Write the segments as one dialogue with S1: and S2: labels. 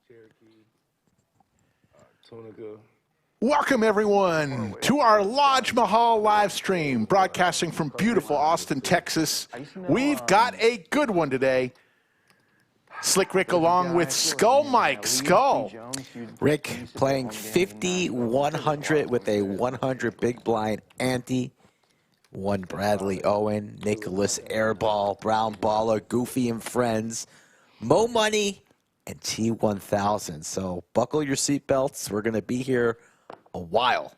S1: Jerky, Tunica.
S2: Welcome, everyone, to our Lodge Mahal live stream, broadcasting from beautiful Austin, Texas. We've got a good one today. Slick Rick along with Skull Mike. Skull.
S3: Rick playing 50-100 with a 100 big blind ante. One Bradley Owen, Nicholas Airball, Brown Balla, Goofy and friends, Moe Money, and T1000. So buckle your seatbelts. We're going to be here a while.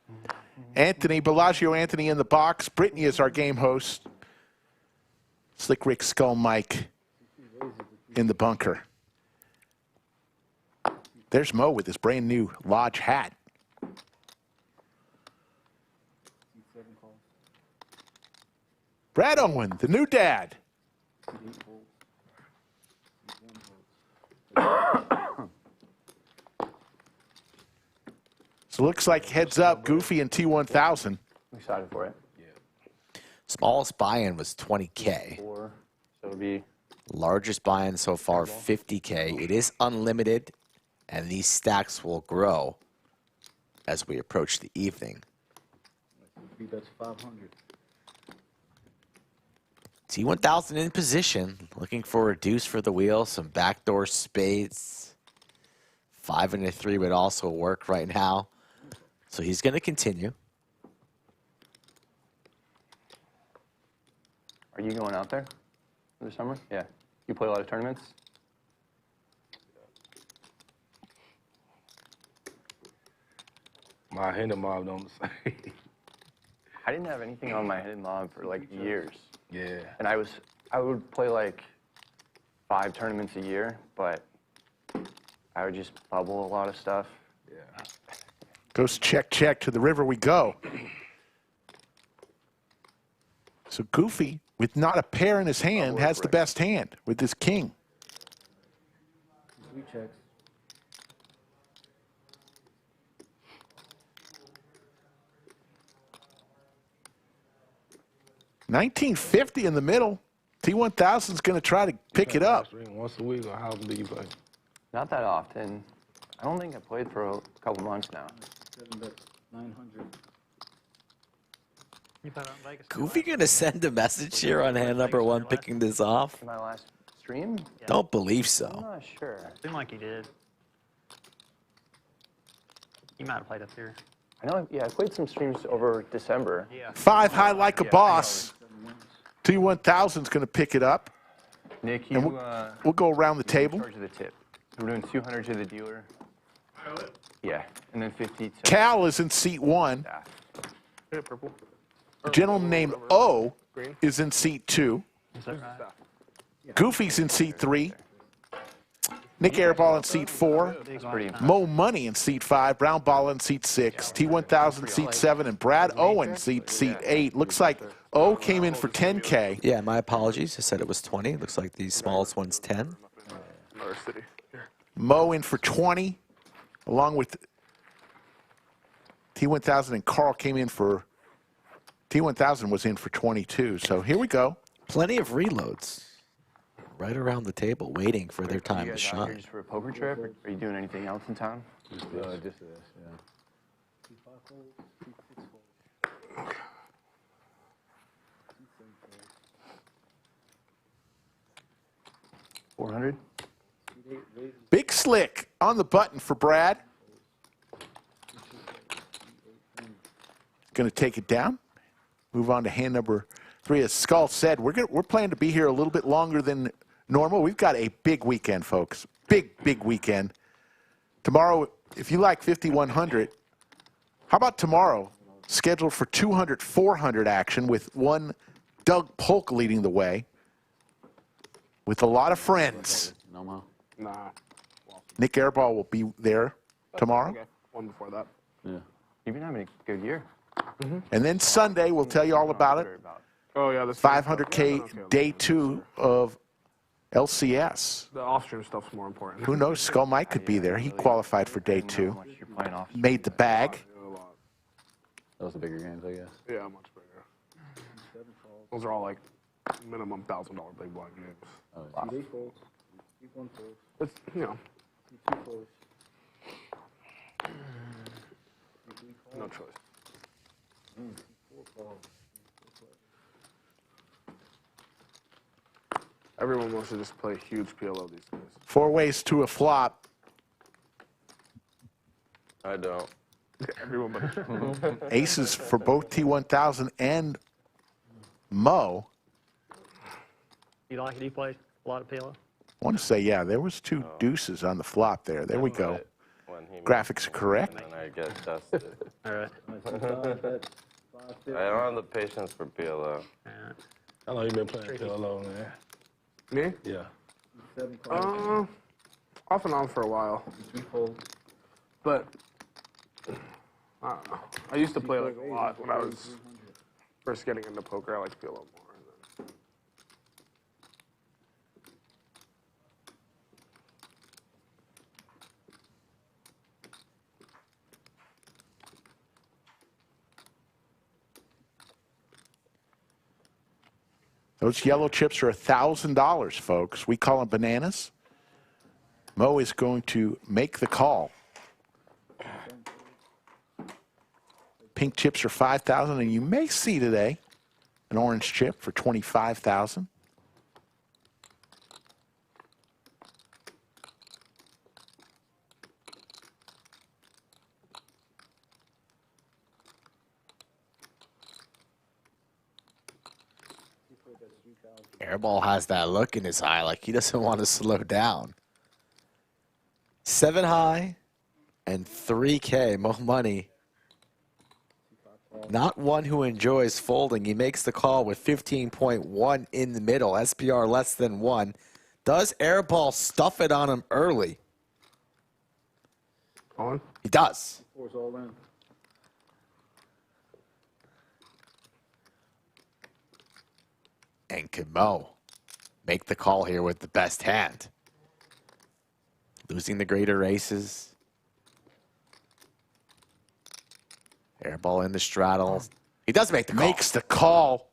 S2: Anthony, Bellagio Anthony in the box. Brittany is our game host. Slick Rick, Skull Mike in the bunker. There's Mo with his brand new Lodge hat. Brad Owen, the new dad. So looks like heads up, Goofy and T1000.
S4: I'm excited for it.
S3: Yeah. Smallest buy-in was 20K.
S4: So it'll be
S3: largest buy-in so far, 50K. It is unlimited, and these stacks will grow as we approach the evening.
S5: That's 500.
S3: T1000 in position, looking for a deuce for the wheel, some backdoor spades. 5 and a 3 would also work right now. So he's going to continue.
S4: Are you going out there for the summer? Yeah. You play a lot of tournaments?
S1: My hidden mob don't say.
S4: I didn't have anything on my hidden mob for like years.
S1: Yeah.
S4: And I would play like 5 tournaments a year, but I would just bubble a lot of stuff.
S1: Yeah.
S2: Goes check, check, to the river we go. So Goofy, with not a pair in his hand, has the best hand with his king.
S5: 3 checks.
S2: $19.50 in the middle. T1000 is going to try to pick it up.
S1: Once a week, or how often do you play?
S4: Not that often. I don't think I played for a couple months now.
S5: 7 bets, 900.
S3: Goofy going to send a message here on hand number 1 picking this off?
S4: My last stream?
S3: Yeah. Don't believe
S4: I'm
S3: so.
S4: not sure.
S6: Seemed like he did. He might have played up here.
S4: I know, yeah, I played some streams over December.
S6: Yeah.
S2: 5 high like a boss. T1000 is going to pick it up.
S4: Nick,
S2: And we'll go around the table.
S4: in charge of the tip. We're doing 200 to the dealer. Yeah, and then 50 to
S2: Cal is in seat 1.
S4: staff.
S1: Yeah, purple.
S2: A gentleman named O is in seat 2.
S6: Is that right?
S2: Goofy's in seat 3. Nik Airball in seat 4.
S4: That's pretty
S2: Moe Money in seat 5. Brown Balla in seat 6. T1000 seat 7. And Brad Owen seat 8. Looks like O came in for 10K.
S3: Yeah, my apologies. I said it was 20. Looks like the smallest one's 10.
S2: Mo in for 20, along with T1000 and Carl came in for, T1000 was in for 22. So here we go.
S3: Plenty of reloads right around the table waiting for their time to
S4: you guys out here
S3: shine.
S4: just for a poker trip? Or are you doing anything else in town?
S5: Just this, yeah.
S4: 400?
S2: Big Slick on the button for Brad. Going to take it down. Move on to hand number 3. As Skull said, we're planning to be here a little bit longer than normal. We've got a big weekend, folks. Big weekend. Tomorrow, if you like 5100, how about tomorrow? Scheduled for 200, 400 action with one Doug Polk leading the way with a lot of friends.
S5: No more.
S1: Nah.
S2: Nik Airball will be there tomorrow.
S1: Okay. One before that.
S5: Yeah.
S4: You've been having a good year.
S2: And then Sunday, we'll tell you all about it.
S1: Oh, yeah. That's
S2: 500K day 2 of LCS.
S1: The off-stream stuff's more important.
S2: Who knows? Skull Mike could be there. He qualified for day 2.
S4: How much you're playing off.
S2: Made the bag.
S5: Those are bigger games, I guess.
S1: Yeah, much bigger. Those are all like minimum $1,000 big blind games.
S5: Oh,
S1: It's, you know, No choice. Everyone wants to just play huge PLO these days.
S2: 4 ways to a flop.
S4: I don't.
S1: Everyone but
S2: Aces for both T1000 and Moe.
S6: You like it? You play a lot of PLO?
S2: I want to say, yeah, there was 2 deuces on the flop there. There we go. Graphics are correct.
S4: And I get dusted.
S6: All right.
S4: I don't have the patience for PLO.
S6: All right.
S7: How long you been playing PLO, man?
S1: me?
S7: Yeah.
S1: Off and on for a while. But I don't know. I used to play like a lot when I was first getting into poker. I liked PLO more. And then
S2: Those yellow chips are $1,000, folks. We call them bananas. Moe is going to make the call. Pink chips are $5,000, and you may see today an orange chip for $25,000.
S3: Airball has that look in his eye like he doesn't want to slow down. 7 high and 3K, Moe Money. Not one who enjoys folding. He makes the call with 15.1 in the middle. SPR less than 1. Does Airball stuff it on him early?
S1: Owen?
S3: He does.
S5: Four's all in.
S3: And can Moe make the call here with the best hand? Losing the greater aces. Airball in the straddles. He does make the call.
S2: Makes the call.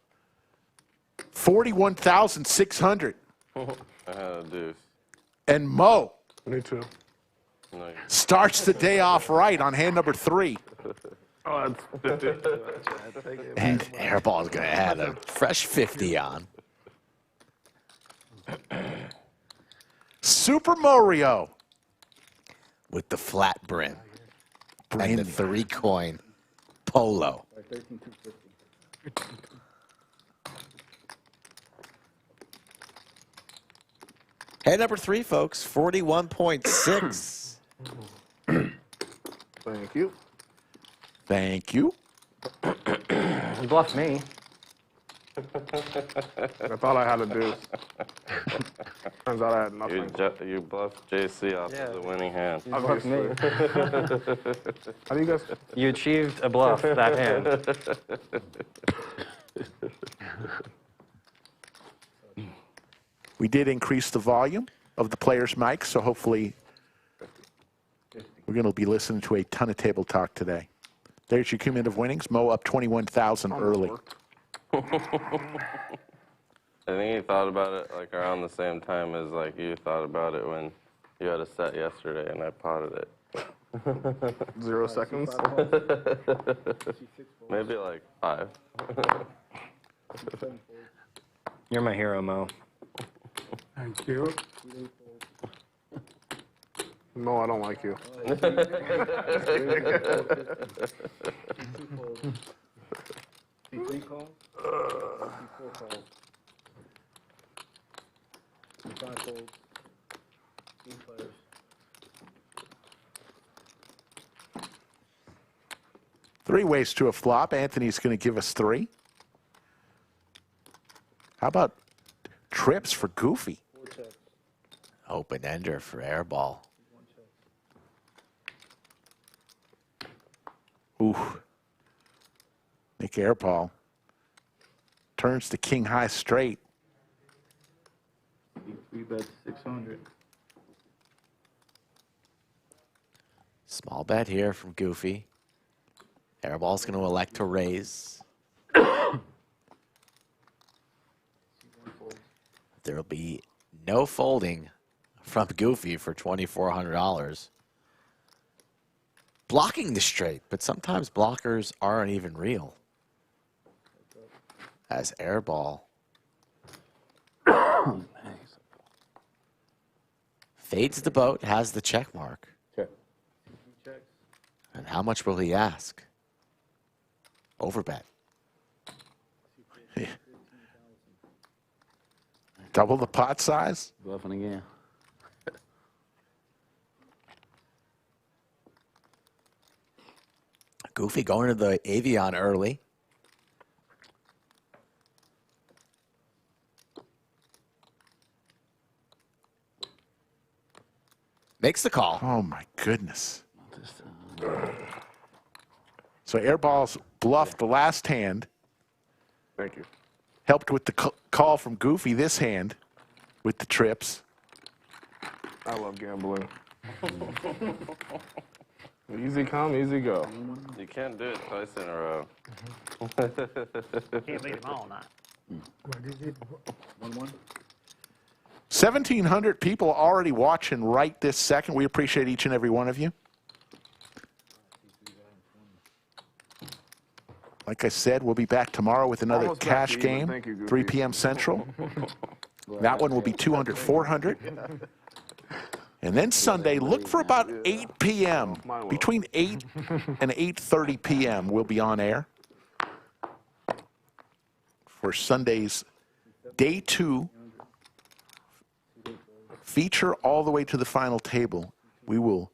S2: 41,600.
S4: I had a deuce.
S2: And Moe
S1: Me too.
S4: No,
S2: starts the day off right on hand number 3.
S1: Oh, that's 50.
S3: And Airball is going to have a fresh 50 on.
S2: Super Mario.
S3: With the flat brim. And the
S2: Brandy.
S3: 3-coin polo.
S5: 13,250.
S3: Hand number 3, folks. 41.6.
S1: Thank you.
S2: Thank you.
S6: You bluffed me.
S1: I thought I had a deuce. Turns out I had nothing.
S4: you bluffed JC off of the winning hand.
S1: Obviously. How do you guys?
S6: You achieved a bluff that hand.
S2: We did increase the volume of the players' mics, so hopefully we're going to be listening to a ton of table talk today. There's your cumulative winnings. Moe up 21,000 early.
S4: I think he thought about it like around the same time as like you thought about it when you had a set yesterday and I potted it.
S1: 0 seconds.
S4: Maybe like 5.
S6: You're my hero, Mo.
S1: Thank you. No, I don't like you.
S5: T3 calls. T4 calls. T5 folds. 3 players.
S2: Three ways to a flop. Anthony's going to give us 3. How about trips for Goofy?
S5: 4 checks.
S3: Open ender for Airball.
S5: 1 check.
S2: Ooh. Nik Airball turns to king high straight.
S5: 3 bets 600.
S3: Small bet here from Goofy. Airball's going to elect to raise. There will be no folding from Goofy for $2,400. Blocking the straight, but sometimes blockers aren't even real. As Airball fades the boat, has the check mark.
S5: Check.
S3: And how much will he ask? Overbet.
S2: Double the pot size?
S5: Bluffing again.
S3: Goofy going to the Avion early. Makes the call.
S2: Oh, my goodness. So Airball's bluffed the last hand.
S1: Thank you.
S2: Helped with the call from Goofy this hand with the trips.
S1: I love gambling. Easy come, easy go.
S8: You can't do it twice in a row.
S6: Can't beat him all night.
S5: 1-1.
S2: 1,700 people already watching right this second. We appreciate each and every one of you. Like I said, we'll be back tomorrow with another
S1: Almost back
S2: cash
S1: to even.
S2: game,
S1: Thank you, Goofy.
S2: 3 p.m. Central. That one will be 200, 400. And then Sunday, look for about 8 p.m. Between 8 and 8:30 p.m. we'll be on air for Sunday's Day 2 feature all the way to the final table. We will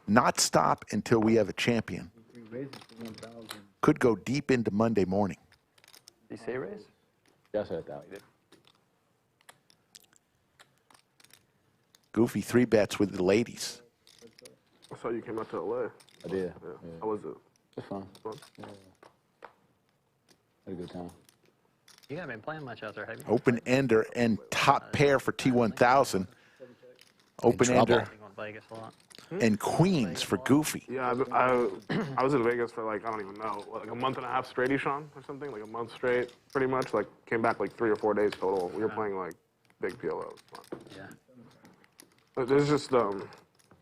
S2: not stop until we have a champion. Could go deep into Monday morning.
S4: Did he say raise?
S5: Just said that.
S2: Goofy 3 bets with the ladies.
S1: I saw you came out to LA.
S5: I did.
S1: Yeah. How was it?
S5: It's fun.
S1: Fun?
S5: Yeah. Had a good time.
S6: You haven't been playing much out there, have you?
S2: Open ender and top pair for T1000. Open
S3: trouble.
S2: ender
S6: Going to Vegas a lot.
S2: and queens for Goofy.
S1: Yeah, I was in Vegas for like, I don't even know, like a month and a half straight, Sean, or something? Like a month straight, pretty much. Like, came back like 3 or 4 days total. We were playing like big PLOs.
S6: Yeah.
S1: But there's just, I don't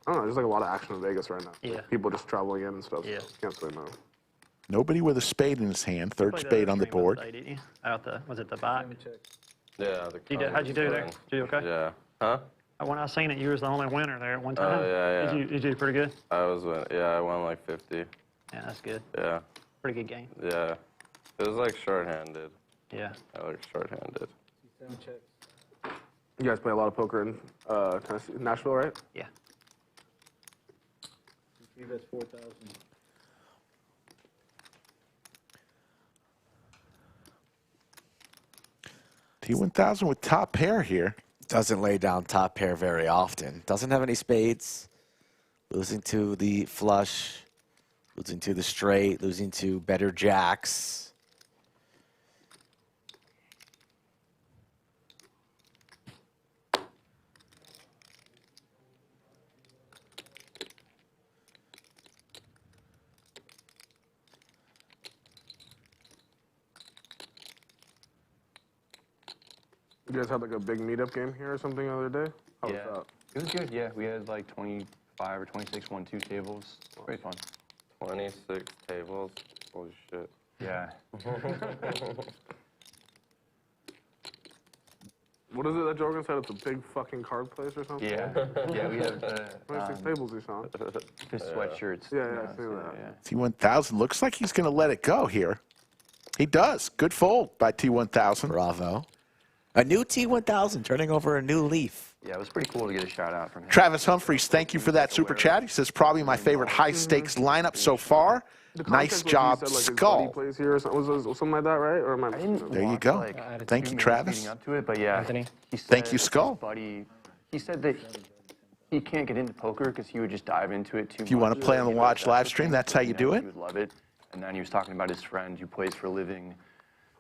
S1: know, there's like a lot of action in Vegas right now.
S6: Yeah.
S1: People just traveling in and stuff.
S6: Yeah.
S1: So can't say no.
S2: Nobody with a spade in his hand. Third
S6: Played
S2: spade on the
S6: stream
S2: board.
S6: Day, didn't you? Out the, was it the back?
S8: Yeah.
S6: How'd you do there? Did you do okay?
S8: Yeah. Huh?
S6: When I seen it, you was the only winner there at one time.
S8: yeah, yeah.
S6: Did you do pretty good?
S8: I won like 50.
S6: Yeah, that's good.
S8: Yeah.
S6: Pretty good game.
S8: Yeah. It was like shorthanded.
S6: Yeah.
S8: I like shorthanded.
S1: You guys play a lot of poker in Tennessee, Nashville, right?
S6: Yeah.
S5: That's 4,000.
S2: T1000 with top pair here.
S3: Doesn't lay down top pair very often. Doesn't have any spades. Losing to the flush. Losing to the straight. Losing to better jacks.
S1: You guys had like a big meetup game here or something the other day? How was
S4: Yeah.
S1: that?
S4: It was good, yeah. We had like 25 or 26 1-2 tables. Great fun.
S8: 26 tables. Holy shit.
S4: Yeah.
S1: What is it that Jorgen said? It's a big fucking card place or something?
S4: Yeah. Yeah, we have
S1: 26 tables, Sean.
S4: the sweatshirts.
S1: Yeah, I see that.
S4: Yeah.
S2: T1000 looks like he's going to let it go here. He does. Good fold by T1000.
S3: Bravo. A new T1000 turning over a new leaf.
S4: Yeah, it was pretty cool to get a shout out from him.
S2: Travis Humphreys, thank you for that super chat. He says, probably my favorite high stakes lineup so far. Nice job, Skull.
S1: Plays here or something, was something like that, right? Or am I?
S2: There you go. Thank you, Travis.
S4: Leading up to it, but yeah,
S6: Anthony.
S4: he said
S2: Thank you,
S4: his
S2: Skull.
S4: buddy, he said that he can't get into poker because he would just dive into it too much.
S2: If you want to play on the Watch live stream, that's how you do
S4: He
S2: it.
S4: would love it. And then he was talking about his friend who plays for a living.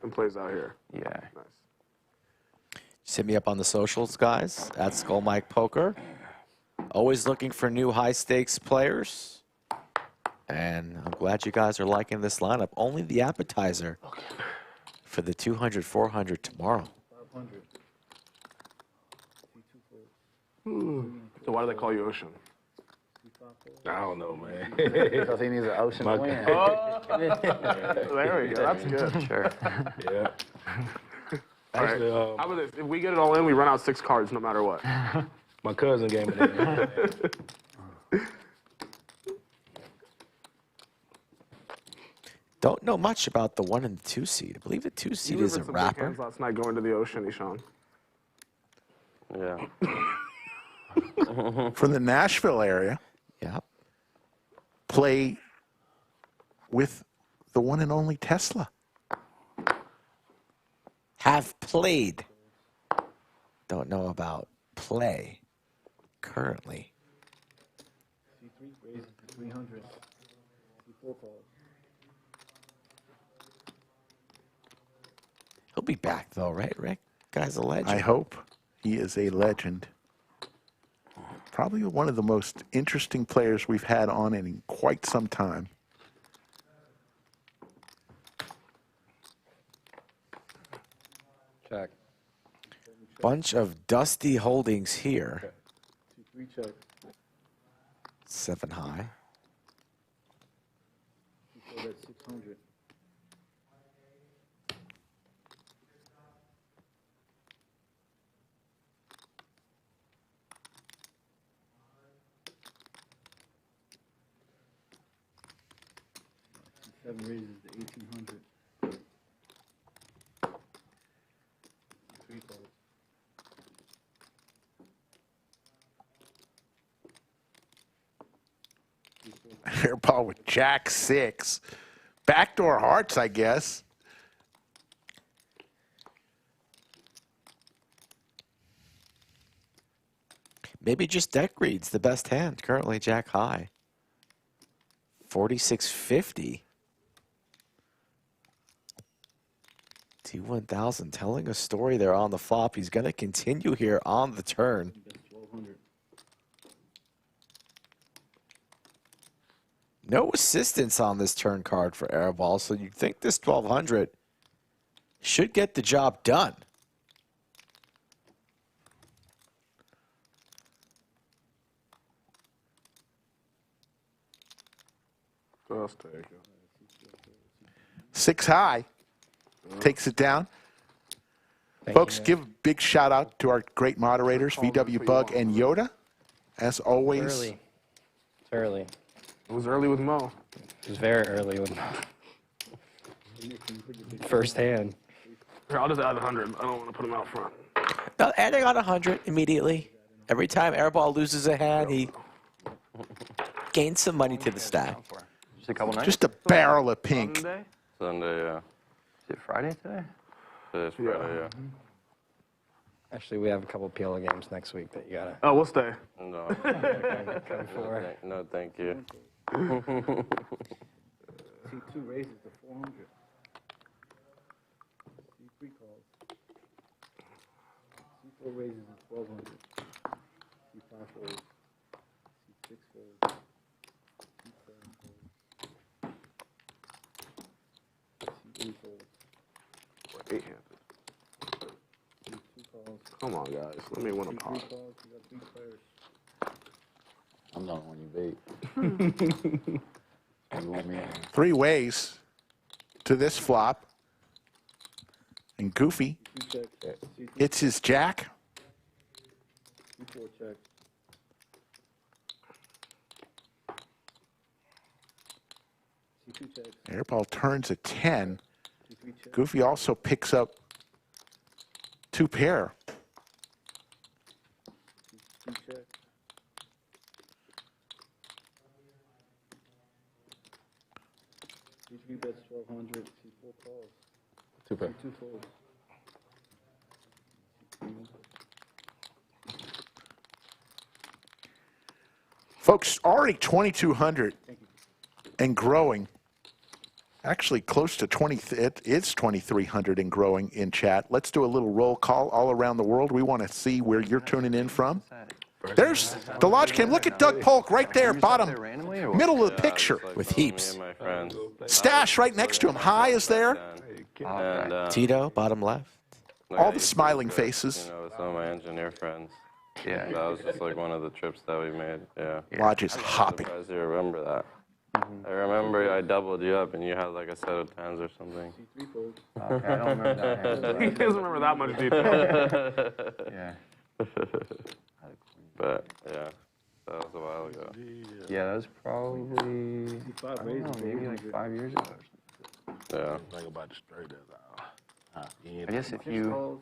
S1: And plays out here.
S4: Yeah.
S1: Nice.
S3: Just hit me up on the socials, guys, at Skull Mike Poker. Always looking for new high stakes players. And I'm glad you guys are liking this lineup. Only the appetizer for the 200, 400 tomorrow.
S5: 500.
S1: So why do they call you Ocean?
S7: I don't know, man.
S5: Because he needs an ocean to win.
S1: There we go. That's good.
S4: Sure.
S7: Yeah.
S1: All right.
S7: Actually,
S1: How about this? If we get it all in, we run out 6 cards no matter what.
S7: my cousin gave me that.
S3: Don't know much about the 1 and the 2 seed. I believe the 2 seed
S1: You
S3: is a
S1: rivered some big
S3: wrapper.
S1: hands last night going to the ocean, Ishan.
S8: Yeah.
S2: From the Nashville area,
S3: Yeah.
S2: play with the one and only Tesla.
S3: Have played. Don't know about play currently.
S5: C3 raises to 300. C4 calls.
S3: He'll be back though, right, Rick? Guy's a legend.
S2: I hope. He is a legend. Probably one of the most interesting players we've had on in quite some time.
S5: Check.
S3: Bunch of dusty holdings here.
S5: C3 check.
S3: 7 high.
S5: C4 at 600. C7 raises to 1800. 3 calls.
S2: Airball with Jack 6. Backdoor hearts, I guess.
S3: Maybe just deck reads the best hand. Currently Jack high. 4650. T1000 telling a story there on the flop. He's going to continue here on the turn.
S5: That's 1200.
S3: No assistance on this turn card for Airball, so you'd think this 1200 should get the job done.
S1: Just take it.
S2: 6 high. Takes it down. Folks, give a big shout out to our great moderators, VW Bug and Yoda. As always.
S9: Early. It's early.
S1: It was early with Mo.
S9: It was very early with first hand.
S1: Here, I'll just add 100. I don't want to put him out front.
S3: Now, adding on 100 immediately. Every time Airball loses a hand, he gains some money to the stack.
S4: Just a couple nights?
S2: Just a barrel of pink.
S1: Sunday?
S8: Sunday, yeah.
S4: Is it Friday today?
S8: Today's Friday, yeah.
S9: Actually, we have a couple PLA games next week that you gotta
S1: Oh, we'll stay.
S8: No.
S9: come for.
S8: No, thank you.
S5: C2 raises to 400. C3 calls. C4 raises to 1200. C5 folds. C6 folds. C7 folds. C8 folds.
S1: We're 8-handed.
S5: C2 calls.
S1: Come on, guys. Let me win a
S5: C3
S1: pot.
S5: calls. You got 3 players. I'm not when you bait. You want me in?
S2: 3 ways to this flop. And Goofy
S5: C2 check. C3
S2: hits his jack.
S5: C4 check. C2 check.
S2: Airball turns a 10.
S5: C3 check.
S2: Goofy also picks up 2 pair.
S5: C2 check. C3 bets 1200. C4 calls.
S7: 2 pair.
S5: C2 folds.
S2: Folks, already 2,200 and growing. Actually, close to 20. It is 2,300 and growing in chat. Let's do a little roll call all around the world. We want to see where you're tuning in from. There's the Lodge Cam. Look at Doug Polk right there, bottom, middle of the picture.
S8: Like
S3: With
S8: me
S3: heaps.
S8: and my friends.
S2: Stash right next to him. High is there.
S8: And,
S3: Tito, bottom left.
S8: like,
S2: All
S8: I
S2: the
S8: used to
S2: smiling
S8: go,
S2: faces.
S8: You know, with some of my engineer friends.
S4: Yeah.
S8: That was just like one of the trips that we made. Yeah.
S2: Lodge is hopping.
S8: I'm surprised you remember that. I remember I doubled you up and you had like a set of 10s or something.
S4: Okay, I don't remember that hand.
S1: He doesn't remember that much detail.
S4: Yeah.
S8: But yeah, that was a while ago.
S4: Yeah, that was probably, I don't know, maybe like 5 years ago or something.
S8: Yeah.
S7: Think about the straight
S4: I guess if you,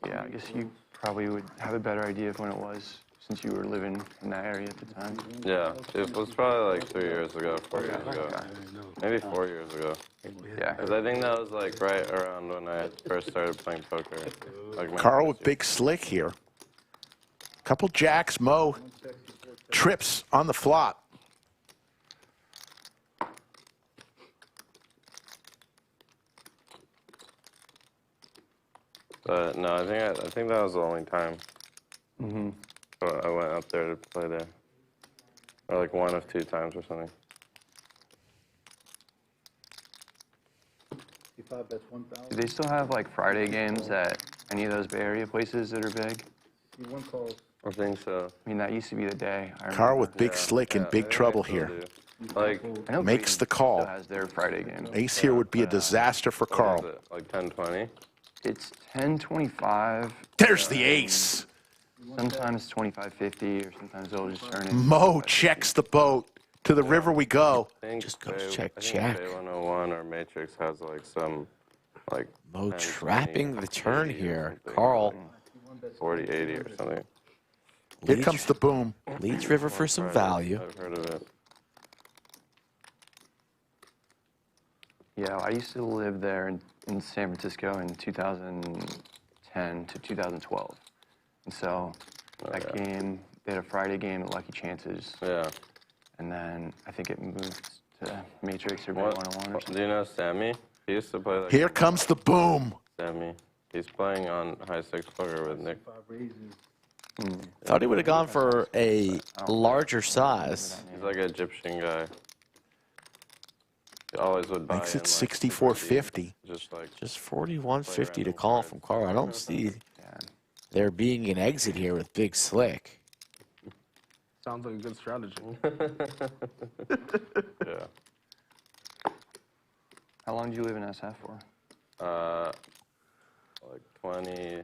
S4: yeah, I guess you probably would have a better idea of when it was since you were living in that area at the time.
S8: Yeah, it was probably like 3 years ago, 4 years ago. Maybe 4 years ago.
S4: Yeah.
S8: Because I think that was like right around when I first started playing poker. Like my
S2: Carl with
S8: first
S2: big slick here. Couple jacks, Moe. Trips on the flop.
S8: But no, I think that was the only time. I went up there to play there. Or like 1 of 2 times or something.
S4: Do they still have like Friday games at any of those Bay Area places that are big?
S8: I think so.
S4: I mean, that used to be the day. I
S2: Carl
S4: remember.
S2: with big slick in
S8: Yeah, I
S2: big
S8: think
S2: trouble
S8: they still
S2: here.
S8: do. Like,
S4: I know
S2: Makes
S4: Creighton
S2: the call.
S4: Still has their Friday games.
S2: Ace here would be a disaster for
S8: what
S2: Carl.
S8: is it? Like 10-20?
S4: It's 10-25.
S2: There's the ace.
S4: Sometimes 25-50, or sometimes they'll just turn it.
S2: Moe checks the boat. To the river we go.
S8: I think
S3: Just goes
S8: Bay-
S3: check,
S8: I think
S3: check.
S8: Bay 101 or Matrix has like some, like
S3: Moe
S8: 10,
S3: trapping
S8: 20,
S3: the turn
S8: 80 or
S3: here.
S8: something,
S3: Carl
S8: like 40, 80 or something.
S2: Here
S3: leads,
S2: comes the boom.
S3: leads river for some value.
S8: I've heard of it.
S4: Yeah, I used to live there in San Francisco in 2010 to 2012. And so that game, they had a Friday game at Lucky Chances.
S8: Yeah.
S4: And then I think it moved to Matrix or Bay
S8: What?
S4: 101 or something.
S8: Do you know Sammy? He used to play like
S2: Here comes the boom.
S8: Sammy. He's playing on high stakes poker with Nick.
S3: Thought he would have gone for a larger size.
S8: He's like an Egyptian guy. He always would buy
S2: Makes
S8: in,
S2: it
S8: like,
S2: 64.50.
S8: just like
S3: Just 41.50 to call from Carl. I don't see there being an exit here with big slick.
S1: Sounds like a good strategy.
S8: yeah.
S4: How long did you live in SF for?
S8: Like 20,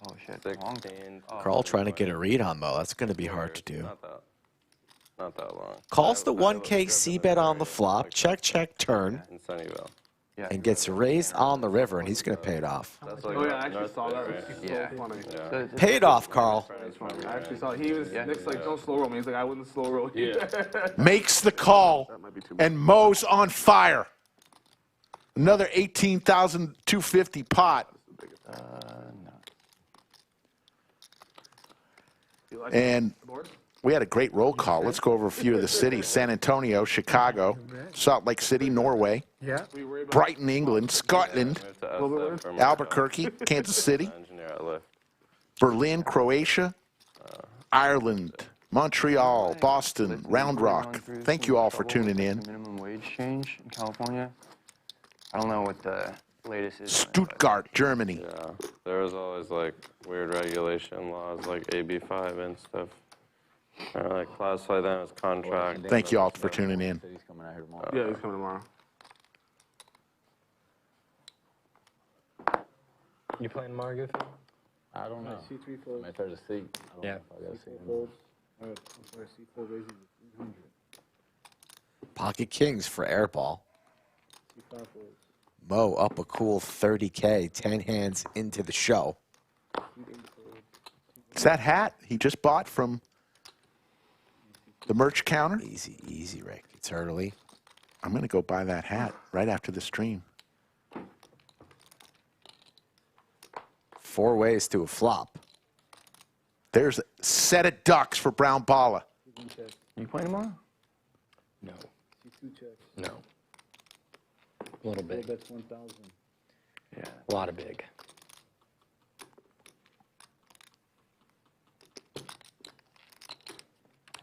S4: Oh, shit. Long.
S8: 16.
S3: Carl trying to get a read on Moe. That's going to be hard to do.
S8: Not that long.
S3: Calls the
S8: I
S3: 1K
S8: was
S3: C-bet on the flop. Check, check, turn.
S8: in Sunnyvale.
S4: Yeah.
S3: And gets raised on the river, and he's going to pay it off.
S8: That's like
S1: Oh yeah, I actually
S8: north
S1: saw that.
S8: right?
S1: It was
S4: Yeah.
S1: so funny.
S8: Yeah.
S4: So it's-
S3: Pay it off, Carl.
S1: It's funny. I actually saw it. He was Nick's like, don't slow roll me. He's like, I wouldn't slow roll you.
S7: Yeah.
S2: Makes the call.
S1: That might be too much.
S2: And Moe's on fire. Another 18,250 pot.
S1: You like
S2: And
S1: the board?
S2: we had a great roll call. Let's go over a few of the cities. San Antonio, Chicago, Salt Lake City, Norway,
S6: Yeah.
S1: We worry about
S2: Brighton, England, Scotland,
S8: Moved to SF for my
S2: Albuquerque, Kansas City,
S8: engineer at Lyft.
S2: Berlin, Croatia, Ireland, Montreal, Boston, Round Rock. Thank you all for tuning in.
S4: Minimum wage change in California. I don't know what the latest is. on it, but-
S2: Stuttgart, Germany.
S8: Yeah, there was always like weird regulation laws like AB5 and stuff. Or like classify them as contract.
S2: Thank you all for tuning in.
S5: Said he's coming out here tomorrow.
S1: Yeah, he's coming tomorrow.
S9: You playing tomorrow, Goofy?
S5: I don't know.
S10: C3
S5: I
S10: fold.
S5: mean, there's a seat. I don't
S9: Yeah.
S5: know if I got a seat.
S10: C4 folds. I'm sorry, C4 raises to 300.
S3: Pocket kings for Airball.
S10: C5 folds.
S3: Moe up a cool 30K, 10 hands into the show.
S10: C8 folds.
S2: It's that hat he just bought from the merch counter.
S3: Easy, easy, Rick. It's early.
S2: I'm going to go buy that hat right after the stream.
S3: 4 ways to a flop.
S2: There's a set of ducks for Brown Balla.
S10: C1 check.
S4: You playing tomorrow?
S9: No.
S10: C2 check.
S9: No. A little
S10: Four
S9: big.
S10: bets 1,000.
S4: Yeah.
S9: A lot of big.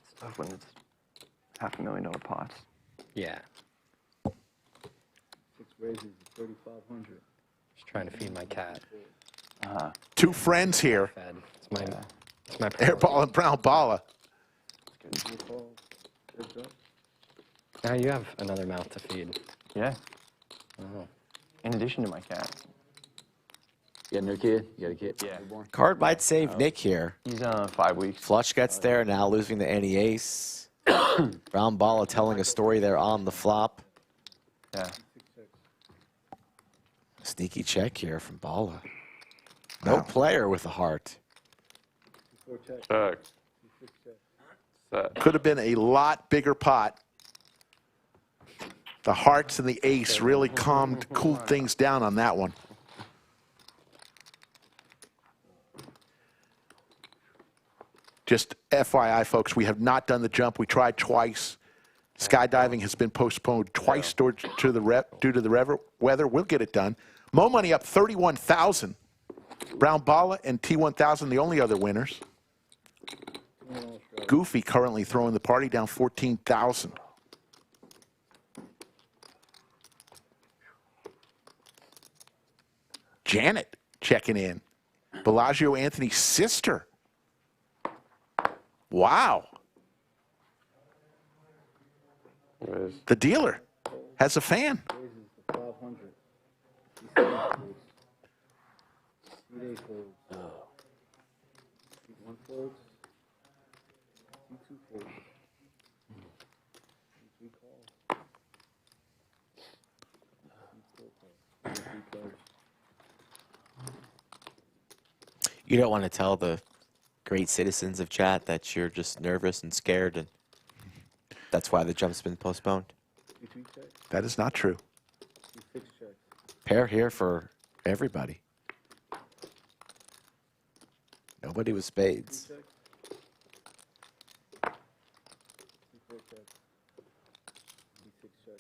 S4: It's tough when it's $500,000 pots.
S9: Yeah.
S10: 6 raises to 3,500.
S9: Just trying to feed my cat.
S2: Two friends here,
S9: Fed. It's my
S2: Airball and Brown Balla.
S10: No call. Heads up.
S9: Now you have another mouth to feed.
S4: Yeah.
S9: Oh.
S4: In addition to my cat.
S5: You got a new kid? You got a kid?
S4: Yeah.
S5: Newborn?
S3: Card might save Nick here.
S4: He's 5 weeks.
S3: Flush gets there, now losing the any ace. Brown Balla telling a story there on the flop.
S4: Yeah.
S3: Sneaky check here from Balla. No player with a heart.
S10: C4 check.
S8: Check.
S10: C6 check.
S8: Set.
S2: Could have been a lot bigger pot. The hearts and the ace really cooled things down on that one. Just FYI, folks, we have not done the jump. We tried twice. Skydiving has been postponed twice due to the weather. We'll get it done. Moe Money up 31,000. Brown Balla and T1000, the only other winners. Goofy currently throwing the party down 14,000. Janet checking in. Bellagio Anthony's sister. Wow.
S8: Raise.
S2: The dealer has a fan.
S10: Raises to 500. C7 folds. C8 folds. C1 folds. C2 folds. C3 calls. C4 calls. C3 calls.
S3: You don't want to tell the great citizens of chat that you're just nervous and scared, and that's why the jump's been postponed.
S10: C3 check.
S2: That is not true.
S10: C6 check.
S3: Pair here for everybody. Nobody with spades.
S10: Check. C4 check. C6 check.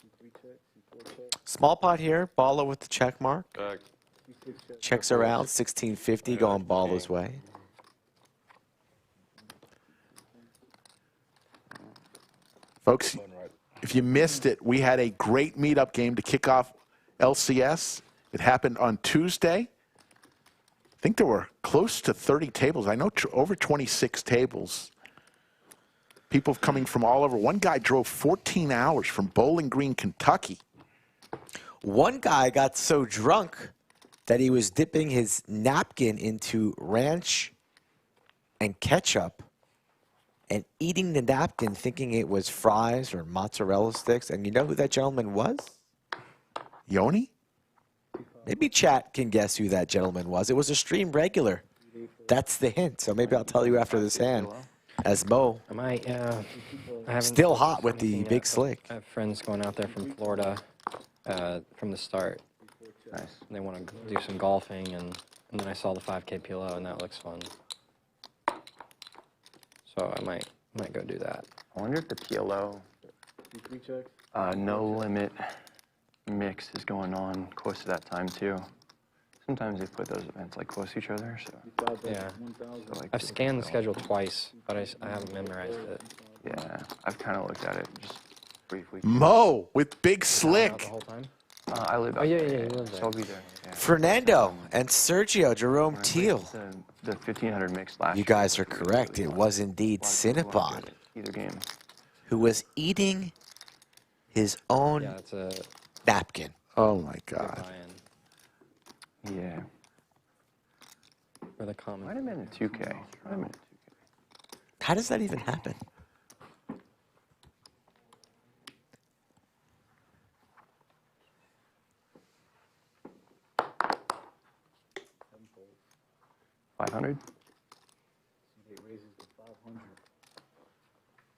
S10: C3 check. C4 check.
S3: Small pot here. Balla with the check mark.
S8: Check.
S10: C6 check.
S3: Checks around. 1650 going Balla's way.
S2: Folks, if you missed it, we had a great meetup game to kick off LCS. It happened on Tuesday. I think there were close to 30 tables. I know over 26 tables. People coming from all over. One guy drove 14 hours from Bowling Green, Kentucky.
S3: One guy got so drunk that he was dipping his napkin into ranch and ketchup and eating the napkin thinking it was fries or mozzarella sticks. And you know who that gentleman was?
S2: Yoni?
S3: Maybe chat can guess who that gentleman was. It was a stream regular. That's the hint. So maybe I'll tell you after this hand. As Moe,
S9: Am I haven't
S3: still hot with the
S9: anything yet,
S3: big
S9: but
S3: slick.
S9: I have friends going out there from Florida from the start.
S4: Nice.
S9: And they want to do some golfing, and then I saw the 5K PLO, and that looks fun. So I might go do that.
S4: I wonder if the PLO
S10: C3 check.
S4: no limit mix is going on close to that time too. Sometimes they put those events like close to each other. So
S10: C5 bet.
S9: Yeah.
S10: 1,000.
S4: so, like,
S9: I've scanned the schedule twice, but I haven't memorized it.
S4: yeah, I've kind of looked at it just briefly.
S2: Mo with big
S9: Out
S2: slick.
S9: the whole time.
S4: I live out
S9: Oh, yeah,
S4: there,
S9: yeah, you live
S4: so
S9: there.
S4: I'll be there. Yeah.
S3: Fernando and Sergio Jerome
S4: When I
S3: Teal.
S4: played The 1500 mix last
S3: You
S4: year,
S3: guys are
S4: it was
S3: correct.
S4: really
S3: It
S4: fun.
S3: was indeed
S4: A lot of people
S3: Cinnabon
S4: loved it, either game.
S3: who was eating his own
S9: Yeah, it's a
S3: napkin.
S2: Oh, my
S9: good
S2: God.
S9: buy-in
S4: Yeah.
S9: for the common.
S4: Might have been a 2K. Might have been a 2K.
S3: How does that even happen?
S4: $500.
S10: C8 raises to 500.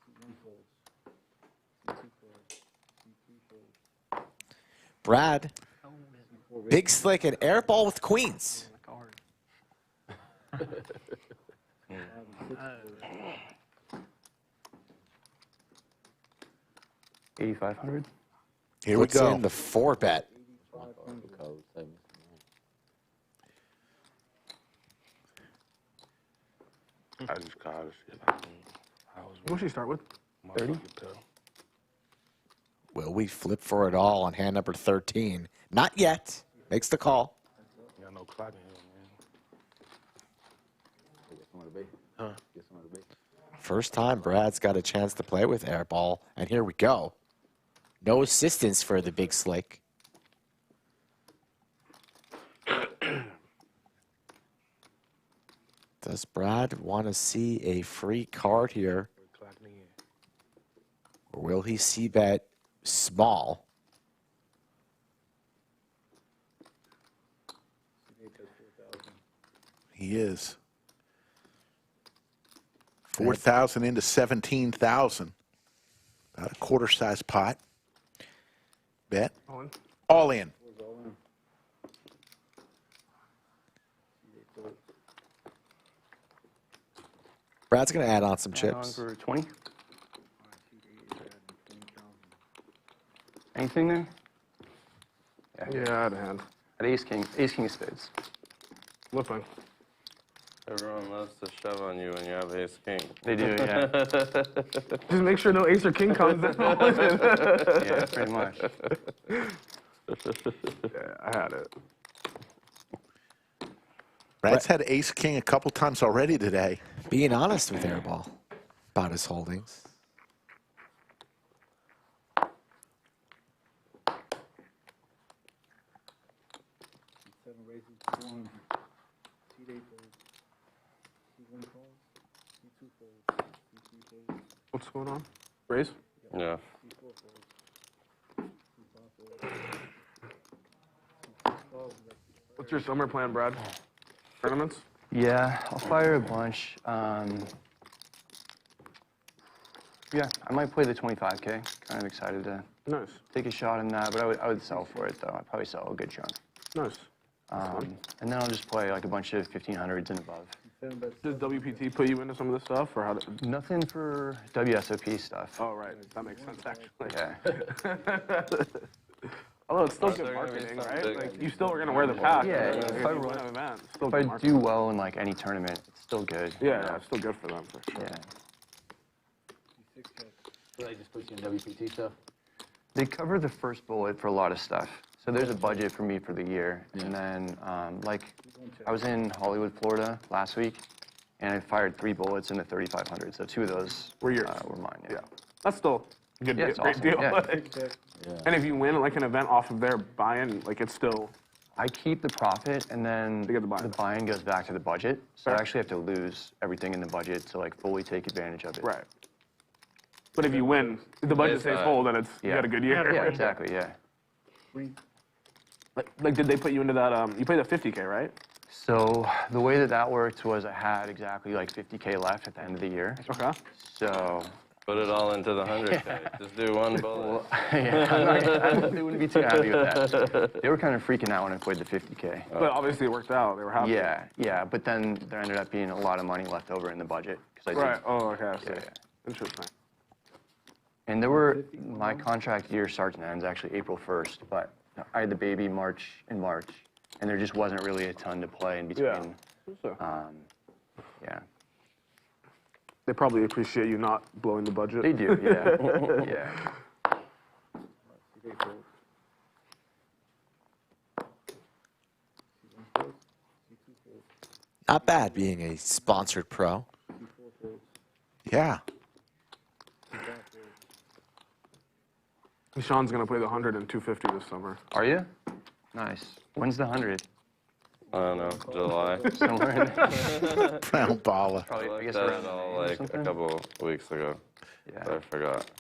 S10: C1 folds. C2 folds. C3 folds.
S3: Brad,
S10: C4
S3: big slick and airball with queens.
S10: 5 and 6 folds.
S4: 8,500.
S2: Here we
S3: Puts
S2: go.
S3: in the 4-bet.
S10: 8,500.
S5: Code 7.
S8: I just got shit.
S1: What should you start with?
S4: 30?
S2: Will
S3: Will we flip for it all on hand number 13? Not yet. Makes the call.
S7: Got no clock in here, man.
S5: Get some of the bait. Huh? Get some of the bait.
S3: First time Brad's got a chance to play with Airball, and here we go. No assistance for the big slick. Does Brad want to see a free card here?
S7: Clocking in.
S3: Or will he see bet small?
S2: He is. 4,000 into 17,000. About a quarter-size pot. Bet.
S1: Owen.
S2: All in.
S3: Brad's going to add on some
S4: On
S3: chips.
S4: for 20. Anything there?
S1: Yeah, I had a hand.
S4: At ace king of spades.
S1: Flipping.
S8: Everyone loves to shove on you when you have ace king.
S4: They do, yeah.
S1: Just make sure no ace or king comes in.
S4: Yeah, pretty much.
S1: Yeah, I had it.
S2: Brad's had ace king a couple times already today.
S3: Being honest with Airball about his holdings.
S10: Seven raises, 400. C8 folds. C1 folds. C2 folds. C3 folds.
S1: What's going on? Raise?
S8: Yeah.
S10: C4 folds. C5 folds. C6 folds.
S1: What's your summer plan, Brad? Tournaments?
S4: Yeah, I'll fire a bunch. Yeah, I might play the 25K. Kind of excited to
S1: Nice.
S4: take a shot in that, but I would sell for it though. I'd probably sell a good chunk.
S1: Nice.
S4: And then I'll just play like a bunch of 1500s and above.
S1: Does WPT put you into some of this stuff, or how?
S4: Nothing for WSOP stuff.
S1: Oh, right. That makes sense, actually.
S4: Yeah.
S1: Although it's still
S8: Are
S1: good
S8: there gonna be
S1: marketing,
S8: some
S1: right?
S8: big-
S1: Like, you still are going to wear the pack.
S4: Yeah,
S1: If
S4: if I
S1: you
S4: run-
S1: win an event, it's still
S4: If
S1: good
S4: I
S1: marketing.
S4: do well in like any tournament, it's still good.
S1: Yeah, it's still good for them, for sure.
S4: Yeah.
S10: C6 check.
S5: So they just put you in WPT stuff?
S4: They cover the first bullet for a lot of stuff. So there's a budget for me for the year. And then, like, I was in Hollywood, Florida last week, and I fired 3 bullets in the 3,500. So 2 of those
S1: Were yours?
S4: were mine.
S1: Yeah. That's still a good
S4: Yeah,
S1: deal.
S4: it's
S1: Great
S4: awesome.
S1: deal.
S4: Yeah.
S1: Like,
S10: Check.
S1: and if you win, like, an event off of their buy-in, like, it's still...
S4: I keep the profit, and then
S1: They get the buy-in.
S4: buy-in goes back to the budget. So I
S1: Fair.
S4: actually have to lose everything in the budget to like fully take advantage of it.
S1: Right. But if you win, if the budget
S8: It's
S1: stays
S8: not-
S1: full, then it's you got a good year.
S4: Yeah, exactly. Yeah.
S1: Like, did they put you into that? You played the 50K, right?
S4: So the way that worked was I had exactly like 50K left at the end of the year.
S1: Okay.
S4: So
S8: Put it all into the 100K. Just do one bullet.
S4: they wouldn't be too happy with that. They were kind of freaking out when I played the 50K.
S1: But obviously it worked out. They were happy.
S4: Yeah, yeah. But then there ended up being a lot of money left over in the budget because I
S1: Right.
S4: did.
S1: Oh, okay. I see.
S4: Yeah.
S1: Interesting.
S4: And there were my contract year starts and ends actually April 1st, but I had the baby in March, and there just wasn't really a ton to play in between.
S1: So,
S4: Yeah.
S1: they probably appreciate you not blowing the budget.
S4: They do, yeah. Yeah.
S10: C8 folds. C1 folds. C2 folds.
S3: Not bad being a sponsored pro.
S10: C4 folds.
S2: Yeah.
S10: C5 folds.
S1: Sean's gonna play the 100 and 250 this summer.
S4: Are you? Nice. When's the 100?
S8: I don't know, July.
S4: Somewhere in there.
S2: Brown Balla.
S4: Probably, I
S8: I
S4: guess
S8: looked at
S4: around
S8: it all
S4: May or
S8: like a
S4: something.
S8: couple weeks ago.
S4: Yeah.
S8: But I forgot.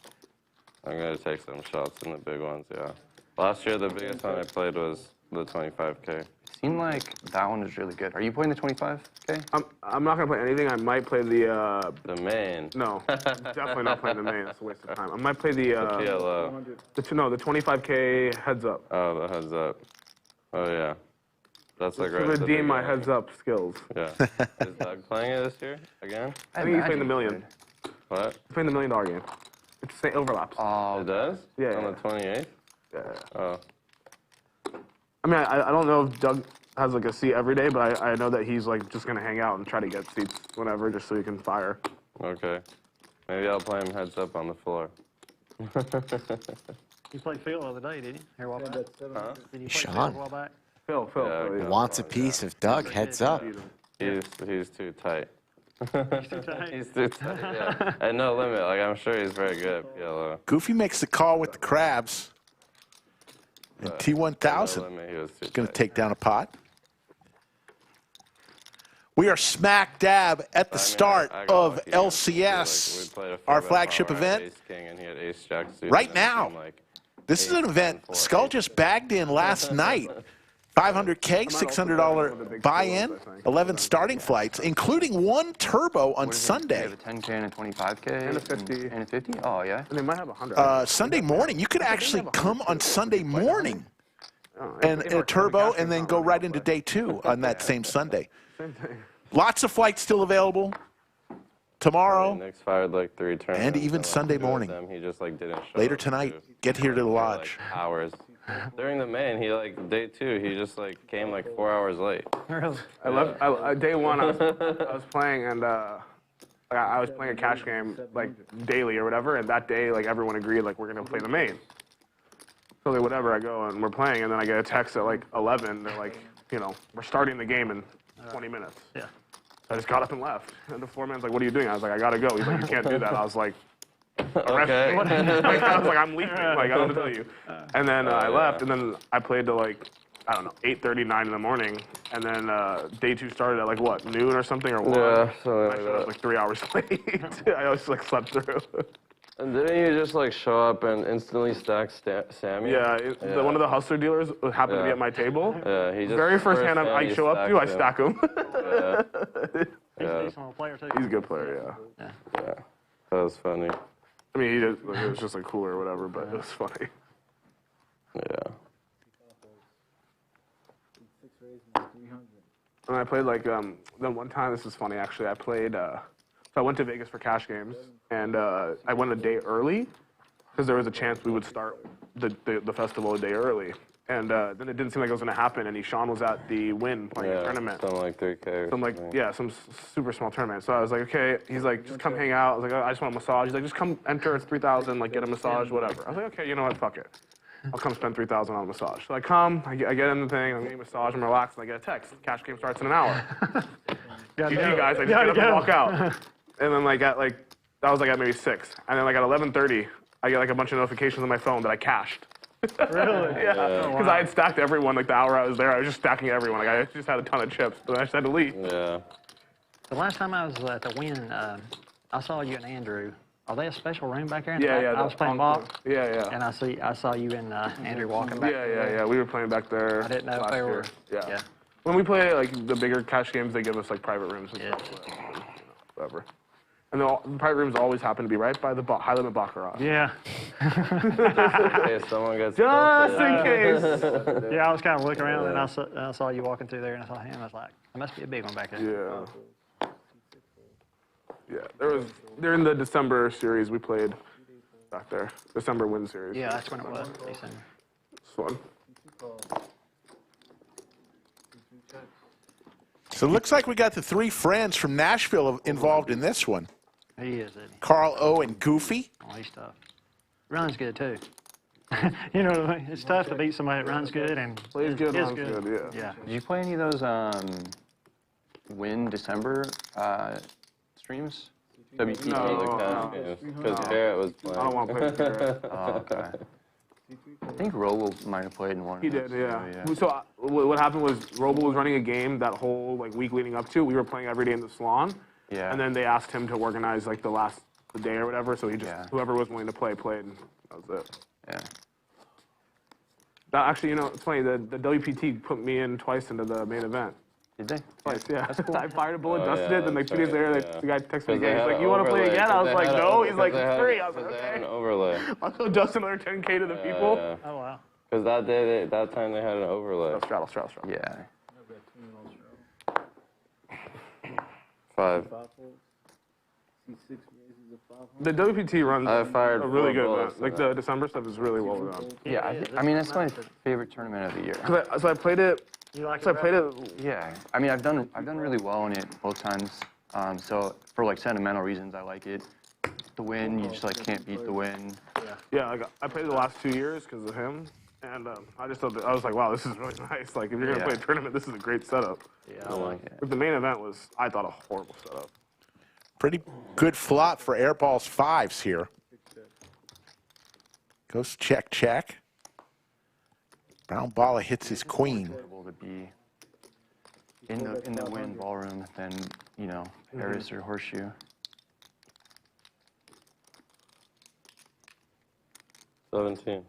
S8: I'm gonna take some shots in the big ones, yeah. Last year, the biggest one I played was the 25K.
S4: Seemed like that one was really good. Are you playing the 25K?
S1: I'm not gonna play anything. I might play the.
S8: The main.
S1: No, I'm definitely not playing the main. That's a waste of time. I might play the.
S8: PLO.
S1: The 25K heads up.
S8: Oh, the heads up. Oh, yeah. That's like
S1: To
S8: right at the
S1: redeem my
S8: beginning.
S1: heads up skills.
S8: Yeah. Is Doug playing it this year again?
S1: I think he's playing the million.
S8: What?
S1: He's playing the $1 million game. It's the overlaps.
S4: Oh,
S8: It does?
S1: Yeah,
S8: On
S1: yeah.
S8: the 28th?
S1: Yeah.
S8: Oh.
S1: I mean, I don't know if Doug has like a seat every day, but I know that he's like just gonna hang out and try to get seats whenever, just so he can fire.
S8: Okay. Maybe I'll play him heads up on the floor.
S6: You played Phil the other day, didn't you? Here a while back.
S8: Huh?
S6: Did you play Phil
S3: Sean.
S6: a while back?
S1: Phil.
S8: Yeah,
S3: Wants a piece of Doug. Heads up.
S8: He's too tight.
S6: He's too tight.
S8: He's too tight, yeah. At no limit. Like, I'm sure he's very good at PLO.
S2: Goofy makes the call with the crabs. And
S8: But
S2: T1000
S8: no limit, he was too
S2: is going to
S8: tight.
S2: take down a pot. We are smack dab at the
S8: I mean,
S2: start
S8: I got
S2: of
S8: lucky, honestly.
S2: LCS,
S8: Like, we played a
S2: our
S8: 4-bet
S2: flagship
S8: power, I had
S2: event.
S8: Ace King, and he had Ace Jack suited,
S2: Right
S8: and
S2: now.
S8: it seemed like
S2: This is an
S8: Ace,
S2: event
S8: 10-4,
S2: Skull
S8: Ace.
S2: just bagged in last night. $500K, $600 buy-in, 11 starting flights, including one turbo on
S4: What is it?
S2: Sunday.
S4: You have a 10K and a 25K?
S1: And a 50.
S4: And a 50? Oh, yeah?
S1: And they might have 100.
S2: Sunday morning, you could actually come on Sunday morning
S1: Oh,
S2: and
S1: if
S2: a
S1: our
S2: turbo
S1: cash
S2: and then
S1: game's
S2: go
S1: not
S2: right
S1: running,
S2: into
S1: but-
S2: day 2 on that same Sunday.
S1: Same thing.
S2: Lots of flights still available tomorrow,
S8: Nick's fired like 3 tournaments.
S2: even
S8: like,
S2: Sunday
S8: 2 of
S2: morning.
S8: them, he just like didn't show
S2: later
S8: up
S2: tonight.
S8: to.
S2: Get here to the
S8: He had,
S2: lodge.
S8: Like, hours. During the main, he like day 2, he just like came like 4 hours late.
S6: Really?
S1: I left day 1. I was playing and I was playing a cash game like daily or whatever, and that day like everyone agreed like we're gonna play the main. So like whatever, I go and we're playing, and then I get a text at like 11. They're like, you know, we're starting the game in 20 minutes.
S6: Yeah.
S1: I just got up and left. And the foreman's like, what are you doing? I was like, I gotta go. He's like, you can't do that. I was like,
S8: Okay.
S1: like, I was like, I'm leaving. Like, I don't know what to tell you. And then I left, and then I played to like, I don't know, 8:30, 9 in the morning. And then day 2 started at like what, noon or something or 1?
S8: Yeah, something
S1: I
S8: like
S1: showed up
S8: that.
S1: like 3 hours late. I always like slept through.
S8: And didn't you just like show up and instantly stack Sammy?
S1: Yeah, one of the hustler dealers happened to be
S8: Yeah.
S1: at my table.
S8: Yeah, he just
S1: Very first hand I
S8: you
S1: show up to, I
S8: stacked him.
S1: stack him.
S8: Yeah,
S6: He's
S8: Yeah.
S6: a decent little player, too.
S1: He's a good player, yeah.
S8: yeah, that was funny.
S1: I mean, it was just like cooler or whatever, but it was funny.
S8: Yeah.
S10: 6 raises and 300.
S1: And I played like then one time. This is funny actually. I played. So I went to Vegas for cash games, and I went a day early because there was a chance we would start the festival a day early. And then it didn't seem like it was going to happen. And Sean was at the Win playing a tournament.
S8: Something like 3K. Or
S1: Some like
S8: something.
S1: some super small tournament. So I was like, okay. He's like, just come hang out. I was like, oh, I just want a massage. He's like, just come enter. It's 3,000. Like get a massage, whatever. I was like, okay, you know what? Fuck it. I'll come spend 3,000 on a massage. So I come. I get in the thing. I'm getting a massage. I'm relaxed. And I get a text. Cash game starts in an hour. GG guys. I just get up and walk out. And then like at like that was like at maybe 6. And then like at 11:30, I get like a bunch of notifications on my phone that I cashed.
S6: Really?
S1: Yeah, because I had stacked everyone like the hour I was there. I was just stacking everyone. Like I just had a ton of chips, but I just had to leave.
S8: Yeah.
S6: The last time I was at the Win, I saw you and Andrew. Are they a special room back there? In the
S1: Yeah,
S6: back?
S1: yeah.
S6: I was playing ball,
S1: Yeah.
S6: and I saw you and Andrew walking back.
S1: Yeah. We were playing back there.
S6: I didn't know if
S1: last
S6: they
S1: year.
S6: were.
S1: Yeah. When we play like the bigger cash games, they give us like private rooms and
S6: Yeah.
S1: stuff. Whatever. And the private rooms always happen to be right by the high limit baccarat.
S6: Yeah.
S8: In case someone gets
S1: Just
S8: tilted.
S1: in case.
S6: Yeah, I was kind of looking around, and I saw you walking through there, and I saw him. I was like, there must be a big one back there.
S1: Yeah. Yeah. During the December series we played back there. December Win series.
S6: Yeah, that's when it was. December.
S1: It's fun.
S2: So it looks like we got the 3 friends from Nashville involved in this one.
S6: He is, isn't he?
S2: Carl O and Goofy.
S6: Oh, he's tough. Runs good, too. You know what I mean? It's tough to beat somebody that runs good and
S1: Plays good,
S6: is
S1: runs good, yeah.
S4: Did you play any of those Win December streams? WPT?
S1: No.
S8: Because Garrett was playing.
S1: I don't want to play with Garrett.
S4: Oh, okay. I think Robo might have played in one.
S1: He
S4: of
S1: did,
S4: those,
S1: yeah.
S4: too,
S1: So what happened was Robo was running a game that whole like week leading up to. We were playing every day in the salon,
S4: Yeah.
S1: and then they asked him to organize like the day or whatever. So he just
S4: Yeah.
S1: whoever was willing to play played, and that was it.
S4: Yeah.
S1: That, actually, you know, it's funny. The WPT put me in twice into the main event.
S4: Did they?
S1: Twice, yeah. I fired a bullet,
S8: Oh,
S1: dusted
S8: yeah,
S1: it, then like 2
S8: that's
S1: days later,
S8: right,
S1: the guy texted me
S8: Because they
S1: again. He's
S8: had
S1: like,
S8: an
S1: "You want to play
S8: overlay,
S1: again?" I was
S8: because
S1: like,
S8: they had
S1: "No."
S8: a-
S1: He's like,
S8: because they had-
S1: "Free." I was like,
S8: because they had
S1: "Okay."
S8: an overlay.
S1: I'll go dust another 10K to the people.
S6: Oh, wow.
S8: Because that time they had an overlay.
S1: Straddle.
S4: Yeah.
S8: 5.
S10: See 6 raises of 500.
S1: The WPT runs
S8: I fired
S1: a really
S8: 4
S1: good
S8: bullets
S1: event. Like
S8: in
S1: the December stuff is really well done.
S4: Yeah, I mean, that's my favorite tournament of the year.
S1: So I played it.
S6: You like
S1: So I
S6: it,
S1: played
S6: Brad?
S1: it.
S4: Yeah, I mean, I've done really well in it both times. So for like sentimental reasons, I like it. The win, you just like can't beat the win.
S1: Yeah, like, I played the last 2 years because of him, and I just thought that, I was like, wow, this is really nice. Like, if you're gonna play a tournament, this is a great setup.
S6: Yeah,
S4: I like it.
S1: But the main event was, I thought, a horrible setup.
S2: Pretty good flop for Airball's fives here. Goes check, check. Brown Balla hits his queen.
S4: Able to be in the win ballroom than, you know, Paris or Horseshoe.
S8: 17.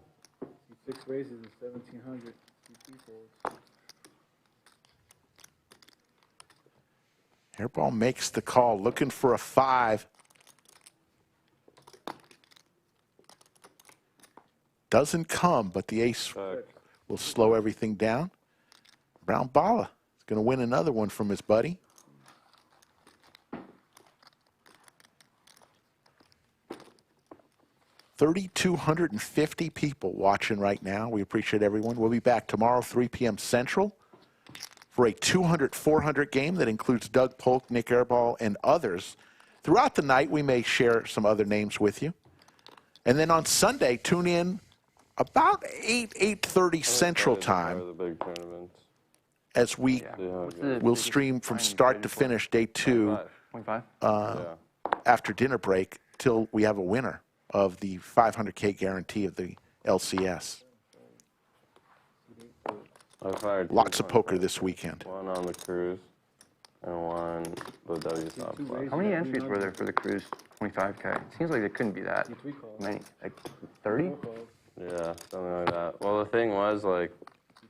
S10: 6 raises is 1,700. 3 folds.
S2: Airball makes the call, looking for a 5. Doesn't come, but the ace will slow everything down. Brown Balla is going to win another one from his buddy. $3,250 people watching right now. We appreciate everyone. We'll be back tomorrow, 3 p.m. Central, for a 200-400 game that includes Doug Polk, Nik Airball, and others. Throughout the night, we may share some other names with you. And then on Sunday, tune in about 8:30 Central Time
S8: The big tournaments.
S2: as we will stream from start to finish day 2
S4: 0.5?
S2: after dinner break till we have a winner of the 500K guarantee of the LCS.
S8: I fired
S2: Lots of poker this weekend.
S8: one on the cruise and one the W soft flush.
S4: How many entries were there for the cruise 25K? It seems like there couldn't be that many. Like 30?
S8: Yeah, something like that. Well, the thing was, like,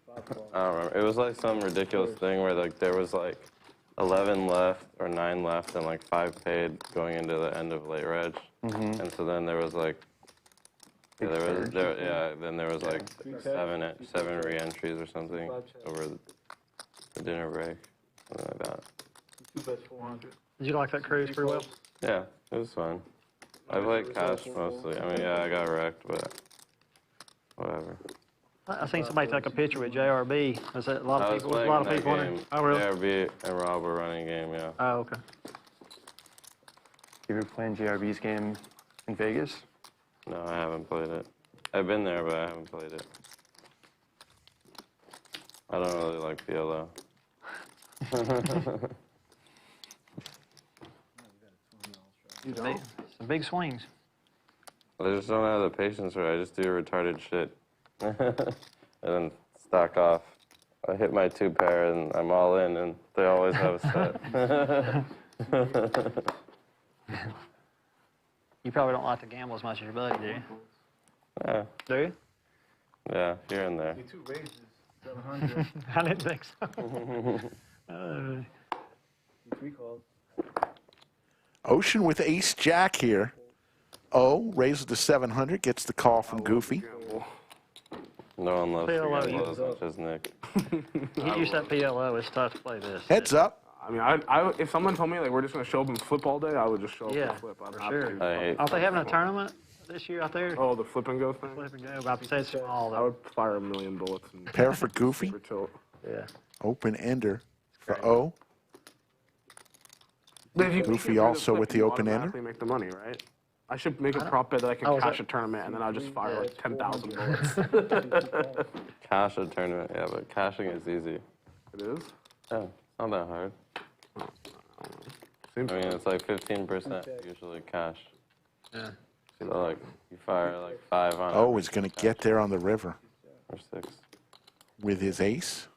S8: I don't remember. It was like some ridiculous thing where, like, there was, like, 11 left or 9 left and, like, 5 paid going into the end of late reg. And so then there was, like, then there was, like, 7 re-entries or something over the dinner break, something like that.
S10: 2 bets 400.
S6: Did you like that cruise pretty well?
S8: Yeah, it was fun. I played cash mostly. I mean, yeah, I got wrecked, but whatever.
S6: I seen somebody take a picture with JRB. Was that a lot
S8: I
S6: of
S8: was
S6: people? Was a
S8: playing
S6: lot of
S8: that
S6: people in
S8: game.
S6: it? Oh, really?
S8: JRB and Rob were running game, yeah.
S6: Oh, okay.
S4: You ever playing JRB's game in Vegas?
S8: No, I haven't played it. I've been there, but I haven't played it. I don't really like PLO.
S6: Some big swings.
S8: I just don't have the patience for it. I just do retarded shit. And then stock off. I hit my 2 pair and I'm all in, and they always have a set.
S6: You probably don't like to gamble as much as your buddy, do you?
S8: Yeah,
S6: Do you?
S8: yeah, here and there.
S10: 2 raises, 700.
S6: I didn't think so.
S10: 3 calls.
S2: Ocean with ace jack here. Raises to 700, gets the call from Goofy.
S8: No one loves to
S6: PLO,
S8: gamble as much as Nick.
S6: Get used to that PLO. It's tough to play this.
S2: Heads up.
S1: I mean, if someone told me, like, we're just going to show up and flip all day, I would just show up
S6: Yeah,
S1: and flip. I'm
S6: for
S1: happy
S6: sure.
S1: to.
S8: I hate
S6: Aren't they having a tournament this year out there?
S1: Oh, the flip and go thing?
S6: Flip and go. About to say it's small,
S1: I
S6: though.
S1: would fire 1,000,000 bullets. And
S2: Pair for Goofy.
S1: super tilt.
S6: Yeah.
S2: Open ender for O.
S1: But if you
S2: Goofy
S1: can do
S2: also
S1: flip,
S2: with the
S1: you
S2: open ender.
S1: automatically make the money, right? I should make a prop bet that I can cash a tournament, and then I'll just fire like 10,000 bullets.
S8: cash a tournament, yeah, but cashing is easy.
S1: It is?
S8: Yeah, it's not that hard. I mean, it's like 15% usually cash.
S6: Yeah.
S8: So, like, you fire like 5 on
S2: O
S8: every
S2: is going to get there on the river
S8: or 6.
S2: with his ace.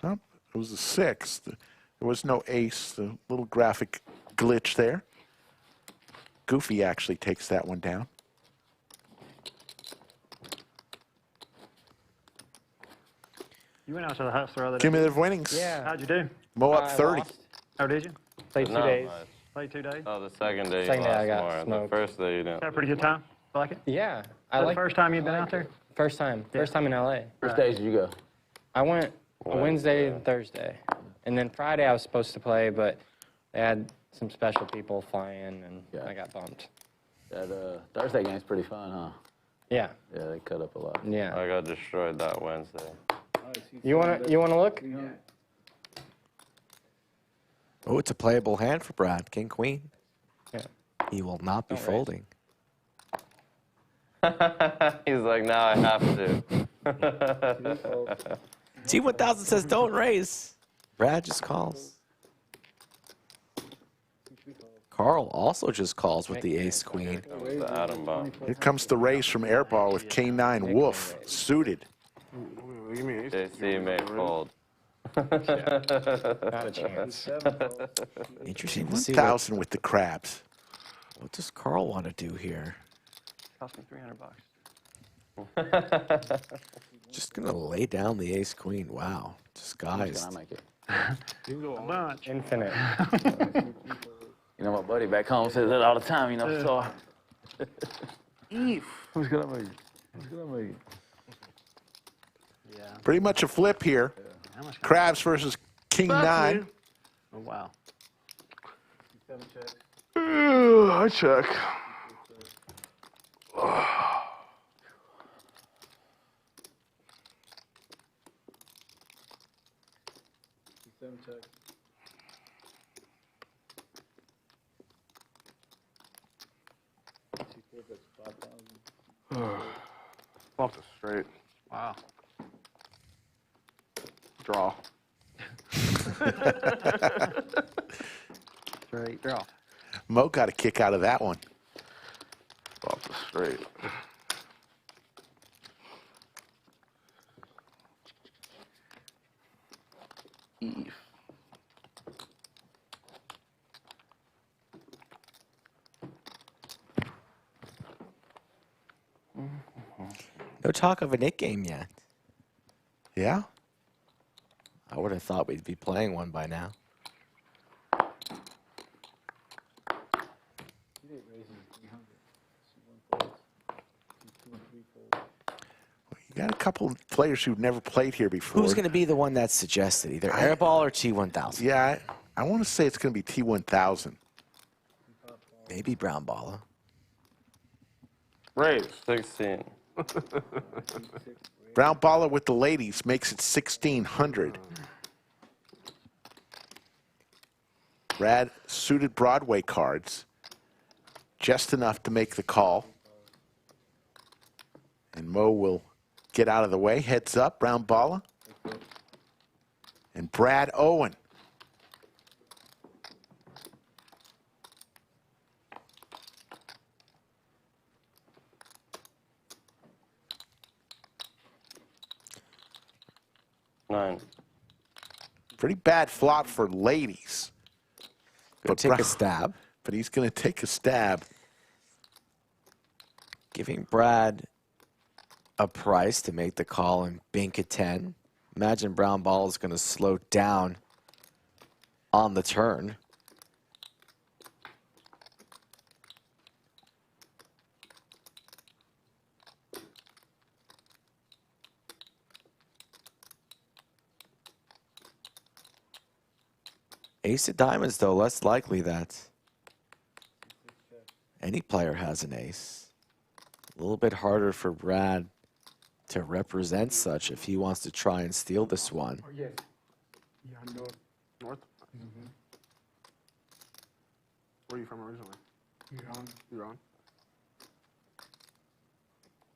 S2: Oh, it was a 6. There was no ace. The little graphic glitch there. Goofy actually takes that one down.
S6: You went out to the house the other day.
S2: Cumulative winnings.
S9: Yeah.
S6: How'd you do?
S2: Mo up
S9: I
S2: 30.
S9: lost.
S6: Oh, did you?
S9: Played 2
S8: Not
S9: days.
S8: much.
S6: Played 2 days?
S8: Oh, the second day you
S9: Second day
S8: lost
S9: I got
S8: more. The
S9: smoked.
S8: first day you didn't.
S6: Had a pretty good time? Like it?
S9: Yeah.
S6: The first time you've been out there?
S9: First time. First time in LA.
S5: Which days did you go?
S9: I went Wednesday and Thursday. And then Friday I was supposed to play, but they had some special people fly in, and
S5: Yeah.
S9: I got bumped.
S5: That Thursday game's pretty fun, huh?
S9: Yeah.
S5: Yeah, they cut up a lot.
S9: Yeah.
S8: I got destroyed that Wednesday.
S9: You wanna look?
S3: Oh, it's a playable hand for Brad. King, queen.
S9: Yeah.
S3: He will not be
S9: Don't raise.
S3: folding.
S8: He's like, now I have to.
S3: T1000 says don't raise. Brad just calls. Carl also just calls with the ace queen.
S8: Comes the atom bomb.
S2: Here comes the raise from Airball with K9 Wolf suited.
S1: What do you mean?
S8: JC may fold.
S9: Not a chance.
S3: Interesting to see what
S2: 1,000 with the crabs.
S3: does Carl want to do here.
S4: Cost me $300.
S3: Just gonna lay down the ace queen. Wow,
S5: I
S3: disguised.
S5: make it.
S6: A bunch.
S9: Infinite.
S5: You know, my buddy back home says that all the time, you know, so. Who's gonna make it? Who's gonna make it?
S6: Yeah.
S2: Pretty much a flip here.
S6: How much?
S2: Crabs versus King 9.
S6: Oh, wow.
S1: I check. Off the straight.
S6: Wow.
S1: Draw.
S6: Straight draw.
S2: Mo got a kick out of that one.
S1: Off the straight. Eve.
S3: No talk of a Nick game yet.
S2: Yeah?
S3: I would have thought we'd be playing one by now.
S2: You got a couple of players who've never played here before.
S3: Who's going to be the one that's suggested? Either Airball or T1000?
S2: Yeah, I want to say it's going to be T1000.
S3: Maybe Brown Balla.
S1: Raise.
S8: 16.
S2: Brown Balla with the ladies makes it 1,600. Brad suited Broadway cards. Just enough to make the call. And Mo will get out of the way. Heads up, Brown Balla. And Brad Owen.
S8: Nine.
S2: Pretty bad flop for ladies.
S3: Gonna take a stab.
S2: But he's going to take a stab.
S3: Giving Brad a price to make the call and bink a 10. Imagine Brown Ball is going to slow down on the turn. Ace of diamonds, though, less likely that any player has an ace. A little bit harder for Brad to represent such if he wants to try and steal this one.
S10: Oh, yes. Yeah, north.
S1: North? Where are you from originally?
S10: Iran.
S1: Iran?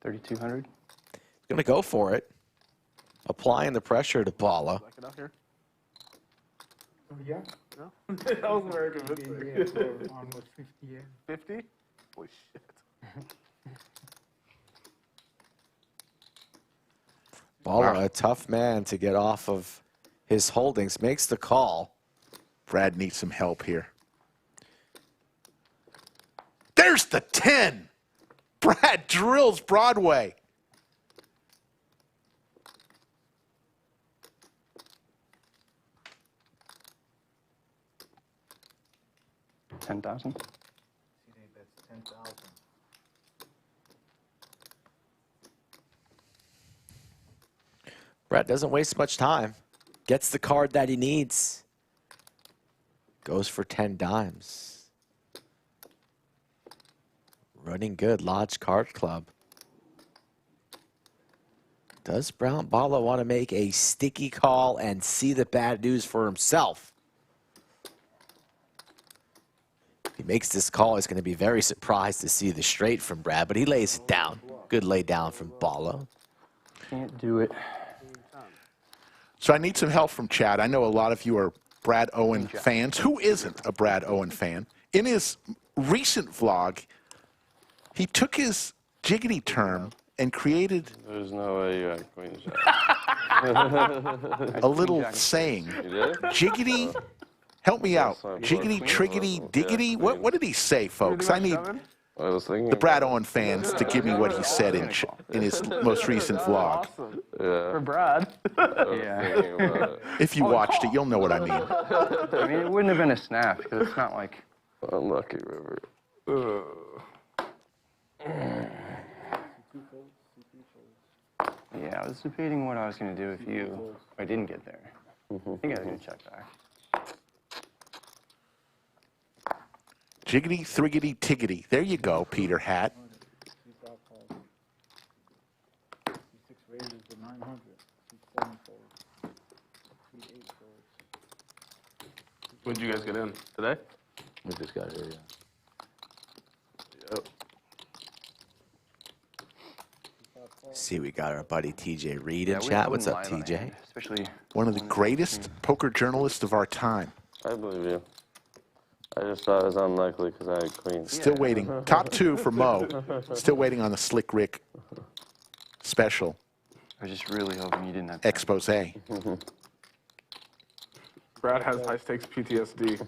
S4: 3,200.
S3: Going to go for it. Applying the pressure to Balla.
S1: Back it out here.
S10: Oh, yeah?
S1: No? That was very
S10: Yeah,
S1: convincing.
S10: for almost 50 years.
S1: 50? Holy shit.
S3: Balla, a tough man to get off of his holdings, makes the call.
S2: Brad needs some help here. There's the 10. Brad drills Broadway.
S4: $10,000.
S10: That's 10,000.
S3: Brad doesn't waste much time. Gets the card that he needs. Goes for 10 dimes. Running good, Lodge Card Club. Does Brown Balla want to make a sticky call and see the bad news for himself? He makes this call. He's going to be very surprised to see the straight from Brad, but he lays it down. Good lay down from Balla.
S4: Can't do it.
S2: So I need some help from Chad. I know a lot of you are Brad Owen fans. Who isn't a Brad Owen fan? In his recent vlog, he took his jiggity term and created
S8: There's no way you had queen jack.
S2: a little saying.
S8: You did?
S2: Jiggity, help me out. Jiggity, triggity, diggity. What did he say, folks? I need
S8: I was thinking.
S2: the Brad Owen fans to give me what he said in his most recent vlog.
S8: Yeah.
S1: For Brad.
S8: I was thinking about it.
S2: If you watched it, you'll know what I mean.
S4: I mean, it wouldn't have been a snap because it's not like.
S8: Unlucky river.
S4: Yeah, I was debating what I was going to do if I didn't get there. I think I was going to check back.
S2: Jiggity, thriggity, tiggity. There you go, Peter Hat.
S10: 6 raises to 900. 7 folds. 8 folds.
S1: When did you guys get in? Today?
S5: We just got here, yeah.
S1: Yep.
S3: See, we got our buddy TJ Reed in
S4: Yeah, we
S3: chat.
S4: have
S3: What's up,
S4: live on
S3: TJ?
S4: hand, especially
S2: One of the greatest poker journalists of our time.
S8: I believe you. I just thought it was unlikely because I had queens.
S2: Still waiting. Top 2 for Moe. Still waiting on the Slick Rick special
S4: I was just really hoping you didn't have.
S2: expose.
S1: Brad has high stakes PTSD.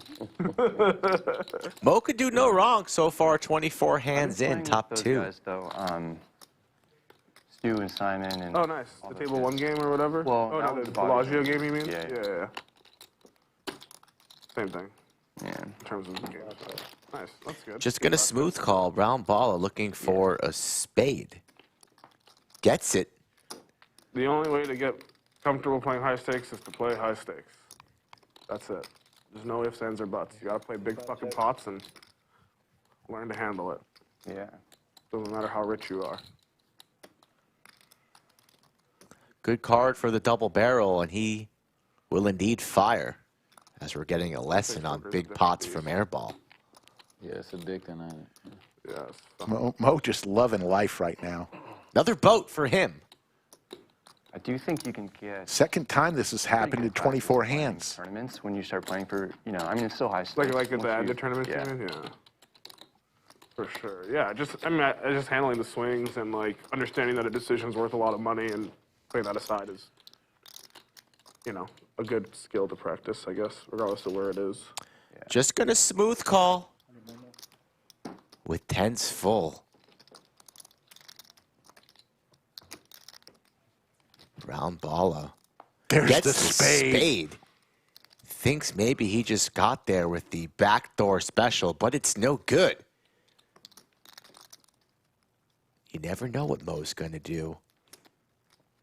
S3: Mo could do no wrong so far. 24 hands in, top
S4: those
S3: 2.
S4: Guys, though, Stu and Simon and.
S1: Oh, nice.
S4: all
S1: The
S4: those
S1: table
S4: guys.
S1: 1 game or whatever?
S4: Well,
S1: oh,
S4: that
S1: no,
S4: was
S1: the
S4: the
S1: Bellagio
S4: Bellagio.
S1: game, you mean?
S4: Yeah.
S1: Yeah. Same thing
S4: Yeah.
S1: in terms of the game. Nice. That's good.
S3: Just going to smooth call. Brown Balla looking for a spade. Gets it.
S1: The only way to get comfortable playing high stakes is to play high stakes. That's it. There's no ifs, ands, or buts. You gotta play big fucking pots and learn to handle it.
S4: Yeah.
S1: Doesn't matter how rich you are.
S3: Good card for the double barrel, and he will indeed fire, as we're getting a lesson on big pots from Airball.
S5: Yeah, it's addicting, ain't it?
S1: Yes.
S2: Mo just loving life right now.
S3: Another boat for him.
S4: I do think you can get.
S2: Second time this has happened in 24 hands.
S4: Tournaments when you start playing for, I mean, it's still high stakes.
S1: Like at the
S4: once
S1: end
S4: you-
S1: of tournament,
S4: yeah.
S1: you mean? Yeah. For sure. Yeah, just handling the swings and like understanding that a decision's worth a lot of money and putting that aside is, a good skill to practice, I guess, regardless of where it is.
S3: Just going to smooth call with 10s full. Brown Balla
S2: There's
S3: gets
S2: the spade.
S3: Thinks maybe he just got there with the backdoor special, but it's no good. You never know what Mo's going to do.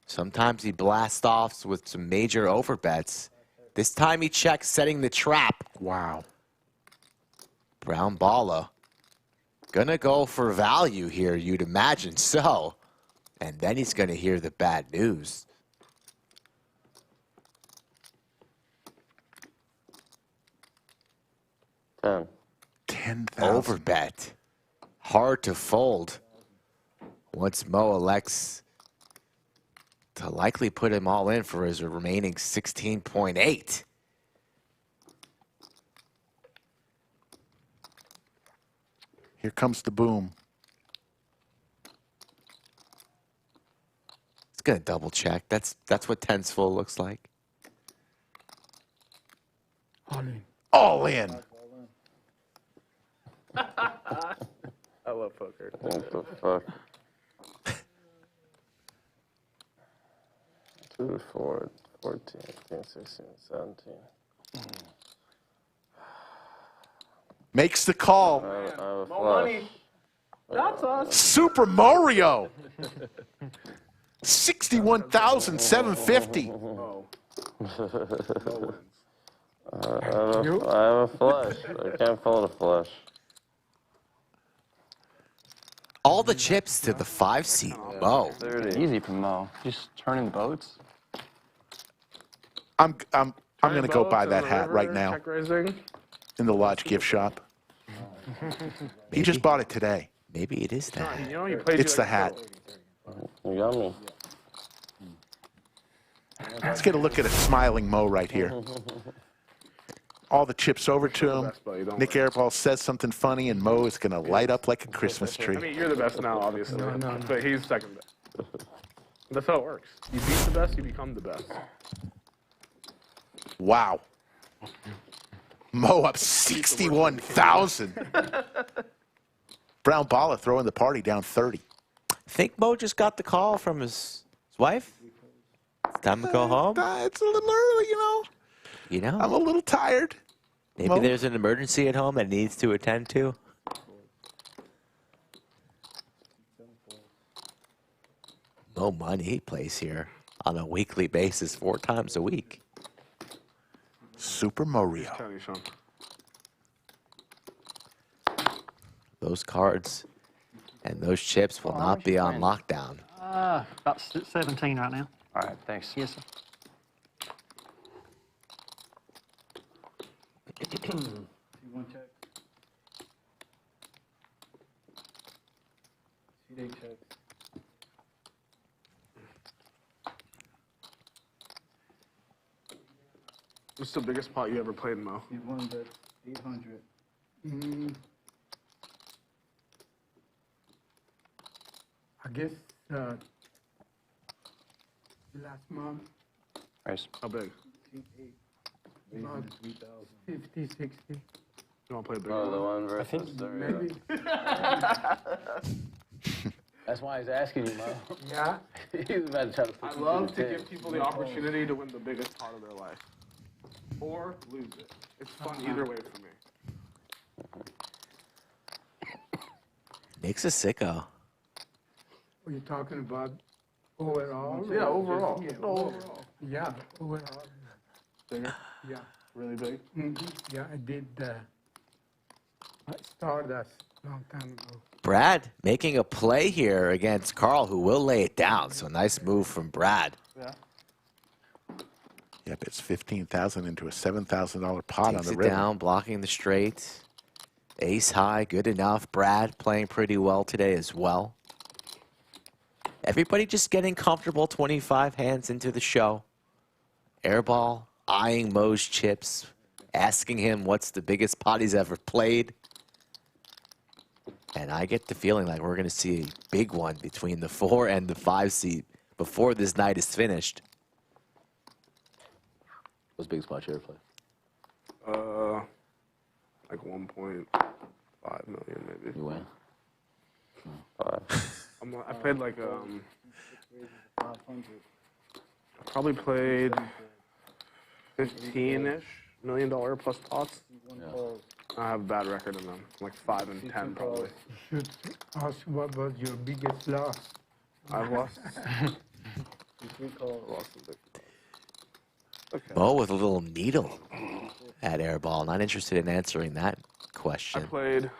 S3: Sometimes he blasts off with some major overbets. This time he checks, setting the trap.
S2: Wow.
S3: Brown Balla gonna go for value here, you'd imagine so. And then he's gonna hear the bad news.
S8: Ten.
S2: 10,000.
S3: Overbet. Hard to fold. Once Mo elects to likely put him all in for his remaining 16.8.
S2: Here comes the boom.
S3: It's gonna double check. That's what 10's full looks like.
S2: All in.
S1: I love poker.
S8: What the fuck? 2, 4, 14, 15, 16, 17.
S2: Makes the call.
S8: I have a flush.
S1: That's us.
S2: Super Mario. 61,750.
S1: Oh.
S8: I have a flush. I can't fold a flush.
S3: All the chips to the 5 seat. Mo.
S4: 30. Easy for Mo. Just turning boats.
S2: I'm gonna go buy that hat right now
S1: Check raising.
S2: in the Lodge gift shop. He just bought it today.
S3: Maybe it is that.
S1: You know, you played
S2: It's the hat.
S8: You got me.
S2: Let's get a look at a smiling Moe right here. All the chips over to him. Nik Airball says something funny, and Moe is going to light up like a Christmas tree.
S1: I mean, you're the best now, obviously. But he's second best. That's how it works. You beat the best, you become the best.
S2: Wow. Moe up 61,000. Brown Balla throwing the party down 30.
S3: I think Moe just got the call from his wife. It's time to go home.
S2: It's a little early, you know.
S3: You know,
S2: I'm a little tired.
S3: maybe
S2: Moe?
S3: there's an emergency at home that needs to attend to. Moe Money, he plays here on a weekly basis 4 times a week.
S2: Super Mario.
S1: Tell you, Sean.
S3: Those cards and those chips will not be on lockdown.
S6: About 17 right now.
S4: All right, thanks.
S6: Yes, sir.
S10: T1 check. T8 check.
S1: What's the biggest pot you ever played in, Moe?
S10: T1 bet 800.
S11: I guess last month,
S4: Nice.
S1: How big?
S10: T8.
S11: about
S10: 3,000.
S11: 50, 60,
S1: You want to play a big
S8: Oh, the
S1: one?
S8: one versus the
S11: maybe.
S5: That's why he's asking you, Mo.
S11: Yeah,
S5: He's about to try to put
S1: I
S5: you
S1: love
S5: through
S1: to
S5: the
S1: give
S5: test.
S1: people the opportunity to win the biggest part of their life. Or lose it. It's fun either way for me.
S3: Nick's a sicko.
S11: were you talking about overall?
S1: Yeah, overall.
S11: Yeah,
S1: No,
S11: overall. Yeah, overall.
S1: Bigger?
S11: Yeah.
S1: Really big?
S11: Yeah, I did Stardust a long time ago.
S3: Brad making a play here against Carl, who will lay it down. So nice move from Brad.
S1: Yeah.
S2: Yep, it's 15,000 into a $7,000 pot on
S3: Takes
S2: the
S3: it
S2: river.
S3: down, blocking the straight. Ace high, good enough. Brad playing pretty well today as well. Everybody just getting comfortable 25 hands into the show. Airball eyeing Moe's chips, asking him what's the biggest pot he's ever played. And I get the feeling like we're going to see a big one between the 4 and the 5 seed before this night is finished.
S5: What's the biggest spot you ever played?
S1: Like 1.5 million maybe.
S5: You win?
S1: I played like
S10: 500.
S1: I probably played 15-ish $1 million plus pots.
S10: T1 calls.
S1: I have a bad record in them, like 5 and 10 probably.
S11: You should ask what was your biggest loss.
S1: I've lost.
S10: T3 calls.
S1: Lost a bit. Okay.
S3: Moe with a little needle at Airball. Not interested in answering that
S1: I
S3: question.
S1: played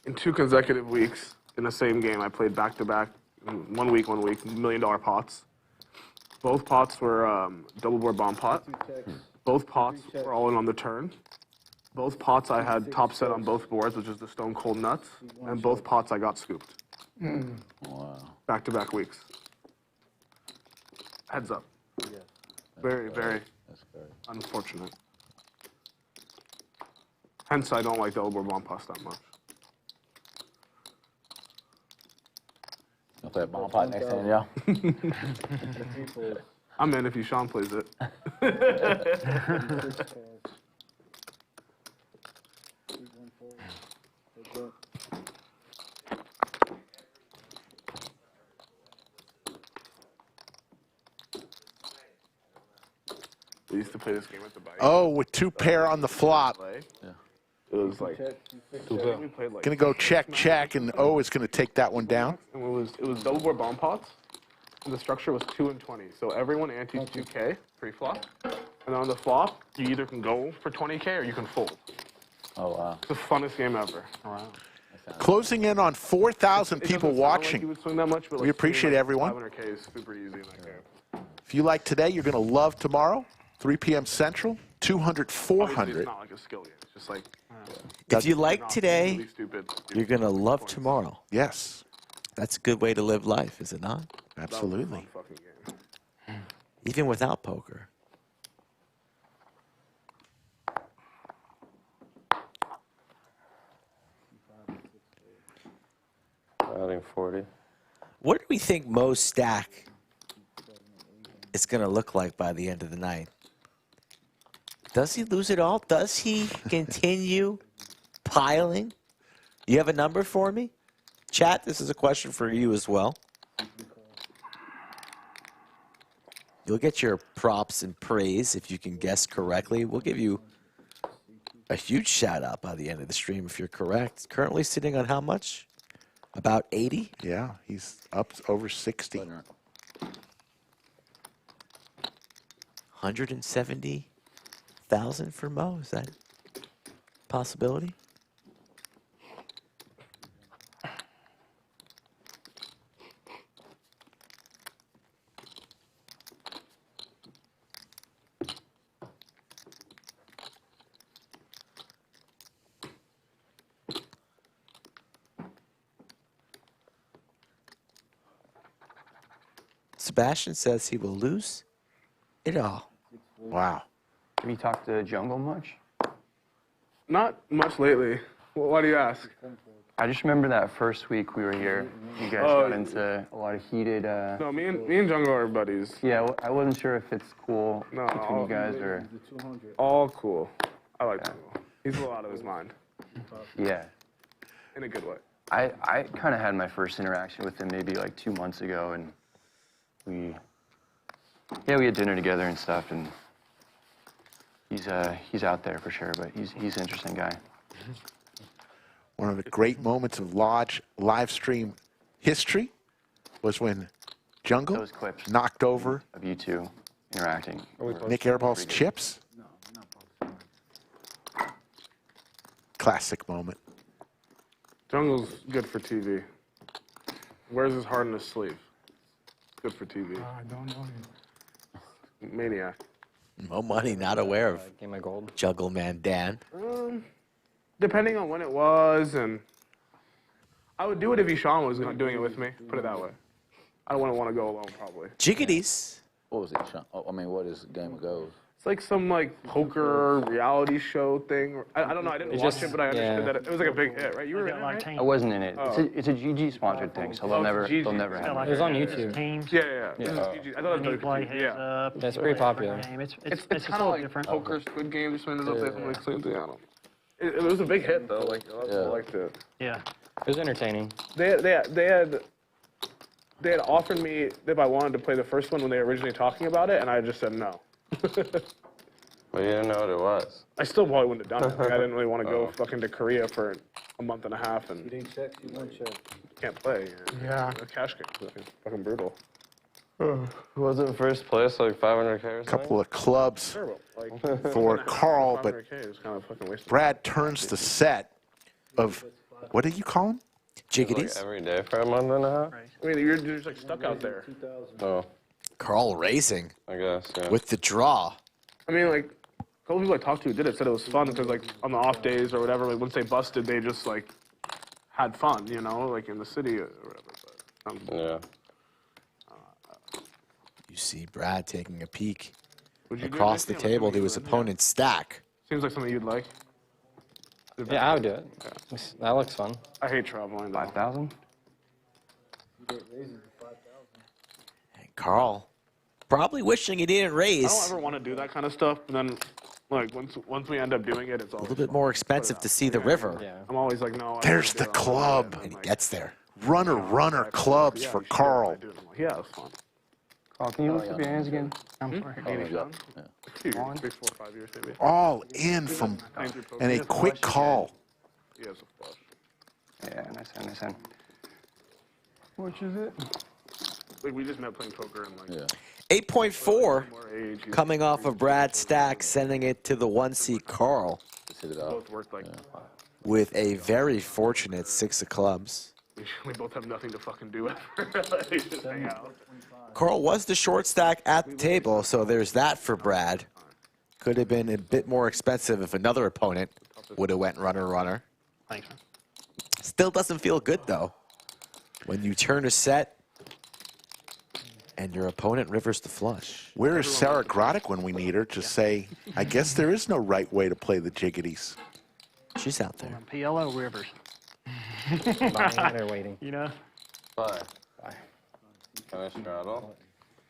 S1: in 2 consecutive weeks in the same game. I played back-to-back, 1 week, $1 million pots. Both pots were double board bomb pot.
S10: 2 checks.
S1: Both pots were all in on the turn. Both pots I had top set on both boards, which is the stone cold nuts. And both pots I got scooped.
S5: Wow.
S1: Back-to-back weeks. Heads up.
S10: Yeah.
S1: Very, very
S5: That's scary.
S1: unfortunate. Hence, I don't like double board bomb pots that much.
S5: I'll play a bomb pot next time, y'all.
S10: T3 calls.
S1: I'm in if Sean plays it.
S10: T6 calls. T1 calls. Take that.
S1: We used to play this game at the bike.
S2: Oh, with 2 pair on the flop.
S1: It was like,
S10: Check. T6
S1: I
S10: calls.
S1: think we played like,
S2: Going to go check, check, and O is going to take that one down.
S1: and it was double board bomb pots, and the structure was 2 and 20. So everyone antes 2K pre-flop, and then on the flop, you either can go for 20K or you can fold.
S5: Oh, wow.
S1: It's the funnest game ever.
S6: Wow.
S2: Closing in on 4,000
S1: It
S2: people
S1: doesn't sound like you
S2: watching.
S1: would swing that much, but
S2: We
S1: like
S2: appreciate
S1: swinging,
S2: everyone.
S1: 500K is super easy in that game.
S2: If you like today, you're going to love tomorrow. 3 p.m. Central, 200,
S1: Obviously,
S2: 400.
S1: it's not like a skill game. It's just like
S3: If you like today,
S1: Really stupid.
S3: you're going to love tomorrow.
S2: Yes,
S3: That's a good way to live life, is it not?
S1: That was a
S2: absolutely.
S1: fun fucking game.
S3: Even without poker.
S8: Adding 40.
S3: What do we think Moe's stack is going to look like by the end of the night? Does he lose it all? Does he continue piling? You have a number for me? Chat, this is a question for you as well. You'll get your props and praise if you can guess correctly. We'll give you a huge shout out by the end of the stream if you're correct. Currently sitting on how much? About 80?
S2: Yeah, he's up over 60.
S3: 170,000 for Moe. Is that a possibility? Sebastian says he will lose it all.
S2: Wow.
S4: Have you talked to Jungle much?
S1: Not much lately. Well, why do you ask?
S4: I just remember that first week we were here. You guys got into a lot of heated.
S1: No, me and Jungle are buddies.
S4: Yeah, I wasn't sure if it's cool
S1: No,
S4: between you guys or.
S1: All cool. I like Jungle. He's a little out of his mind.
S4: Yeah.
S1: In a good way.
S4: I kind of had my first interaction with him maybe like 2 months ago, and we had dinner together and stuff, and he's out there for sure, but he's an interesting guy.
S2: One of the great moments of live stream history was when Jungle
S4: Those clips
S2: knocked over
S4: of you two interacting.
S2: Nik Airball's chips. Classic moment.
S1: Jungle's good for TV. Wears his heart in his sleeve. Good for TV.
S11: I don't know him.
S1: Maniac.
S3: Moe Money not aware of
S9: Game of Gold.
S3: Juggle Man Dan.
S1: Depending on when it was, and I would do it if Ishan was doing it with me. Put it that way. I wouldn't want to go alone, probably.
S3: Jiggities.
S5: What was it, Sean? Oh, I mean, what is Game of Gold?
S1: It's like some poker reality show thing. I don't know. I didn't watch it, but I understood that it was like a big hit, right? You were in it, right?
S4: I wasn't in it.
S1: Oh.
S4: It's a GG sponsored thing, so they'll never
S1: GG.
S4: have
S6: Like
S9: It was on YouTube.
S6: Teams.
S1: Yeah. This is GG. I thought it was
S6: Play
S1: GG.
S6: heads
S1: Yeah.
S6: up.
S9: That's pretty popular.
S6: Game. It's
S1: It's
S6: just
S1: kind
S6: a
S1: of
S6: little
S1: like
S6: different.
S1: poker Squid Game or something. Something like same thing. I don't know. It was a big hit though. Like a lot of people liked it.
S6: Yeah.
S9: It was entertaining.
S1: They had offered me if I wanted to play the first one when they were originally talking about it, and I just said no.
S8: Well, you didn't know what it was.
S1: I still probably wouldn't have done it. Like, I didn't really want to go fucking to Korea for a month and a half and
S10: You didn't check, you won't check.
S1: can't play.
S11: Yeah.
S1: The cash game is fucking brutal.
S8: Wasn't first place like 500K or something?
S2: Couple of clubs
S1: Terrible. Like
S2: for Carl, but
S1: 500K is kind of fucking wasted.
S2: Brad turns the set of, what did you call him?
S3: Jiggities.
S8: Like every day for a month and a half?
S1: I mean, you're just like stuck out there.
S10: 2000.
S8: Oh,
S3: Carl racing
S8: I guess, yeah.
S3: with the draw.
S1: I mean, like a couple people I talked to who did it said it was fun because like on the off days or whatever, like once they busted, they just like had fun, you know, like in the city or whatever. But,
S8: Yeah.
S3: You see Brad taking a peek
S1: would you do it
S3: across the
S1: next game?
S3: table to
S1: Like,
S3: his opponent's stack.
S1: Seems like something you'd like.
S9: Yeah, I would do it. That looks fun.
S1: I hate traveling. Though.
S4: 5,000?
S10: You get raises to 5,000.
S3: And Carl probably wishing he didn't
S1: I
S3: raise.
S1: don't ever want to do that kind of stuff, but then like once we end up doing it, it's
S3: A
S1: always
S3: little bit more expensive to see the river.
S9: Yeah.
S1: I'm always like, no. I
S2: There's
S1: don't
S2: the
S1: wanna do it.
S2: club.
S3: And he gets there.
S2: Runner clubs
S1: Yeah,
S2: for
S1: we should do it.
S2: Carl.
S1: I do it. I'm like, yeah, that's fun.
S4: Carl, can you lift up your hands again?
S6: I'm sorry.
S1: Maybe
S5: yeah.
S1: Sean? 2 years, 3, 4, 5 years maybe.
S2: All in from, and a quick call.
S1: Yeah, it's a flush.
S4: Yeah, nice hand. Which is it?
S1: Like we just met playing poker and like
S5: Yeah.
S3: 8.4
S1: more age. he's-
S3: coming off of Brad's stack, sending it to the 1C Carl
S5: Just hit it off.
S1: both worked like
S3: with a very fortunate 6 of clubs.
S1: we both have nothing to fucking do ever. We just hang out.
S3: Carl was the short stack at the table, so there's that for Brad. Could have been a bit more expensive if another opponent would have went runner.
S6: Thanks, man.
S3: Still doesn't feel good, though. When you turn a set and your opponent rivers the flush.
S2: Where is Sarah Grodick when we need her to say, I guess there is no right way to play the jiggities?
S3: She's out there.
S6: PLO rivers.
S9: They're waiting.
S6: You know?
S8: 5. Can I straddle?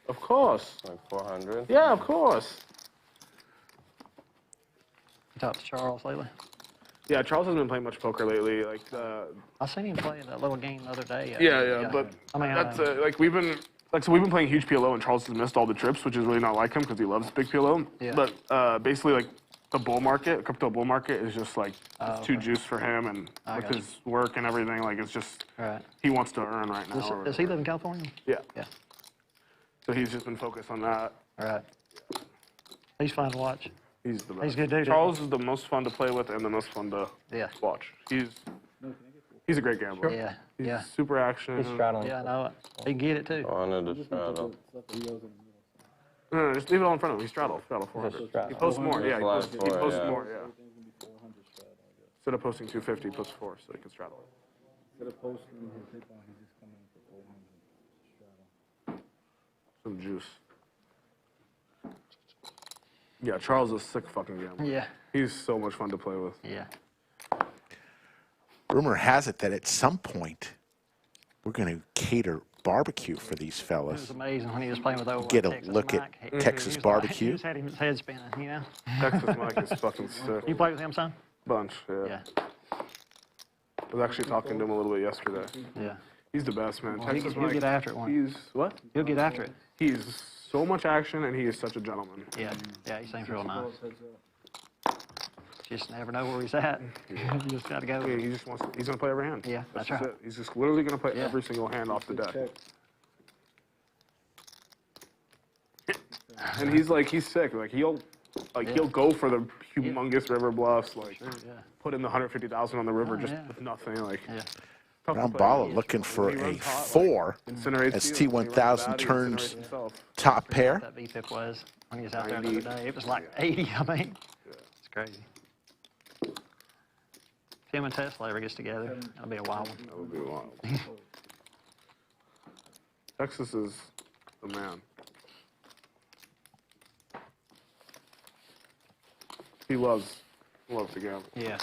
S1: Of course.
S8: Like 400?
S1: Yeah, of course.
S6: You talked to Charles lately?
S1: Yeah, Charles hasn't been playing much poker lately. Like,
S6: I seen him play that little game the other day.
S1: yeah, but
S6: I mean,
S1: that's like we've been playing huge PLO, and Charles has missed all the trips, which is really not like him because he loves big PLO.
S6: Yeah.
S1: But basically, like the bull market, crypto bull market, is just like it's too
S6: okay.
S1: juice for him, and
S6: I
S1: with
S6: got
S1: his work and everything, like it's just
S6: Right.
S1: he wants to earn right now.
S6: Does he live in California?
S1: Yeah.
S6: Yeah.
S1: So he's just been focused on that.
S6: All right. He's fun to watch.
S1: He's the best.
S6: He's a good dude.
S1: Charles is the most fun to play with and the most fun to
S6: Yeah.
S1: watch. He's a great gambler.
S6: Yeah.
S1: He's
S6: Yeah.
S1: super action.
S9: He's straddling.
S6: Yeah, I know it. He can get it too.
S8: I wanted to straddle.
S1: No, just leave it all in front of him. He straddles 400.
S9: straddle.
S1: He posts more. Yeah, he
S8: Flat
S1: posts,
S8: four,
S1: he posts
S8: yeah.
S1: more. Yeah. Instead of posting 250, he posts 4, so he can straddle it.
S10: Instead of posting his hip on, he's just coming in for 400. Straddle.
S1: Some juice. Yeah, Charles is a sick fucking gambler.
S6: Yeah.
S1: He's so much fun to play with.
S6: Yeah.
S2: Rumor has it that at some point, we're going to cater barbecue for these
S6: It was
S2: fellas.
S6: amazing when he was playing with Owen.
S2: Get a
S6: Texas
S2: look at
S6: Mike. He
S2: Texas
S6: was
S2: barbecue.
S6: He just had his head spinning, you know?
S1: Texas Mike is fucking sick.
S6: You play with him, son?
S1: Bunch, yeah.
S6: Yeah.
S1: I was actually talking to him a little bit yesterday.
S6: Yeah.
S1: He's the best, man. Texas
S6: He'll
S1: Mike,
S6: get after it one.
S1: he's, what?
S6: He'll get after it.
S1: He's so much action, and he is such a gentleman.
S6: Yeah. Yeah, he seems real nice. Just never know where he's at. You just got to go.
S1: Yeah, he just wants. He's gonna play every hand.
S6: Yeah, that's
S1: just
S6: right.
S1: it. He's just literally gonna play
S6: Yeah.
S1: every single hand off the deck. And he's sick. Like he'll go for the humongous river bluffs. Like
S6: Sure, yeah.
S1: put in the 150,000 on the river just
S6: yeah.
S1: with nothing. Like
S6: Yeah.
S1: tough to
S2: Brown
S1: play.
S2: Balla looking for
S1: When he
S2: a
S1: runs hot, like,
S2: 4
S1: incinerates
S2: as
S1: you. When he runs
S2: T1000
S1: bad, he
S2: turns
S1: incinerates himself.
S2: top pair.
S6: What that VPIP was when he was out there the
S1: 90.
S6: other day. It was like 80, I mean. It's crazy. If him and Tesla ever gets together, that'll be a wild one.
S1: That would be wild. Texas is the man. He loves to gamble.
S6: Yeah.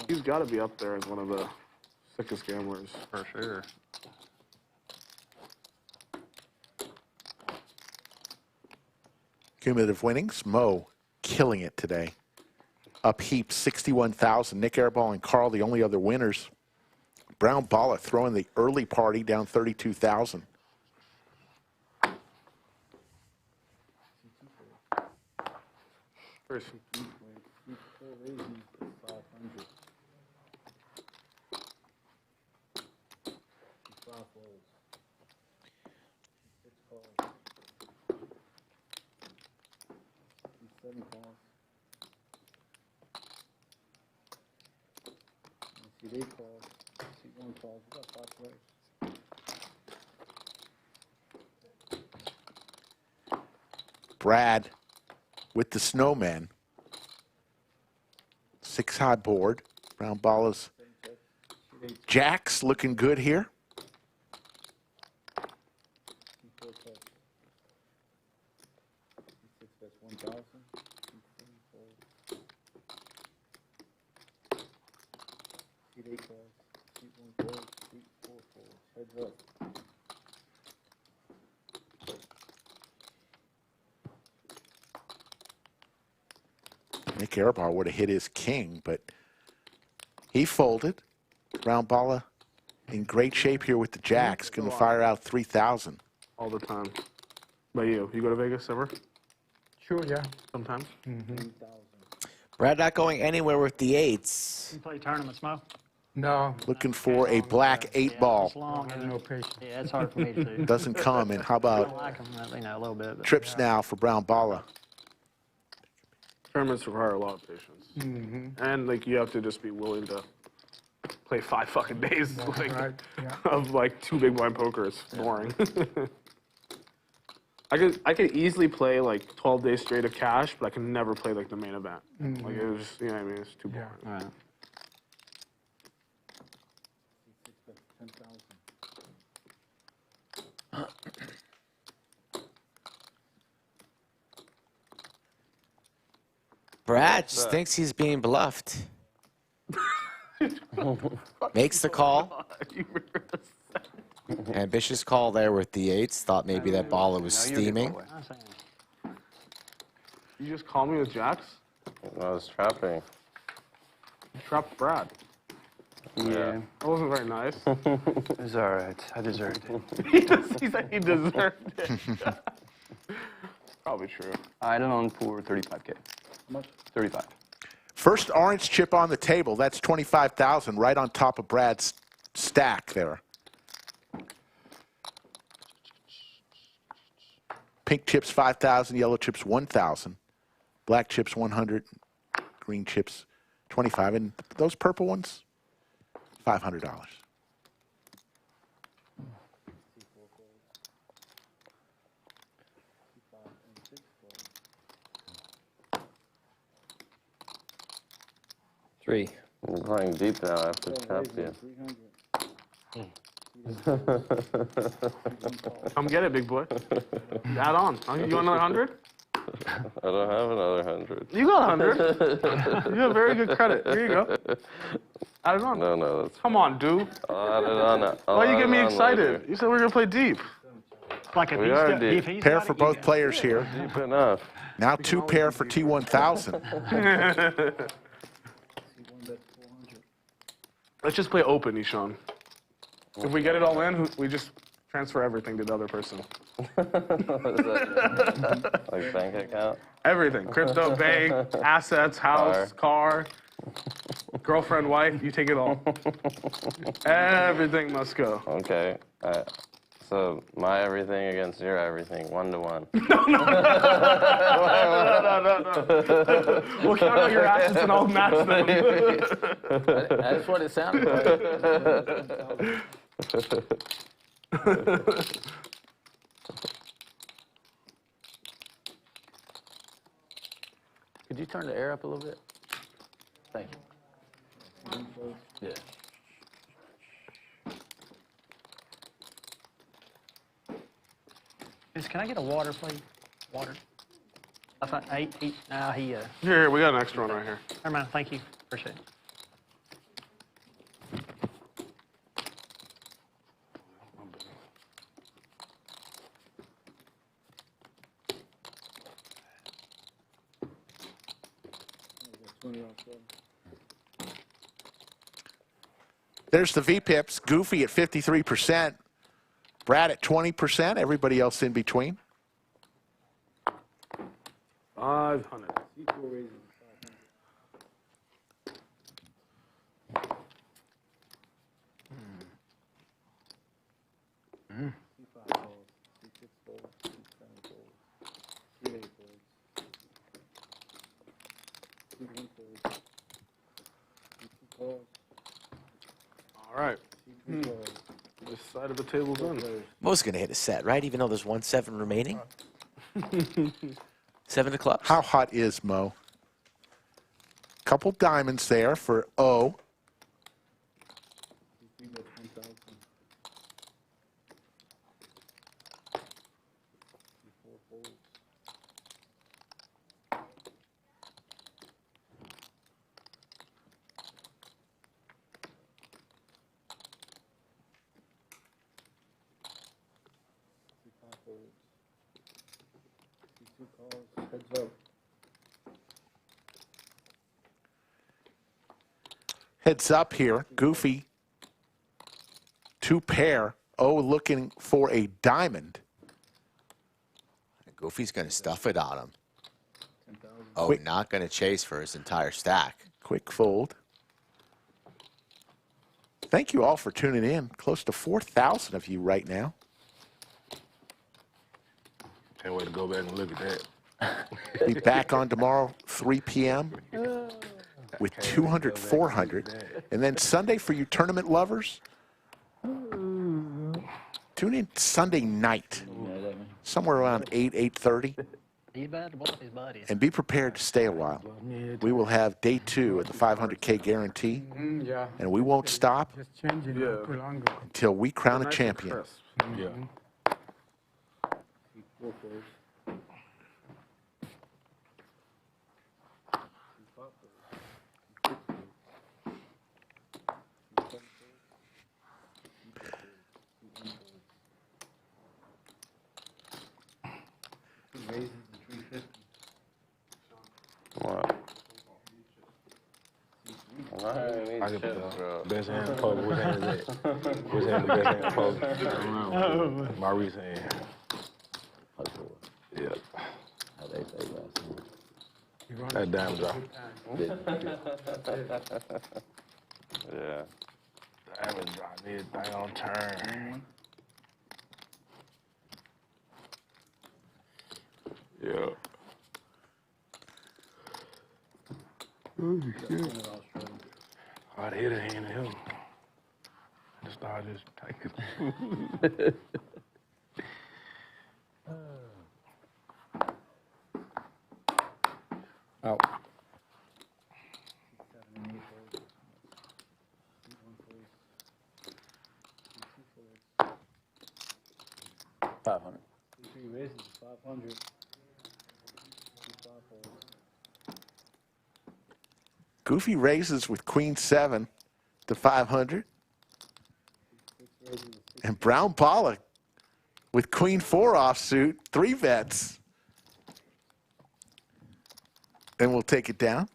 S1: He's got to be up there as one of the sickest gamblers.
S6: For sure.
S2: Cumulative winnings, Moe killing it today. Up heap 61,000. Nik Airball and Carl, the only other winners. Brown Balla throwing the early party down 32,000.
S1: First,
S10: See, they call. See, one calls. We got 5 players.
S2: Brad with the snowman. 6 high board. Brown Balla's jacks looking good here. Nik Airball would have hit his king, but he folded. Brown Balla in great shape here with the jacks. Going to fire out 3,000.
S1: all the time. But you go to Vegas ever?
S11: Sure, yeah.
S1: Sometimes.
S3: Brad not going anywhere with the 8s.
S6: You play tournaments, Mo?
S11: No,
S2: Looking for a black 8 ball.
S6: It's long,
S11: I have
S6: isn't
S11: no
S6: it?
S11: patience.
S6: Yeah, it's hard for me to do.
S2: Doesn't come. And how
S6: I
S2: about
S6: like them, you know, a little bit. But
S2: trips now for Brown Balla?
S1: Tournaments require a lot of patience. And like you have to just be willing to play 5 fucking days like,
S11: Right, yeah.
S1: of like 2 big blind poker. It's boring. I could easily play like 12 days straight of cash, but I can never play like the main event. Like it was, you know what I mean? It's too boring.
S6: All right.
S3: Brad just thinks he's being bluffed. Makes the call. Ambitious call there with the eights. Thought maybe that Balla was steaming.
S1: You just call me with jacks?
S8: I was trapping.
S1: You trapped Brad.
S8: Yeah.
S1: That wasn't very nice.
S4: It was all right. I deserved it.
S1: He said he deserved it. Probably true.
S4: I had it on for 35K.
S10: How much?
S4: 35.
S2: First orange chip on the table. That's 25,000 right on top of Brad's stack there. Pink chips 5,000, yellow chips 1,000, black chips 100, green chips 25, and those purple ones $500.
S9: Three.
S8: I'm playing deep now after tap you.
S10: 300.
S1: Come get it, big boy. Add on. You want another 100?
S8: I don't have another 100.
S1: You got 100. You have very good credit. Here you go. Add it on.
S8: No, that's
S1: Come on, dude.
S8: I'll add it on.
S1: Why you get me excited? You said we were going to play deep.
S6: Like if
S8: We
S6: he's
S8: are
S6: got,
S8: deep.
S6: if he's
S2: Pair
S6: got
S2: for
S6: it, you
S2: both
S6: got it.
S2: players here.
S8: Deep enough.
S2: Now 2 pair for T1000.
S1: Let's just play open, Ishan. If we get it all in, we just transfer everything to the other person.
S8: What is that? Like bank account?
S1: Everything. Crypto, bank, assets, house, car, girlfriend, wife, you take it all. Everything must go.
S8: Okay. So my everything against your everything, 1-to-1.
S1: No. We'll count out your assets and I'll match them.
S5: That's what it sounded like. Could you turn the air up a little bit? Thank you. Yeah.
S6: Can I get a water, please? Water. I thought eight. Now he.
S1: Here, we got an extra one right here.
S6: Never mind. Thank you. Appreciate it.
S2: There's the V-Pips. Goofy at 53%. Brad at 20%. Everybody else in between.
S1: 500. All right. This side of the table's in.
S3: Mo's going to hit a set, right? Even though there's 1-7 remaining. 7 of clubs.
S2: How hot is Mo? Couple diamonds there for O.
S10: Heads up.
S2: Heads up here. Goofy. 2 pair. O looking for a diamond.
S3: Goofy's going to stuff it on him.
S10: 10,000.
S3: Oh,
S2: Quick.
S3: not going to chase for his entire stack.
S2: Quick fold. Thank you all for tuning in. Close to 4,000 of you right now.
S7: Can't wait to go back and look at that.
S2: Be back on tomorrow, 3 p.m. with 200, 400. And then Sunday for you tournament lovers, tune in Sunday night. somewhere around 8, 8:30.
S6: He's bad to both his buddies.
S2: And be prepared to stay a while. We will have day 2 of the 500K guarantee,
S11: Yeah.
S2: and we won't stop
S11: Just changing
S1: Yeah.
S11: it longer.
S2: until we crown a
S1: Nice and
S2: champion.
S1: crisp.
S7: Yeah.
S8: What?
S7: I get the best hand in poker. Which hand is it? Which hand the best hand in poker? Maurice hand. Yeah.
S5: How they say last
S7: That diamond drop.
S8: Yeah.
S7: Diamond drop. Everything on turn. Yeah. Oh, shit. I'd hit a hand to him. Just start just taking.
S9: Oh.
S5: 500.
S10: 3 raises, 500. 2 5 folds.
S2: Goofy raises with Queen 7 to 500.
S10: 6 raises, 6
S2: And Brown Balla with Queen 4 offsuit, 3 bets. And we'll take it down.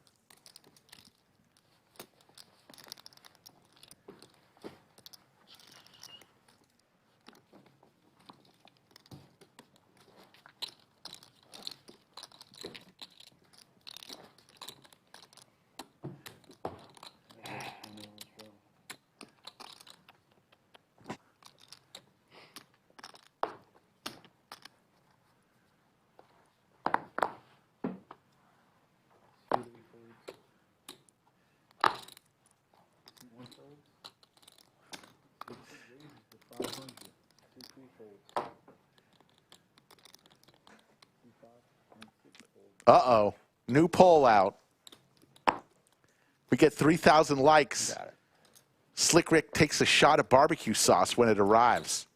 S2: Uh-oh. New poll out. We get 3,000 likes. Slick Rick takes a shot of barbecue sauce when it arrives.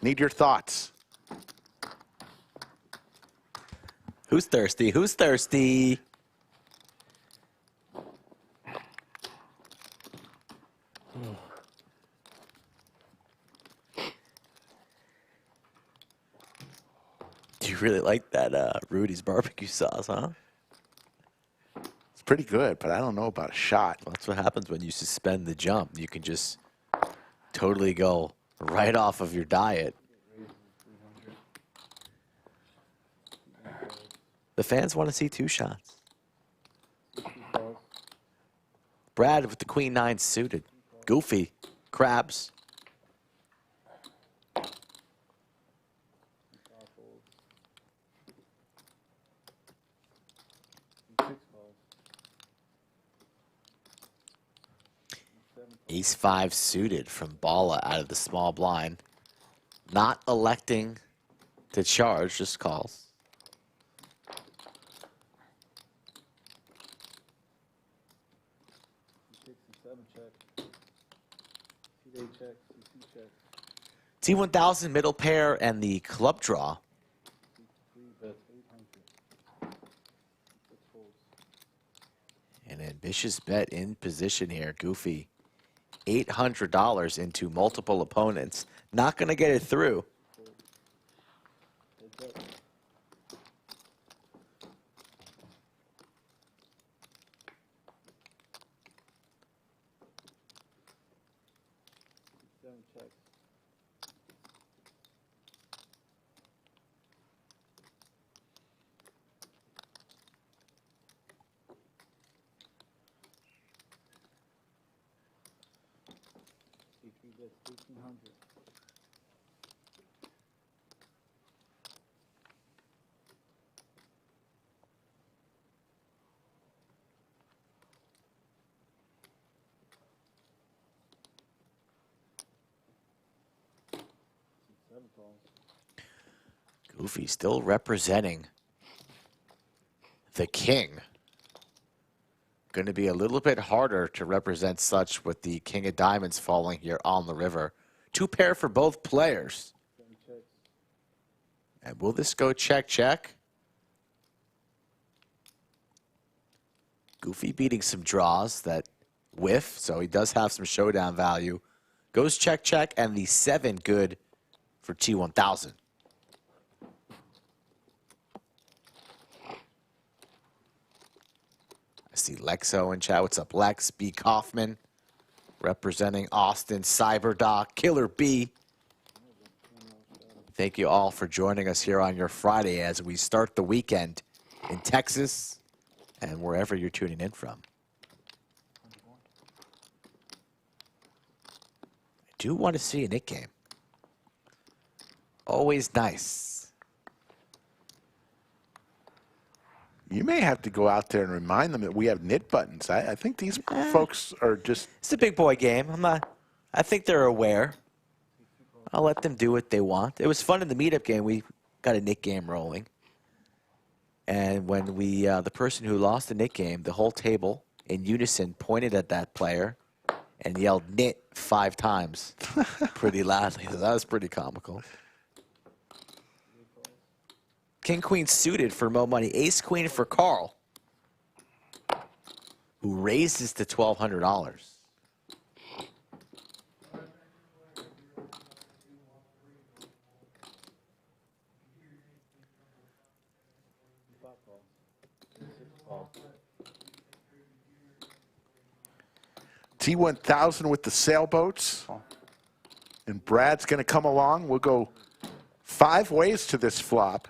S2: Need your thoughts.
S3: Who's thirsty? Who's thirsty? Do you really like that Rudy's barbecue sauce, huh?
S2: It's pretty good, but I don't know about a shot.
S3: That's what happens when you suspend the jump. You can just totally go right off of your diet. The fans want to see 2 shots. Brad with the Queen 9 suited. Goofy. Crabs. Ace 5 suited from Balla out of the small blind. Not electing to charge, just calls. T1000 middle pair and the club draw. An ambitious bet in position here, Goofy. $800 into multiple opponents. Not going to get it through. Goofy still representing the king. Going to be a little bit harder to represent such with the king of diamonds falling here on the river. 2 pair for both players. And will this go check, check? Goofy beating some draws that whiff, so he does have some showdown value. Goes check, check, and the 7 good for T1000. I see Lexo in chat. What's up, Lex? B. Kaufman representing Austin, Cyberdoc, Killer B. Thank you all for joining us here on your Friday as we start the weekend in Texas and wherever you're tuning in from. I do want to see a Nik game. Always nice.
S2: You may have to go out there and remind them that we have knit buttons. I think these folks are just...
S3: It's a big boy game. I think they're aware. I'll let them do what they want. It was fun in the meetup game. We got a Nik game rolling. And when we, the person who lost the Nik game, the whole table in unison pointed at that player and yelled "Nit" 5 times pretty loudly. So that was pretty comical. King Queen suited for Moe Money. Ace Queen for Carl, who raises to $1,200.
S2: T1000 with the sailboats. And Brad's going to come along. We'll go 5 ways to this flop.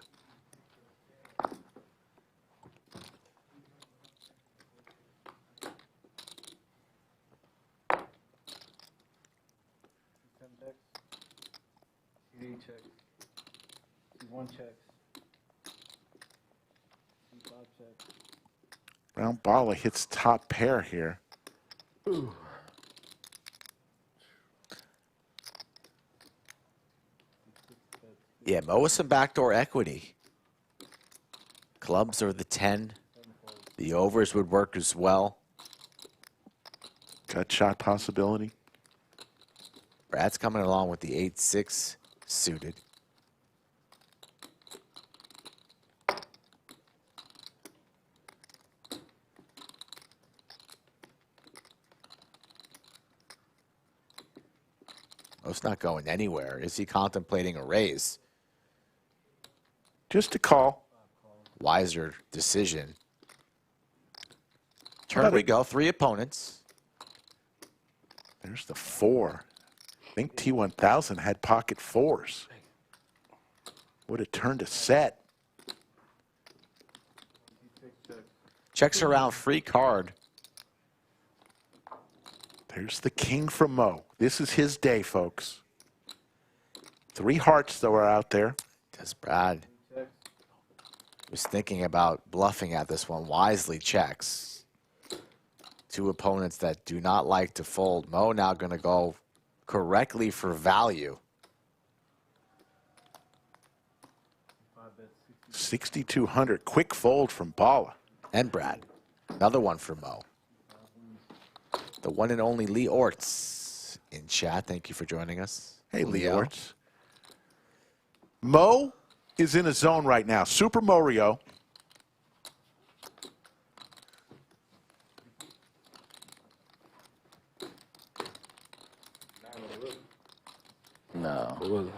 S10: One checks. C5 checks.
S2: Well, Balla hits top pair here.
S7: Ooh.
S3: Yeah, Moe with some backdoor equity. Clubs are the 10. The overs would work as well.
S2: Gut shot possibility.
S3: Brad's coming along with the 8-6 suited. Moe's not going anywhere. Is he contemplating a raise?
S2: Just a call.
S3: Wiser decision. Turn we go. 3 opponents.
S2: There's the 4. I think T1000 had pocket 4s. Would have turned a set.
S3: Checks around, free card.
S2: There's the king from Moe. This is his day, folks. 3 hearts, though, are out there.
S3: Does Brad was thinking about bluffing at this one. Wisely checks. 2 opponents that do not like to fold. Moe now going to go correctly for value.
S2: 6,200. Quick fold from Balla.
S3: And Brad. Another one for Moe. The one and only Lee Orts in chat. Thank you for joining us.
S2: Hey, Lee Orts. Moe is in a zone right now. Super Mario.
S5: No.
S7: What was it?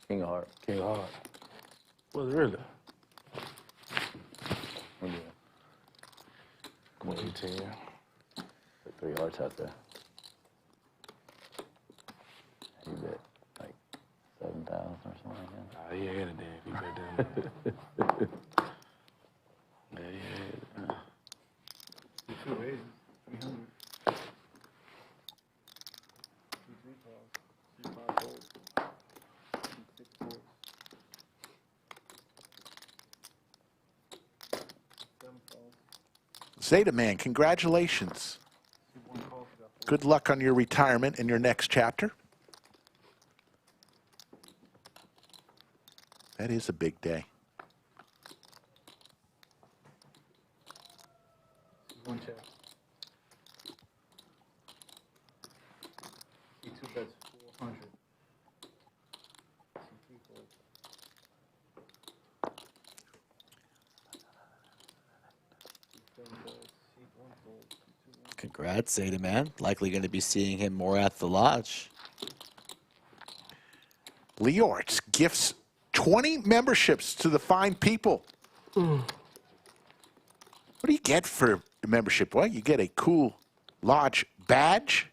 S5: King of Heart.
S7: King of Heart. Was it really?
S5: What do you
S7: Come on, J10.
S5: put 3 hearts out there? You bet like 7,000 or something like that.
S7: Ah, he had it then. He bet down. Yeah, he had it.
S10: 2 raises. 300. 2 3 calls. 3 5 folds. 6 folds. 7 calls.
S2: Zeta Man, congratulations.
S10: 1 call for that fold.
S2: Good luck on your retirement and your next chapter. That is a big day.
S10: One check. C2 bets 400. C3 folds. C7 folds. C1 folds. C2 1.
S3: Congrats, Zeta Man. Likely going to be seeing him more at the lodge.
S2: Leorts gifts 20 memberships to the fine people. What do you get for the membership? Well, you get a cool lodge badge.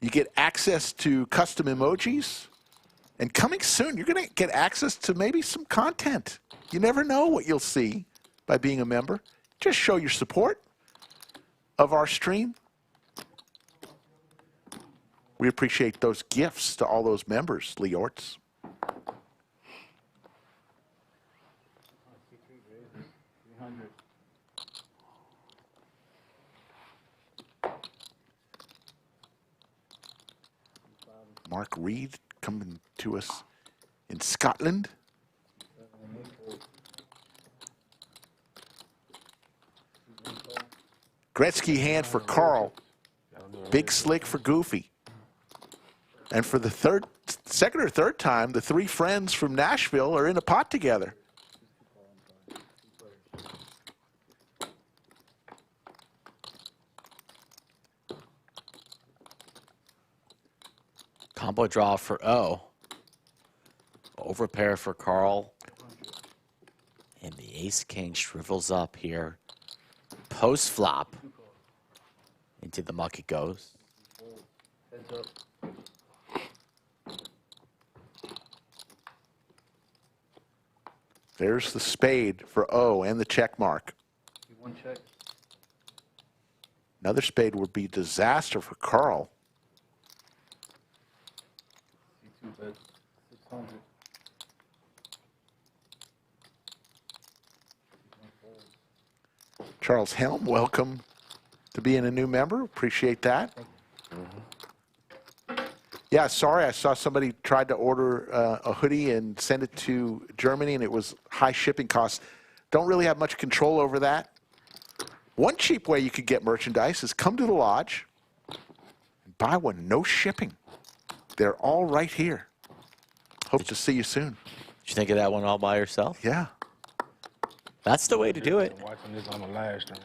S2: You get access to custom emojis. And coming soon, you're going to get access to maybe some content. You never know what you'll see by being a member. Just show your support of our stream. We appreciate those gifts to all those members, Leorts.
S10: C3 raises 300.
S2: Mark Reed coming to us in Scotland. Gretzky hand for Carl. Big slick for Goofy. And for the second or third time, the three friends from Nashville are in a pot together.
S3: Combo draw for O. Overpair for Carl. And the ace-king shrivels up here. Post-flop. Into the muck it goes.
S10: Heads up.
S2: There's the spade for O and the check mark.
S10: C1 check.
S2: Another spade would be disaster for Carl.
S10: C2 bets 600. C1 folds.
S2: Charles Helm, welcome to being a new member. Appreciate that. Yeah, sorry, I saw somebody tried to order a hoodie and send it to Germany, and it was high shipping costs. Don't really have much control over that. One cheap way you could get merchandise is come to the lodge and buy one, no shipping. They're all right here. Hope to see you soon.
S3: Did you think of that one all by yourself?
S2: Yeah.
S3: That's the way to do it.
S7: I'm watching this on the live stream.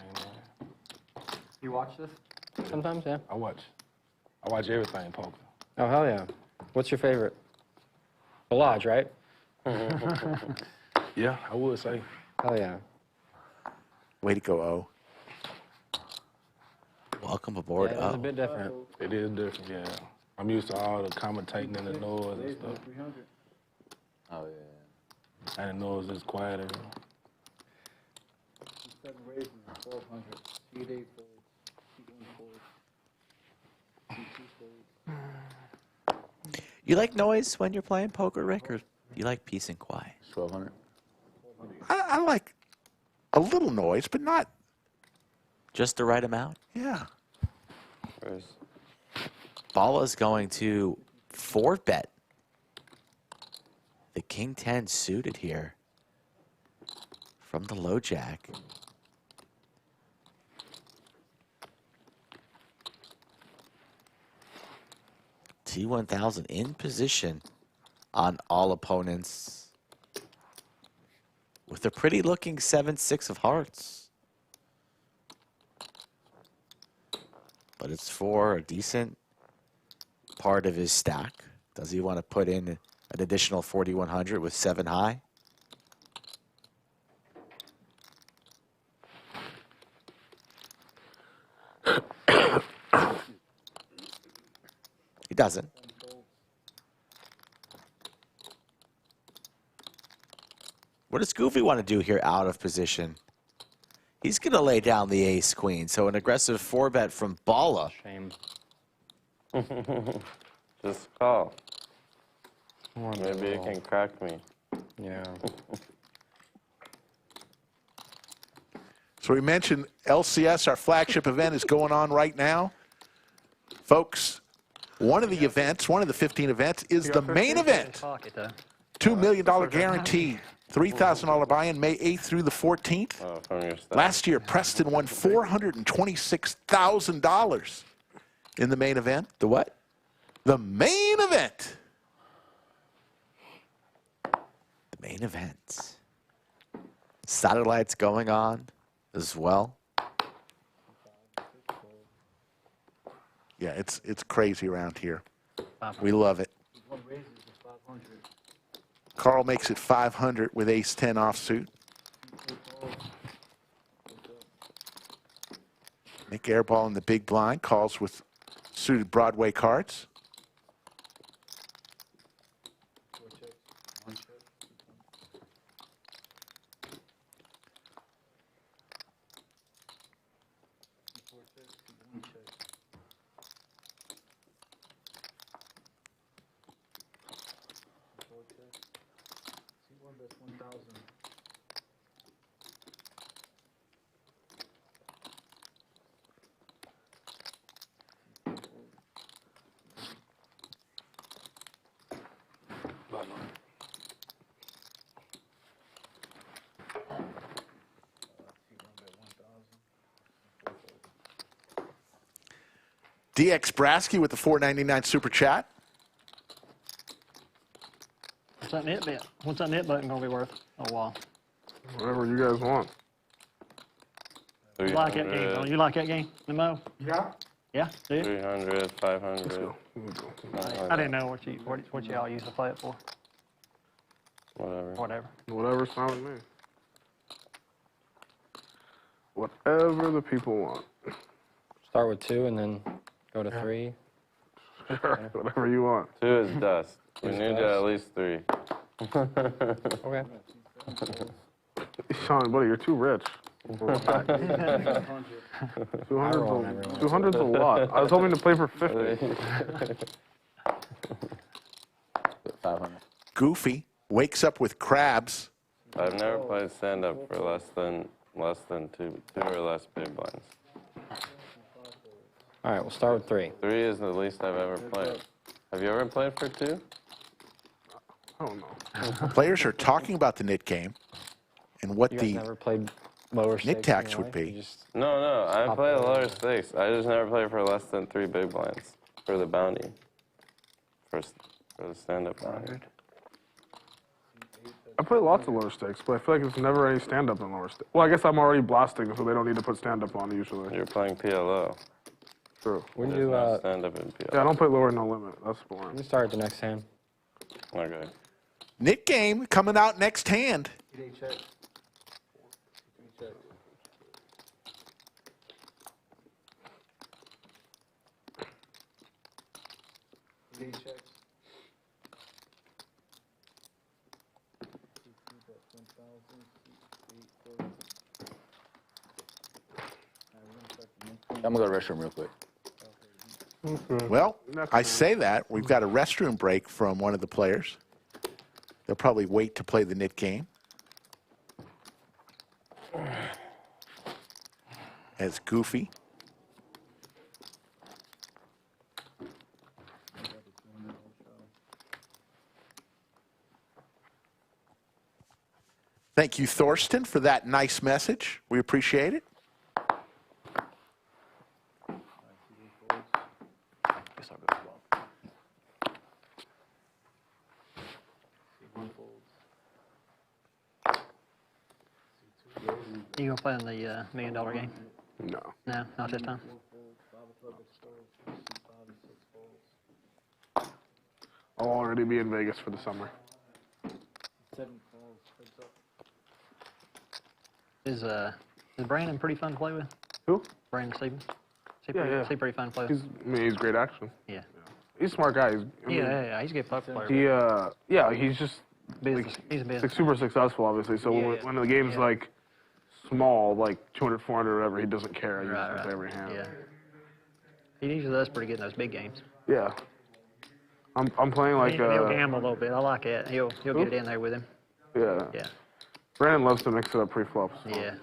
S9: You watch this? Sometimes, yeah.
S7: I watch everything poker.
S9: Oh, hell yeah. What's your favorite? The lodge, right?
S7: Yeah, I would say.
S9: Hell yeah.
S2: Way to go, O.
S3: Welcome aboard,
S9: Yeah, it's a
S3: O.
S9: bit different.
S7: It is different, yeah. I'm used to all the commentating and the noise and stuff.
S10: 300.
S5: Oh, yeah.
S7: And the noise is quieter.
S10: C7 raises 1200. C8 folds. C1 folds. C2 folds.
S3: You like noise when you're playing poker, Rick, or you like peace and quiet?
S5: 1200.
S2: I like a little noise, but not,
S3: Just the right amount?
S2: yeah.
S3: Balla's going to 4-bet. The King 10 suited here from the low jack. T1000 in position on all opponents with a pretty looking 7-6 of hearts. But it's for a decent part of his stack. Does he want to put in an additional 4,100 with 7 high? He doesn't. What does Goofy want to do here out of position? He's going to lay down the ace-queen, so an aggressive 4-bet from Balla.
S9: Shame.
S8: Just call.
S9: One
S8: Maybe you
S9: roll.
S8: can crack me.
S9: Yeah.
S2: So we mentioned LCS, our flagship event, is going on right now. Folks, one of the events, one of the 15 events, is the main event.
S6: Pocket, though.
S2: $2 million guarantee. $3,000 buy-in May 8th through the 14th.
S8: Oh, from your staff.
S2: Last year, Preston won $426,000 in the main event.
S3: The what?
S2: The main event.
S3: The main event. Satellites going on as well.
S2: Yeah, it's crazy around here. We love it.
S10: One raises to 500.
S2: Carl makes it 500 with ace-10 offsuit. Nik Airball in the big blind calls with suited Broadway cards.
S10: Four checks, one check. Four checks, one check. Four checks. C1 bets 1,000.
S2: DX Brasky with the $4.99 super chat.
S6: What's that net bet? What's that net button gonna be worth? A while.
S1: Whatever you guys want.
S6: You like that game? Oh, you like that game, Mo?
S11: Yeah.
S6: Yeah, do you?
S8: 300, 500.
S6: I didn't know what y'all used to play it for.
S8: Whatever.
S6: Whatever.
S1: Whatever's fine with me. Whatever the people want.
S9: Start with 2 and then go to 3.
S1: Sure, whatever you want.
S8: 2 is dust. We need to at least 3.
S9: Okay.
S1: Sean, buddy, you're too rich. 200's a lot. I was hoping to play for 50.
S5: 500.
S2: Goofy wakes up with crabs.
S8: I've never played stand-up for less than 2 or less big blinds.
S9: All right, we'll start with 3.
S8: 3 is the least I've ever played. Have you ever played for 2?
S1: I don't know.
S2: Players are talking about the nit game and what
S9: You guys
S2: the
S9: never played lower stakes
S2: nit tax
S9: in your
S2: would
S9: life?
S2: be.
S9: You just-
S8: No, I
S9: Top
S8: play
S9: lower.
S8: lower stakes. I just never played for less than 3 big blinds for the bounty. For the stand-up bounty.
S1: I play lots of lower stakes, but I feel like there's never any stand-up in lower stakes. Well, I guess I'm already blasting, so they don't need to put stand-up on usually.
S8: You're playing PLO.
S1: True.
S9: We can
S8: There's
S9: do,
S8: no stand-up in PLO.
S1: Yeah, I don't play lower no limit. That's
S9: we
S1: boring.
S9: can start at the next hand.
S8: Okay.
S2: nit game coming out next hand.
S10: 8 checks. 3 checks. Eight checks.
S5: I'm gonna go to the restroom real quick.
S2: Well, I say that. We've got a restroom break from one of the players. They'll probably wait to play the nit game. As Goofy. Thank you, Thorsten, for that nice message. We appreciate it.
S6: You gonna play in the $1 million game?
S1: No.
S6: No, not this time.
S1: I'll already be in Vegas for the summer.
S10: 7 calls. Heads up.
S6: Is Brandon pretty fun to play with?
S1: Who?
S6: Brandon Stevens?
S1: Yeah.
S6: Is he pretty fun to play with?
S1: He's great action.
S6: Yeah.
S1: He's a smart guy.
S6: He's a good poker player.
S1: He's just
S6: Business. He's a business.
S1: like super successful, obviously. So when the game's like small, like 200, 400, whatever, he doesn't care. He
S6: Right,
S1: just
S6: right.
S1: every hand.
S6: Yeah. He usually does pretty good in those big games.
S1: Yeah. I'm playing like
S6: He'll gamble a little bit. I like it. He'll
S1: Who?
S6: get it in there with him.
S1: yeah.
S6: Yeah.
S1: Brandon loves to mix it up pre-flops. So.
S6: Yeah.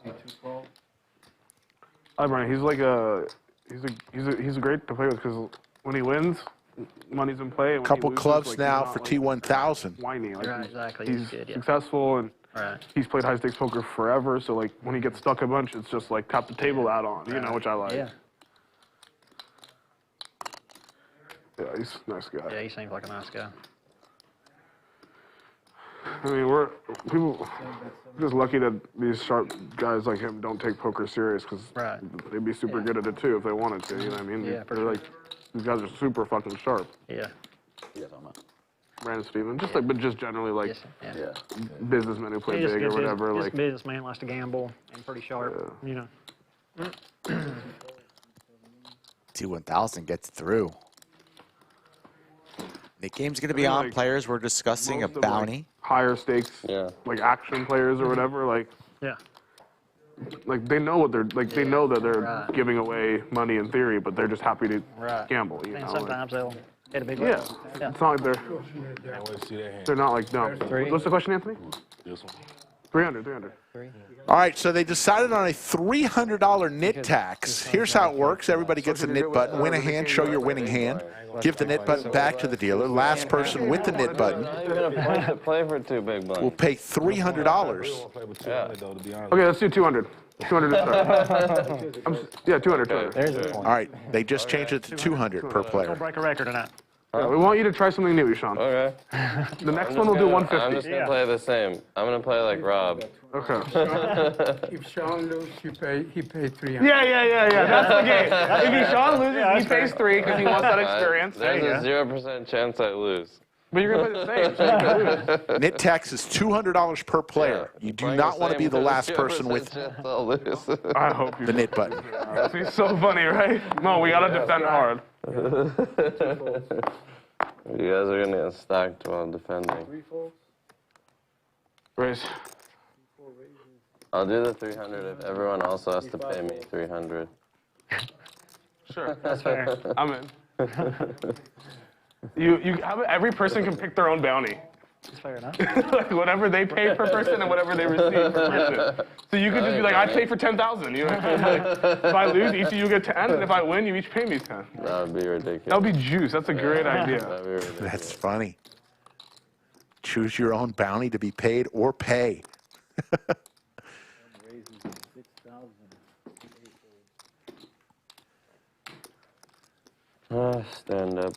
S10: 2 calls.
S1: Hi, Brandon. He's like he's great to play with because when he wins, money's in play. And when he
S2: Couple
S1: loses,
S2: clubs
S1: like,
S2: now
S1: he's
S2: for
S1: not,
S2: T1000.
S1: whiny. Like,
S6: Right, exactly.
S1: He's
S6: He's good, yeah.
S1: successful and
S6: Right.
S1: he's played high stakes poker forever. So like when he gets stuck a bunch, it's just like tap the table add on, you know, which I like.
S6: Yeah.
S1: Yeah, he's a nice guy.
S6: Yeah, he seems like a nice guy.
S1: I mean, we're just lucky that these sharp guys like him don't take poker serious because
S6: Right.
S1: they'd be super good at it too if they wanted to. You know what I mean?
S6: Yeah, for
S1: They're
S6: sure.
S1: like these guys are super fucking sharp.
S6: Yeah.
S1: Brandon Stevens, just like, but just generally like
S6: Yes, yeah.
S1: businessmen who play
S6: He's
S1: big or whatever.
S6: He's
S1: Like,
S6: a businessman, likes to gamble, and pretty sharp. You know.
S3: T1000 gets through. Nick game's going to be
S1: I mean,
S3: on.
S1: like,
S3: Players, we're discussing a
S1: most of, like,
S3: bounty.
S1: higher stakes,
S8: Yeah.
S1: like action players or whatever. Like,
S6: Yeah.
S1: like they know what they're like. They know that they're
S6: Right.
S1: giving away money in theory, but they're just happy to
S6: Right.
S1: gamble. You
S6: And
S1: know, like,
S6: sometimes they'll hit a big
S1: yeah.
S6: level. Yeah.
S1: It's not like they're
S7: Can't wait to see that hand.
S1: they're not like dumb.
S9: Three.
S1: What's the question, Anthony?
S7: This one.
S1: 300.
S2: All right, so they decided on a $300 nit tax. Here's how it works. Everybody gets a nit button. Win a hand, show your winning hand. Give the nit button back to the dealer. Last person with the nit button
S8: Not even a point to play for 2 big blinds.
S2: will pay $300.
S7: Play with 200 though, to be honest.
S1: Okay, let's do 200. 200 to start. Yeah, 200. 200.
S9: There's a point.
S2: All right, they just changed it to 200 per
S6: Don't
S2: player.
S6: break a record tonight.
S1: Yeah, we want you to try something new, Sean.
S8: Okay.
S1: The next
S8: I'm
S1: one we'll
S8: just
S1: do
S8: gonna-
S1: 150.
S8: I'm just gonna play the same. I'm gonna play like Rob.
S1: Okay.
S11: If Sean loses, he pays 300.
S1: Yeah. That's the game. If Sean loses, he pays 3 because he wants that experience.
S8: There's a 0% chance I lose.
S1: But you're gonna play the same, so you can lose.
S2: Nit tax is $200 per player. You do not want to be the last person with
S8: I'll lose.
S1: I hope you
S2: the nit button.
S1: That'd be so funny, right? Mo, we gotta defend hard.
S8: You guys are gonna get stacked while defending.
S1: Raise.
S8: I'll do the 300 if everyone else has to pay me 300.
S1: Sure.
S6: That's fair.
S1: I'm in. Every person can pick their own bounty.
S6: That's fair enough.
S1: Like whatever they pay per person and whatever they receive per person. So you could just be like, I pay for 10,000. You know, like, if I lose, each of you get 10, and if I win, you each pay me 10.
S8: That would be ridiculous.
S1: That would be juice. That's a great idea.
S8: That'd be ridiculous.
S2: That's funny. Choose your own bounty to be paid or pay.
S8: Stand up.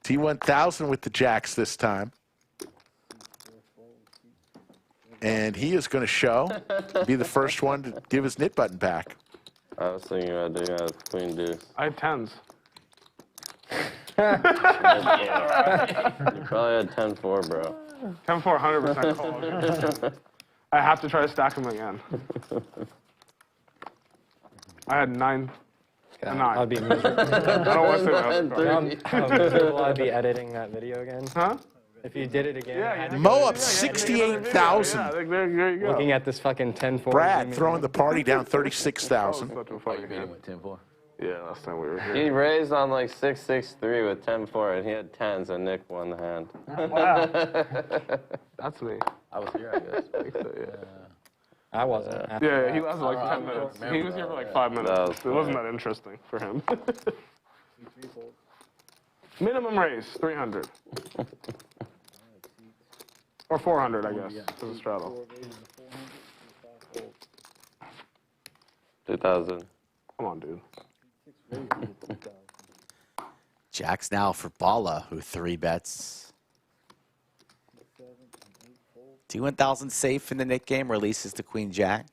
S2: T1000 with the jacks this time. And he is going to show, be the first one to give his nit button back.
S8: I was thinking about doing that with Queen Deuce.
S1: I have 10s.
S8: You probably had 10-4, bro.
S1: 10-4, 100% call. I have to try to stack them again. I had 9.
S9: God,
S1: 9.
S9: I'll be miserable.
S1: I don't want to say that.
S9: How miserable I'd be editing that video again.
S1: Huh?
S9: If you did it again.
S2: Mo up 68,000.
S1: Yeah, there you go.
S9: Looking at this fucking 10-4.
S2: Brad throwing the party down 36,000.
S1: Such a fucking hand.
S5: With 10-4.
S1: Yeah, last time we were
S8: He
S1: here.
S8: raised on like 6-6-3 with 10-4, and he had 10s, and Nick won the hand.
S1: Wow. That's me.
S5: I was here, I guess.
S1: I think so, yeah.
S9: I wasn't.
S1: Yeah, he lasted like 10 minutes. He was here for like 5 minutes.
S8: That was
S1: It wasn't that interesting for him. Minimum raise, 300. Or 400, I guess, as a straddle.
S8: 2,000.
S1: Come on, dude.
S3: Jacks now for Balla, who 3-bets. T1000 safe in the Nick game, releases the Queen Jack.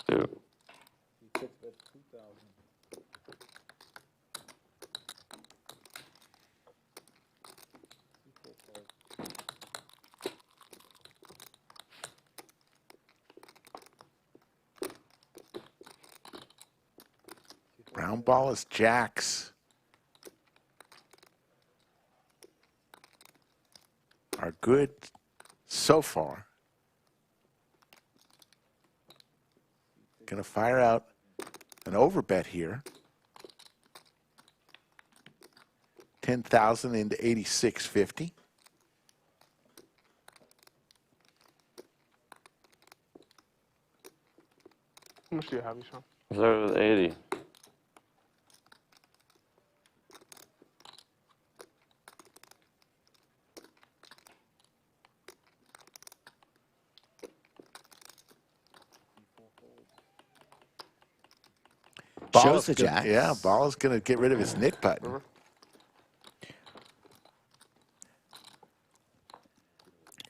S8: Two.
S2: Round ball is jacks. Are good so far. Gonna fire out an overbet here. 10,000 into 86.50.
S1: How much do you have, Sean?
S8: Started with 80.
S3: Shows the
S2: gonna,
S3: jacks.
S2: yeah, Balla's going to get rid of his nit button.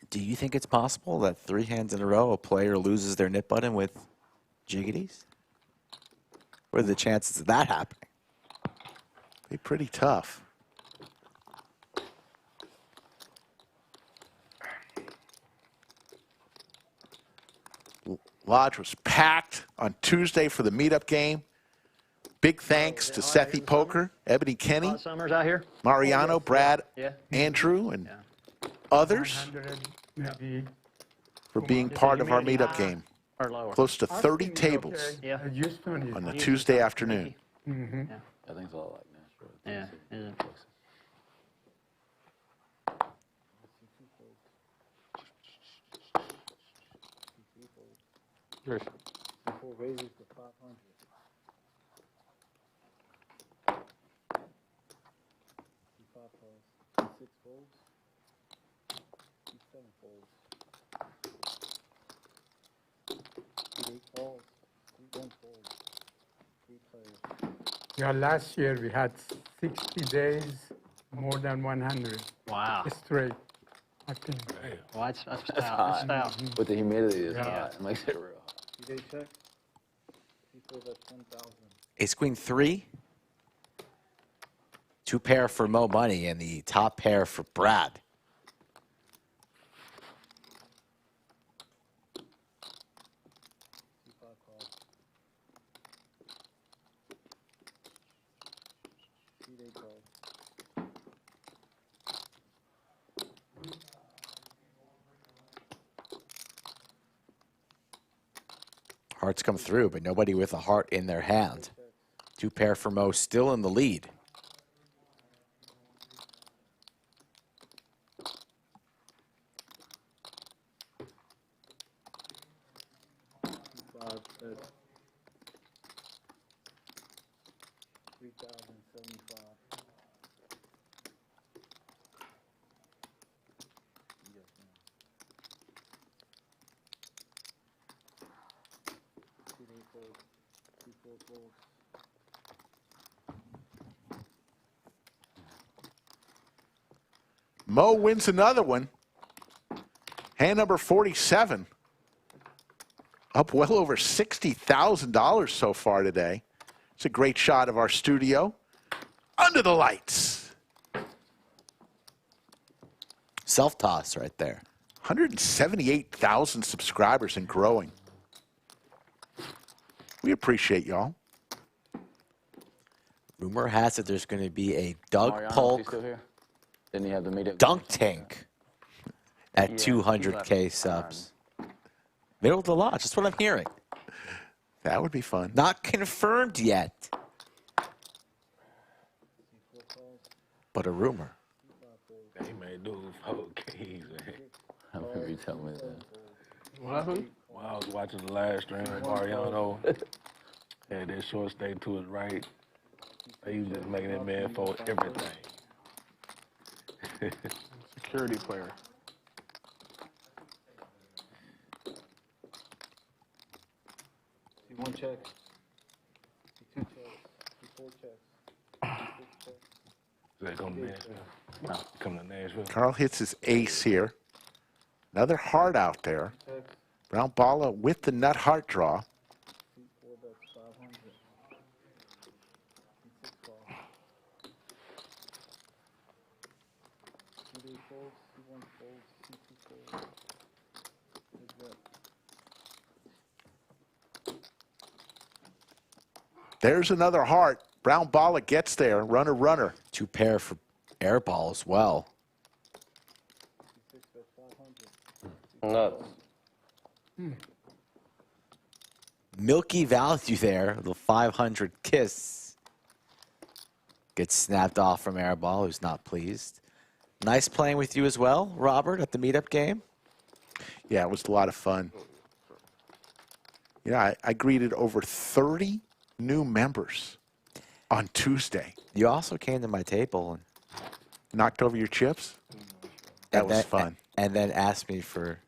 S3: Do you think it's possible that 3 hands in a row a player loses their nit button with jiggities? What are the chances of that happening?
S2: Be pretty tough. Lodge was packed on Tuesday for the meetup game. Big thanks to Sethi Poker, Ebony Kenny,
S6: Summers out here?
S2: Mariano, Brad,
S6: Yeah.
S2: Andrew, and others
S11: 100, maybe.
S2: for being part of our meetup game.
S6: Or lower?
S2: Close to 30
S11: Austin is
S2: tables
S11: okay.
S6: Yeah.
S11: Houston is
S2: on a
S11: okay.
S2: Tuesday afternoon.
S11: Mm-hmm.
S5: I think it's all like Nashville.
S6: Yeah. Yeah.
S1: Yours.
S10: Before raises to 500. C5 folds. C6 folds. C7 folds. C8 folds. C1 folds. 3 players.
S11: Yeah, last year we had 60 days, more than 100
S6: Wow.
S11: straight, I think.
S6: Well, that's stout. That's stout.
S5: With the humidity, it's
S11: Yeah.
S5: hot. It makes it real hot.
S10: C-day check. C4 that's 10,000.
S3: Ace Queen 3. 2 pair for Moe Money and the top pair for Brad.
S10: C5 call. C-day call.
S3: Hearts come through, but nobody with a heart in their hand. 2 pair for Mo, still in the lead.
S10: C5 that's 3,075. Yes, ma'am. C8 folds. C4 folds.
S2: Mo wins another one. Hand number 47. Up well over $60,000 so far today. It's a great shot of our studio. Under the lights.
S3: Self-toss right there.
S2: 178,000 subscribers and growing. We appreciate y'all.
S3: Rumor has it there's going to be a Doug
S5: Mariano, is he
S3: Polk
S5: still here? Didn't he have the meetup?
S3: dunk tank at
S4: Yeah,
S3: 200K subs. Middle of the lodge, that's what I'm hearing.
S2: That would be fun.
S3: Not confirmed yet, but a rumor.
S7: They may do 4 keys, man.
S5: I remember you telling me that.
S1: What happened?
S7: While I was watching the live stream, Mariano had that short stay to his right. He was just making that man fold everything.
S1: Security player.
S10: C1 check. C2 check. C4 check. C6 check.
S7: Is that come to Nashville? No. Come to Nashville.
S2: Carl hits his ace here. Another heart out there.
S10: Check.
S2: Brown Balla with the nut heart draw.
S10: C4 that's 500. C6 call. C8 folds. C1 folds. C2 folds. Big bet.
S2: There's another heart. Brown Balla gets there. Runner, runner.
S3: 2 pair for Airball as well.
S10: C6 that's 500.
S8: Nuts.
S3: Milky value there, the 500 kiss. Gets snapped off from Airball, who's not pleased. Nice playing with you as well, Robert, at the meetup game.
S2: Yeah, it was a lot of fun. You know, I greeted over 30 new members on Tuesday.
S3: You also came to my table and
S2: Knocked over your chips? That was fun.
S3: And then asked me for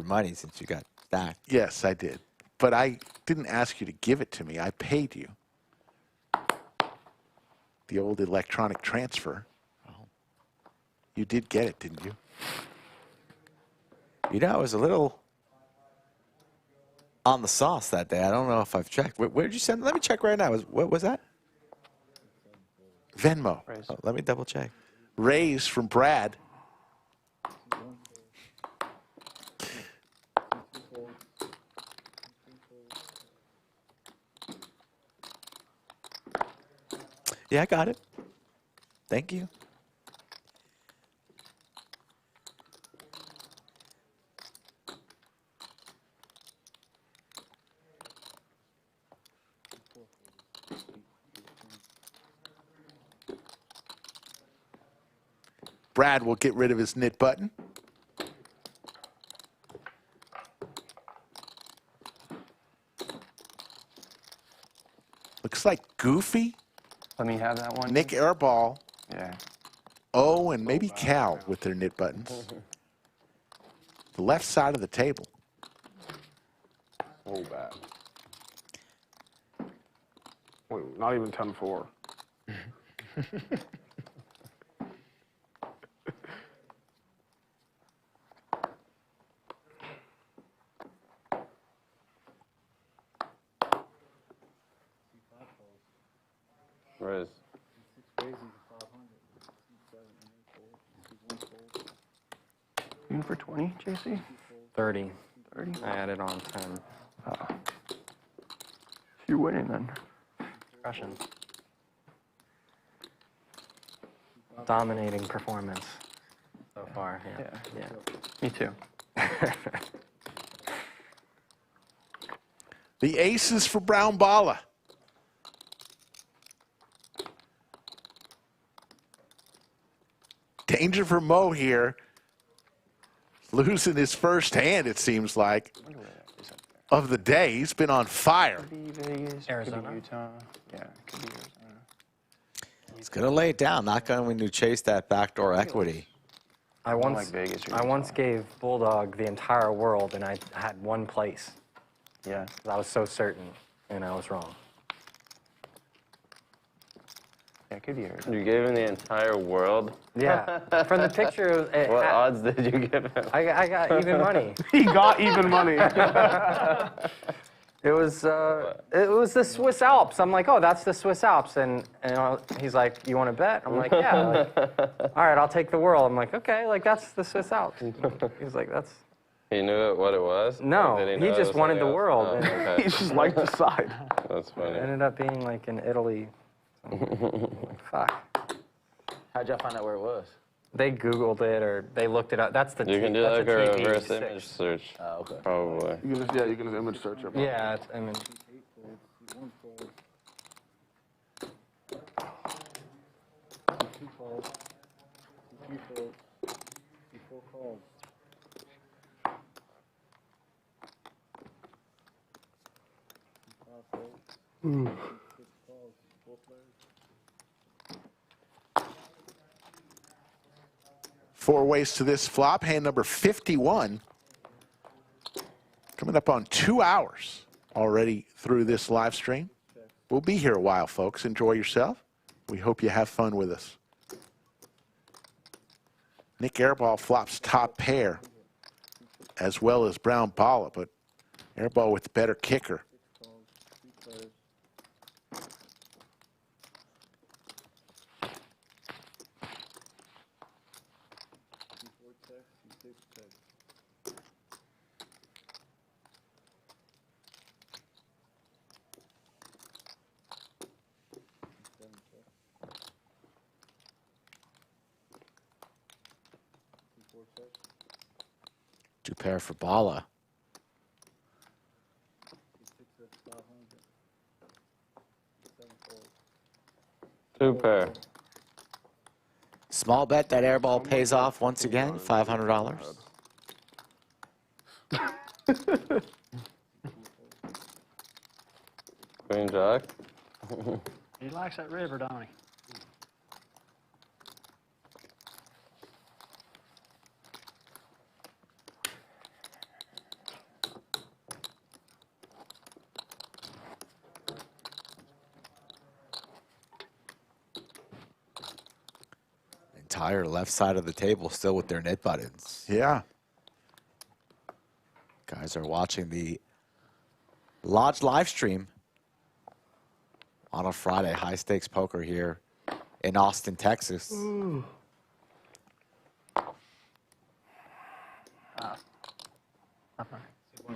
S3: money since you got stacked.
S2: Yes, I did. But I didn't ask you to give it to me. I paid you. The old electronic transfer. You did get it, didn't you?
S3: You know, I was a little on the sauce that day. I don't know if I've checked. Where did you send? Let me check right now. What was that?
S2: Venmo.
S3: Oh, let me double check.
S2: Raise from Brad.
S3: Yeah, I got it. Thank you.
S2: Brad will get rid of his knit button. Looks like Goofy,
S4: Let me have that one.
S2: Nik Airball,
S4: Yeah.
S2: O, and maybe Cal with their knit buttons. The left side of the table.
S5: So bad.
S1: Wait, not even 10-4.
S8: Raise.
S4: You in for 20, JC?
S9: 30.
S4: 30?
S9: I added on 10.
S4: You're winning then.
S9: Russian. Dominating performance so far. Yeah.
S4: Me too.
S2: The aces for Brown Balla. Danger for Moe here. Losing his first hand, it seems like, of the day. He's been on fire.
S4: Could be Vegas,
S9: Arizona.
S4: could be Utah. Yeah, could be Arizona.
S3: He's going to lay it down, not going to chase that backdoor equity.
S9: I once,
S4: like Vegas or
S9: I once
S4: Utah.
S9: gave Bulldog the entire world, and I had one place.
S4: Yeah.
S9: I was so certain, and I was wrong.
S4: Yeah, it could be Arizona.
S8: You gave him the entire world?
S9: Yeah. From the picture, it
S8: What
S9: had-
S8: odds did you give him?
S9: I got even money.
S1: He got even money.
S9: It was the Swiss Alps. I'm like, oh, that's the Swiss Alps, and he's like, you want to bet? I'm like, yeah. Like, all right, I'll take the world. I'm like, okay, like that's the Swiss Alps. He's like, that's
S8: He knew what it was?
S9: no.
S8: Or did
S9: He
S8: know it
S9: just
S8: was
S9: wanted the
S8: something else?
S9: world.
S8: Oh,
S9: And
S8: okay.
S1: He just liked the side.
S8: That's
S9: it
S8: funny.
S9: ended up being like in Italy. Like, fuck.
S5: How'd y'all find out where it was?
S9: They Googled it or they looked it up. That's the
S8: You can do
S9: that's
S8: like a
S9: T1000
S8: reverse
S9: A6.
S8: image search,
S5: Okay.
S8: probably.
S1: You can just, you can just image search it.
S9: Yeah, I mean,
S10: One fold. Two calls. Three folds. Four calls. Five folds. Six calls. Four players.
S2: Four ways to this flop. Hand number 51. Coming up on 2 hours already through this live stream. We'll be here a while, folks. Enjoy yourself. We hope you have fun with us. Nik Airball flops top pair, as well as Brown Balla, but Airball with the better kicker.
S3: Two pair for Balla.
S8: Two pair.
S3: Small bet that airball pays off once again, $500.
S8: Queen jack.
S6: He likes that river, don't he?
S3: Entire left side of the table still with their knit buttons.
S2: Yeah.
S3: Guys are watching the Lodge live stream on a Friday, high stakes poker here in Austin, Texas.
S10: One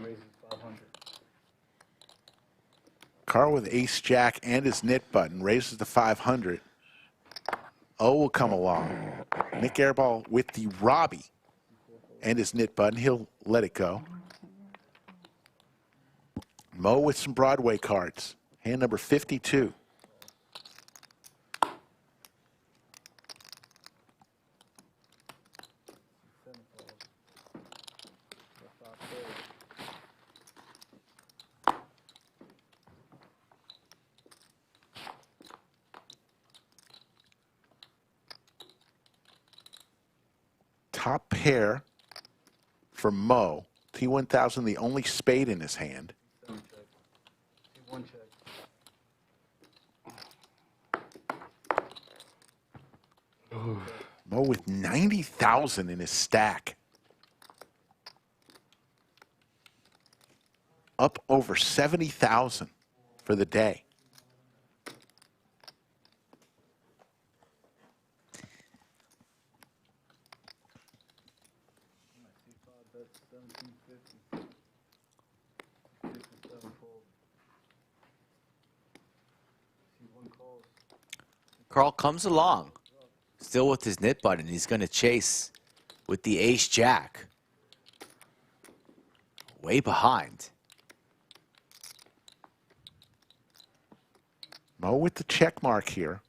S10: raises 500.
S2: Carl with ace jack and his knit button raises to 500. O will come along. Nik Airball with the Robbie and his knit button. He'll let it go. Moe with some Broadway cards. Hand number 52. Top pair for Moe. T1000, the only spade in his hand.
S10: One check.
S2: Moe with 90,000 in his stack. Up over 70,000 for the day.
S10: That's 1750. 57 fold. See one calls.
S3: Carl comes along, still with his knit button. He's going to chase with the ace jack. Way behind.
S2: Moe with the check mark here.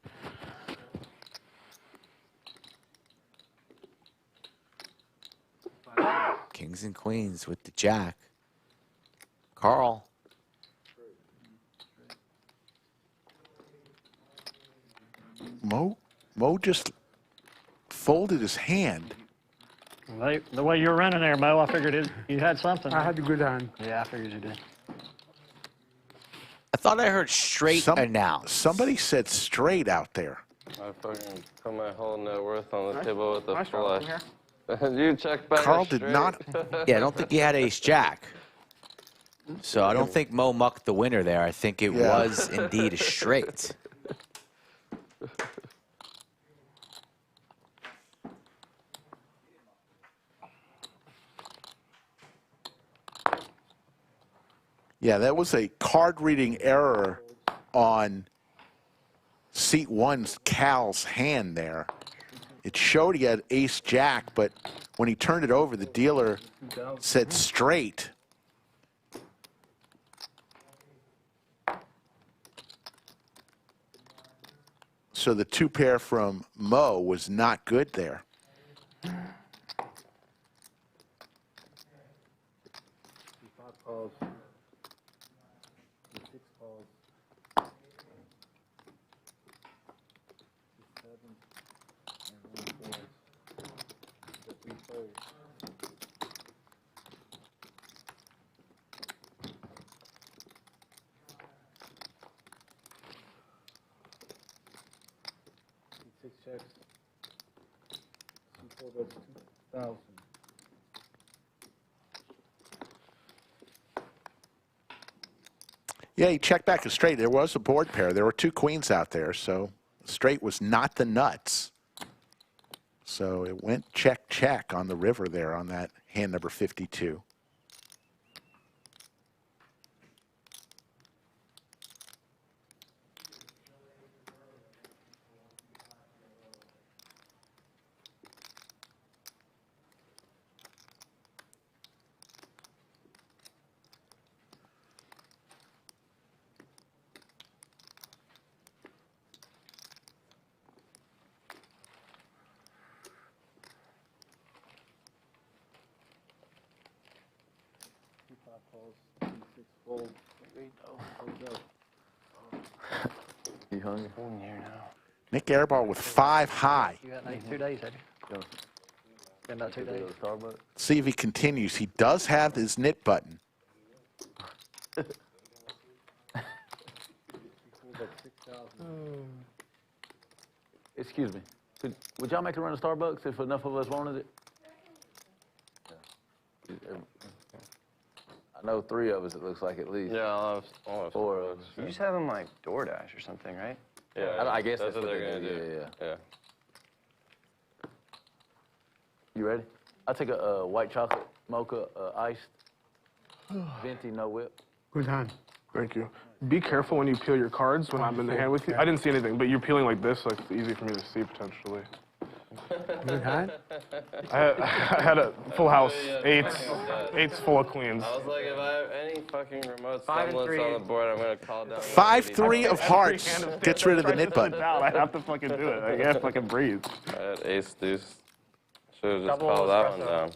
S3: Kings and queens with the jack. Carl.
S2: Moe just folded his hand.
S6: The way you were running there, Mo, I figured you had something.
S11: I had a good hand.
S6: Yeah, I figured you did.
S3: I thought I heard straight announced.
S2: Somebody said straight out there.
S8: I fucking put my whole net worth on the
S1: Nice-
S8: table with the
S1: nice roll from
S8: flush. You check back.
S2: Carl did not.
S3: Yeah, I don't think he had ace jack. So I don't think Mo mucked the winner there. I think it
S2: Yeah.
S3: was indeed a straight.
S2: Yeah, that was a card reading error on seat one's Cal's hand there. It showed he had ace jack, but when he turned it over, the dealer said straight. So the two pair from Moe was not good there.
S10: Five calls. Six calls. Seven. And one four. The three folds. Six checks. Two four, that's 2,000.
S2: Yeah, he checked back a straight. There was a board pair. There were two queens out there, so straight was not the nuts. So it went check, check on the river there on that hand number 52.
S5: You hungry?
S2: Nik Airball with 5 high.
S6: You had 2 days, have you? Been about 2 days.
S5: Starbucks?
S2: See if he continues. He does have his knit button.
S5: Excuse me. Would y'all make a run to Starbucks if enough of us wanted it? I know 3 of us, it looks like, at least.
S8: Yeah, I'll have
S5: 4 of us.
S4: You just have them like DoorDash or something, right?
S8: Yeah,
S5: I guess
S8: that's what they're gonna do.
S5: Yeah.
S8: Yeah.
S5: You ready? I'll take a white chocolate mocha iced, venti, no whip.
S11: Good hand.
S1: Thank you. Be careful when you peel your cards when I'm in the hand with you. I didn't see anything, but you're peeling like this, so it's easy for me to see potentially.
S11: Good hand.
S1: I had a full house, eights full of queens.
S8: I was like, if I have any fucking remote
S9: 5 and
S8: semblance
S9: 3.
S8: on the board, I'm gonna call down.
S2: 5-3 of hearts gets rid of the knit button.
S1: I have to fucking do it. I can't fucking breathe.
S8: I had ace deuce. Should have just
S9: Double
S8: called that one
S9: espresso.
S8: down.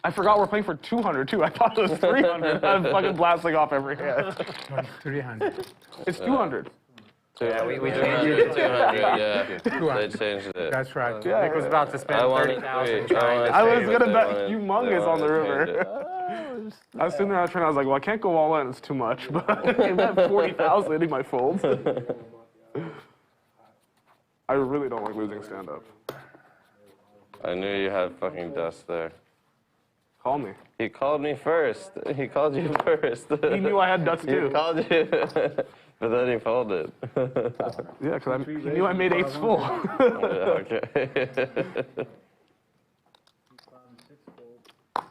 S1: I forgot we're playing for 200 too. I thought it was 300. I'm fucking blasting off every hand.
S11: 300.
S1: It's 200.
S9: Yeah, we
S8: 200, 200, yeah.
S11: 200.
S8: They changed it.
S11: That's right.
S1: Yeah,
S9: Nick was about to spend
S8: I wanted
S9: 30,000
S8: three.
S9: trying to
S1: I was
S9: save
S1: gonna
S9: it.
S1: bet humongous on the river. I was sitting there, I was like, well, I can't go all in. It's too much. But I bet 40,000 in my folds. I really don't like losing stand-up.
S8: I knew you had fucking dust there.
S1: Call me.
S8: He called me first. He called you first.
S1: He knew I had nuts
S8: He
S1: too.
S8: called you, but then he folded.
S1: Yeah, because he knew I made eights full.
S8: Yeah, okay.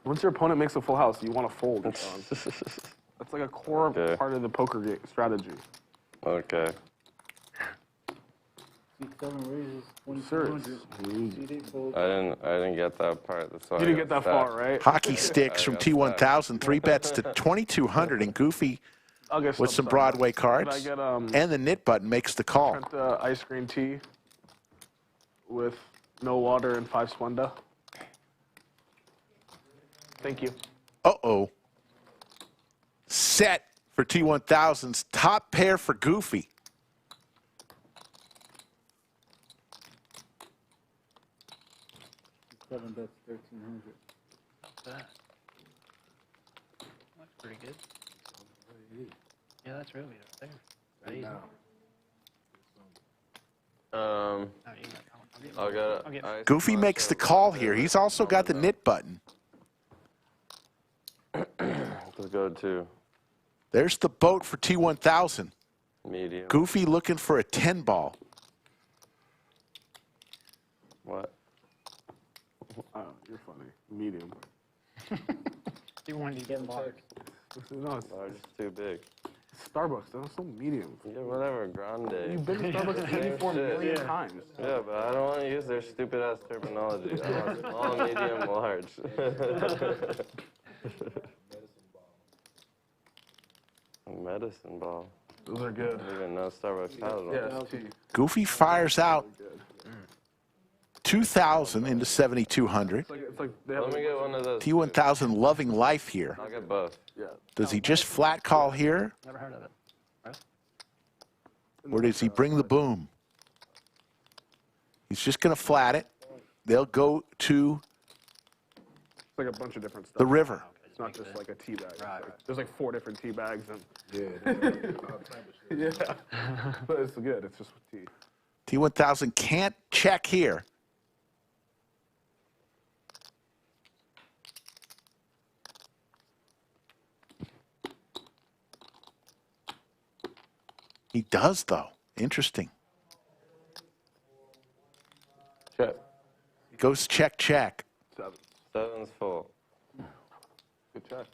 S1: Once your opponent makes a full house, you want to fold. John. That's like a core
S8: Okay.
S1: part of the poker game strategy.
S8: Okay.
S10: 7 raises,
S1: Sure.
S10: 2,200.
S8: I didn't get that part. That's why
S1: You didn't get that far, right?
S2: Hockey sticks from T1000, 3 bets to 2,200, and Goofy
S1: I'll get
S2: with some
S1: stumped on
S2: Broadway
S1: that. Can I
S2: cards.
S1: get
S2: And the knit button makes the call.
S1: Trent, ice cream tea with no water and 5 Splenda? Thank you.
S2: Uh-oh. Set for T1000's top pair for Goofy.
S10: Seven bets, 1,300.
S6: That's pretty good. Yeah, that's really up there. Right easy. Oh, you got-
S8: I'll get
S6: I'll get-
S8: ice
S2: Goofy
S8: plus
S2: makes the
S8: or
S2: call
S8: whatever.
S2: here. He's also got the knit button.
S8: Let's go to
S2: There's the boat for T1000.
S8: medium.
S2: Goofy looking for a 10 ball.
S8: What?
S1: Oh, you're funny. Medium.
S6: You wanted to get large.
S1: No, it's
S8: Large is too big.
S1: Starbucks. That's so medium.
S8: Yeah, whatever. Grande.
S1: You've been to Starbucks 84 million times.
S8: Yeah, but I don't want to use their stupid ass terminology. I want small, medium, large. A medicine ball.
S1: Those are good.
S8: I didn't even know Starbucks had one.
S1: Yeah, it's tea.
S2: Goofy fires out 2,000 into 7,200.
S1: It's like they have
S8: Let me get one of those.
S2: T1000 loving life here.
S8: I'll get both.
S2: Does he just flat call here,
S6: Never heard of it.
S2: or does he bring the boom? He's just going to flat it. They'll go to
S1: It's like a bunch of different stuff.
S2: the river.
S1: It's not just like a tea bag. There's like 4 different tea bags. And yeah. But it's good. It's just tea.
S2: T1000 can't check here. He does, though. Interesting.
S8: Check.
S2: Goes check, check.
S1: 7.
S8: Seven's full.
S1: Good check.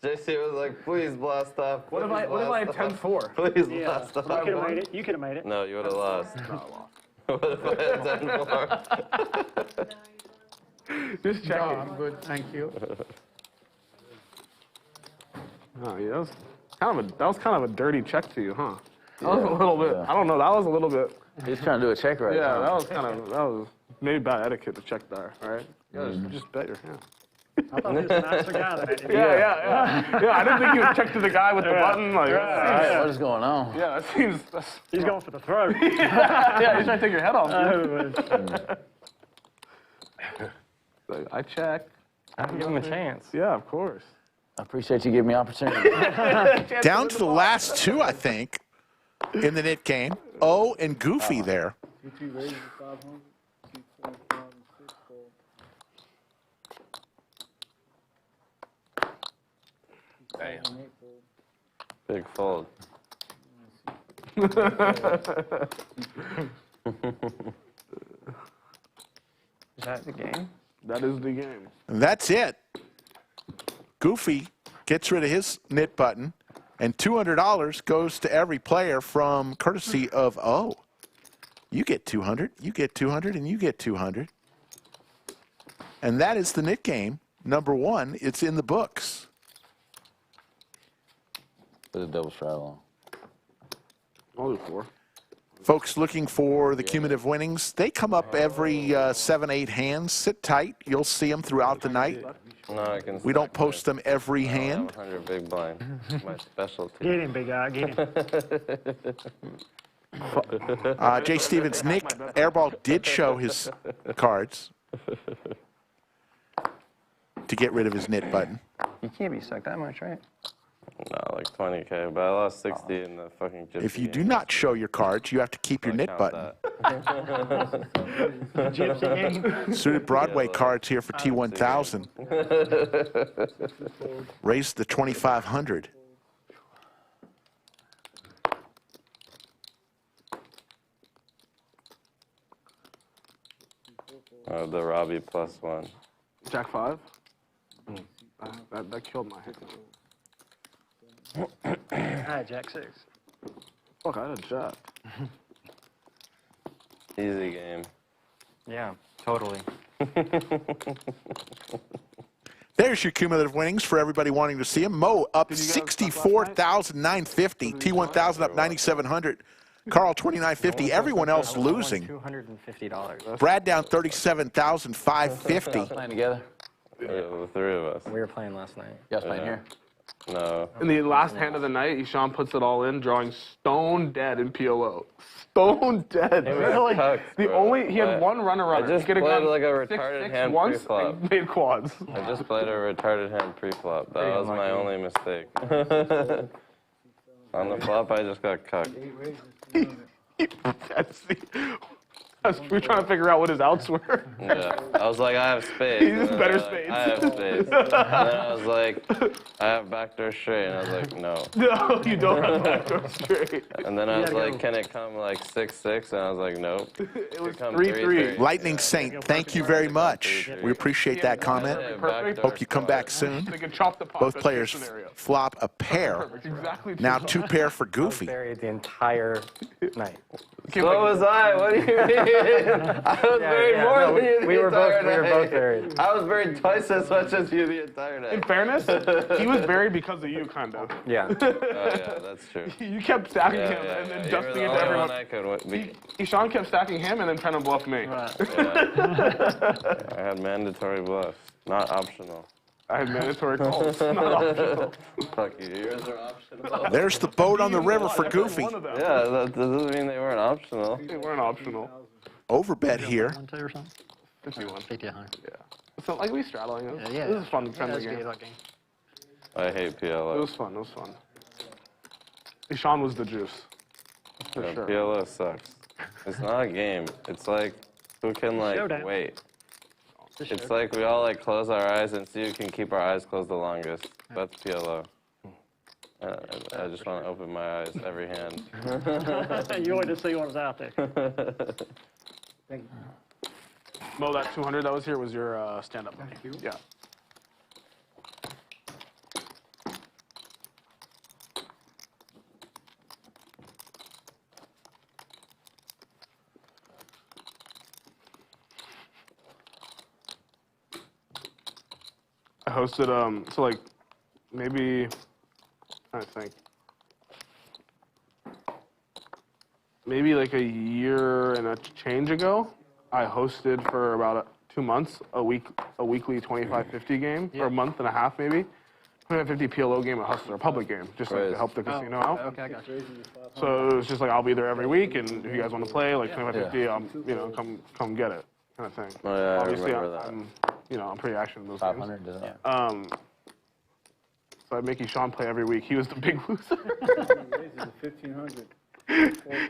S8: JC was like, please blast off.
S1: What if I had 10-4?
S8: Please
S6: Yeah,
S8: blast
S6: you
S8: off.
S6: could have made it. You could have made it.
S8: No, you would have lost. What if I had 10-4?
S1: Just
S11: No,
S1: checking.
S11: I'm good, thank you.
S1: Oh, yeah, that was kind of a dirty check to you, huh? That was a little bit. I don't know. That was a little bit.
S5: He's trying to do a check right
S1: Yeah,
S5: now.
S1: that was maybe bad etiquette to check there. All right. Yeah, just bet your hand.
S6: I thought he was a nicer guy than that.
S1: Yeah, I didn't think he was checked to the guy with the button. Like,
S5: All right, what is going on?
S1: yeah, that seems.
S6: He's going for the throat.
S1: Yeah, he's trying to take your head off.
S6: Oh,
S1: I check.
S9: I'll give him a chance.
S1: Yeah, of course.
S5: I appreciate you giving me opportunity.
S2: Down to the last two, I think, in the knit game. O and Goofy there.
S10: QT raises 500. Keep 4,6 fold.
S7: Damn.
S10: 8 fold.
S8: Big fold.
S9: Is that the game?
S1: That is the game.
S2: And that's it. Goofy gets rid of his knit button, and $200 goes to every player from courtesy of O. You get 200, you get 200, and you get 200. And that is the knit game. Number one, it's in the books.
S5: Put a double straddle on.
S1: I'll do 4.
S2: Folks looking for the cumulative winnings, they come up every 7, 8 hands. Sit tight. You'll see them throughout the night.
S8: No, I can.
S2: We don't post them every
S8: I have
S2: hand.
S8: 100 big blind. My specialty.
S6: get him, big guy. Get him.
S2: Jay Stevens, Nik Airball did show his cards to get rid of his knit button.
S9: You can't be stuck that much, right?
S8: No, like 20K, but I lost 60 in the fucking gypsy
S2: If you do
S8: game.
S2: not show your cards, you have to keep your
S8: I
S2: knit
S8: count
S2: button.
S8: that.
S6: Gypsy game.
S2: Suited Broadway
S8: Yeah,
S2: cards here for T1000. Raised the 2,500.
S8: The Robbie +1.
S1: Jack 5. That killed my hand.
S6: I had Jack 6.
S1: Fuck, I had a jack.
S8: Easy game.
S9: Yeah, totally.
S2: There's your cumulative winnings for everybody wanting to see them. Moe up
S1: Did you guys
S2: 64,950. T1000 up 9,700. Carl 2,950. Everyone else losing.
S9: $250.
S2: Brad down 37,550.
S5: Playing together?
S8: Yeah, the 3 of us.
S9: We were playing last night.
S5: You guys playing here?
S8: No.
S1: In the last hand of the night, Ishan puts it all in, drawing stone dead in PLO. Stone dead.
S8: Really?
S1: He had one runner on
S8: I
S1: it.
S8: just
S1: He could've
S8: played
S1: gone
S8: like a
S1: 6-6
S8: retarded hand
S1: once
S8: pre-flop.
S1: and made quads.
S8: I just played a retarded hand pre-flop. That was my only mistake. On the flop, I just got cucked.
S10: 8 raises 200.
S1: We were trying to figure out what his outs were.
S8: Yeah. I was like, I have spades.
S1: He's
S8: And then
S1: better
S8: I was like,
S1: spades.
S8: I have spades. And then I was like, I have backdoor straight. And I was like, no.
S1: No, you don't have backdoor straight.
S8: And then I was like, can it come like 6-6? And I was like, nope.
S1: It was
S8: come
S1: 3-3.
S2: Lightning Saint, thank you very much. We appreciate that comment.
S1: Perfect.
S2: Hope you come back soon.
S1: They could chop the pot.
S2: Both
S1: best
S2: players
S1: case scenario.
S2: flop a pair.
S1: Perfect. Exactly.
S2: Now 2 pair for Goofy.
S9: Buried the entire night.
S8: So was I. What do you mean? I was buried more
S9: no,
S8: than you the
S9: we were
S8: entire
S9: both
S8: night.
S9: buried.
S8: I was buried twice as much as you the entire night.
S1: In fairness, he was buried because of you, kind of.
S9: Yeah.
S8: Oh, yeah, that's true.
S1: You kept stacking
S8: Yeah,
S1: him
S8: yeah,
S1: and then
S8: yeah. You were
S1: dusting
S8: the
S1: it to
S8: only
S1: everyone.
S8: one I could be.
S1: Ishan kept stacking him and then trying to bluff me.
S8: Yeah. I had mandatory bluffs, not optional.
S1: I had mandatory calls, not optional.
S8: Fuck you. Yours are optional.
S2: There's the boat on the river for Goofy.
S1: One of them.
S8: Yeah, that doesn't mean they weren't optional.
S1: They weren't optional.
S2: Overbet here.
S6: 1, 2 or something?
S1: 51.
S6: 50, 100.
S1: Yeah. So like we straddling. It was,
S6: Yeah.
S1: This is fun,
S6: Yeah,
S1: friendly
S6: that's
S1: game.
S6: good, that game.
S8: I hate
S1: It
S8: PLO.
S1: was fun. It was fun. Ishan was the juice. For
S8: Yeah,
S1: sure.
S8: PLO sucks. It's not a game. It's like who can like
S6: Showdown.
S8: wait.
S6: Just
S8: It's
S6: showed.
S8: like we all like close our eyes and see who can keep our eyes closed the longest. That's PLO. I just want to open my eyes every hand.
S6: You wanted to see what was out there.
S10: Thank you.
S1: Mo, that 200 that was here was your stand-up money.
S10: Thank you.
S1: Yeah. I hosted, so like, maybe, I think, maybe like a year and a change ago, I hosted for about 2 months, a weekly 25-50 game, or a month and a half maybe. 25-50 PLO game, a Hustler, a public game, just like to help the casino out.
S6: Okay, I got you.
S1: So it's just like I'll be there every week, and if you guys want to play, like 25-50, you know, come get it, kind of thing.
S8: Oh, yeah,
S1: Obviously,
S8: I remember that.
S1: I'm pretty active in those
S5: 500
S1: games.
S5: does that?
S1: So I'd make Sean play every week. He was the big loser.
S10: Raises to 1,500.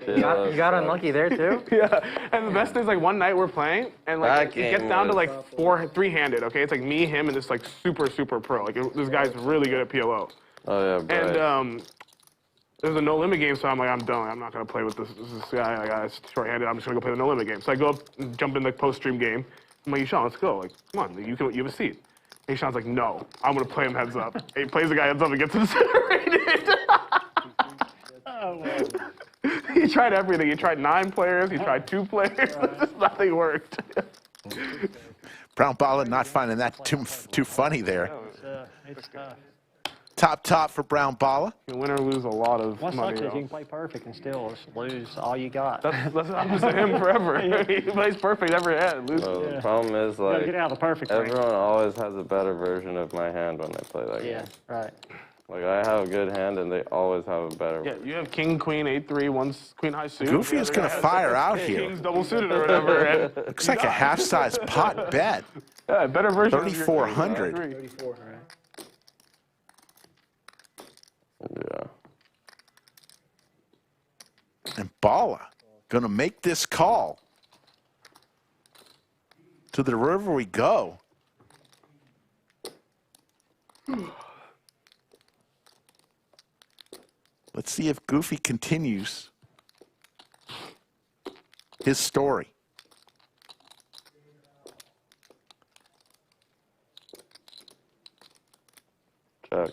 S9: You got unlucky there too?
S1: Yeah, and the best thing is like one night we're playing, and like
S8: That
S1: it gets
S8: game
S1: down to
S8: was-
S1: like three-handed. Okay, it's like me, him, and this like super pro. Like this guy's really good at PLO.
S8: Oh yeah, Bryce.
S1: And there's a no limit game, so I'm like, I'm done. I'm not gonna play with this guy. Like, it's short-handed. I'm just gonna go play the no limit game. So I go up, and jump in the post-stream game. I'm like, Sean, let's go. Like, come on, you have a seat. And Sean's like, no, I'm gonna play him heads up. And he plays the guy heads up and gets incinerated. He tried everything. He tried 9 players. He tried 2 players. Just nothing worked.
S2: Brown Balla not finding that too funny there.
S6: It's
S2: Top for Brown Balla.
S1: You win or lose a lot of
S6: what
S1: money.
S6: sucks is you
S1: though.
S6: can play perfect and still just lose all you got.
S1: That happens to him forever. He plays perfect every hand. Loses.
S8: Well, the problem is,
S6: You gotta
S8: like,
S6: get out of the perfect range.
S8: everyone always has a better version of my hand when they play that
S6: Yeah,
S8: game.
S6: right.
S8: Like, I have a good hand, and they always have a better
S1: Yeah, you have king, queen, 8-3, one's queen high suit.
S2: Goofy is going to fire out here.
S1: King's double suited or whatever. And
S2: Looks like a half-size pot bet.
S1: yeah, better version. of your
S2: 3,400.
S1: king,
S10: 34.
S8: Yeah.
S2: And Balla going to make this call. To the river we go. Let's see if Goofy continues his story.
S8: Check.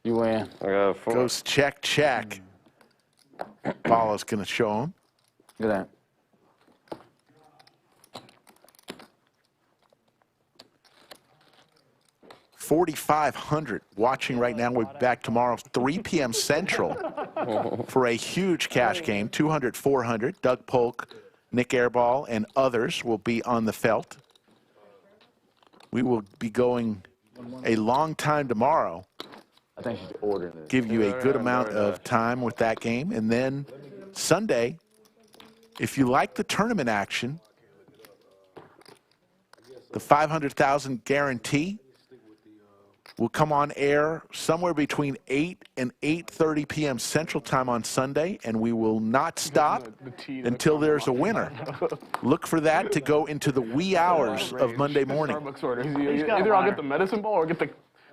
S5: You win.
S8: I got a 4.
S2: Goes check. Balla's going to show him.
S5: Look at that.
S2: $4,500 watching right now. We'll be back tomorrow, 3 p.m. Central, for a huge cash game. 200, 400. Doug Polk, Nik Airball, and others will be on the felt. We will be going a long time tomorrow.
S5: I think she's ordering this.
S2: Give you a good amount of time with that game. And then Sunday, if you like the tournament action, the $500,000 guarantee will come on air somewhere between 8 and 8:30 p.m. Central Time on Sunday, and we will not stop until there's a winner. Look for that to go into the wee hours of Monday morning.
S1: Starbucks order. Either I'll get the medicine ball or get the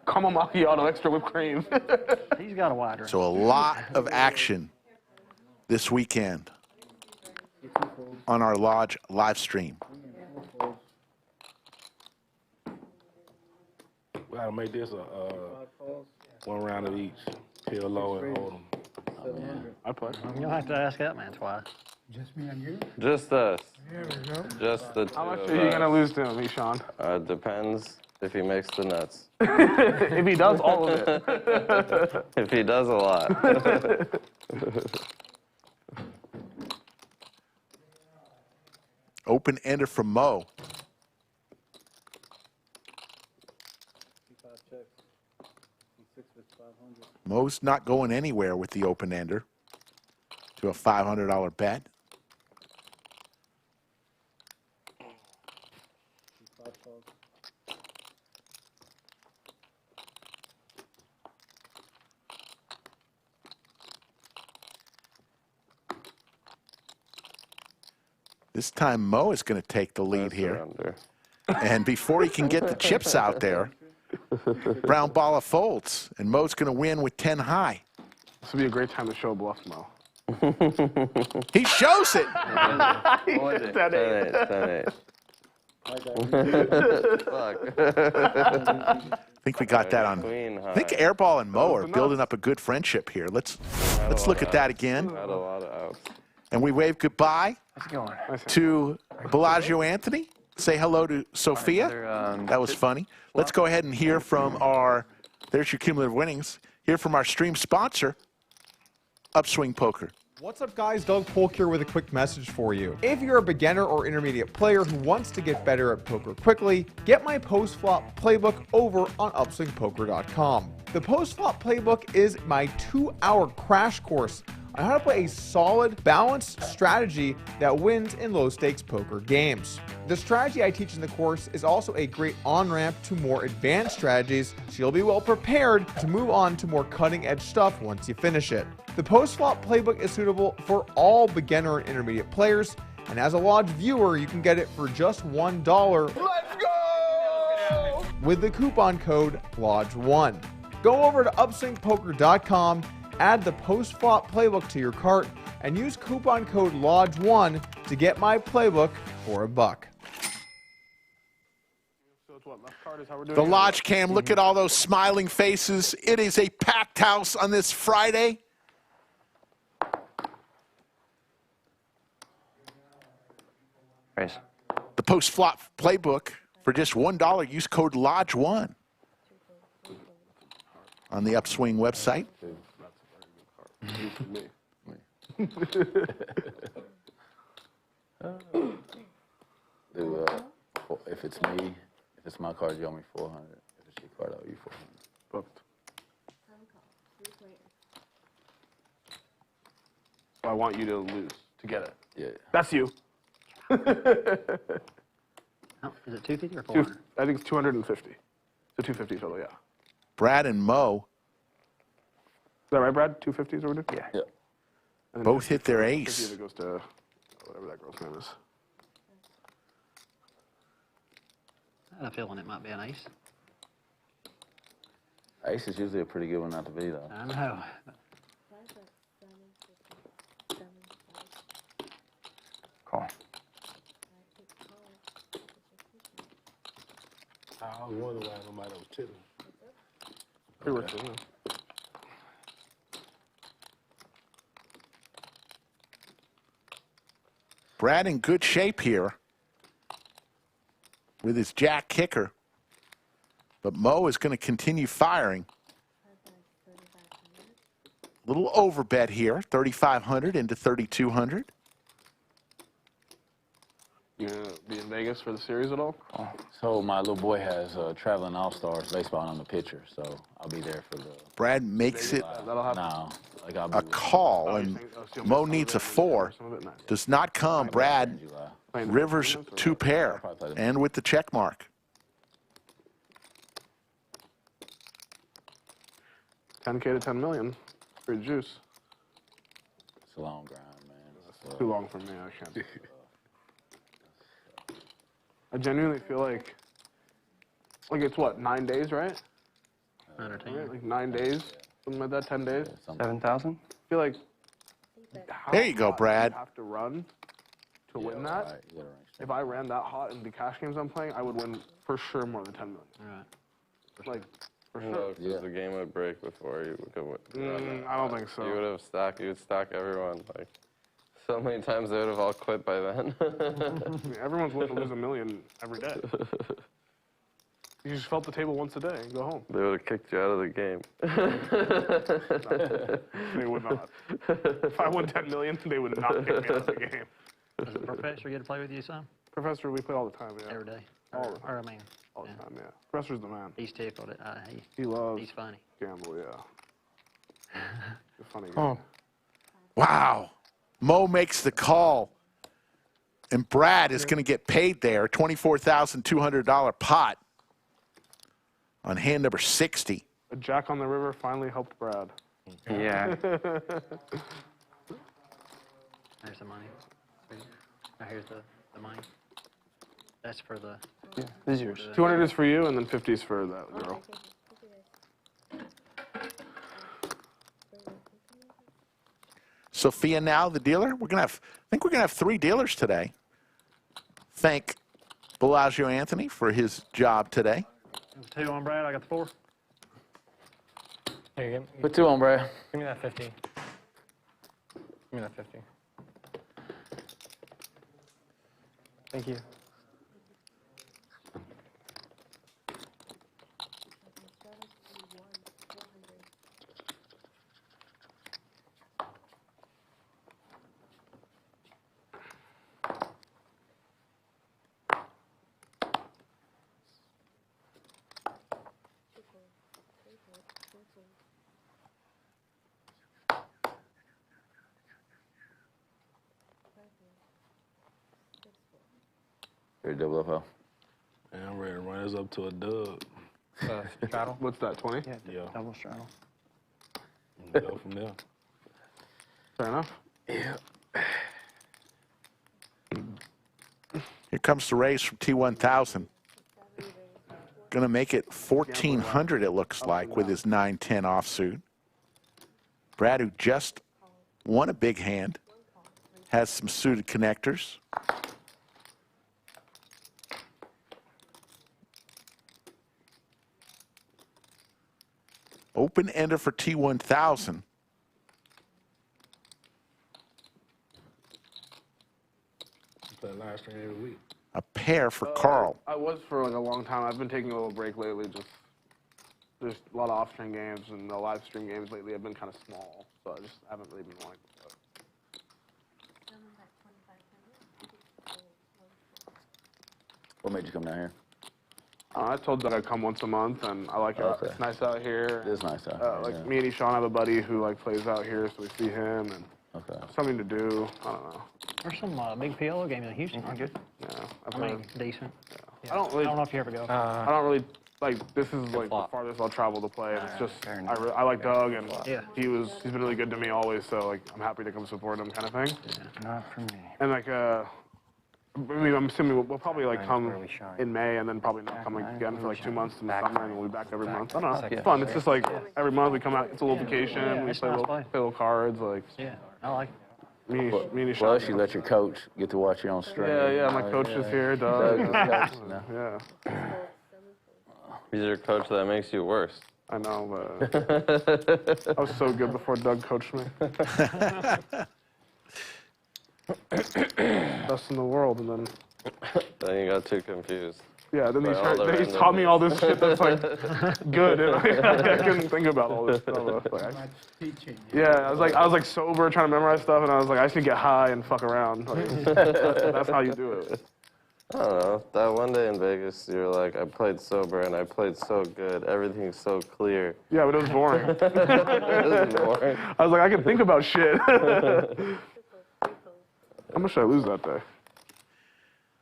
S1: caramel macchiato extra whipped cream.
S6: He's got a wide range.
S2: So a lot of action this weekend on our Lodge live stream.
S7: We gotta make this a one round of each. Peel low and hold them.
S1: I play.
S6: You'll have to ask that man twice.
S11: Just me and you?
S8: Just us.
S11: There we go.
S8: Just the 2
S1: How much
S8: of
S1: are you
S8: us.
S1: gonna lose to me, Sean?
S8: Depends if he makes the nuts.
S1: If he does all of it.
S8: If he does a lot.
S2: Open ender from Moe.
S10: 55 checks. 6 with 500.
S2: Moe's not going anywhere with the open ender to a $500 bet.
S10: 5 calls.
S2: This time Moe is going to take the lead here.
S8: Surrender.
S2: And before he can get the chips out there, Brown Balla folds, and Moe's going to win with 10 high.
S1: This would be a great time to show bluff, Mo.
S2: He shows it.
S8: 10-8. 10-8. Fuck.
S2: I think we got that on.
S8: Queen high.
S2: I think Airball and Moe are building up a good friendship here. Let's look at that again.
S8: Had a lot of outs.
S2: And we wave goodbye
S9: How's it going?
S2: to Bellagio Anthony. Say hello to Sophia.
S9: Another,
S2: That was funny. Let's go ahead and hear from our, there's your cumulative winnings, hear from our stream sponsor, Upswing Poker.
S12: What's up guys, Doug Polk here with a quick message for you. If you're a beginner or intermediate player who wants to get better at poker quickly, get my post-flop playbook over on upswingpoker.com. The post-flop playbook is my 2-hour crash course on how to play a solid, balanced strategy that wins in low-stakes poker games. The strategy I teach in the course is also a great on-ramp to more advanced strategies, so you'll be well prepared to move on to more cutting-edge stuff once you finish it. The post-flop playbook is suitable for all beginner and intermediate players, and as a Lodge viewer, you can get it for just $1. Let's go! With the coupon code LODGE1. Go over to upswingpoker.com, add the post-flop playbook to your cart, and use coupon code LODGE1 to get my playbook for $1.
S1: So it's what, left card is how we're doing
S2: The
S1: it?
S2: Lodge Cam, look at all those smiling faces. It is a packed house on this Friday.
S4: Raise.
S2: The post-flop playbook for just $1. Use code LODGE1 on the Upswing website.
S5: Do, if it's me, if it's my card, you owe me 400. If it's your card, I owe you 400.
S1: Booked. So I want you to lose to get it.
S5: Yeah.
S1: That's you.
S6: Oh, is it 250 or 400?
S1: I think it's 250. So 250 total, yeah. Is
S2: Brad and Moe
S1: that right, Brad? 250 is what we're doing?
S5: Yeah.
S1: And then
S2: both hit their
S1: 50
S2: ace.
S1: that goes to whatever that girl's name is.
S6: I have a feeling it might be an ace.
S5: Ace is usually a pretty good one not to be, though.
S6: I know.
S4: Call.
S7: I was wondering why nobody was chilling.
S1: Pretty worth it, yeah.
S2: Brad in good shape here with his jack kicker. But Moe is going to continue firing. Little overbet here, 3,500 into 3,200.
S1: You gonna be in Vegas for the series at all?
S5: So my little boy has Traveling All-Stars baseball on the pitcher, so I'll be there for the...
S2: Brad makes it
S1: That'll happen.
S5: No, like I'll be
S2: a call, and Moe needs a 4. Does not come. Brad, Rivers 2 pair, and with the check mark.
S1: 10K to 10 million. Pretty juice.
S5: It's a long grind, man.
S1: It's too long for me. I can't. I genuinely feel like it's what, 9 days, right?
S6: 9 or 10.
S1: Right? Like 9 days, something like that, 10 days.
S4: 7,000?
S1: I feel like. How
S2: There you go,
S1: hot
S2: Brad.
S1: You have to run to win that.
S5: Right, you gotta rank
S1: If I ran that hot in the cash games I'm playing, I would win for sure more than 10 million.
S6: All right.
S1: Like, for
S8: No,
S1: sure.
S8: 'cause
S5: Yeah.
S8: the game would break before you would go.
S1: I don't think so.
S8: You would have stacked. You would stack everyone. Like so many times, they would have all quit by then.
S1: I mean, everyone's willing to lose $1 million every day. You just felt the table once a day and go home.
S8: They would have kicked you out of the game.
S1: They would not. If I won 10 million, they would not kick me out of the game.
S6: Does the professor get to play with you some?
S1: Professor, we play all the time, yeah.
S6: Every day?
S1: All the
S6: Or, I mean,
S1: All the
S6: yeah.
S1: time, yeah. Professor's the man.
S6: He's tickled it.
S1: He loves
S6: He's funny.
S1: gamble, yeah. He's a funny guy.
S11: Oh,
S2: Wow. Moe makes the call. And Brad is going to get paid there, $24,200 pot on hand number 60.
S1: A jack on the river finally helped Brad.
S4: Yeah.
S6: There's the money. Now here's the money. That's for the...
S4: Yeah, this is yours.
S1: 200 is for you, and then 50 is for that girl.
S2: Sophia now, the dealer. I think we're gonna have 3 dealers today. Thank Bellagio Anthony for his job today.
S6: 2 on Brad, I got the 4.
S9: Here,
S5: Put 2 on, Brad.
S9: give me that 50. Give me that 50. Thank you.
S5: Ready to double up, how?
S7: Man, I'm ready to run this up to a dub.
S9: Straddle.
S1: What's that, 20?
S6: Yeah, double straddle.
S7: Go from there.
S1: Fair enough.
S7: Yeah.
S2: Here comes the raise from T1000. Going to make it 1,400, it looks like, with his 9-10 offsuit. Brad, who just won a big hand, has some suited connectors. Open ender for T1000.
S7: Play live stream every week.
S2: A pair for Carl.
S1: I was for like a long time. I've been taking a little break lately. Just there's a lot of off-stream games and the live stream games lately have been kind of small, so I just haven't really been wanting to play.
S5: What made you come down here?
S1: I told Doug I'd come once a month, and I like it.
S5: Okay.
S1: It's nice out here.
S5: It is nice out here,
S1: Like
S5: yeah.
S1: me and Eshawn have a buddy who like plays out here, so we see him and something to do. I don't know.
S6: There's some big PLO games in Houston. Aren't good.
S1: Yeah,
S6: I mean, decent.
S1: I don't really.
S6: I don't know if you ever go.
S1: I don't really like. This is like the farthest I'll travel to play, and it's just I like Doug, and he's been really good to me always. So like I'm happy to come support him, kind of thing.
S6: Not for me.
S1: And like I mean, I'm assuming we'll probably like come in May and then probably not come again for like 2 months in the summer, and we'll be back every month. I don't know. It's fun. It's just like every month we come out. It's a little vacation. We play little cards. Like
S6: Yeah, I like it.
S1: me and Eshawn.
S5: Plus, you let your coach get to watch you on stream.
S1: Yeah, my coach is here, Doug. Yeah.
S8: He's your coach that makes you worse.
S1: I know, but I was so good before Doug coached me. Best in the world, and then
S8: Then you got too confused.
S1: yeah, then
S8: By all the
S1: he's
S8: random-
S1: taught me all this shit that's like good, and I couldn't think about all this stuff. Like, I was like sober trying to memorize stuff, and I was like, I should get high and fuck around. Like, that's how you do it.
S8: I don't know. That one day in Vegas, you were like, I played sober and I played so good. Everything's so clear.
S1: Yeah, but it was boring.
S8: It was boring.
S1: I was like, I can think about shit. How much did I lose that day?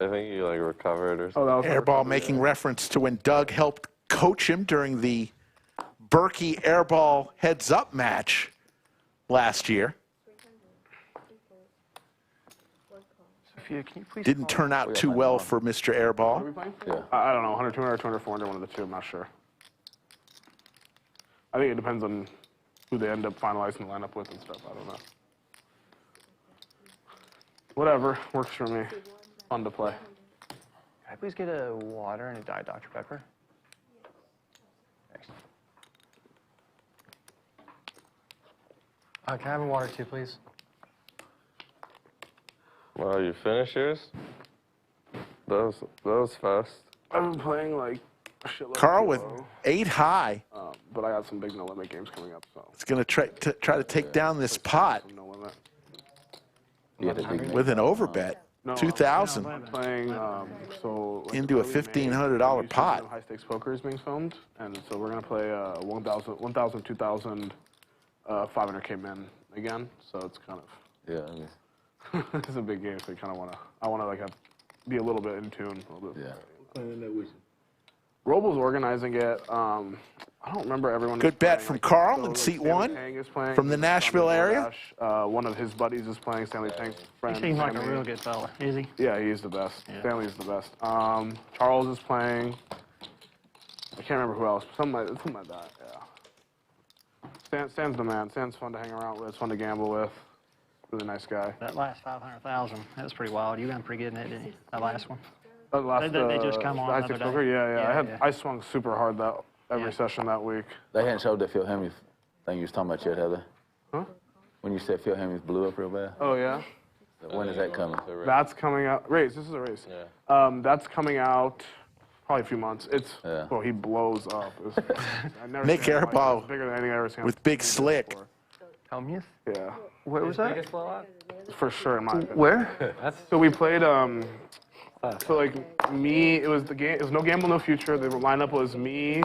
S8: I think you like recovered or something.
S1: Oh, that was
S2: Airball making reference to when Doug helped coach him during the Berkey Airball heads-up match last year.
S4: Sophia, can you please
S2: Didn't turn out too well for Mr. Airball.
S8: Yeah.
S1: I don't know, 100, 200, 200, 400, one of the two, I'm not sure. I think it depends on who they end up finalizing the lineup with and stuff, I don't know. Whatever, works for me. Fun to play.
S4: Can I please get a water and a Diet Dr. Pepper? Thanks.
S9: Can I have a water too, please?
S8: Wow, you finished yours? That was fast.
S1: I've been playing like a shitload
S2: Carl
S1: of
S2: with
S1: PLO,
S2: 8 high.
S1: but I got some big no limit games coming up, so.
S2: It's going to try to take down this pot
S1: No limit.
S2: with an overbet.
S1: No,
S2: 2,000
S1: I'm playing, so like
S2: into a
S1: early May,
S2: $1,500 pot.
S1: High stakes poker is being filmed, and so we're gonna play 1,000, 2,000, 500K min again. So it's kind of it's a big game, so I wanna like be a little bit in tune. A little bit.
S5: Yeah.
S1: Robo's organizing it. I don't remember everyone.
S2: Good bet from Carl in seat
S1: Stanley
S2: 1
S1: Tang is playing,
S2: from the Nashville area.
S1: One of his buddies is playing. Stanley Tang's friend.
S6: He seems like a
S1: Stanley.
S6: real good fella. Is he?
S1: Yeah, he's the best.
S6: Yeah.
S1: Stanley's the best. Charles is playing. I can't remember who else. Something like that. Yeah. Stan's the man. Stan's fun to hang around with. It's fun to gamble with. Really nice guy.
S6: That last 500,000, that was pretty wild. You got pretty good in it, didn't you? That last one.
S1: Last,
S6: They just come on
S1: the high
S6: another
S1: stakes
S6: day.
S1: poker? Yeah.
S6: Yeah.
S1: I swung super hard every
S6: Yeah.
S1: session that week.
S5: They hadn't showed that Phil Hemmings thing you was talking about yet, Heather.
S1: Huh?
S5: When you said Phil Hemmings blew up real bad.
S1: Oh yeah.
S5: When is that coming?
S1: That's coming out. Race. This is a race.
S8: Yeah.
S1: That's coming out probably a few months.
S5: Yeah.
S1: Well, he blows up. I've never
S2: Nick
S1: seen anything like
S2: Airball
S1: that. It's bigger than anything I've ever seen.
S2: with Big Slick.
S4: Helmuth?
S1: Yeah,
S4: Where was that?
S9: Biggest blowout?
S1: for sure in my opinion.
S4: Where?
S1: So we played. So like me, it was the game. It was no gamble, no future. The lineup was me,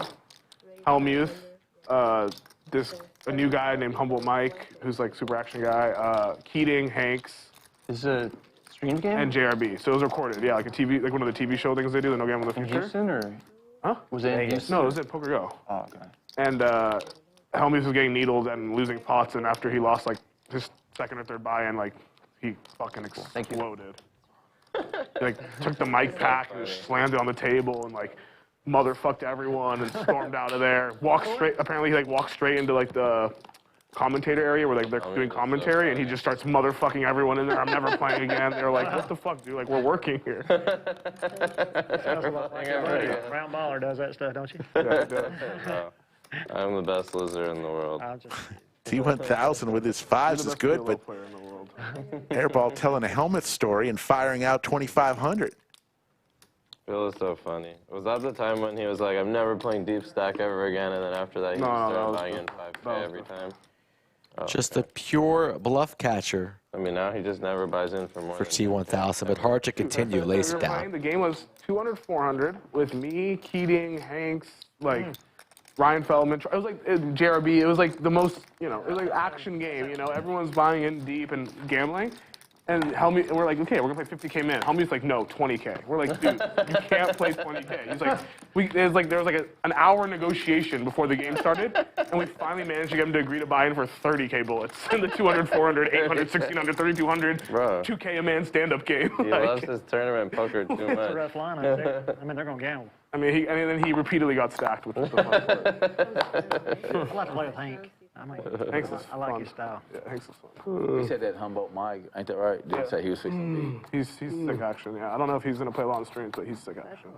S1: Helmuth, a new guy named Humboldt Mike, who's like super action guy. Keating, Hanks.
S4: Is it Streams game?
S1: and JRB. So it was recorded. Yeah, like a TV, like one of the TV show things they do, the No Game in the
S4: In
S1: Future.
S4: Houston or?
S1: Huh?
S4: Was it in Houston?
S1: No, it was at Poker Go.
S4: Oh, okay.
S1: And Helmuth was getting needled and losing pots, and after he lost like his second or third buy-in, like he fucking exploded. He, like took the mic pack and just slammed it on the table and like motherfucked everyone and stormed out of there. Walked straight. Apparently, he like walked straight into like the commentator area where like they're doing commentary, and he just starts motherfucking everyone in there. I'm never playing again. They're like, what the fuck, dude? Like we're working here.
S6: Brown baller does that stuff, don't you?
S8: No, I'm the best loser in the world.
S2: T1000 with his fives is good, but Airball telling a helmet story and firing out 2,500.
S8: Phil is so funny. Was that the time when he was like, I'm never playing deep stack ever again, and then after that he just started buying in 5K every time? Oh,
S3: Just a pure bluff catcher
S8: I mean, now he just never buys in for more.
S3: for T1000, but hard to continue. Lays it down.
S1: The game was 200, 400 with me, Keating, Hanks, like Ryan Feldman. It was like JRB. It was like the most, you know, it was like action game. You know, everyone's buying in deep and gambling. And Helmuth, and we're like, okay, we're gonna play 50K min. Helmuth's like, no, 20K. We're like, dude, you can't play 20K. He's like, there was like an hour negotiation before the game started, and we finally managed to get him to agree to buy in for 30K bullets in the 200, 400, 800, 1600, 3200, 2K a man stand-up game.
S8: He loves his tournament poker too
S6: It's a
S8: much.
S6: rough line out there. I mean, they're gonna gamble.
S1: I mean, then he repeatedly got stacked, which was the fun part.
S6: I like to play with Hank. I mean,
S1: Hanks is
S6: I like
S1: fun.
S6: his style.
S1: Yeah, Hanks is fun.
S5: He said that Humboldt Mike, ain't that right? Didn't say he was fixing to be.
S1: He's sick action, yeah. I don't know if he's gonna play a lot on streams, but he's sick action.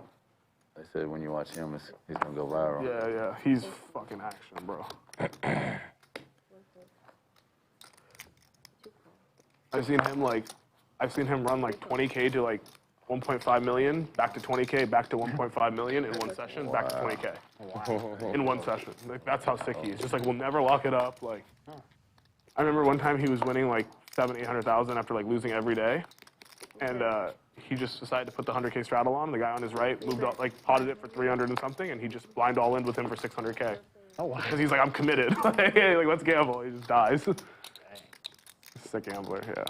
S5: They said when you watch him, he's gonna go viral.
S1: Yeah, he's fucking action, bro. I've seen him run like 20K to like 1.5 million, back to 20K, back to 1.5 million in one session, back to 20K. In one session. Like, that's how sick he is. Just like, we'll never lock it up. Like, I remember one time he was winning like 700,000, 800,000 after like losing every day. And he just decided to put the 100K straddle on. The guy on his right moved up, like potted it for 300 and something, and he just blind all in with him for 600K.
S6: Oh, wow.
S1: Because he's like, I'm committed. Like, let's gamble. He just dies. Sick gambler, yeah.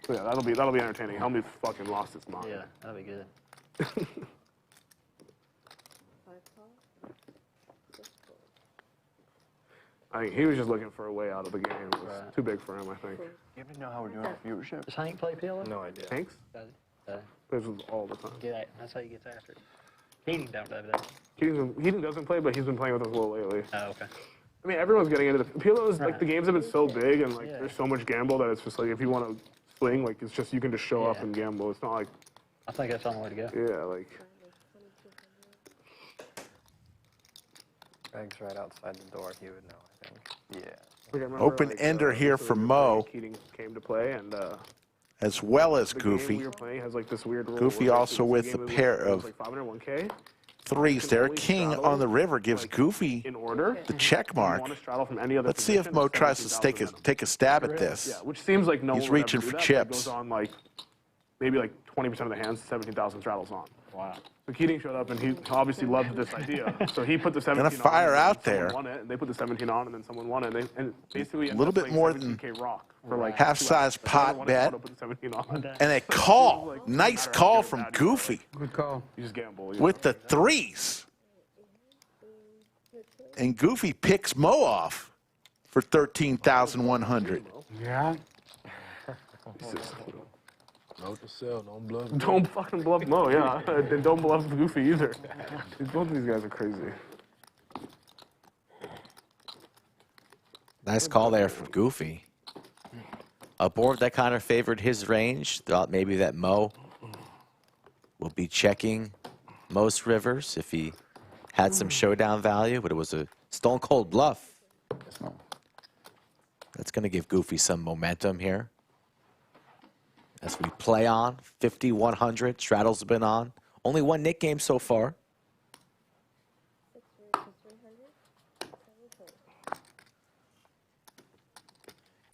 S1: So yeah, that'll be entertaining. Helmuth fucking lost his mind.
S6: Yeah, that'll be good.
S1: I think he was just looking for a way out of the game. It was too big for him, I think.
S4: You ever know how we're doing our viewership?
S6: Does Hank play pillow?
S4: No idea.
S1: Hanks? Plays with all the time.
S6: That's how he gets after it. Keating don't over there.
S1: Keating doesn't play, but he's been playing with us a little lately.
S6: Oh, okay.
S1: I mean, everyone's getting into the pillows. Like the games have been so big, and like there's so much gamble that it's just like if you want to swing, like it's just you can just show up and gamble. It's not like.
S6: I think that's the only way to go.
S1: Yeah, like.
S9: Greg's right outside the door. He would know, I think.
S4: Yeah.
S2: Open ender here for Moe,
S1: Keating came to play, and
S2: as well as
S1: the
S2: Goofy.
S1: game we were playing has like this weird rule
S2: Goofy
S1: where
S2: also
S1: it's
S2: with a pair of
S1: like 501K.
S2: threes there. King on the river gives Goofy
S1: In order,
S2: the check mark.
S1: want to straddle from any other
S2: Let's see if
S1: position,
S2: Moe
S1: it's
S2: tries to
S1: 17,000
S2: take a stab at this.
S1: Yeah, which seems like no
S2: He's
S1: one would
S2: reaching
S1: ever do
S2: for
S1: that, but it
S2: chips.
S1: goes on like maybe like 20% of the hands, 17,000 straddles on.
S6: Wow.
S1: So Keating showed up and he obviously loved this idea. So he put the 17
S2: Gonna fire
S1: on,
S2: out
S1: and someone
S2: there.
S1: Won it, and they put the 17 on, and then someone won it. And basically,
S2: A little bit more than
S1: K rock for like
S2: half-size
S1: 2 hours.
S2: pot
S1: Whoever won it,
S2: bet.
S1: put the 17 on.
S2: And a call. Nice call from Goofy
S11: Good call.
S1: You just gamble.
S2: with the threes. And Goofy picks Moe off for 13,100.
S11: Yeah.
S7: Note to self, don't bluff.
S1: Don't fucking bluff Moe, yeah. And don't bluff Goofy either. Both of these guys are crazy.
S3: Nice call there from Goofy. A board that kind of favored his range. Thought maybe that Moe will be checking most rivers if he had some showdown value, but it was a stone cold bluff. That's going to give Goofy some momentum here. As we play on, 50-100, straddles have been on. Only one Nik game so far.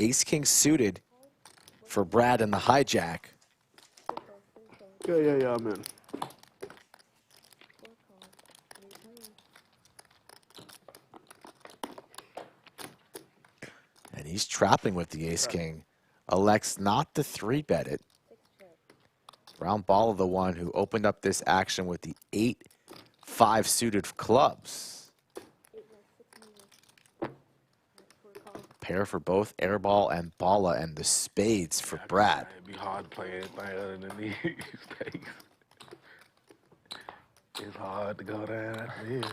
S3: Ace-King suited for Brad and the hijack.
S1: Yeah, I'm in.
S3: And he's trapping with the Ace-King. Elects not to 3-bet it. Brown Balla, the one who opened up this action with the 8-5 suited clubs. Pair for both Airball and Balla, and the spades for Brad.
S7: It'd be hard to play anything other than these things. It's hard to go down after this.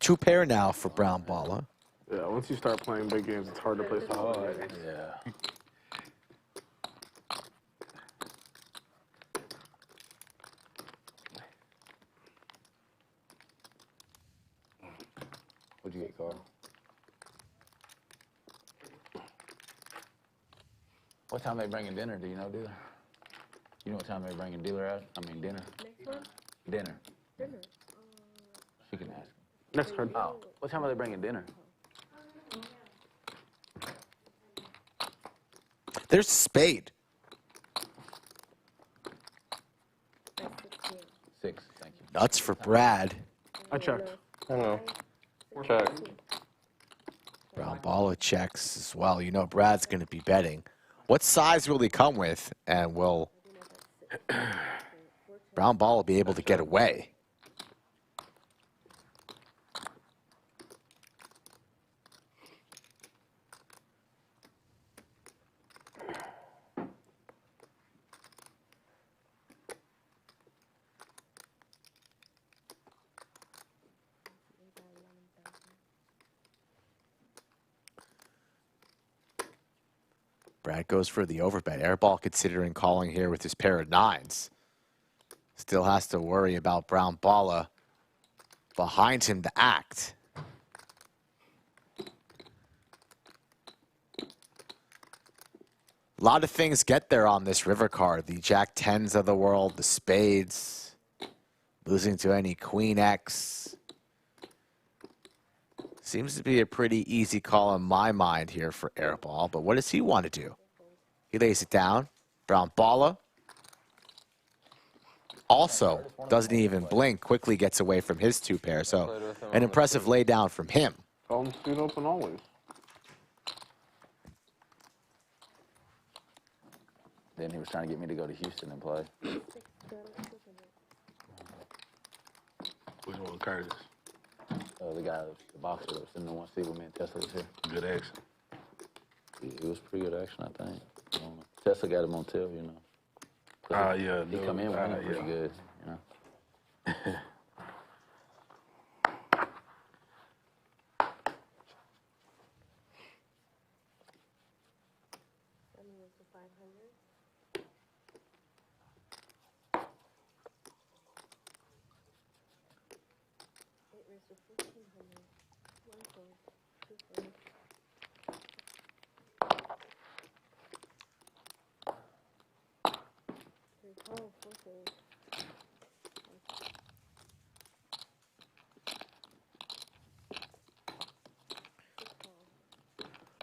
S3: 2 pair now for Brown Balla.
S1: Yeah, once you start playing big games, it's hard to play small games.
S5: Yeah. What'd you get, Carl? What time they bringing dinner? Do you know, dealer? You know what time they bringing dealer out? I mean, dinner. Dinner. She can ask.
S1: Next card.
S5: Oh, what time are they bringing dinner?
S3: There's spade.
S5: 6, thank you.
S3: Nuts for Brad.
S1: I checked.
S8: I know. Check.
S3: Brown Balla checks as well. You know Brad's going to be betting. What size will he come with? And will Brown Balla be able to get away? Brad goes for the overbet. Airball considering calling here with his pair of 9s. Still has to worry about Brown Balla behind him to act. A lot of things get there on this river card. The Jack 10s of the world, the spades, losing to any Queen X. Seems to be a pretty easy call in my mind here for Airball, but what does he want to do? He lays it down. Brown Balla also doesn't even blink, quickly gets away from his 2 pair, so an impressive lay down from him.
S1: Call him street open always.
S5: Then he was trying to get me to go to Houston and play.
S7: Which one, Curtis?
S5: The guy, the boxer that was in the 1 seat with me and Tesla was here.
S7: Good action.
S5: It was pretty good action, I think. Tesla got him on tilt, you know.
S7: Yeah.
S5: He come in with him pretty good, you know.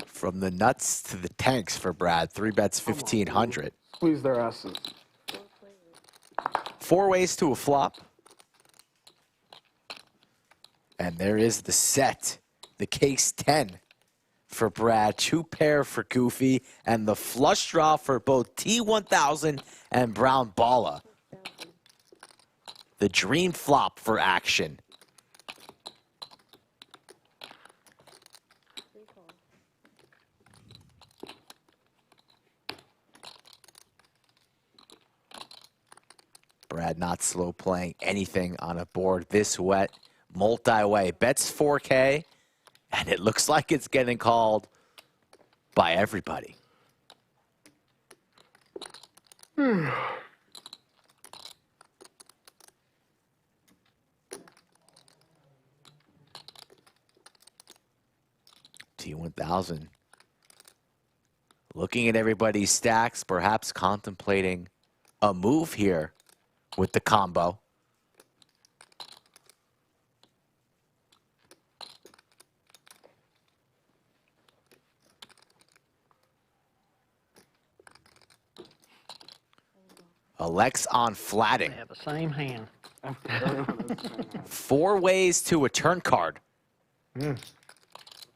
S3: From the nuts to the tanks for Brad. 3 bets, 1,500.
S1: Squeeze their asses.
S3: 4 ways to a flop. And there is the set. The case 10 for Brad. 2 pair for Goofy. And the flush draw for both T1000 and Brown Balla. The dream flop for action. Brad not slow playing anything on a board this wet. Multi-way. Bets 4K. And it looks like it's getting called by everybody. T1000 looking at everybody's stacks, perhaps contemplating a move here with the combo. Alex on flatting.
S6: They have the same hand.
S3: 4 ways to a turn card. And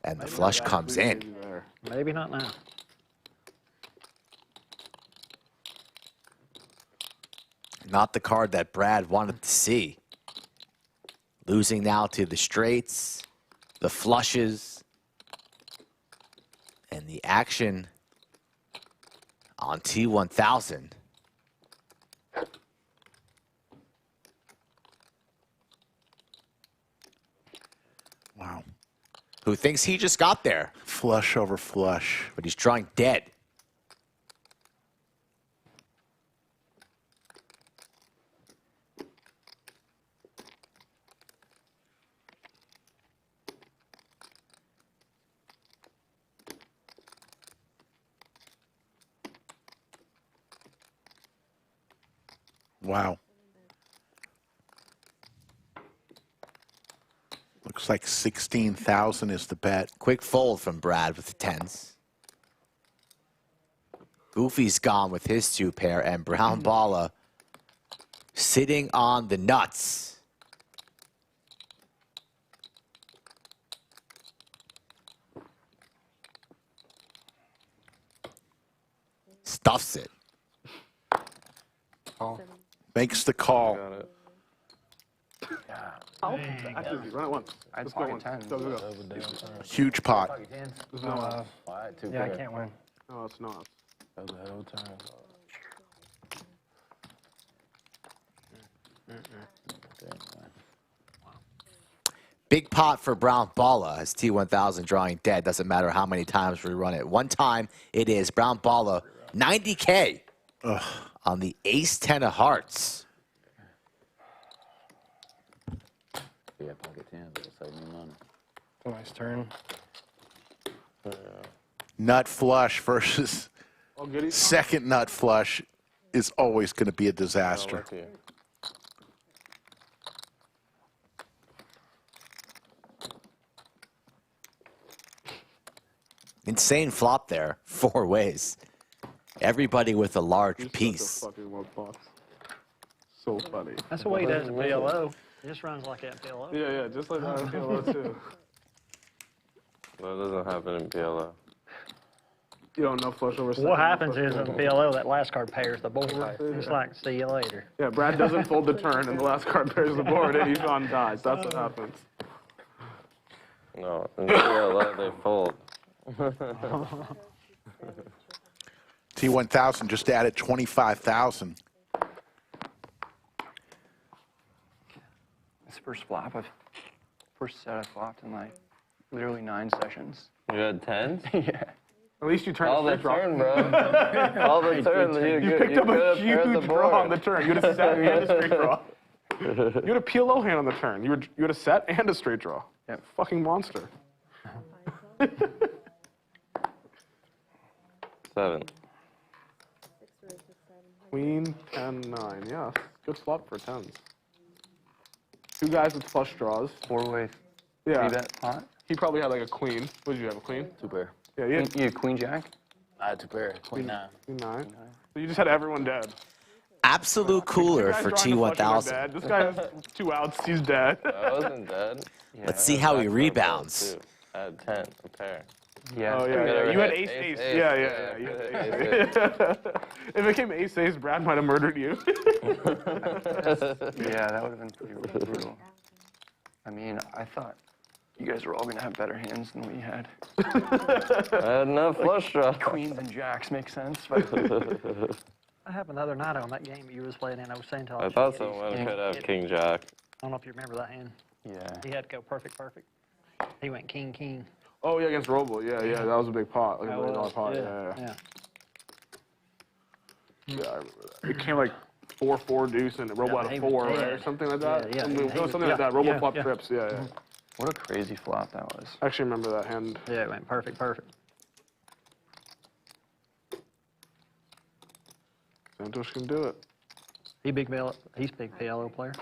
S3: the flush comes in.
S6: Maybe not now.
S3: Not the card that Brad wanted to see. Losing now to the straights, the flushes, and the action on T1000.
S2: Wow.
S3: Who thinks he just got there,
S2: Flush over flush.
S3: but he's drawing dead.
S2: Wow. Looks like 16,000 is the bet.
S3: Quick fold from Brad with the tens. Goofy's gone with his two pair, and Brown Balla sitting on the nuts. Stuffs it.
S2: Makes the call.
S8: Got it.
S1: Oh, actually, run it once.
S4: I'd
S1: Let's go
S4: pocket
S1: once.
S4: 10.
S1: Go, go, go.
S2: Huge pot.
S1: There's no outs.
S5: All right, two
S9: Yeah, I
S5: pair.
S9: can't win.
S1: No, it's not.
S7: That was a hell of a time.
S3: Big pot for Brown Balla as T1000 drawing dead. Doesn't matter how many times we run it. One time it is Brown Balla, 90K on the ace-10 of hearts.
S5: Yeah, pocket 10, it'll save me money.
S9: Nice turn.
S2: Nut flush versus
S1: Oh, goody.
S2: second nut flush is always going to be a disaster.
S8: Lucky.
S3: Insane flop there, 4 ways. Everybody with a large
S1: You're such a
S3: piece.
S1: fucking love box. So funny.
S6: That's the way he does at PLO. He just runs like that at PLO.
S1: Yeah, yeah, just like that in PLO too.
S8: That doesn't happen in PLO.
S1: You don't know flush over second.
S6: What happens
S1: flush
S6: is in
S1: over.
S6: PLO, that last card pairs the board. It's like, see you later.
S1: Yeah, Brad doesn't fold the turn, and the last card pairs the board, and he's on dies. That's what happens.
S8: No, in PLO they fold.
S2: T1000 just added 25,000.
S4: This first flop, first set I flopped in like literally 9 sessions.
S8: You had 10s?
S4: Yeah.
S1: At least you turned
S8: All
S1: a
S8: the
S1: straight draw.
S8: turn, bro. All the turn.
S1: You picked up a huge draw on the turn. You had a set and a straight draw. You had a PLO hand on the turn. You had a set and a straight draw.
S4: Yep.
S1: Fucking monster.
S8: 7.
S1: Queen, 10, 9. Yeah, good flop for 10s. 2 guys with flush draws.
S4: 4-way
S1: Yeah.
S4: 3-bet pot.
S1: He probably had like a queen. What did you have, a queen?
S5: Two pair.
S1: Yeah, you had
S4: You had Queen Jack?
S5: I had two pair. Queen 9.
S1: queen 9. So you just had everyone dead.
S3: Absolute cooler
S1: Guys
S3: for
S1: drawing the flushes are
S3: T1000.
S1: dead. This guy has 2 outs. He's dead.
S8: I wasn't dead.
S4: Yeah.
S3: Let's see how he
S8: Back
S3: rebounds.
S8: too. I had 10, a pair.
S4: Yeah.
S1: Oh, yeah, yeah. You had ace, ace. Yeah, yeah, yeah. You had ace. If it became ace, ace, Brad might have murdered you.
S4: Yeah, that would have been pretty brutal. I mean, I thought you guys were all going to have better hands than we had.
S8: I had enough flush draws.
S4: Queens and jacks make sense. But
S6: That happened the other night on that game you was playing in. I was saying to
S8: I thought someone could have King Jack.
S6: I don't know if you remember that hand.
S4: yeah.
S6: He had to go perfect, perfect. He went king, king.
S1: Oh, yeah, against Robo. Yeah, yeah, that was a big pot. Like a
S6: That
S1: $1 million
S6: was-
S1: pot.
S6: yeah,
S1: Yeah, yeah.
S6: yeah.
S1: Yeah, I remember that. It came like 4-4 deuce and Robo
S6: Yeah,
S1: had
S6: he
S1: a
S6: was
S1: 4, right?
S6: dead.
S1: Or something like that.
S6: Yeah, yeah,
S1: Something,
S6: he
S1: it was
S6: was-
S1: something like
S6: yeah,
S1: that. Robo
S6: yeah,
S1: flop
S6: yeah.
S1: trips. Yeah, yeah.
S4: What a crazy flop that was.
S1: I actually remember that hand.
S6: Yeah, it went perfect, perfect.
S1: Santos can do it.
S6: He's big PLO player.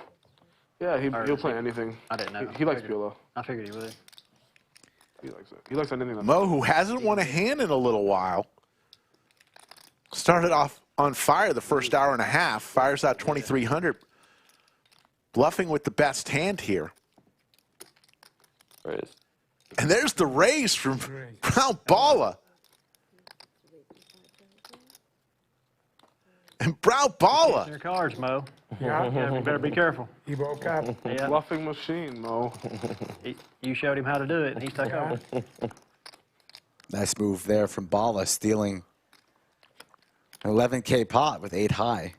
S1: Yeah,
S6: Or
S1: he'll
S6: is
S1: play
S6: he-
S1: anything.
S6: I didn't know.
S1: He likes
S6: Figured-
S1: PLO.
S6: I figured he would.
S1: He likes it. He likes anything that's
S2: Moe, who hasn't won a hand in a little while, started off on fire the first hour and a half, fires out 2,300, bluffing with the best hand here.
S8: Raise.
S2: And there's the raise from Brown Balla. And Brown Balla.
S6: Your cards, Mo.
S11: Yeah.
S6: Yeah, you better be careful.
S11: He woke up.
S6: Yeah.
S1: Bluffing machine, Mo.
S6: You showed him how to do it, and he took over.
S3: Nice move there from Balla, stealing an 11K pot with 8 high.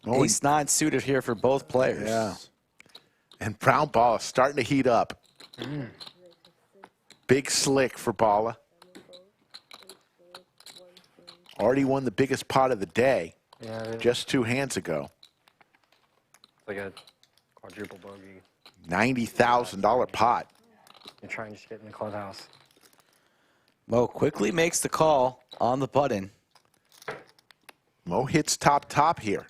S3: Ace-9 suited here for both players.
S2: Yeah. And Brown Balla starting to heat up. Big slick for Balla. Already won the biggest pot of the day just 2 hands ago.
S9: Like a quadruple bogey.
S2: $90,000 pot.
S9: You're trying to just get in the clubhouse.
S3: Mo quickly makes the call on the button.
S2: Mo hits top here.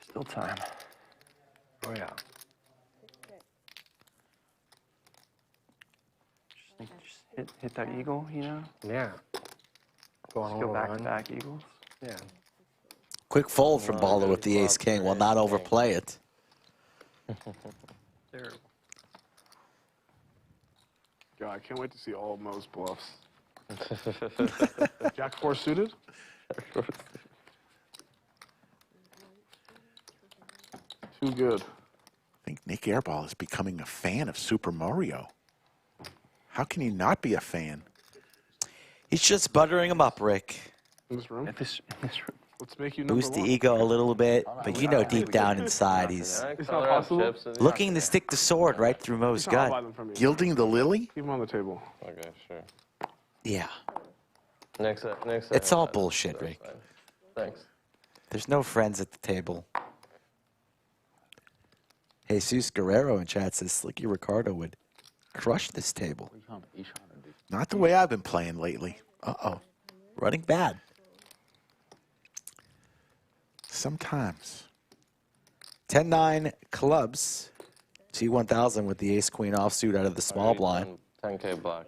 S4: Still time.
S9: Oh, yeah.
S4: Just hit that eagle, you know?
S9: Yeah.
S4: Just go back eagles.
S9: Yeah.
S3: Quick fold from Balla with the ace-king. Will not overplay it.
S6: Terrible.
S1: God, I can't wait to see all of Mo's bluffs. Jack 4 suited? Too good.
S2: I think Nik Airball is becoming a fan of Super Mario. How can you not be a fan?
S3: He's just buttering him up, Rick.
S1: In this room?
S4: In this room.
S1: Let's make you number
S3: Boost the
S1: 1.
S3: ego a little bit, but you know deep down inside he's
S1: It's not possible.
S3: looking to stick the sword right through Mo's
S1: I'll buy
S3: gut.
S1: them from you.
S2: Gilding the lily?
S1: Keep them on the table.
S8: Okay, sure.
S3: Yeah.
S8: Next.
S3: It's all bullshit, Rick.
S8: Thanks.
S3: There's no friends at the table. Jesus Guerrero in chat says Slicky Ricardo would crush this table.
S2: Not the way I've been playing lately. Uh-oh.
S3: Running bad.
S2: Sometimes.
S3: 10-9 clubs. T1000 with the ace-queen offsuit out of the small blind.
S8: 10K black.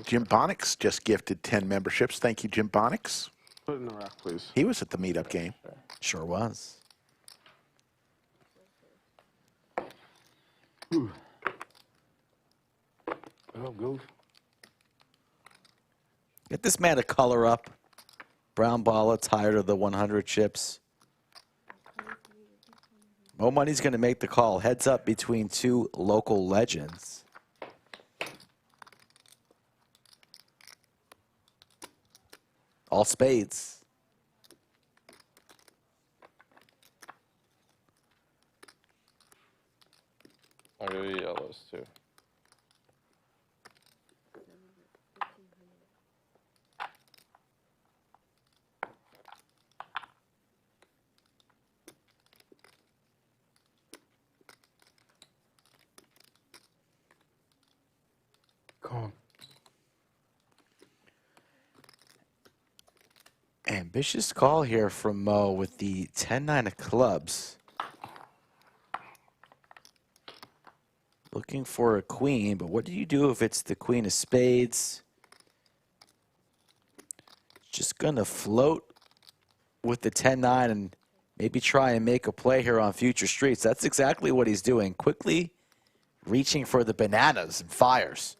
S2: Jim Bonix just gifted 10 memberships. Thank you, Jim Bonix.
S1: Put it in the rack, please.
S2: He was at the meetup game.
S3: Sure was.
S7: Oh, goof.
S3: Get this man to color up. Brown Balla, tired of the 100 chips. Moe Money's going to make the call. Heads up between 2 local legends. All spades.
S8: I'll give you yellows too.
S11: Call.
S3: Ambitious call here from Mo with the 10-9 of clubs. Looking for a queen, but what do you do if it's the queen of spades? Just gonna float with the 10-9 and maybe try and make a play here on future streets. That's exactly what he's doing. Quickly reaching for the bananas and fires.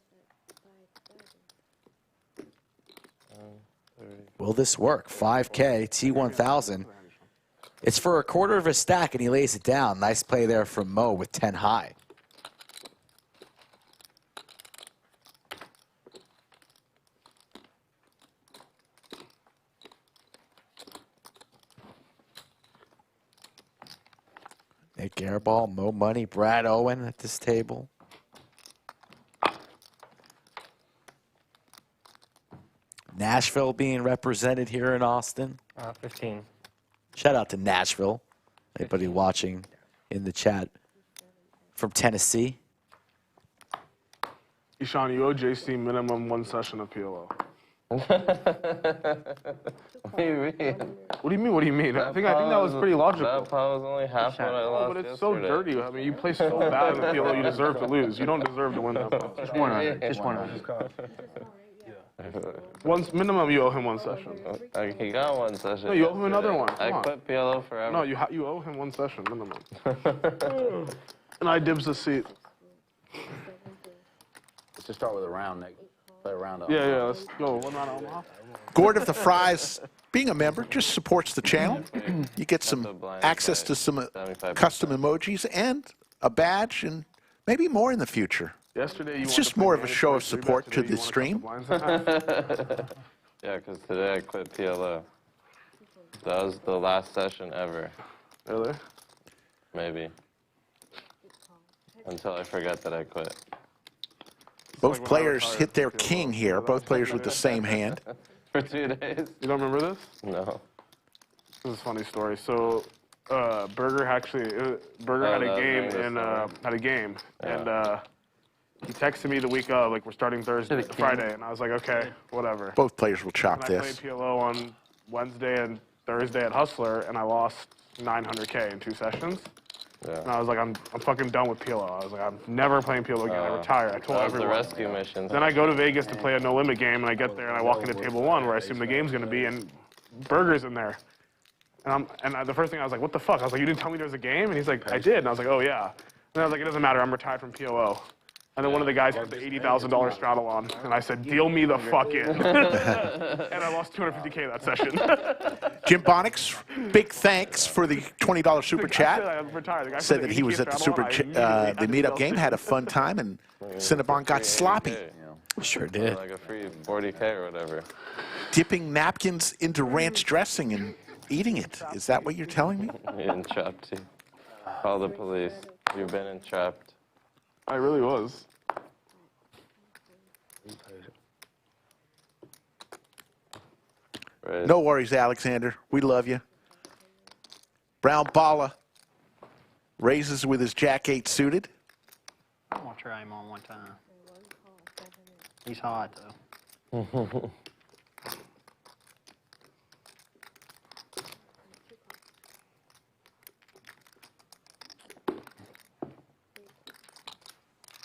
S3: Will this work? 5K, T1000. It's for a quarter of a stack, and he lays it down. Nice play there from Mo with 10 high. Nik Airball, Moe Money, Brad Owen at this table. Nashville being represented here in Austin.
S9: 15.
S3: Shout out to Nashville. Anybody watching in the chat from Tennessee.
S1: Ishan, you owe JC minimum 1 session of PLO.
S8: What do you mean?
S1: What do you mean? What do you mean? I think that was pretty logical.
S8: That pot was only half what I lost
S1: But it's
S8: yesterday.
S1: so dirty. I mean, you play so bad in the PLO, you deserve to lose. You don't deserve to win that pot.
S6: Just 100. Just 100.
S1: Minimum, you owe him 1 session.
S8: He got 1 session.
S1: No, you owe him another one.
S8: I
S1: Come on.
S8: quit PLO forever.
S1: No, you owe him 1 session minimum. And I dibs the seat.
S5: Let's just start with a round, Nick. Play a round up.
S1: Yeah, let's go. 1 round of Omaha.
S2: Gord of the Fries, being a member, just supports the channel. You get some access to some custom emojis and a badge and maybe more in the future.
S1: Yesterday,
S2: It's just more of a show of support to the stream.
S8: Yeah, because today I quit PLO. That was the last session ever.
S1: Really?
S8: Maybe. Until I forget that I quit.
S2: Both players hit their king here. Both players with the same hand.
S8: For 2 days.
S1: You don't remember this?
S8: No.
S1: This is a funny story. So, Burger had a game, and he texted me the week of, like, we're starting Friday, and I was like, okay, whatever.
S2: Both players will chop
S1: And I
S2: this.
S1: played PLO on Wednesday and Thursday at Hustler, and I lost 900K in 2 sessions.
S8: Yeah.
S1: And I was like, I'm fucking done with PLO. I was like, I'm never playing PLO again. I retire. I told
S8: That was
S1: everyone.
S8: the rescue mission.
S1: Then I go to Vegas to play a no limit game, and I get there and I walk into table 1 where I assume the game's gonna be, and Burger's in there. And the first thing I was like, what the fuck? I was like, you didn't tell me there was a game? And he's like, I did. And I was like, oh yeah. And I was like, it doesn't matter. I'm retired from PLO. And then one of the guys had the $80,000 straddle on, and I said, deal me the fuck in. And I lost 250K that session.
S2: Jim Bonix, big thanks for the $20 super chat.
S1: I'm retired. The guy
S2: Said
S1: put
S2: that he was at the the meetup game, had a fun time, and Cinnabon got sloppy.
S3: Sure did.
S8: Like a free 40K or whatever.
S2: Dipping napkins into ranch dressing and eating it. Is that what you're telling me?
S8: You're entrapped. Call the police. You've been entrapped.
S1: I really was.
S8: Right.
S2: No worries, Alexander. We love you. Brown Balla raises with his Jack 8 suited.
S6: I'm going to try him on one time. He's hot, though.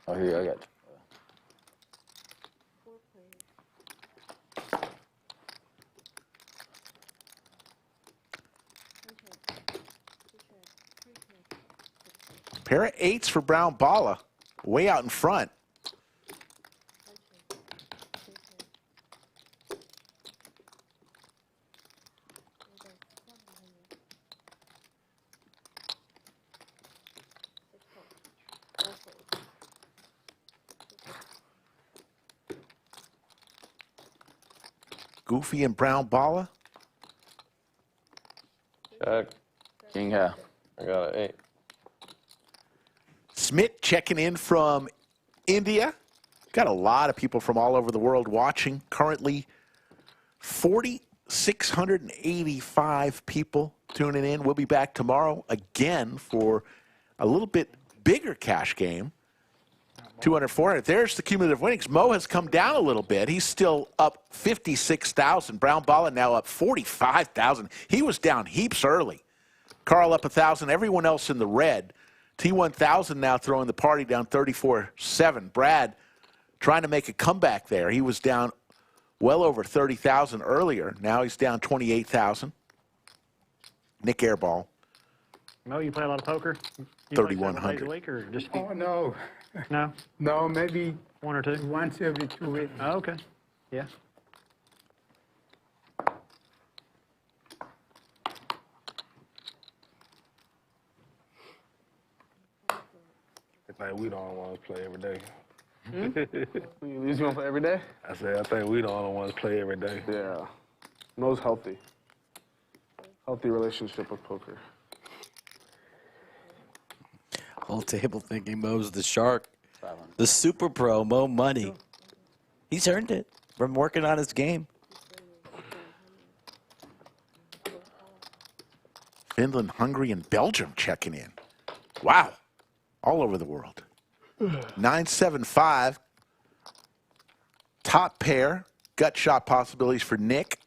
S5: Oh, here, I got
S2: Pair of 8s for Brown Balla, way out in front. Goofy and Brown Balla.
S8: Check.
S5: King high.
S8: I got an 8.
S2: Smith checking in from India. Got a lot of people from all over the world watching. Currently, 4,685 people tuning in. We'll be back tomorrow again for a little bit bigger cash game. 200, 400. There's the cumulative winnings. Moe has come down a little bit. He's still up 56,000. Brown Balla now up 45,000. He was down heaps early. Carl up 1,000. Everyone else in the red. T1000 now throwing the party down 34-7. Brad trying to make a comeback there. He was down well over 30,000 earlier. Now he's down 28,000. Nik Airball.
S6: Mo, you play a lot of poker? You
S2: 3,100.
S6: play 7 days a week or just
S11: Oh, no.
S6: no?
S11: No, maybe
S6: 1 or 2?
S11: once every 2 weeks.
S6: Oh, okay. Yeah.
S7: I think we the only ones play every day.
S1: You want to play every day?
S7: I said, I think we the only ones play every day.
S1: Yeah. Mo's healthy. Healthy relationship with poker.
S3: Whole table thinking Moe's the shark. The super pro, Moe Money. He's earned it from working on his game.
S2: Finland, Hungary, and Belgium checking in. Wow. all over the world. 975. Top pair. Gut shot possibilities for Nick.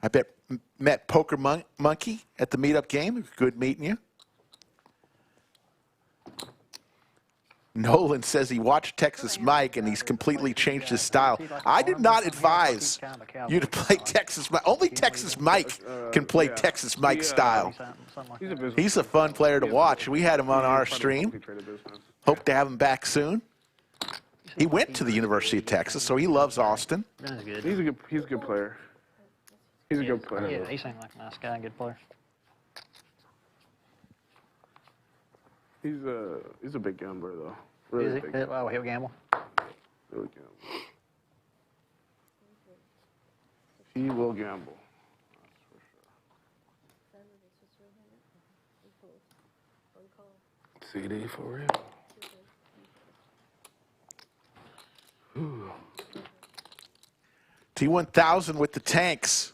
S2: I bet met Poker Monkey at the meetup game. Good meeting you. Nolan says he watched Texas Mike and he's completely changed his style. I did not advise you to play Texas Mike. Only Texas Mike can play Texas Mike style. He's a fun player to watch. We had him on our stream. Hope to have him back soon. He went to the University of Texas, so he loves Austin.
S1: He's a good player. He's a good player.
S6: Yeah, he seemed like a nice guy, good player.
S1: He's a big gambler though. Really big.
S6: Oh, he'll gamble.
S1: Really gamble. He will gamble. That's for sure.
S7: CD for real.
S2: Ooh. T1000 with the tanks.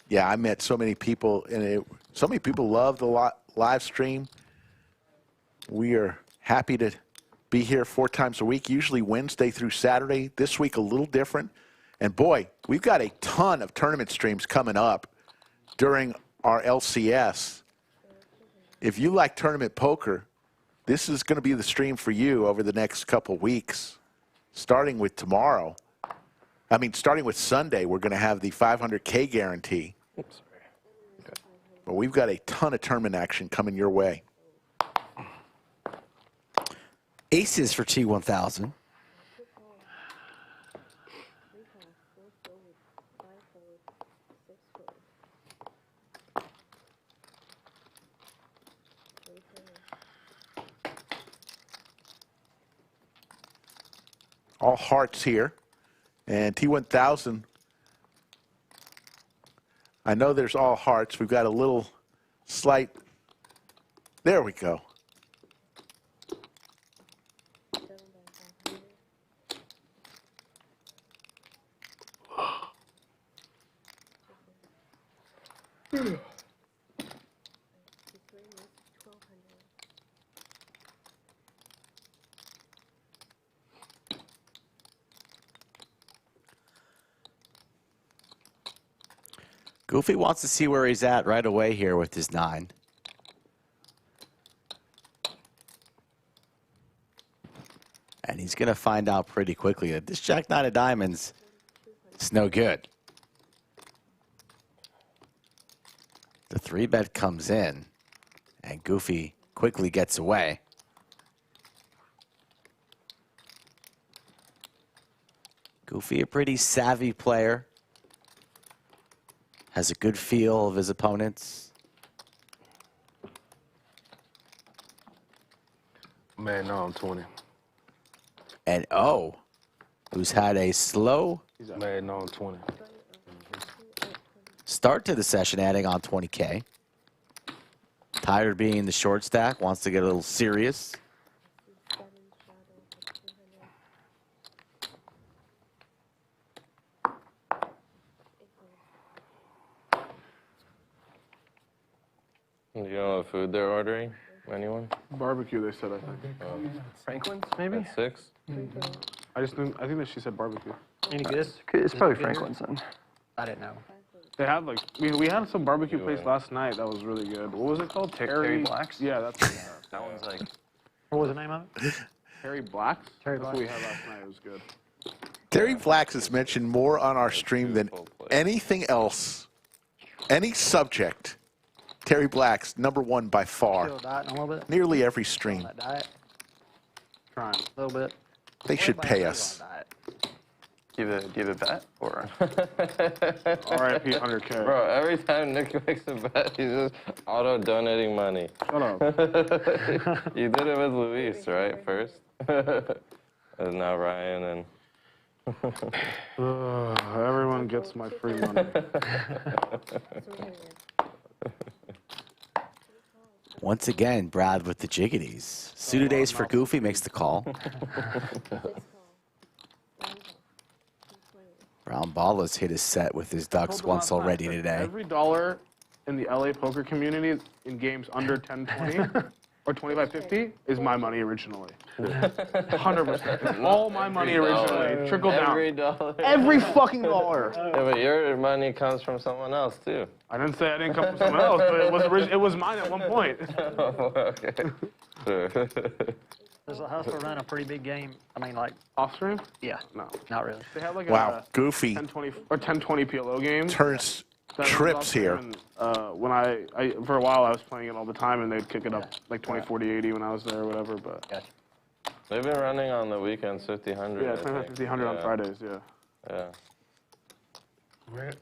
S2: Yeah, I met so many people, and so many people love the live stream. We are happy to be here 4 times a week, usually Wednesday through Saturday. This week, a little different. And boy, we've got a ton of tournament streams coming up during our LCS. If you like tournament poker, this is going to be the stream for you over the next couple weeks. Starting with tomorrow, starting with Sunday, we're going to have the 500K guarantee.
S8: Oops, sorry. Okay.
S2: But we've got a ton of tournament action coming your way.
S3: Aces for T1000.
S2: All hearts here. And T1000, I know there's all hearts. We've got a little slight, there we go.
S3: Goofy wants to see where he's at right away here with his 9. And he's going to find out pretty quickly that this Jack-9 of diamonds is no good. The 3-bet comes in, and Goofy quickly gets away. Goofy, a pretty savvy player. Has a good feel of his opponents.
S7: Man, no, I'm 20.
S3: And O, who's had a slow
S7: Man, no, I'm 20.
S3: start to the session, adding on 20K. Tired of being in the short stack, wants to get a little serious.
S8: Do you know what food they're ordering? Anyone?
S1: Barbecue, they said, I think.
S6: Franklin's, maybe?
S8: At 6?
S1: I think that she said barbecue.
S6: Any good?
S4: It's probably Franklin's then.
S6: I didn't know.
S1: They had like we had some barbecue place last night that was really good. What was it called?
S4: Terry Black's?
S1: Yeah, that's what we had.
S4: That one's like...
S6: What was the name of it?
S1: Terry Black's?
S6: Terry
S1: That's what we had last night. It was good.
S2: Terry Blacks is mentioned more on our stream than anything else, any subject. Terry Black's #1 by far.
S6: Still dieting a little bit?
S2: Nearly every stream.
S6: That diet?
S1: Trying.
S6: A little bit.
S2: They should pay us.
S4: Do you have a bet or?
S1: RIP 100K.
S8: Bro, every time Nick makes a bet, he's just auto-donating money.
S1: Shut up.
S8: You did it with Luis, right, first? And now Ryan and...
S1: Everyone gets my free money.
S3: Once again, Brad with the jiggities. Suited ace for Goofy makes the call. Brown Balla's hit his set with his ducks once already today.
S1: Every dollar in the LA poker community in games under 10-20 or 25-50 is my money originally. 100%. It's all my money originally. Trickle down.
S8: Every dollar.
S1: Every fucking dollar.
S8: Yeah, but your money comes from someone else, too.
S1: I didn't say I didn't come from someone else, but it was mine at one point.
S8: Okay. Sure.
S6: Does the hustler run a pretty big game? I mean, like,
S1: Off stream?
S6: yeah.
S1: No.
S6: Not really.
S1: They have like
S2: Wow,
S1: a
S2: Goofy
S1: 10-20 or 10-20 PLO game.
S2: turns
S1: that runs
S2: trips
S1: off there,
S2: here.
S1: and, when I for a while I was playing it all the time, and they'd kick it up like 20, 40, 80 when I was there or whatever. But
S6: Gotcha.
S8: They've been running on the weekends 50-100.
S1: yeah,
S8: I
S1: 25,
S8: think.
S1: 50, 100 on Fridays. Yeah.
S8: Yeah.
S11: Where?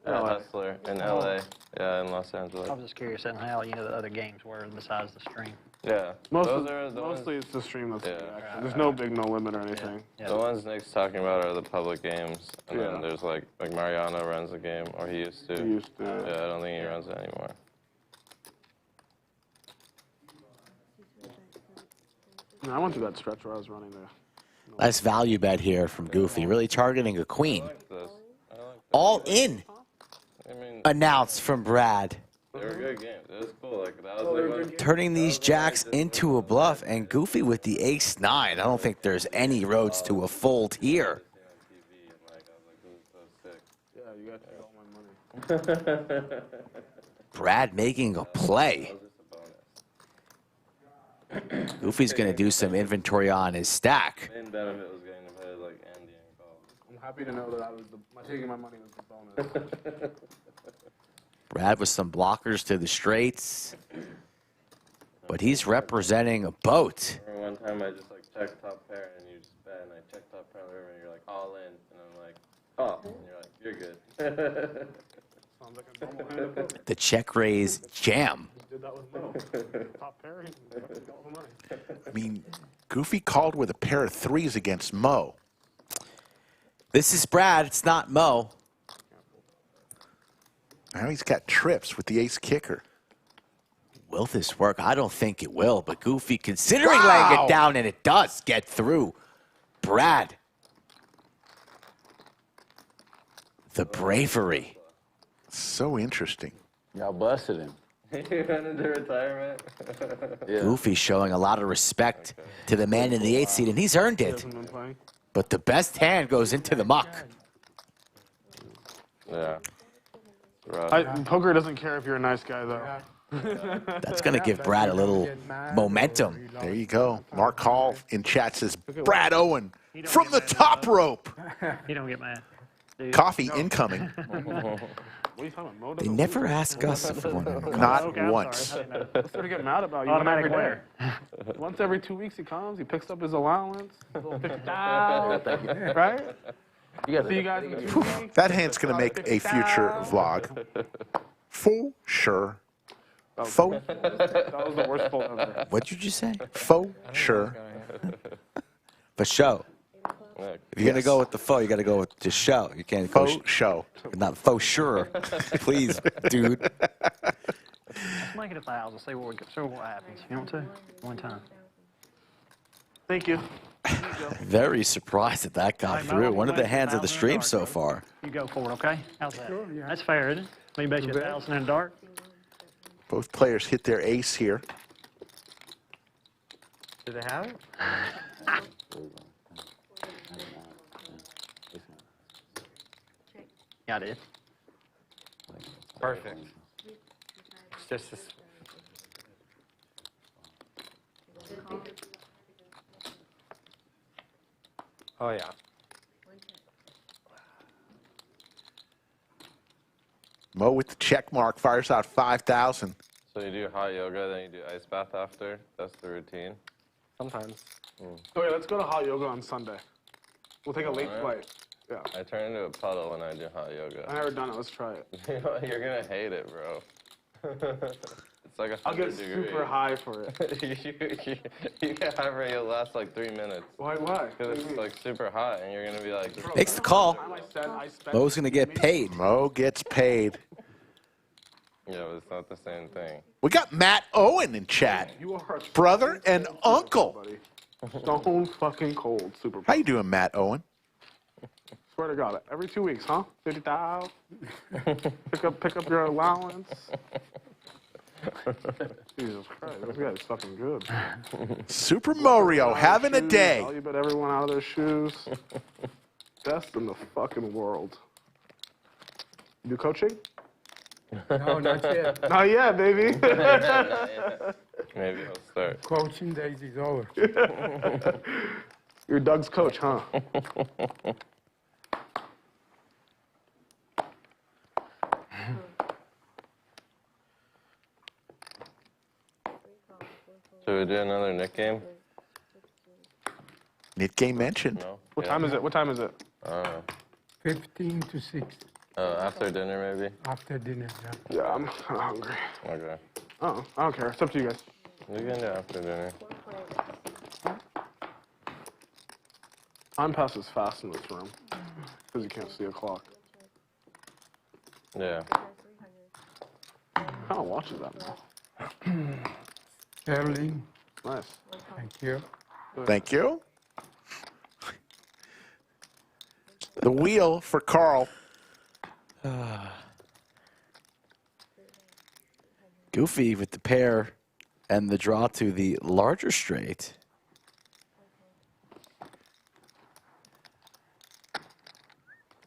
S8: At Hustler in LA. Yeah, in Los Angeles.
S6: I was just curious on how, the other games were besides the stream.
S8: Yeah.
S1: Mostly it's the stream that's the action. There's no big no limit or anything.
S6: Yeah.
S8: The ones Nick's talking about are the public games, and
S1: Yeah.
S8: then there's like Mariano runs a game, or he used to.
S1: He used to.
S8: Yeah, I don't think he runs it anymore.
S1: I went through that stretch where I was running there.
S3: Nice value bet here from Goofy, really targeting a queen.
S8: I like this. I like this.
S3: All in
S8: I mean,
S3: announced from Brad.
S8: they were good games. It was cool. Like that was like one.
S3: Turning these jacks into a bluff, and Goofy with the ace-9. I don't think there's any roads to a fold here.
S1: Yeah, you got to take all my money.
S3: Brad making a play. Goofy's going to do some inventory on his stack.
S8: Main benefit was getting to play like Andy and Cole.
S1: I'm happy to know that taking my money was the bonus.
S3: Brad with some blockers to the straights. But he's representing a boat.
S8: I remember one time I just like checked top pair and you just bet, and I checked top pair river and you're like all in, and I'm like, oh, and you're like, you're good.
S1: Sounds like a normal hand of poker.
S3: The check raise jam.
S1: Did that with Moe. Top pair, he got all the money.
S2: I mean, Goofy called with a pair of threes against Moe.
S3: This is Brad. It's not Moe.
S2: Now he's got trips with the ace kicker.
S3: Will this work? I don't think it will, but Goofy considering laying it down, and it does get through. Brad. The bravery.
S2: So interesting.
S5: Y'all busted him.
S8: You went into retirement.
S5: Yeah.
S3: Goofy showing a lot of respect to the man in the 8th seat, and he's earned
S1: He
S3: it.
S1: hasn't been playing.
S3: But the best hand goes into the muck.
S8: Yeah. Rough.
S1: Poker doesn't care if you're a nice guy, though.
S3: That's going to give Brad a little momentum.
S2: There you go. Mark Hall in chat says, Brad Owen from the top rope.
S6: You don't get mad. Dude.
S2: Coffee incoming.
S1: What are you talking about? Moe
S3: They
S1: doesn't
S3: never
S1: lose.
S3: ask us if we want to.
S2: Not
S1: Okay, I'm
S2: once.
S1: sorry. Let's start to get mad about you.
S6: Automatic
S1: every
S6: winner.
S1: day. Once every 2 weeks he comes, he picks up his allowance, a little $50,000, right?
S5: You got
S1: See you guys in 2 weeks.
S2: That hand's going to make a future vlog. For sure. Faux,
S1: That was the worst fold ever.
S3: What did you say?
S2: faux sure.
S3: For show. If you're going to go with the faux, you got to go with the show. You can't go
S2: Faux show.
S3: not faux sure. Please, dude.
S6: Let's make it 1,000. See what happens. You want to? One time.
S1: Thank you.
S3: Very surprised that that got
S6: Hey,
S3: through.
S6: Mo,
S3: One of
S6: we'll
S3: the
S6: make
S3: hands of the
S6: 1,000
S3: stream
S6: in the
S3: so
S6: dark,
S3: far.
S6: You go for it, okay? How's that?
S11: Sure, yeah.
S6: That's fair, isn't it? Let me bet you 1,000 in the dark.
S2: Both players hit their ace here.
S9: Do they have it?
S6: Yeah, I did.
S9: Perfect. It's just this. Oh, yeah.
S2: Moe with the check mark fires out 5,000.
S8: So you do hot yoga, then you do ice bath after? That's the routine?
S9: Sometimes.
S1: Oh, yeah, let's go to hot yoga on Sunday. We'll take a late flight. Yeah.
S8: I turn into a puddle when I do hot yoga.
S1: I've never done it. Let's try it.
S8: You're gonna hate it, bro. It's like 100
S1: I'll get
S8: degrees.
S1: super high for it.
S8: you get high for it, it'll last like 3 minutes.
S1: Why?
S8: Because it's like super hot and you're gonna be like...
S3: Makes the call. Mo's going to get paid.
S2: Mo gets paid.
S8: Yeah, but it's not the same thing.
S2: We got Matt Owen in chat.
S1: You are
S2: Brother and uncle.
S1: Stone fucking cold. Super.
S2: How you doing, Matt Owen?
S1: Swear to God, every 2 weeks, huh? 50,000. Pick up your allowance. Jesus Christ, this guy's fucking good.
S2: Super Mario having a day.
S1: You bet everyone out of their shoes. Best in the fucking world. You do coaching?
S11: No, not yet.
S1: Not yet, baby.
S8: Maybe I'll start.
S11: Coaching days is over.
S1: You're Doug's coach, huh?
S8: Should we do another Nik game?
S2: Nik game mentioned.
S8: No?
S1: What time is it? What time is it?
S8: I don't know.
S11: 15 to 6
S8: After dinner, maybe?
S11: after dinner. Yeah.
S1: Yeah, I'm kind of hungry.
S8: Okay.
S1: Oh, I don't care. It's up to you guys.
S8: We can do after dinner.
S1: Time passes fast in this room because you can't see a clock.
S8: Yeah.
S1: Kind of watches that now.
S11: Sterling,
S1: Nice.
S11: thank you.
S2: Thank you. The wheel for Carl.
S3: Goofy with the pair and the draw to the larger straight.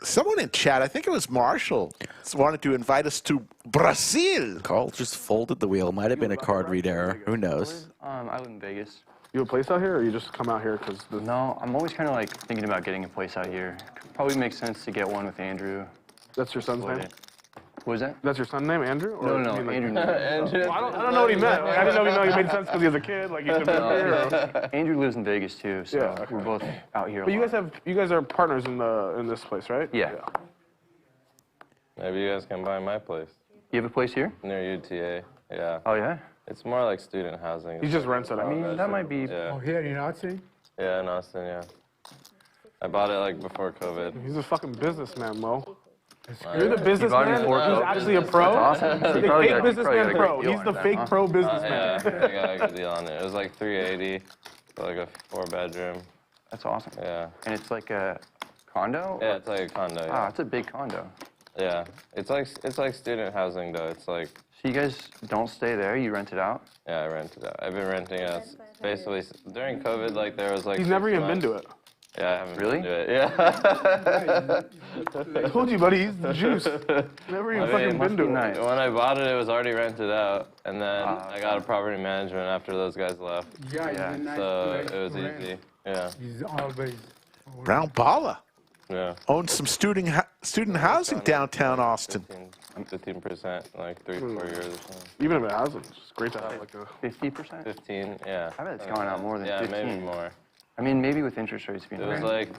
S2: Someone in chat, I think it was Marshall, wanted to invite us to Brazil.
S3: Carl just folded the wheel. Might have been a card read error. Who knows?
S4: I live in Vegas.
S1: You have a place out here, or you just come out here because the...
S4: No, I'm always kind of like thinking about getting a place out here. Probably makes sense to get one with Andrew.
S1: That's your son's name?
S4: What was that?
S1: That's your son's name, Andrew? Or
S4: No,
S1: you mean, like-
S4: Andrew.
S1: Well, I don't know what he meant. Like, I didn't know he made sense because he was a kid. Like he lived here. Or...
S4: Andrew lives in Vegas too, so
S1: Yeah, okay.
S4: we're both out here.
S1: But you guys are partners in this place, right?
S4: Yeah.
S8: Maybe you guys can buy my place.
S4: You have a place here?
S8: Near UTA, yeah.
S4: Oh yeah.
S8: It's more like student housing.
S1: He just rents it out.
S4: I mean, that might be.
S8: Yeah.
S11: Oh, here in Austin?
S8: Yeah, in Austin, yeah. I bought it like before COVID.
S1: He's a fucking businessman, Mo.
S8: You're
S1: You're the businessman who's actually a pro.
S4: That's awesome.
S1: The
S4: You probably
S1: fake
S4: got-
S1: businessman
S4: probably got a
S1: pro.
S4: great deal
S1: He's
S4: on
S1: the
S4: that,
S1: fake
S4: huh?
S1: pro
S8: Yeah,
S1: businessman.
S8: I got a good deal on it. It was like $380 for like a 4-bedroom.
S4: That's awesome.
S8: Yeah.
S4: And it's like a condo?
S8: Yeah, it's like a condo.
S4: Ah,
S8: Yeah.
S4: it's a big condo.
S8: Yeah. It's like student housing though. It's like.
S4: So you guys don't stay there? You rent it out?
S8: Yeah, I rent it out. I've been renting it out basically during COVID. Like there was like.
S1: He's never
S8: 6
S1: even been
S8: months.
S1: to it.
S8: Yeah, I haven't
S4: Really?
S8: been to it. Yeah.
S1: I told you, buddy. He's the juice. Never even fucking been to it.
S4: nice.
S8: When I bought it, it was already rented out, and then I got a property management after those guys left.
S11: Yeah, it's a nice
S8: So
S11: place
S8: it was
S11: to rent.
S8: easy. Yeah.
S11: He's always...
S2: Brown Balla
S8: Yeah.
S2: owns some student housing downtown Austin.
S8: 15%, like 3-4 years or something.
S1: Even if it hasn't, it's great to have like a...
S4: 50%?
S8: 15, yeah.
S4: I bet it's gone out more than
S8: yeah,
S4: 15.
S8: maybe more.
S4: I mean, maybe with interest rates being
S8: It was
S4: higher.
S8: like,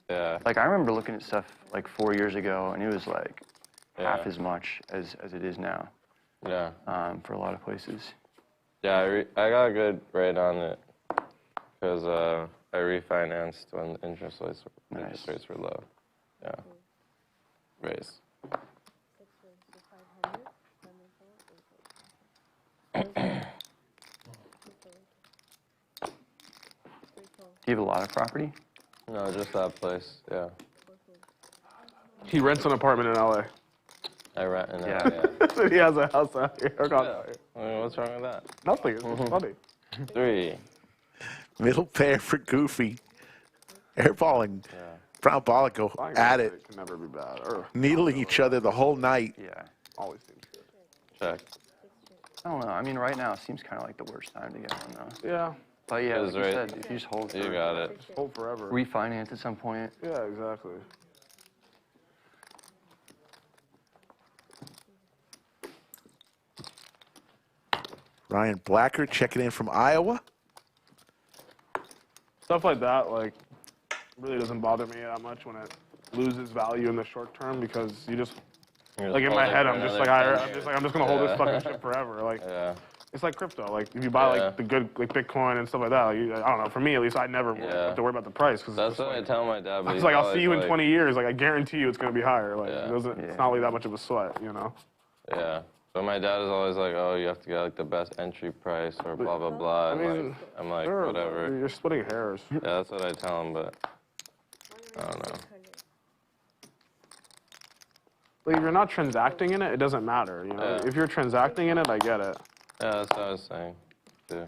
S8: yeah.
S4: Like, I remember looking at stuff like 4 years ago, and it was like half
S8: Yeah.
S4: as much as it is now
S8: Yeah.
S4: for a lot of places.
S8: Yeah, I got a good rate on it because I refinanced when interest rates were low. Yeah. Raise.
S4: Do you have a lot of property?
S8: No, just that place. Yeah.
S1: He rents an apartment in LA.
S8: I rent in
S4: Yeah.
S8: yeah.
S1: He has a house out here. Or not out here.
S8: I mean, what's wrong with that?
S1: Nothing. It's just funny.
S8: 3.
S2: Middle pair for Goofy. Airball and Brown Balla go
S1: Buying
S2: at
S1: real
S2: it,
S1: estate can never be bad. Or
S2: needling each other the whole night.
S4: Yeah.
S1: always seems good.
S8: Check.
S4: I don't know. I mean, right now it seems kind of like the worst time to get one, though.
S1: Yeah.
S4: But yeah,
S8: Is
S4: like you
S8: right.
S4: said, if you just hold
S8: You
S4: for
S8: got it.
S1: Hold forever.
S4: refinance at some point.
S1: Yeah, exactly.
S2: Ryan Blacker checking in from Iowa.
S1: Stuff like that, like, really doesn't bother me that much when it loses value in the short term because you just
S8: You're
S1: like in
S8: just
S1: my
S8: holding
S1: head
S8: for
S1: I'm just
S8: another
S1: like
S8: 10 years.
S1: I'm just gonna hold this
S8: Yeah.
S1: fucking shit forever. Like
S8: Yeah.
S1: it's like crypto. Like if you buy like the good like Bitcoin and stuff like that, like, I don't know. For me at least, I never have to worry about the price because
S8: That's what I tell my dad. But
S1: it's
S8: he's
S1: like I'll
S8: always
S1: see you in
S8: like,
S1: 20 years. Like I guarantee you it's gonna be higher. Like
S8: Yeah.
S1: it doesn't. It's not really that much of a sweat, you know.
S8: Yeah. But my dad is always like, oh, you have to get like the best entry price or blah blah blah. And,
S1: I mean,
S8: like, I'm like,
S1: sure,
S8: whatever.
S1: You're splitting hairs.
S8: Yeah, that's what I tell him, but I don't know.
S1: Like if you're not transacting in it, it doesn't matter. You know, if you're transacting in it, I get it.
S8: Yeah, that's what I was saying. Too.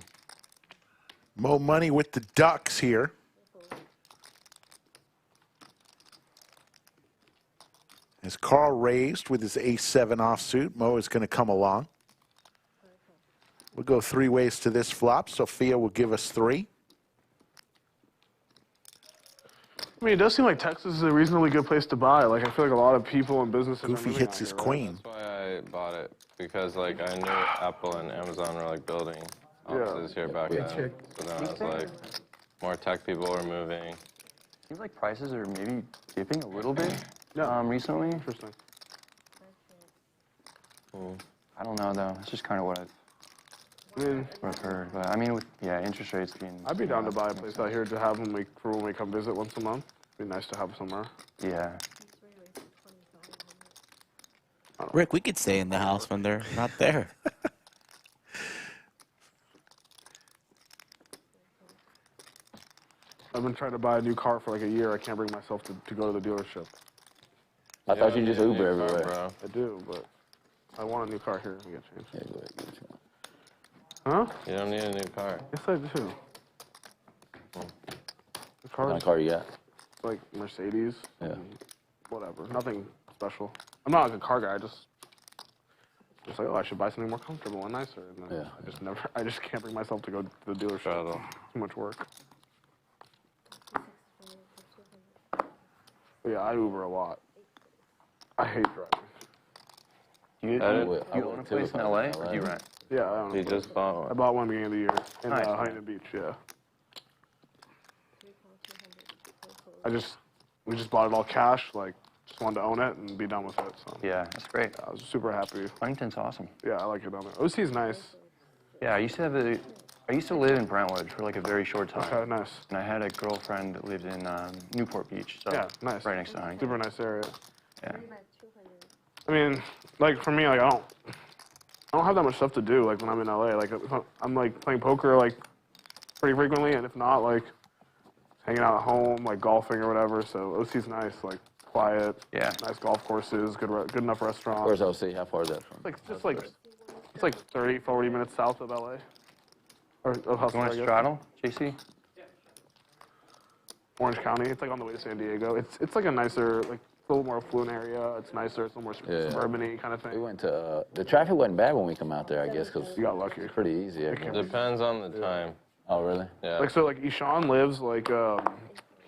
S2: Moe Money with the Ducks here. As Carl raised with his A7 offsuit, Moe is going to come along. We'll go 3 ways to this flop. Sophia will give us 3.
S1: I mean, it does seem like Texas is a reasonably good place to buy. Like, I feel like a lot of people and businesses are
S2: Goofy
S1: moving
S2: hits
S1: out
S2: his
S1: here, right?
S2: queen.
S8: That's why I bought it, because like I knew Apple and Amazon were like building offices here back then. So then I was like, more tech people were moving.
S4: Seems like prices are maybe dipping a little bit recently.
S1: Interesting.
S4: I don't know though. It's just kind of what I've heard. But I mean, with interest rates being.
S1: I'd be down to buy a place out here to have when we come visit once a month. Be nice to have somewhere.
S4: Yeah.
S3: Rick, we could stay in the house when they're not there.
S1: I've been trying to buy a new car for like a year. I can't bring myself to go to the dealership.
S5: I thought you just Uber everywhere.
S8: Bro.
S1: I do, but I want a new car here. We get changed.
S5: Yeah, go ahead, give it to me.
S1: Huh?
S8: You don't need a new car.
S1: Yes, I do. The
S5: What
S1: car
S5: kind of
S1: is
S5: car you got?
S1: like Mercedes.
S5: Yeah.
S1: Whatever. Nothing special. I'm not like a car guy. I just like, oh, I should buy something more comfortable and nicer. And then I just can't bring myself to go to the dealership.
S8: Straddle.
S1: Too much work. But yeah, I Uber a lot. I hate driving.
S4: You own a place in LA or do you rent?
S1: Yeah, I don't know.
S8: He just bought one.
S1: I bought one beginning of the year in
S4: Nice.
S1: Huntington Beach. Yeah. We just bought it all cash. Like, just wanted to own it and be done with it. So
S4: Yeah, that's great.
S1: I was super happy.
S4: Huntington's awesome.
S1: Yeah, I like it down there. OC's nice.
S4: Yeah, I used to live in Brentwood for like a very short time.
S1: Okay, nice.
S4: And I had a girlfriend that lived in Newport Beach. So
S1: Yeah, nice.
S4: right next to Huntington.
S1: Super nice area.
S4: Yeah.
S1: I mean, like for me, like I don't have that much stuff to do. Like when I'm in LA, like if I'm like playing poker like pretty frequently, and if not, like hanging out at home, like golfing or whatever. So OC's nice, like quiet.
S4: Yeah.
S1: Nice golf courses, good enough restaurants.
S5: Where's OC? How far is that from?
S1: It's like 30, 40 minutes south of LA. Or of
S4: You
S1: Hustler,
S4: want
S1: I
S4: to
S1: guess.
S4: straddle, JC?
S1: Orange County. It's like on the way to San Diego. It's like a nicer, like a little more affluent area. It's nicer. It's a little more suburban-y kind of
S5: We
S1: thing.
S5: went to, the traffic wasn't bad when we come out there, I guess, because
S1: You got lucky.
S5: it's pretty easy. I guess.
S8: Depends on the time.
S5: Oh, really?
S8: Yeah.
S1: Like so, like Ishan lives like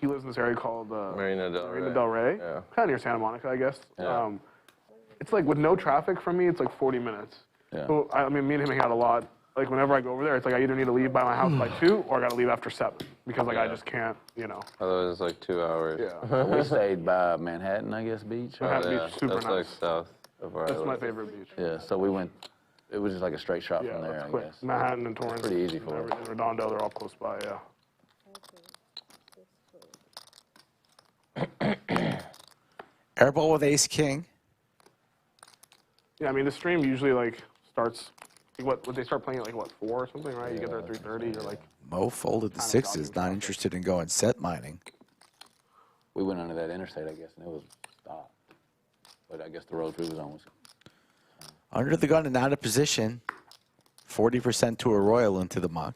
S1: he lives in this area called
S8: Marina Del Rey.
S1: Marina Del Rey.
S8: Yeah.
S1: Kind of near Santa Monica, I guess.
S8: Yeah.
S1: It's like with no traffic from me, it's like 40 minutes.
S5: Yeah.
S1: So I mean, me and him hang out a lot. Like whenever I go over there, it's like I either need to leave by my house by 2 or I got to leave after 7 because like I just can't, you know.
S8: Otherwise, it's like 2 hours.
S1: Yeah.
S5: We stayed by Manhattan, I guess, beach.
S1: Manhattan
S8: Yeah,
S1: Beach, super
S8: that's
S1: nice.
S8: like south of where I
S1: That's my
S8: live.
S1: favorite beach.
S5: Yeah, so we went, it was just like a straight shot
S1: Yeah,
S5: from there,
S1: that's
S5: I
S1: quick.
S5: guess.
S1: Manhattan and Torrance.
S5: Pretty easy for
S1: and
S5: us.
S1: Redondo, they're all close by. Yeah.
S3: Airball with ace king.
S1: Yeah, I mean the stream usually like starts. What would they start playing at like what 4 or something, right? You get there at 3:30. You're like.
S3: Mo folded the sixes, not interested in going set mining.
S5: We went under that interstate, I guess, and it was stopped. But I guess the road we was on was.
S3: Under the gun and out of position. 40% to a royal into the muck.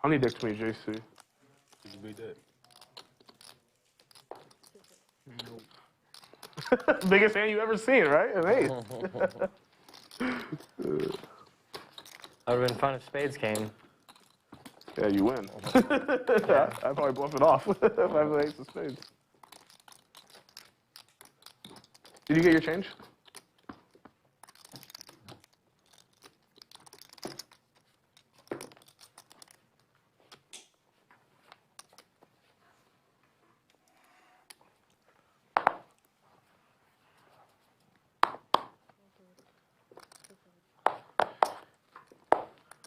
S1: Honey dick to me, JC.
S7: You beat that.
S1: Biggest hand you've ever seen, right? An ace.
S9: That would have been fun if spades came.
S1: Yeah, you win. I'd probably bluff it off if I have an ace of spades. Did you get your change?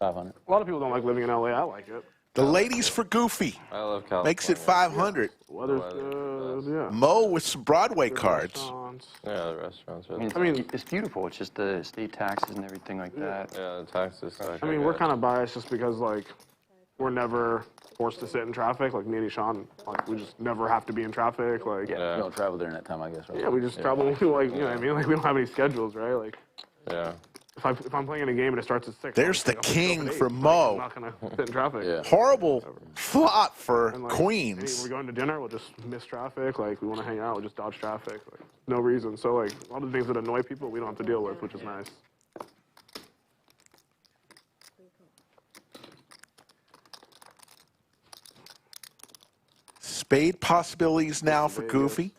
S5: 500.
S1: A lot of people don't like living in LA. I like it.
S2: The ladies for Goofy.
S8: I love California.
S2: Makes it 500.
S1: Weather's good. Yeah.
S2: Moe with some Broadway cards.
S1: Restaurants.
S8: Yeah, the restaurants are.
S4: I mean, it's beautiful. It's just the state taxes and everything like that.
S8: Yeah, the taxes.
S1: I mean, we're kind of biased just because, like, we're never forced to sit in traffic. Like, me and Ishan, like, we just never have to be in traffic. Like,
S5: Yeah, you don't travel during that time, I guess, right?
S1: yeah, we just travel when we, like, you know what I mean? Like, we don't have any schedules, right? Like,
S8: Yeah.
S1: if I'm playing in a game and it starts at 6.
S2: There's the
S1: I'll just
S2: king
S1: go at 8.
S2: for
S1: Like,
S2: Moe.
S1: I'm not going to sit in traffic.
S5: Yeah.
S2: Horrible flop for
S1: And, like,
S2: Queens.
S1: We're going to dinner, we'll just miss traffic. Like, we want to hang out, we'll just dodge traffic. Like, no reason. So, like, a lot of the things that annoy people, we don't have to deal with, which is nice.
S2: Spade possibilities now for Goofy.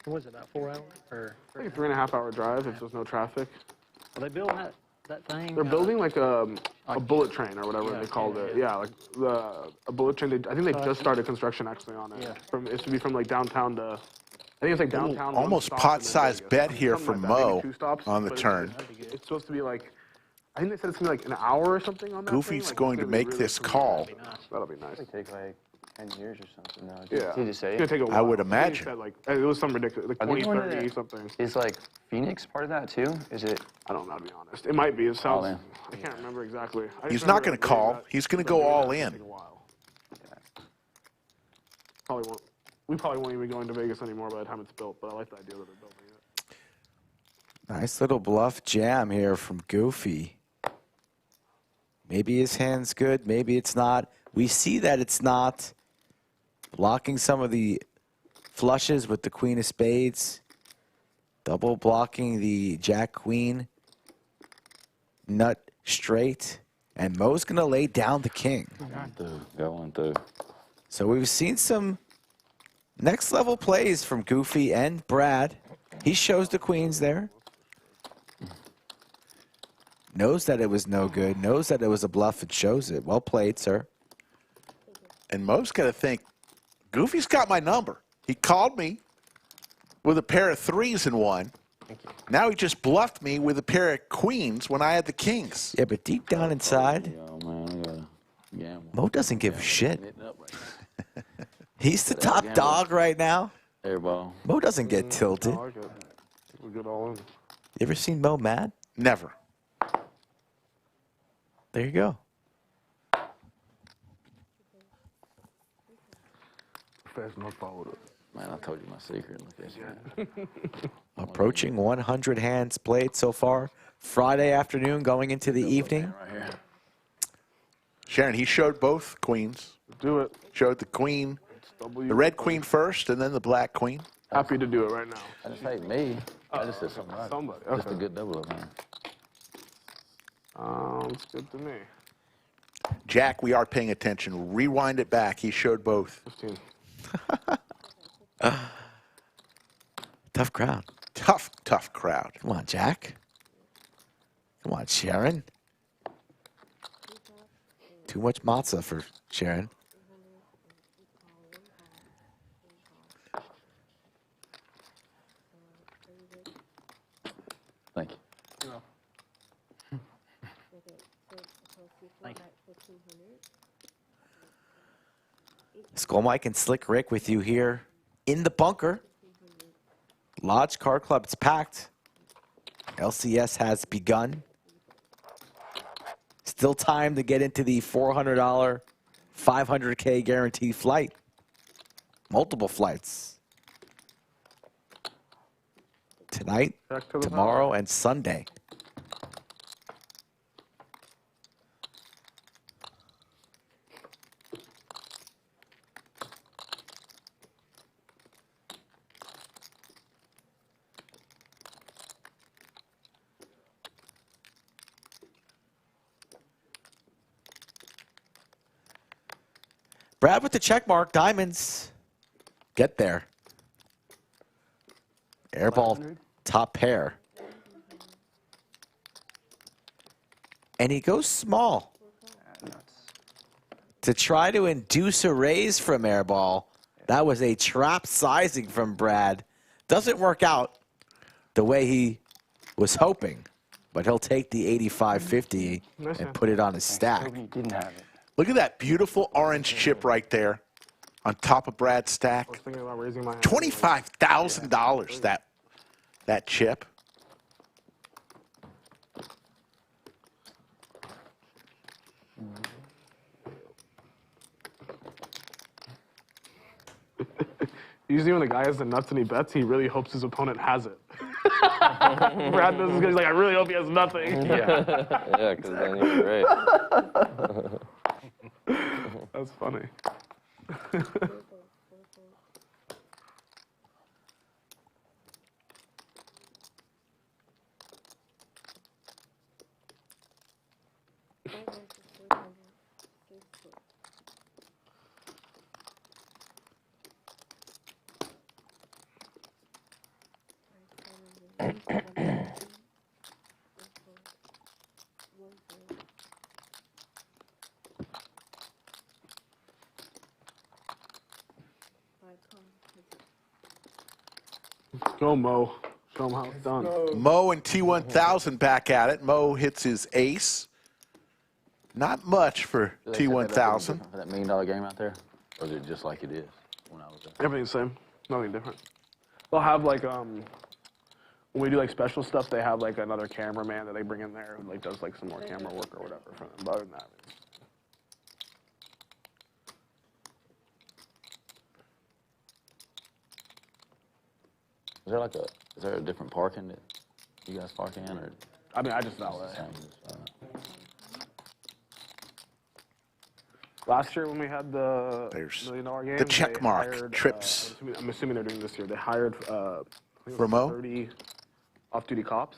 S6: What was it, about 4 hours? Or
S1: Like a 3.5 hour drive if there's no traffic.
S6: are they building that thing?
S1: They're building like a bullet train or whatever
S6: Yeah,
S1: they called
S6: yeah,
S1: it. Yeah, like a bullet train. I think they just started construction actually on it.
S6: Yeah.
S1: It should be from like downtown to. I think it's like downtown. one
S2: Almost
S1: stop, and then
S2: pot-sized
S1: Vegas.
S2: bet here
S1: Something
S2: for
S1: like that,
S2: Moe
S1: maybe 2 stops,
S2: on the
S1: but
S2: turn.
S1: It's supposed to be like. I think they said it's gonna be like an hour or something on that.
S2: Goofy's
S1: thing. Like, it's
S2: going to
S1: be
S2: make
S1: really
S2: this
S1: something.
S2: call.
S1: That'll be nice.
S4: It'd take like 10 years or something. No,
S1: Yeah.
S4: Did you say?
S1: It's gonna take a while.
S2: I would
S1: think
S2: imagine.
S1: he said, like, it was some ridiculous, like
S4: Are they
S1: 20,
S4: going to
S1: 30,
S4: the-
S1: something.
S4: Is like Phoenix part of that too? Is it?
S1: I don't know, to be honest. It might be. It sounds.
S5: in.
S1: I can't remember exactly. I
S2: He's
S1: just
S2: not
S1: remember
S2: going to
S1: reading
S2: call.
S1: that-
S2: He's going to go
S1: reading
S2: all
S1: that it's
S2: in.
S1: gonna take a while. Probably won't. We probably won't even go into Vegas anymore by the time it's built. But I like the idea that they're building it.
S3: Nice little bluff jam here from Goofy. Maybe his hand's good, maybe it's not. We see that it's not. Blocking some of the flushes with the queen of spades. Double blocking the jack queen. Nut straight. And Moe's going to lay down the king.
S5: Got one through.
S3: So we've seen some next level plays from Goofy and Brad. He shows the queens there. Knows that it was no good. Knows that it was a bluff and shows it. Well played, sir.
S2: And Moe's got to think, Goofy's got my number. He called me with a pair of 3s and 1. Now he just bluffed me with a pair of queens when I had the kings.
S3: Yeah, but deep down inside,
S5: Oh, man, I gotta gamble.
S3: Mo doesn't give a shit.
S5: Hitting up right now.
S3: He's the top dog right now.
S5: Airball.
S3: Mo doesn't get tilted.
S1: I like it. We're good all in.
S3: You ever seen Mo mad?
S2: Never.
S3: There you go.
S1: Fast enough followed it.
S5: Man, I told you my secret. Look at that.
S3: Approaching 100 hands played so far. Friday afternoon going into the evening.
S5: Right here.
S2: Sharon, he showed both queens.
S1: Do it.
S2: Showed the queen, the red queen first, and then the black queen.
S1: Happy to do it right now.
S5: I just say me. I just said something right.
S1: Somebody.
S5: Just a
S1: Okay.
S5: good double up, man.
S1: It's good to me.
S2: Jack, we are paying attention. Rewind it back. He showed both.
S1: 15.
S3: Tough crowd.
S2: Tough crowd.
S3: Come on, Jack. Come on, Sharon. Too much matzah for Sharon.
S5: Thank you.
S3: Skull Mike and Slick Rick with you here in the bunker. Lodge Card Club, it's packed. LCS has begun. Still time to get into the $400, $500K guaranteed flight. Multiple flights. Tonight,
S1: Back to the
S3: tomorrow, and Sunday. Brad with the check mark, diamonds. Get there. Airball top pair. And he goes small. To try to induce a raise from Airball. That was a trap sizing from Brad. Doesn't work out the way he was hoping. but he'll take the 85-50 and put it on his stack.
S4: He didn't have it.
S2: Look at that beautiful orange chip right there on top of Brad's stack.
S1: I was thinking about raising my hand.
S2: $25,000 that chip.
S1: Usually when the guy has the nuts and he bets, he really hopes his opponent has it. Brad knows he's like, I really hope he has nothing.
S8: Yeah, yeah, because then you're great.
S1: That's funny. Go Mo. Show him how it's done.
S2: Moe and T1000 back at it. Moe hits his ace. Not much for T1000.
S5: For that $1 million game out there? Or is it just like it is when I was there?
S1: Everything's the same. Nothing different. They'll have like when we do like special stuff, they have like another cameraman that they bring in there who like does like some more camera work or whatever for them. But other than that,
S5: Is there a different parking that you guys park in, or?
S1: I mean, I just valet. Last year when we had the $1 million game,
S2: the check
S1: they
S2: mark
S1: hired,
S2: trips.
S1: I'm assuming they're doing this year. They hired
S2: For Moe?
S1: 30 off-duty cops,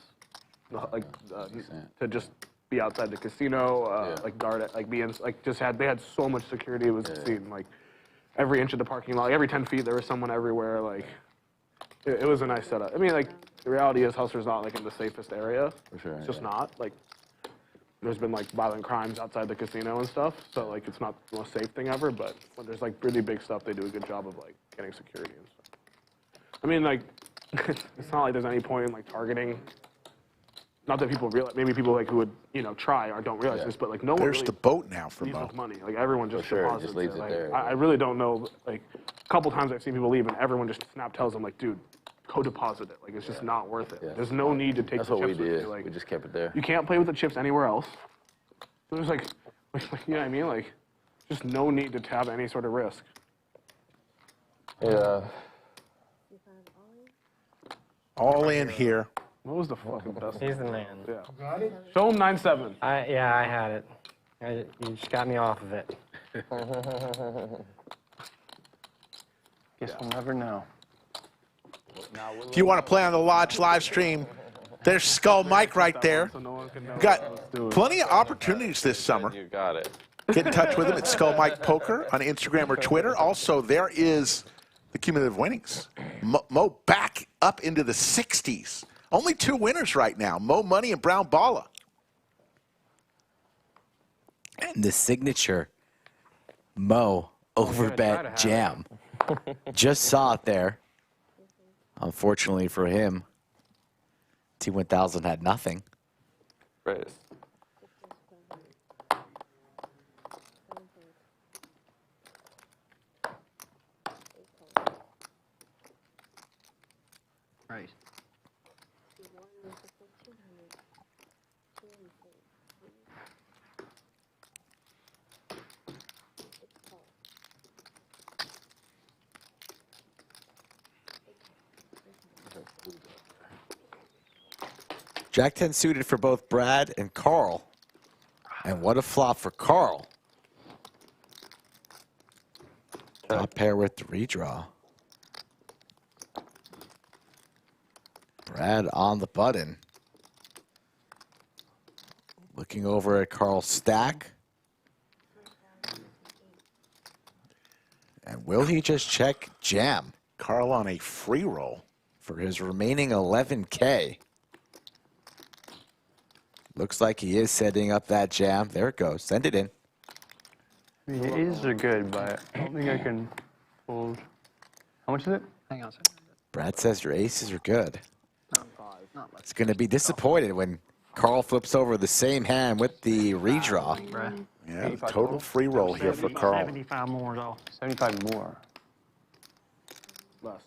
S1: to just be outside the casino, like guard it, like they had so much security. It was insane. Like every inch of the parking lot, every 10 feet, there was someone everywhere. Like it was a nice setup. I mean, like the reality is, Hustler's not like in the safest area.
S5: For sure.
S1: It's just not. Like there's been like violent crimes outside the casino and stuff, so like it's not the most safe thing ever. But when there's like really big stuff, they do a good job of like getting security and stuff. I mean, like it's not like there's any point in like targeting. Not that people realize, maybe people like who would try or don't realize this, but like no one
S2: There's
S1: really
S2: the boat now for
S1: leaves
S2: Moe.
S1: with money. Like everyone just
S5: sure, it
S1: deposits
S5: just leaves it
S1: Like,
S5: there.
S1: I really don't know. Like a couple times I've seen people leave and everyone just tells them like, dude, go deposit it. Like it's just not worth it. There's no need to take
S5: That's
S1: the
S5: what we
S1: chips with
S5: did.
S1: you. Like
S5: We just kept it there.
S1: you can't play with the chips anywhere else. So there's like you know what I mean? Like just no need to have any sort of risk.
S8: Yeah.
S2: All in here.
S1: What was the fucking best?
S9: He's the man.
S1: Yeah. Show him 9-7.
S9: Yeah, I had it. You just got me off of it.
S4: Guess we'll never know.
S2: If you want to play on the Lodge live stream, there's Skull Mike right there.
S1: So no one can know.
S2: We've got plenty of opportunities this summer.
S8: You got it.
S2: Get in touch with him at Skull Mike Poker on Instagram or Twitter. Also, there is the cumulative winnings. Moe back up into the 60s. Only 2 winners right now, Moe Money and Brown Balla.
S3: And the signature Moe overbet jam. Just saw it there. Unfortunately for him, T1000 had nothing.
S8: Raise.
S6: Right.
S3: Jack 10 suited for both Brad and Carl. And what a flop for Carl. Top pair with the redraw. Brad on the button. Looking over at Carl's stack. And will he just check jam?
S2: Carl on a free roll
S3: for his remaining 11K. Looks like he is setting up that jam. There it goes. Send it in.
S4: The aces are good, but I don't think I can fold. How much is it?
S6: Hang on a second.
S3: Brad says your aces are good. It's going to be disappointed when Carl flips over the same hand with the redraw.
S6: Bruh.
S2: Yeah, total free roll here for Carl.
S6: 75 more is all.
S4: 75 more.
S1: Less.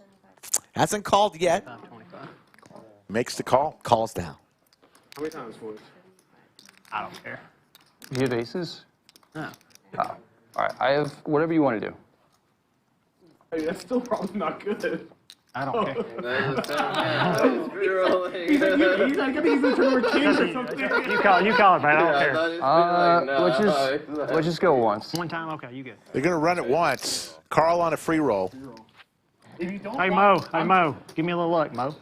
S3: Hasn't called yet.
S6: 525.
S2: Makes the call.
S3: Calls down.
S1: How many times, boys?
S6: I don't care.
S4: Do you have aces?
S6: No.
S4: Oh. All right, I have whatever you want to do.
S1: Hey, that's still probably not good.
S6: I don't care.
S1: He's like, I think he's gonna turn over kings or something.
S6: You call it, man. I don't care.
S4: Let's just go once.
S6: One time, okay, you good.
S2: They're going to run it once. Carl on a free roll.
S6: Hey, Mo, give me a little luck, Mo.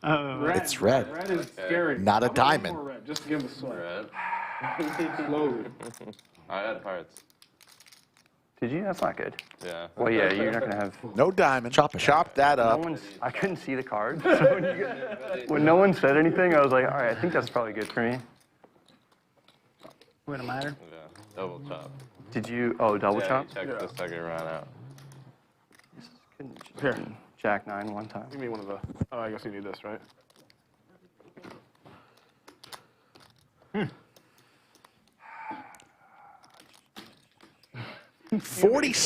S3: It's red.
S1: Red is scary.
S3: Not a diamond.
S1: Red, just to give him a sweat.
S8: Red.
S1: Slowly.
S8: I had hearts.
S4: Did you? That's not good.
S8: Yeah.
S4: Well, yeah, you're not gonna have.
S2: No diamond.
S3: Chop it.
S2: Chop that up.
S4: I couldn't see the card, so when no one said anything, I was like, all right, I think that's probably good for me.
S6: Wouldn't matter.
S8: Yeah. Double chop.
S4: Did you? Oh, double
S8: Yeah,
S4: chop.
S8: you checked the second round out.
S1: Here.
S4: Jack 9 one time.
S1: Give me one of the. Oh, I guess you need this, right?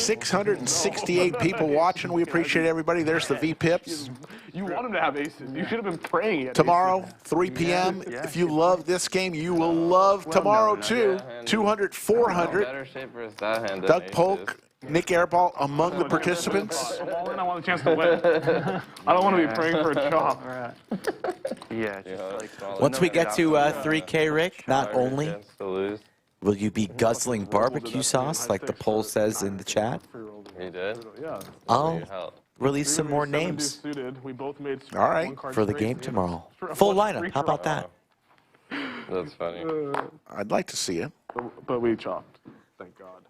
S2: 4,668 people watching. We appreciate everybody. There's the V-Pips.
S1: You want him to have aces. You should have been praying. At
S2: Tomorrow, 3 p.m. If you love this game, you will love tomorrow, too. 200, 400.
S8: Better shape versus that hand.
S2: Doug Polk, Nik Airball among the participants.
S1: All in, I want a chance to win. I don't want to be praying for a chop.
S6: Right.
S4: Yeah. Just like,
S3: Once we get to 3K, Rick, not only
S8: Chance to lose.
S3: will you be guzzling barbecue sauce like the poll says in the chat,
S8: He did.
S1: Yeah.
S3: I'll
S8: You helped.
S3: release some more
S1: 7
S3: names
S1: suited. We both made
S2: All right.
S1: one card
S3: for the
S1: straight.
S3: game
S1: Yeah.
S3: tomorrow.
S1: For a
S3: Full
S1: bunch of
S3: lineup.
S1: free
S3: How about
S1: draws.
S3: that?
S8: That's funny.
S2: I'd like to see it.
S1: But we chopped. Thank God.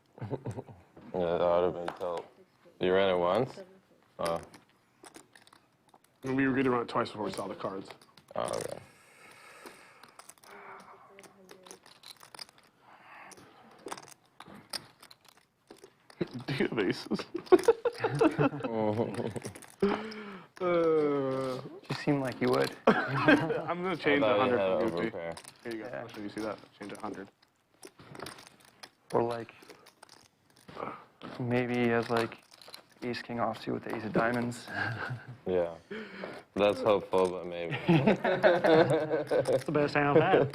S8: Yeah, that would have been tough. You ran it once? Oh.
S1: And we were going to run it twice before we saw the cards.
S8: Oh, okay.
S1: Do you have aces?
S4: you seem like you would.
S1: I'm going to change
S8: I thought you
S1: 100
S8: had
S1: for
S8: an
S1: Goofy.
S8: overpair.
S1: Here you go. I'll show you. See that? Change 100.
S4: Or like, maybe he has like ace king offsuit with the ace of diamonds.
S8: Yeah. That's hopeful, but maybe.
S6: That's the best hand I've had.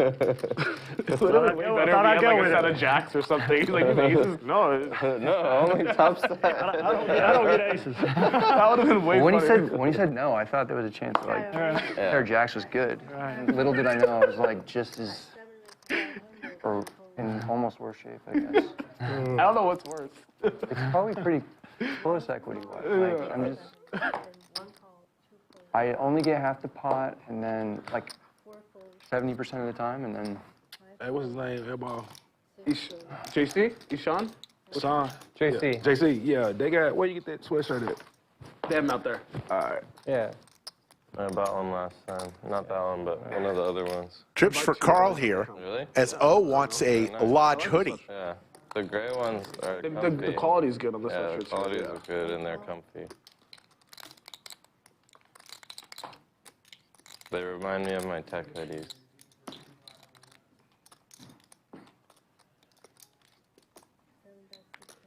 S1: It's literally way better if
S6: I'd
S1: he
S6: go
S1: had like
S6: with
S1: a set
S6: it.
S1: of jacks or something. He's like, aces? No.
S8: No, only top stack.
S6: I don't get aces.
S1: That would have been way
S4: When he
S1: funnier.
S4: said no, I thought there was a chance like pair of jacks was good.
S6: Right.
S4: Little did I know it was like just as, or in almost worse shape, I guess.
S1: I don't know what's worse.
S4: It's probably pretty close equity-wise. Like, I'm just, I only get half the pot, and then like 70% of the time, and then.
S7: Hey, what's his name? Airball.
S1: JC? Ishan?
S7: Sean.
S9: JC.
S7: JC, yeah. They got, where you get that sweatshirt at?
S1: They have him out there.
S7: All right.
S9: Yeah.
S8: I bought one last time. Not that one, but one of the other ones.
S2: Trips for Carl here,
S8: Really?
S2: as O wants a Lodge hoodie.
S8: Yeah. The gray ones are
S1: The
S8: comfy.
S1: quality is good on this
S8: Yeah,
S1: one.
S8: the quality is good and they're comfy. They remind me of my tech hoodies.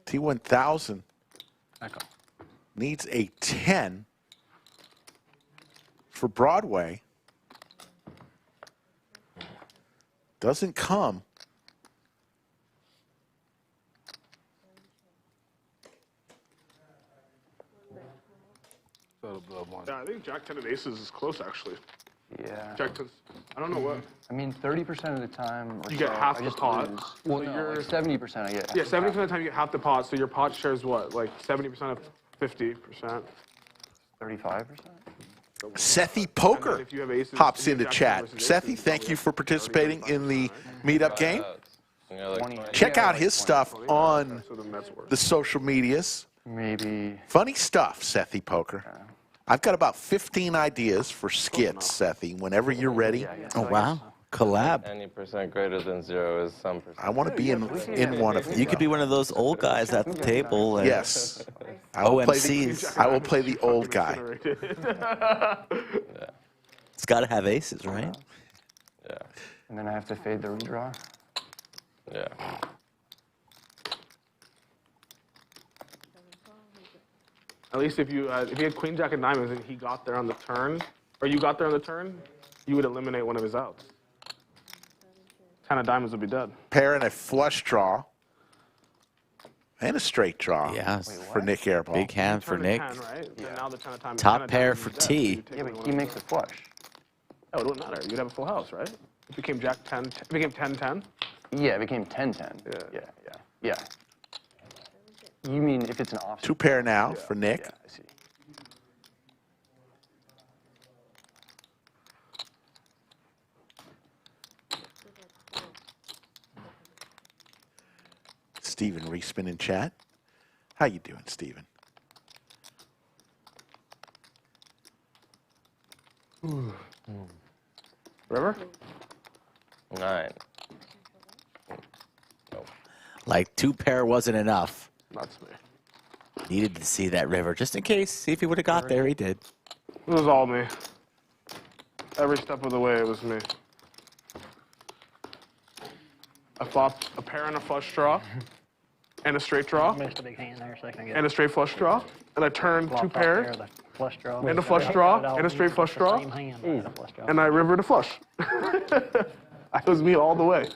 S2: T1000 needs a 10 for Broadway. Doesn't come.
S1: Yeah, I think Jack 10 of aces is close, actually.
S4: Yeah.
S1: Jack 10, I don't know what.
S4: I mean, 30% of the time, or
S1: You get
S4: so,
S1: half
S4: I
S1: the
S4: just
S1: pot.
S4: lose. Well,
S1: So
S4: no,
S1: you're-
S4: like 70% I get.
S1: Yeah, 70% of the time you get half the pot, so your pot shares what? Like 70% of 50%?
S4: 35%?
S2: Sethi Poker
S1: if you have aces,
S2: hops
S1: you
S2: into
S1: have
S2: chat.
S1: Jack 10 versus
S2: Sethi,
S1: aces,
S2: thank you for participating in the meetup game.
S8: Yeah, like 20.
S2: Check out his stuff on
S1: So the Mets work.
S2: the social medias.
S4: Maybe.
S2: Funny stuff, Sethi Poker. I've got about 15 ideas for skits, Sethi, whenever you're ready.
S3: Oh, wow. Collab.
S8: Any percent greater than 0 is some percent.
S2: I want to be in one of them.
S3: You could be one of those old guys at the table. And
S2: Yes. I will play
S3: OMCs.
S2: I will play the old guy.
S3: It's got to have aces, right?
S8: Yeah.
S4: And then I have to fade the redraw.
S8: Yeah.
S1: At least if you had queen jack of diamonds and he got there on the turn, or you got there on the turn, you would eliminate one of his outs. 10 of diamonds would be dead.
S2: Pair and a flush draw. And a straight draw.
S3: Yes.
S2: For Nik Airball.
S3: Big hand for
S1: Turn to
S3: Nick.
S1: 10, right? Then now the 10 of diamonds.
S3: Top pair for T.
S4: Yeah, but he makes a flush.
S1: Oh, it wouldn't matter. You'd have a full house, right? It became jack 10. It became 10-10.
S4: Yeah, it became 10-10. Yeah. You mean if it's an offsuit?
S2: Two pair now for Nick.
S4: Yeah, I see.
S2: Steven Reisman in chat. How you doing, Steven?
S1: River?
S8: 9.
S3: Like 2 pair wasn't enough.
S1: That's me.
S3: Needed to see that river just in case. See if he would have got there. He did.
S1: It was all me. Every step of the way, it was me. I flopped a pair and a flush draw, and a straight draw,
S6: Missed a big hand there a second ago.
S1: and a straight flush draw, and I turned
S6: Flop
S1: two
S6: top pair,
S1: pairs,
S6: the flush draw.
S1: and a flush draw, and a straight flush draw,
S6: Same hand, but a flush draw.
S1: and I rivered a flush. It was me all the way.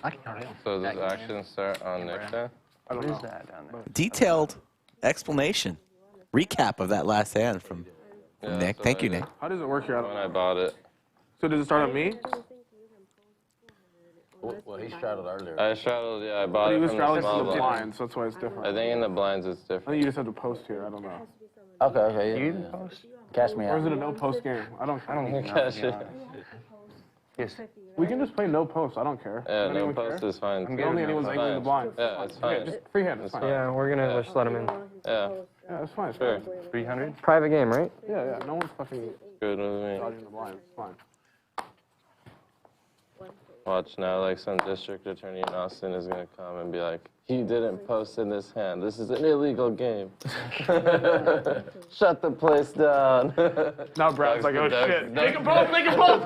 S6: I can hardly
S8: So does action start on Nick then?
S1: I don't
S4: What
S1: know.
S4: is that down there?
S3: Detailed explanation. Recap of that last hand from
S8: Yeah,
S3: Nick.
S8: so
S3: Thank
S8: I
S3: you,
S8: did
S3: Nick.
S1: How does it work here? I don't
S8: When
S1: know.
S8: I bought it.
S1: So does it start on me?
S5: Well, he straddled earlier.
S8: I straddled, yeah, I bought
S1: But he
S8: it
S1: was
S8: from the
S1: straddling
S8: small
S1: from the
S8: blind.
S1: blinds, so that's why it's different.
S8: I think in the blinds it's
S1: I think
S8: different.
S1: you just have to post here. I don't know.
S5: Okay, yeah.
S4: You didn't post?
S5: Cash me
S1: Or is
S5: out.
S1: it a no post game? I don't care.
S4: even know,
S8: Cash
S4: to be
S8: it.
S4: honest. Yes.
S1: We can just play no post. I don't care.
S8: Yeah,
S1: Does
S8: no
S1: anyone
S8: post
S1: care?
S8: is fine.
S1: I don't think anyone's
S8: It's
S1: angling the
S8: fine.
S1: blind.
S8: Yeah, it's
S1: Okay,
S8: fine.
S1: just freehand. It's
S8: It's
S1: fine.
S8: fine.
S4: Yeah, we're gonna just let him in.
S8: Yeah,
S1: Yeah, it's fine. It's
S8: sure.
S1: fine.
S4: 300? Private game, right?
S1: Yeah. No one's fucking
S8: Good with me.
S1: dodging the blind. It's fine.
S8: Watch now, like some district attorney in Austin is gonna come and be like, "You didn't post in this hand. This is an illegal game. Shut the place down."
S1: Now Brad's like, oh
S8: Doug-
S1: shit.
S8: Doug-
S1: Make a post. Make a post.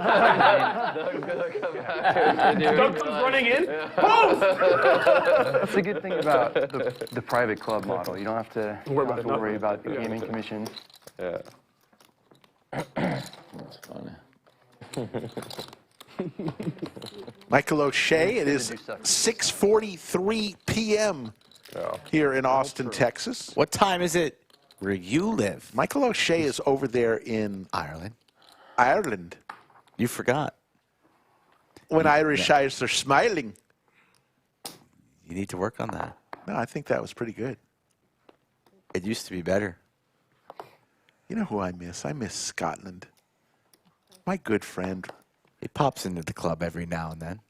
S8: Doug's gonna come back and
S1: Doug comes running in. Post.
S4: That's the good thing about the private club model. You don't have to worry about the gaming commission.
S8: Yeah.
S5: That's funny.
S2: Michael O'Shea, it is 6:43 p.m.
S8: Yeah.
S2: here in Austin, Texas.
S3: What time is it where you live?
S2: Michael O'Shea is over there in
S3: Ireland.
S2: Ireland.
S3: You forgot.
S2: When Irish eyes are smiling.
S3: You need to work on that.
S2: No, I think that was pretty good.
S3: It used to be better.
S2: You know who I miss? I miss Scotland. My good friend.
S3: He pops into the club every now and then.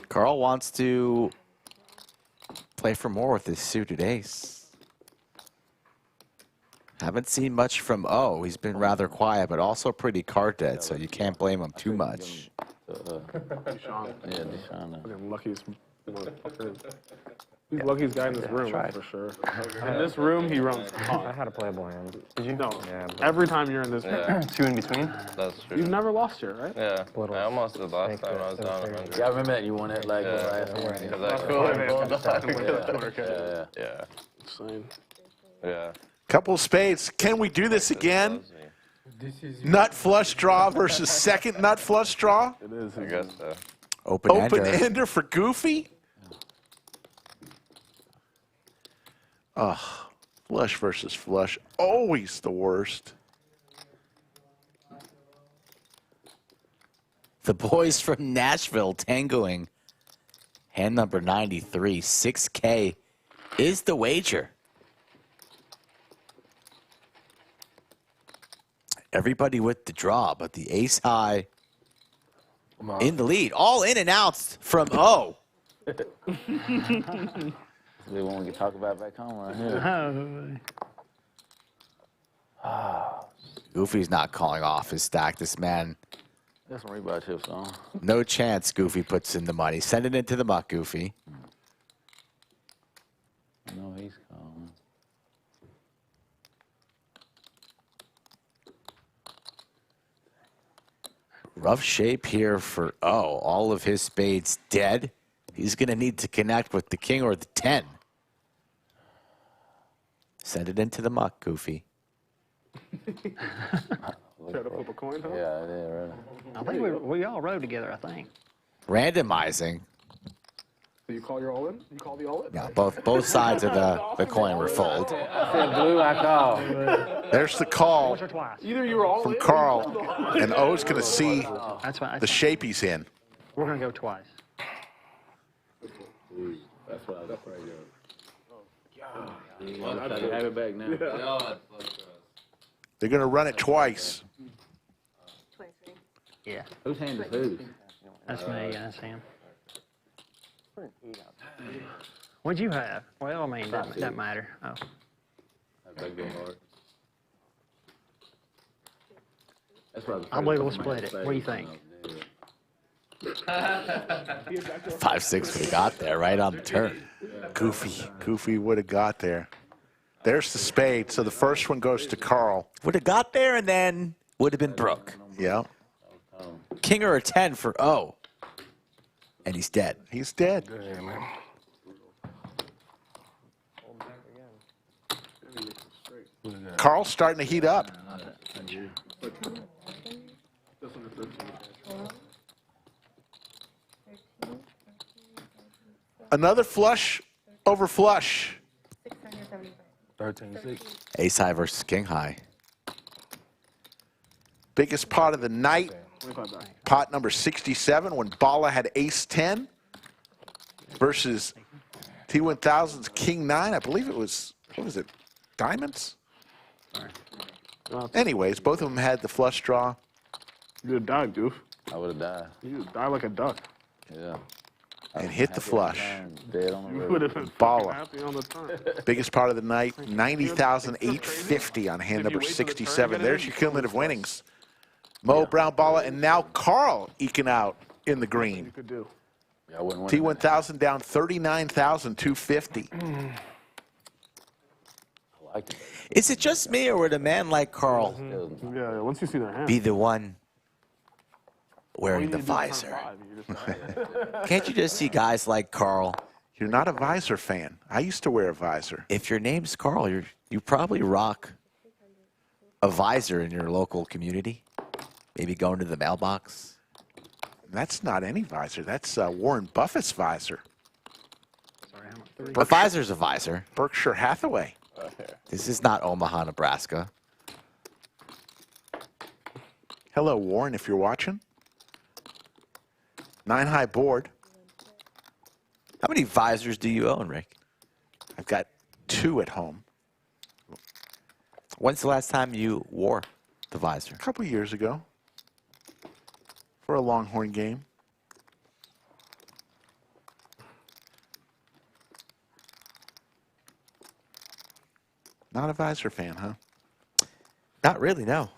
S3: Carl wants to play for more with his suited ace. Haven't seen much from O. He's been rather quiet, but also pretty card dead, so you can't blame him too much.
S1: Deshaun.
S5: Yeah, Deshaun.
S1: Fucking luckiest motherfucker. He's the luckiest guy in this room,
S4: tried.
S1: for sure. In this room, he runs
S9: I
S1: hot.
S9: had a playable hand.
S1: Did you? No.
S9: Yeah, but
S1: Every time you're in this room.
S8: Yeah,
S4: Two in between?
S8: that's true.
S1: You've never lost here, right?
S8: Yeah,
S9: Little
S8: I almost did last
S9: snake
S8: time I
S9: that
S8: was
S9: was
S8: down
S9: there.
S8: 100.
S5: Yeah, I remember that. You won it like
S8: Yeah.
S5: last time.
S8: Because I
S1: Cool,
S8: could
S1: man.
S8: bulldog.
S5: Yeah.
S8: Yeah,
S1: Insane.
S8: yeah.
S2: Couple of spades. Can we do this again?
S8: Loves me.
S11: This is
S2: Nut flush draw versus second nut flush draw?
S1: It is.
S8: I guess so.
S3: Open
S2: Open
S3: ender.
S2: ender for Goofy? Ugh. Flush versus flush. Always the worst.
S3: The boys from Nashville tangoing. Hand number 93, 6K is the wager. Everybody with the draw, but the ace high in the lead. All in and outs from O.
S5: They won't get talked about back home right here.
S3: Goofy's not calling off his stack. This man,
S5: That's some rebuy tips on.
S3: no chance Goofy puts in the money. Send it into the muck, Goofy. Rough shape here for all of his spades dead. He's going to need to connect with the king or the 10. Send it into the muck, Goofy.
S1: Try to flip a coin, huh?
S5: Yeah, I did, really.
S6: I think we all rode together, I think.
S3: Randomizing.
S1: So you call your all in? You call the all in?
S3: Yeah, both sides of the coin were fold.
S5: I said blue, I call.
S2: There's the call
S6: Once or twice.
S1: Either you were all
S2: from
S1: in
S2: Carl, and O's going to see
S6: That's fine.
S2: the shape he's in.
S6: We're going to go twice.
S5: That's what I have it back now.
S2: They're going to run it twice.
S6: Yeah.
S5: Whose hand is whose?
S6: That's me, that's him. What'd you have? Well, I mean, doesn't matter. Oh.
S5: That's what
S6: I believe we'll split it. What do you think?
S3: 5-6 would have got there right on the turn.
S2: Goofy would have got there. There's the spade. So the first one goes to Carl.
S3: Would have got there and then would have been broke.
S2: Yeah.
S3: King or a 10 for O. And he's dead.
S2: He's dead.
S7: Yeah, man.
S2: Carl's starting to heat up. Another flush over flush.
S7: 13-6.
S3: Ace high versus king high.
S2: Biggest pot of the night. Pot number 67 when Balla had ace 10 versus T1000's king 9. I believe it was, what was it, diamonds? Anyways, both of them had the flush draw.
S1: You would have died, Goof.
S5: I would have died.
S1: You would die like a duck.
S5: Yeah.
S2: And hit the flush.
S5: Dead on the
S1: You
S5: road.
S1: would have been
S2: Balla.
S1: happy on the turn.
S2: Biggest part of the night, 90,850 on hand number 67. There's your cumulative winnings. Moe, Brown, Balla, and now Carl eking out in the green.
S1: You could do.
S5: Yeah, I wouldn't win.
S2: T1000 down 39,250.
S5: I liked it.
S3: Is it just me or would a man like Carl
S1: Yeah, once you see their hand.
S3: be the one wearing the visor? Can't you just see guys like Carl?
S2: You're not a visor fan. I used to wear a visor.
S3: If your name's Carl, you probably rock a visor in your local community. Maybe going to the mailbox.
S2: That's not any visor. That's Warren Buffett's visor.
S3: A visor's a visor.
S2: Berkshire Hathaway.
S3: This is not Omaha, Nebraska.
S2: Hello, Warren, if you're watching. 9 high board.
S3: How many visors do you own, Rick?
S2: I've got 2 at home.
S3: When's the last time you wore the visor?
S2: A couple years ago. For a Longhorn game. Not a visor fan, huh?
S3: Not really, no.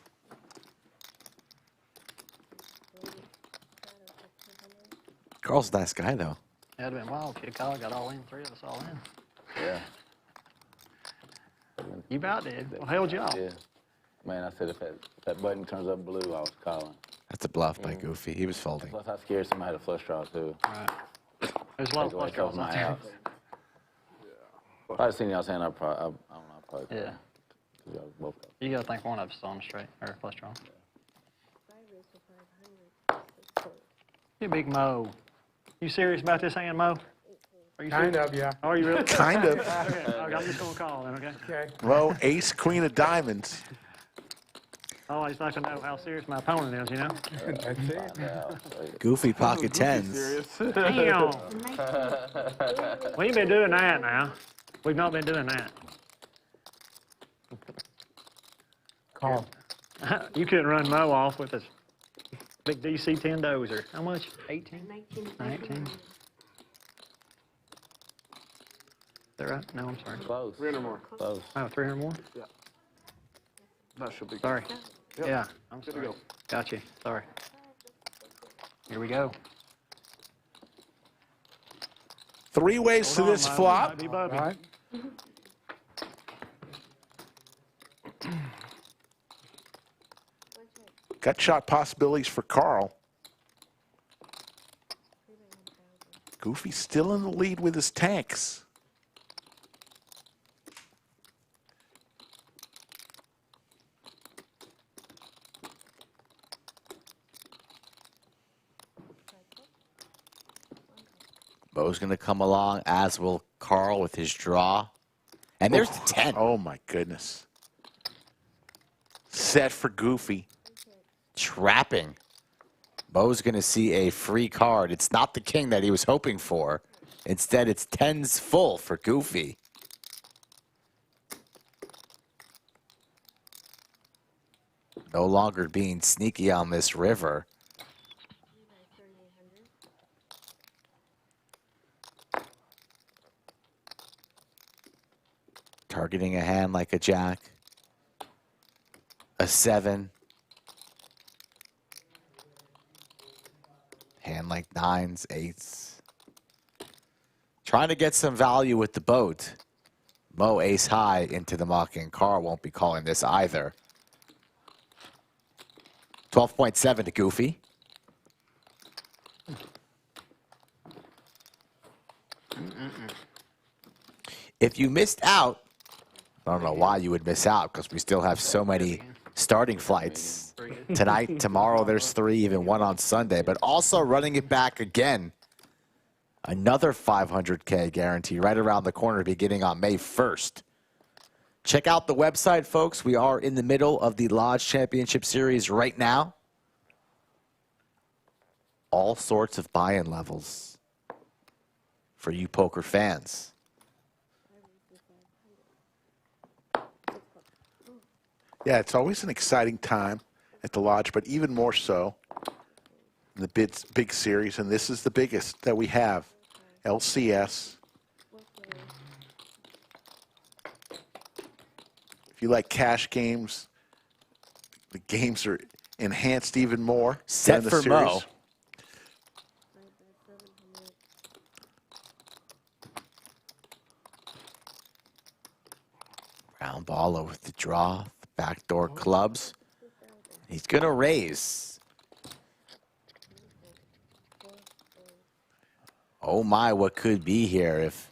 S3: Carl's a nice guy, though.
S6: That'd have been wild. Kid Kyle got all in. 3 of us all in.
S5: Yeah.
S6: You about did. Well, held you off.
S5: Yeah. Man, I said if that button turns up blue, I was calling.
S3: That's a bluff by Goofy. He was folding.
S5: Plus, I scared somebody had a flush draw, too.
S6: Right. There's a lot of
S5: Take away
S6: flush draws
S5: from my
S6: out there.
S5: house. If I'd seen y'all's hand, I don't know, I'd probably.
S6: Yeah.
S5: Y'all both got-
S6: You gotta think one of us is on the straight or flush draw. You big Moe. You serious about this hand, Moe? Are you
S11: Kind
S6: serious?
S11: of, yeah.
S6: Are you really?
S2: Kind of.
S6: Okay, I'm just gonna call then, okay?
S11: Okay.
S2: Well, ace, queen of diamonds.
S6: Always like to know how serious my opponent is, you know?
S11: That's it.
S5: Yeah, so-
S3: Goofy pocket tens.
S6: Damn. We ain't been doing that now. We've not been doing that.
S11: Call.
S6: You couldn't run Moe off with a big DC 10 dozer. How much? 18? 19. Is that right? No, I'm sorry.
S5: Close.
S1: 300 more.
S5: Close.
S6: Oh, 300 more?
S1: That should be good.
S6: Sorry.
S1: Yep.
S6: Yeah, I'm
S1: Good to
S6: sorry.
S1: go.
S6: Got you. Sorry. Here we go.
S2: 3 ways to
S6: Hold on,
S2: this
S6: Moe.
S2: flop.
S6: Might be Bubby.
S11: All right.
S2: Gut shot possibilities for Carl. Goofy still in the lead with his tanks.
S3: Moe's going to come along, as will Carl with his draw. And there's the 10.
S2: Oh, my goodness. Set for Goofy.
S3: Trapping. Moe's going to see a free card. It's not the king that he was hoping for. Instead, it's 10s full for Goofy. No longer being sneaky on this river. Targeting a hand like a jack. A 7. Hand like 9s, 8s. Trying to get some value with the boat. Moe ace high into the muck, and Carl won't be calling this either. 12.7 to Goofy. If you missed out, I don't know why you would miss out, because we still have so many starting flights. Tonight, tomorrow, there's 3, even 1 on Sunday. But also running it back again. Another 500K guarantee right around the corner beginning on May 1st. Check out the website, folks. We are in the middle of the Lodge Championship Series right now. All sorts of buy-in levels for you poker fans.
S2: Yeah, it's always an exciting time at the Lodge, but even more so in the big series, and this is the biggest that we have, LCS. If you like cash games, the games are enhanced even more.
S3: Set
S2: in the
S3: for
S2: series.
S3: Moe. Round Balla with the draw, the backdoor clubs. He's going to raise. Oh my, what could be here if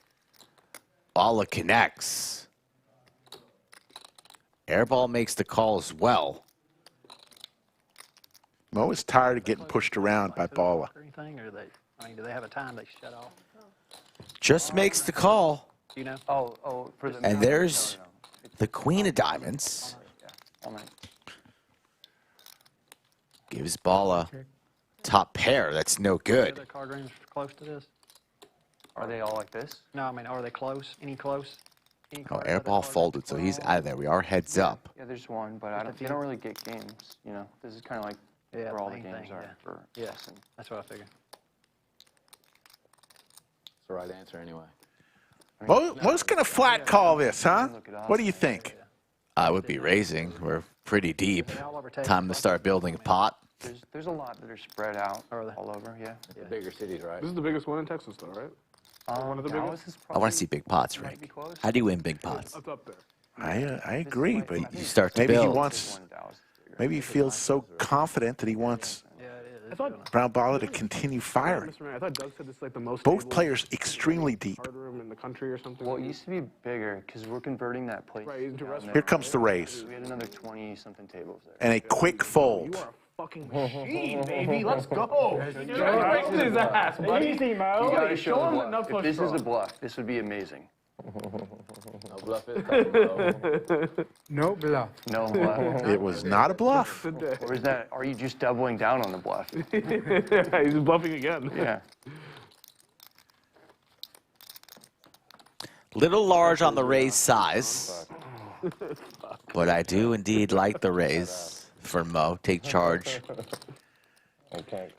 S3: Balla connects? Airball makes the call as well.
S2: Moe is tired of getting pushed around by Balla.
S6: Do they have a time they shut off?
S3: Just makes the call.
S6: You know?
S4: For the
S3: And there's the queen of diamonds. Gives Balla top pair. That's no good.
S6: The card rooms close to this?
S4: Are they all like this?
S6: No, I mean, are they close? Any close? Any
S3: Oh,
S6: cards that are
S3: Airball
S6: close?
S3: folded, so he's out of there. We are heads up.
S4: Yeah, there's one, but they don't really get games. You know, this is kind of like where all the games are for us. And
S6: That's what I figured.
S5: It's the right answer anyway.
S2: Moe's going to flat call this, huh? What do you think?
S3: I would be raising. We're pretty deep. Time to start building a pot.
S4: There's a lot that are spread out all over. Yeah.
S5: The bigger cities, right?
S1: This is the biggest one in Texas, though, right? One of the biggest?
S3: I want to see big pots, Rick. How do you win big pots?
S1: It's up there.
S2: I agree, but
S3: You start to
S2: maybe he
S3: build.
S2: wants. Maybe he feels so confident that he wants Brown Balla to continue firing.
S1: I thought Doug said this is like the most
S2: Both
S1: stable
S2: players extremely deep.
S1: card room in the country or something.
S4: Well, it used to be bigger because we're converting that place.
S1: Right, into a
S4: down
S1: restaurant.
S2: Here comes the raise.
S4: We had another 20-something tables there.
S2: And a quick fold.
S1: You are a fucking machine, baby. Let's go. Raise his ass, buddy.
S6: Easy, Mo.
S4: You gotta show
S1: him
S4: the
S1: enough
S4: bluff. If
S1: for
S4: this is a bluff, this would be amazing.
S5: No bluff is tough,
S11: No bluff.
S4: No bluff.
S2: It was not a bluff.
S4: Or is that? Are you just doubling down on the bluff?
S1: He's bluffing again.
S4: Yeah.
S3: Little large on the raise size. But I do indeed like the raise for Moe. Take charge.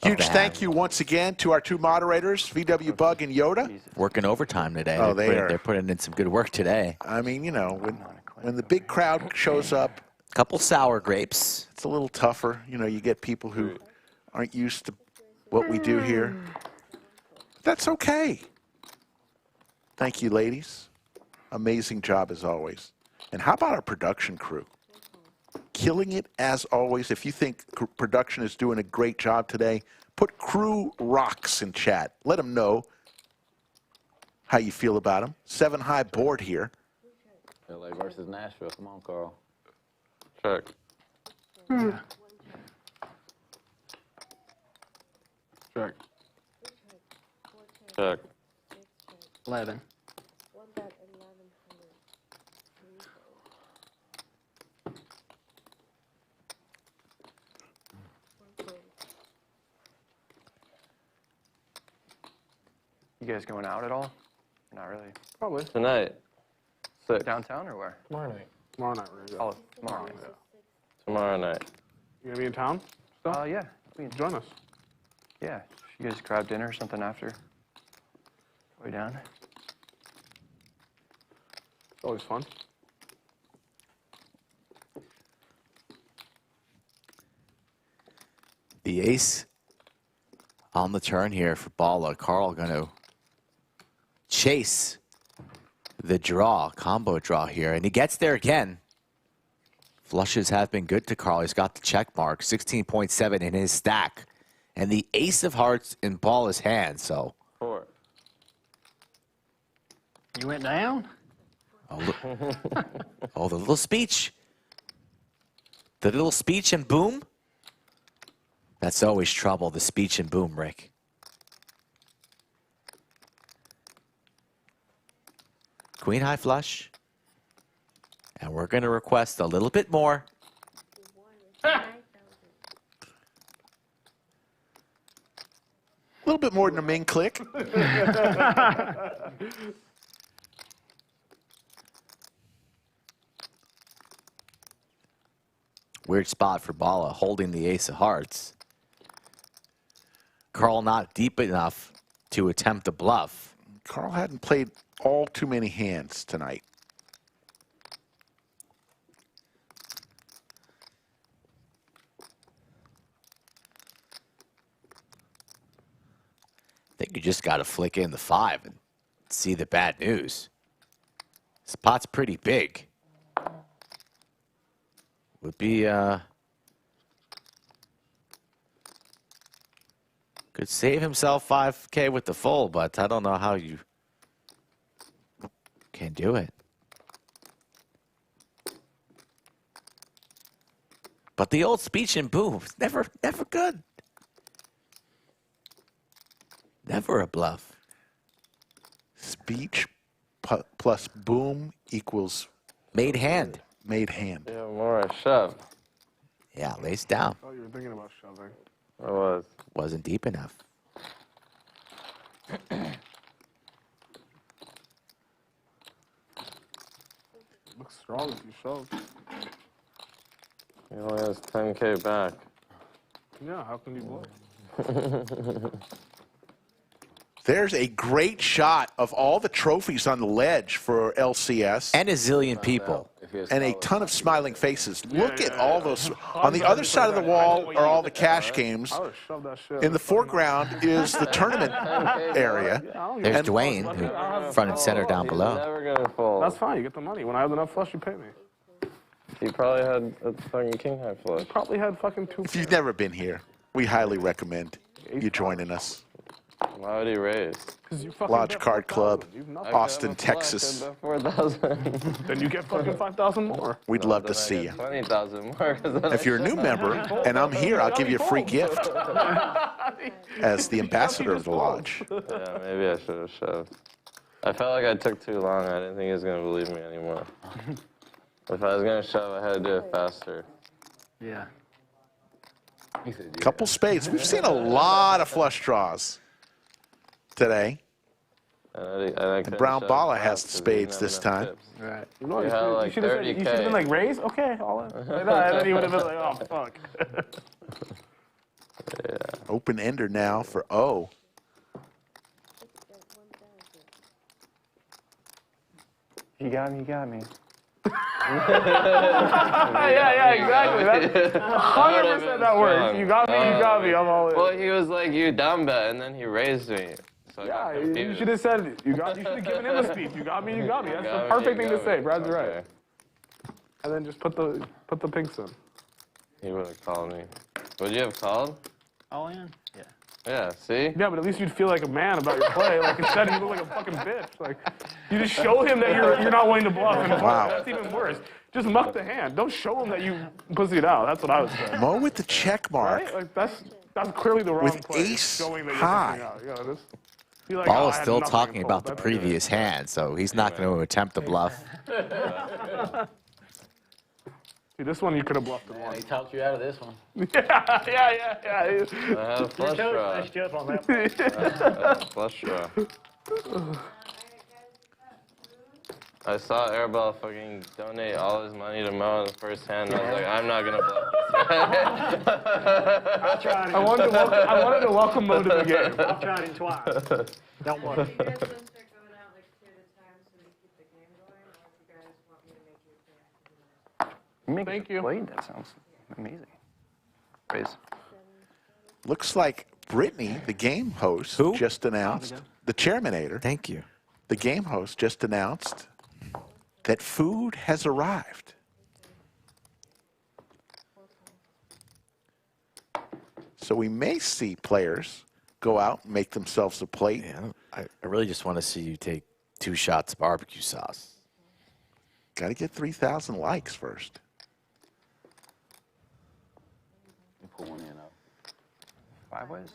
S2: Huge thank you once again to our two moderators, VW Bug and Yoda.
S3: Working overtime today.
S2: Oh, they are.
S3: They're putting in some good work today.
S2: I mean, you know, when the big crowd shows up,
S3: Couple sour grapes.
S2: it's a little tougher. You know, you get people who aren't used to what we do here. That's okay. Thank you, ladies. Amazing job as always. And how about our production crew? killing it as always. If you think production is doing a great job today, put Crew Rocks in chat. Let them know how you feel about them. 7-high board here.
S5: LA versus Nashville. Come on, Carl.
S8: Check.
S1: Check.
S8: Check.
S9: 11. You guys going out at all? Not really.
S1: Probably.
S8: Tonight. 6.
S4: Downtown or where?
S1: Tomorrow night. Tomorrow night, we're
S4: Oh, tomorrow night.
S8: Tomorrow night.
S1: You gonna be in town?
S4: Yeah.
S1: Join us.
S4: Yeah. You guys grab dinner or something after? Way down.
S1: It's always fun.
S3: The ace on the turn here for Balla. Carl going to chase the draw, combo draw here, and he gets there again. Flushes have been good to Carl. He's got the check mark, 16.7 in his stack, and the ace of hearts in Balla's hand. So
S8: 4.
S6: You went down?
S3: Oh, the little speech. The little speech and boom. That's always trouble, the speech and boom, Rick. Queen high flush. And we're going to request a little bit more.
S2: A little bit more than a main click.
S3: Weird spot for Balla, holding the ace of hearts. Carl not deep enough to attempt a bluff.
S2: Carl hadn't played all too many hands tonight.
S3: I think you just got to flick in the 5 and see the bad news. This pot's pretty big. Would be, could save himself 5K with the full, but I don't know how you can do it. But the old speech and boom, never good. Never a bluff.
S2: Speech plus boom equals
S3: made hand.
S2: Made hand.
S8: Yeah, more a shove.
S3: Yeah, lace down.
S1: Oh, you were thinking about shoving.
S8: I was.
S3: Wasn't deep enough.
S1: Looks strong if you shove.
S8: He only has 10K back.
S1: Yeah, how can you blow?
S2: There's a great shot of all the trophies on the ledge for LCS.
S3: And a zillion people.
S2: And a ton of smiling faces. Look at all those. On the other side of the wall are all the cash games. In the foreground is the tournament area.
S3: There's Dwayne, who front and center down below.
S8: Never gonna fold.
S1: That's fine. You get the money. When I have enough flush, you pay me.
S8: He probably had a fucking king high flush.
S1: Probably had fucking 2.
S2: If you've never been here, we highly recommend you joining us.
S8: Why would he raise?
S2: Lodge Card Club, Austin, Texas.
S8: 4,000.
S1: Then you get fucking 5,000 more.
S2: We'd love to see you.
S8: 20,000 more.
S2: If you're a new member and I'm here, I'll give you a free gift as the ambassador of the lodge.
S8: Yeah, maybe I should have shoved. I felt like I took too long. I didn't think he was going to believe me anymore. If I was going to shove, I had to do it faster.
S6: Yeah.
S2: Couple spades. We've seen a lot of flush draws today. And Brown Balla has the spades this time.
S1: Right.
S8: You know, you should have
S1: been like, raise? Okay, all in. Like that, and then he would have been like, oh, fuck.
S8: Yeah.
S2: Open ender now for O.
S4: You got me, you got me.
S1: yeah, exactly. That's 100% that works. You got me, I'm all in.
S8: Well, he was like, you dumb bet, and then he raised me. So
S1: yeah, you should have said, you should have given him a speech. You got me. That's the perfect thing to say. Brad's right. And then just put the pinks in.
S8: He would have called me. Would you have called?
S6: All in? Yeah.
S8: Yeah, see?
S1: Yeah, but at least you'd feel like a man about your play. Like instead, you look like a fucking bitch. Like you just show him that you're not willing to bluff. And
S2: Wow.
S1: That's even worse. Just muck the hand. Don't show him that you pussied out. That's what I would say.
S2: Moe with the check mark.
S1: Right? Like that's clearly the wrong
S2: With
S1: play.
S2: ace
S1: showing that
S2: high.
S1: you're pussing out. You know, just be like,
S3: Ball
S1: "Oh,
S3: is
S1: I had
S3: still
S1: nothing
S3: talking
S1: to
S3: about
S1: fold."
S3: the
S1: That's
S3: previous hand, so he's not going to attempt to bluff.
S1: See, this one you could have bluffed in
S5: Man,
S1: one.
S5: he talked you out of this one.
S1: Yeah.
S8: I had a flush
S6: Your coach
S8: draw.
S6: messed you up on that.
S8: I had a flush draw. I saw Airball fucking donate all his money to Moe in the first hand. And I was like, I'm not gonna bluff this guy.
S1: I wanted to welcome Moe to the game.
S6: I've tried it twice. Don't bluff.
S13: You guys want to start going out like 2 at a time so we keep the game going, or if you guys want me to make you a pass?
S4: You make
S1: Thank
S4: a
S1: you.
S4: blade, that sounds amazing. Raise.
S2: Looks like Brittany, the game host,
S3: Who?
S2: just announced, the chairmanator,
S3: Thank you.
S2: the game host just announced that food has arrived. So we may see players go out and make themselves a plate.
S3: Yeah, I really just want to see you take 2 shots of barbecue sauce.
S2: Got to get 3,000 likes first.
S5: Pull one in up.
S4: 5 ways?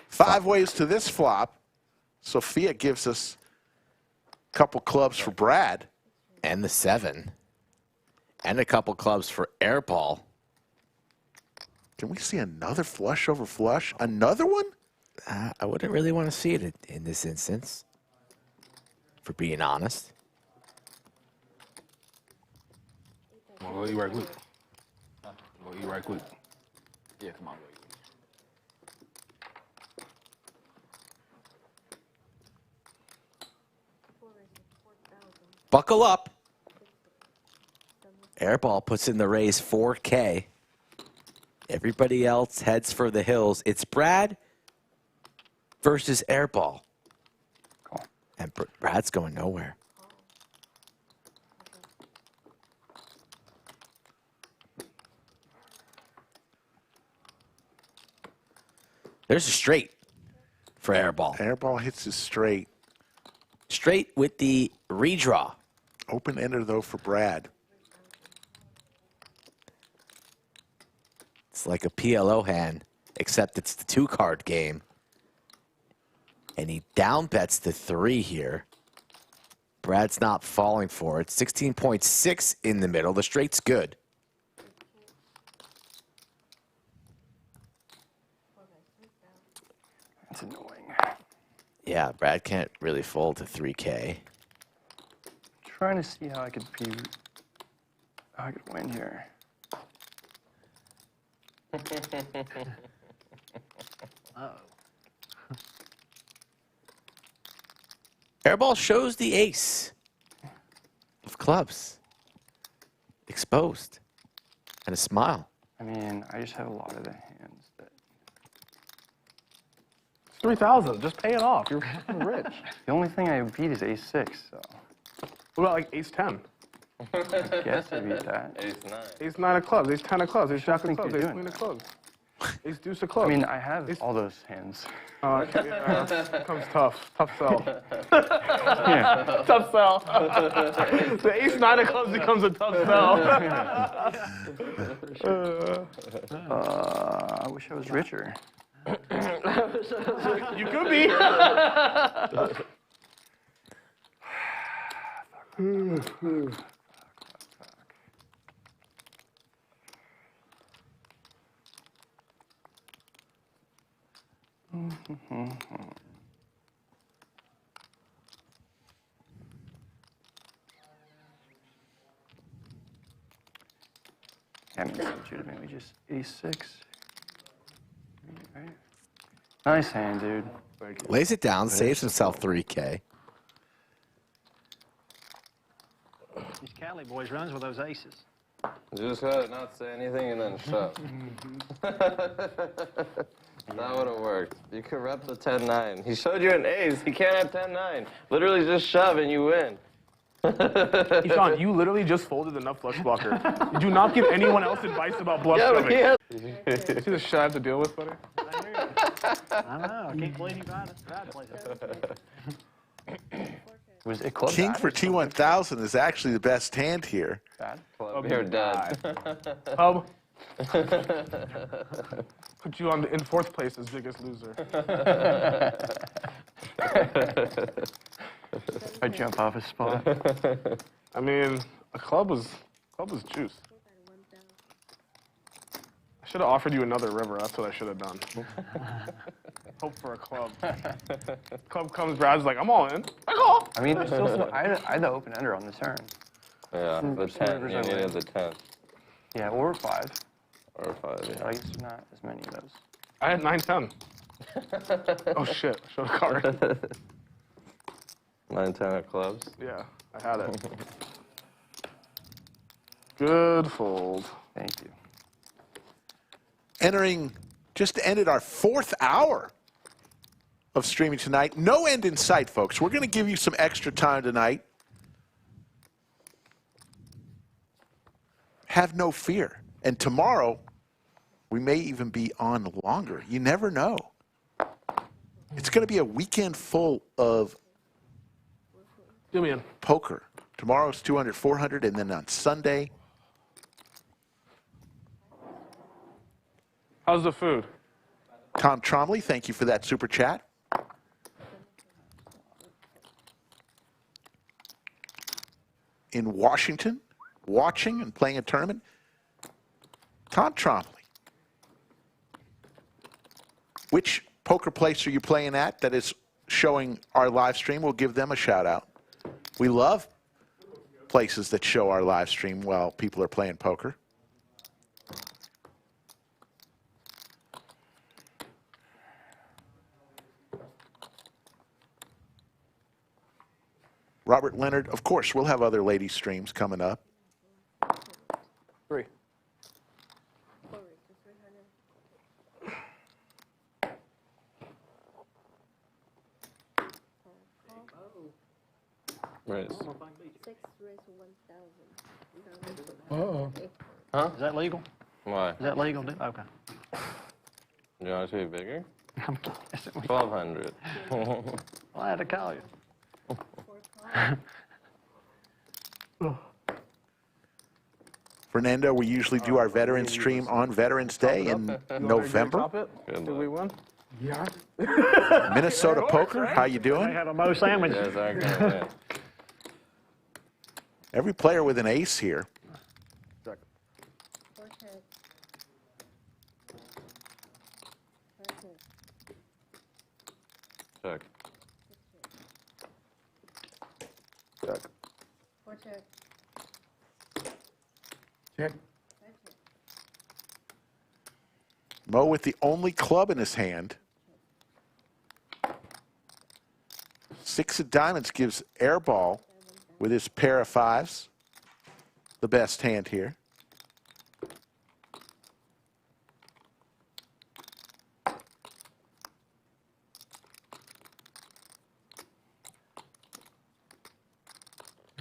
S2: 5 ways to this flop. Sophia gives us a couple clubs for Brad.
S3: And the 7. And a couple clubs for Airball.
S2: Can we see another flush over flush? Another one?
S3: I wouldn't really want to see it in this instance, for being honest.
S7: We'll eat right quick. We'll eat right quick.
S5: Yeah, come on, wait.
S3: Buckle up. Airball puts in the raise 4K. Everybody else heads for the hills. It's Brad versus Airball.
S4: Cool.
S3: And Brad's going nowhere. There's a straight for Airball.
S2: Airball hits his straight.
S3: Straight with the redraw.
S2: Open ender, though, for Brad.
S3: It's like a PLO hand, except it's the 2-card game. And he down bets the 3 here. Brad's not falling for it. 16.6 in the middle. The straight's good.
S4: That's annoying.
S3: Yeah, Brad can't really fold to 3K.
S4: Trying to see how I could win here.
S3: Airball shows the ace of clubs. Exposed. And a smile.
S4: I mean, I just have a lot of the hands that.
S1: It's 3,000. Just pay it off. You're fucking rich.
S4: The only thing I beat is ace-6, so.
S1: What about like ace-10?
S4: I guess I beat that.
S8: Ace-9.
S1: Ace-9 of clubs, ace-10 of clubs, ace-jack of
S4: think
S1: clubs,
S4: you're
S1: ace-queen
S4: doing
S1: of clubs, ace-deuce of clubs.
S4: I mean, I have all those hands.
S1: Yeah, it becomes tough. Tough sell.
S4: Yeah.
S1: Tough sell. The ace-9 of clubs becomes a tough sell.
S4: I wish I was richer.
S1: You could be.
S4: I mean, it's legitimately just ace-6. Right? Nice hand, dude.
S3: Lays it down, saves himself 3K.
S6: These Cali boys runs with those aces.
S8: Just gotta not say anything and then shove. That would have worked. You could rep the 10-9. He showed you an ace. He can't have 10-9. Literally just shove and you win.
S1: Sean, you literally just folded enough flush blocker. You do not give anyone else advice about bluff
S8: Yeah, but
S1: shoving.
S8: he had-
S1: See the shit I have to deal with, buddy?
S6: I know. I can't believe you got it. Bad place.
S4: Was it club
S2: King
S4: bad
S2: for
S4: or something?
S2: T1000 is actually the best hand here.
S4: Bad?
S8: Club, you're dead.
S1: Hub. Put you in fourth place as biggest loser.
S4: I jump off his spot.
S1: I mean, a club was juice. I should have offered you another river. That's what I should have done. Hope for a club. Club comes, Brad's like, I'm all in. I call.
S4: I mean, there's still some, I had the open ender on the turn.
S8: Yeah, the 10. You needed the 10.
S4: Yeah, or 5.
S8: Or 5, yeah.
S4: I guess there's not as many of those.
S1: I had 9-10. Oh shit, I showed a card.
S8: 9, 10 of clubs.
S1: Yeah, I had it. Good fold.
S4: Thank you.
S2: Just ended our 4th hour of streaming tonight. No end in sight, folks. We're going to give you some extra time tonight. Have no fear. And tomorrow, we may even be on longer. You never know. It's going to be a weekend full of poker. Tomorrow's 200, 400, and then on Sunday.
S1: How's the food?
S2: Tom Tromley, thank you for that super chat. In Washington, watching and playing a tournament, Tom Tromley. Which poker place are you playing at that is showing our live stream? We'll give them a shout out. We love places that show our live stream while people are playing poker. Robert Leonard, of course, we'll have other ladies streams coming up.
S1: 3.
S8: Raise.
S13: 6 raise 1,000.
S11: Uh-oh.
S8: Huh?
S6: Is that legal?
S8: Why?
S6: Is that legal? Okay.
S8: You want it to be bigger?
S6: I'm guessing.
S8: 1,200.
S6: Well, I had to call you.
S2: Fernando, we usually do our veteran stream on Veterans Day in November.
S1: Did we win?
S11: Yeah.
S2: Minnesota Poker, how you
S6: They
S2: doing?
S6: have a Moe sandwich.
S8: You guys aren't gonna win.
S2: Every player with an ace here.
S8: Check.
S1: Check.
S13: Check.
S11: Check.
S2: Mo with the only club in his hand. 6 of diamonds gives Airball with his pair of 5s the best hand here.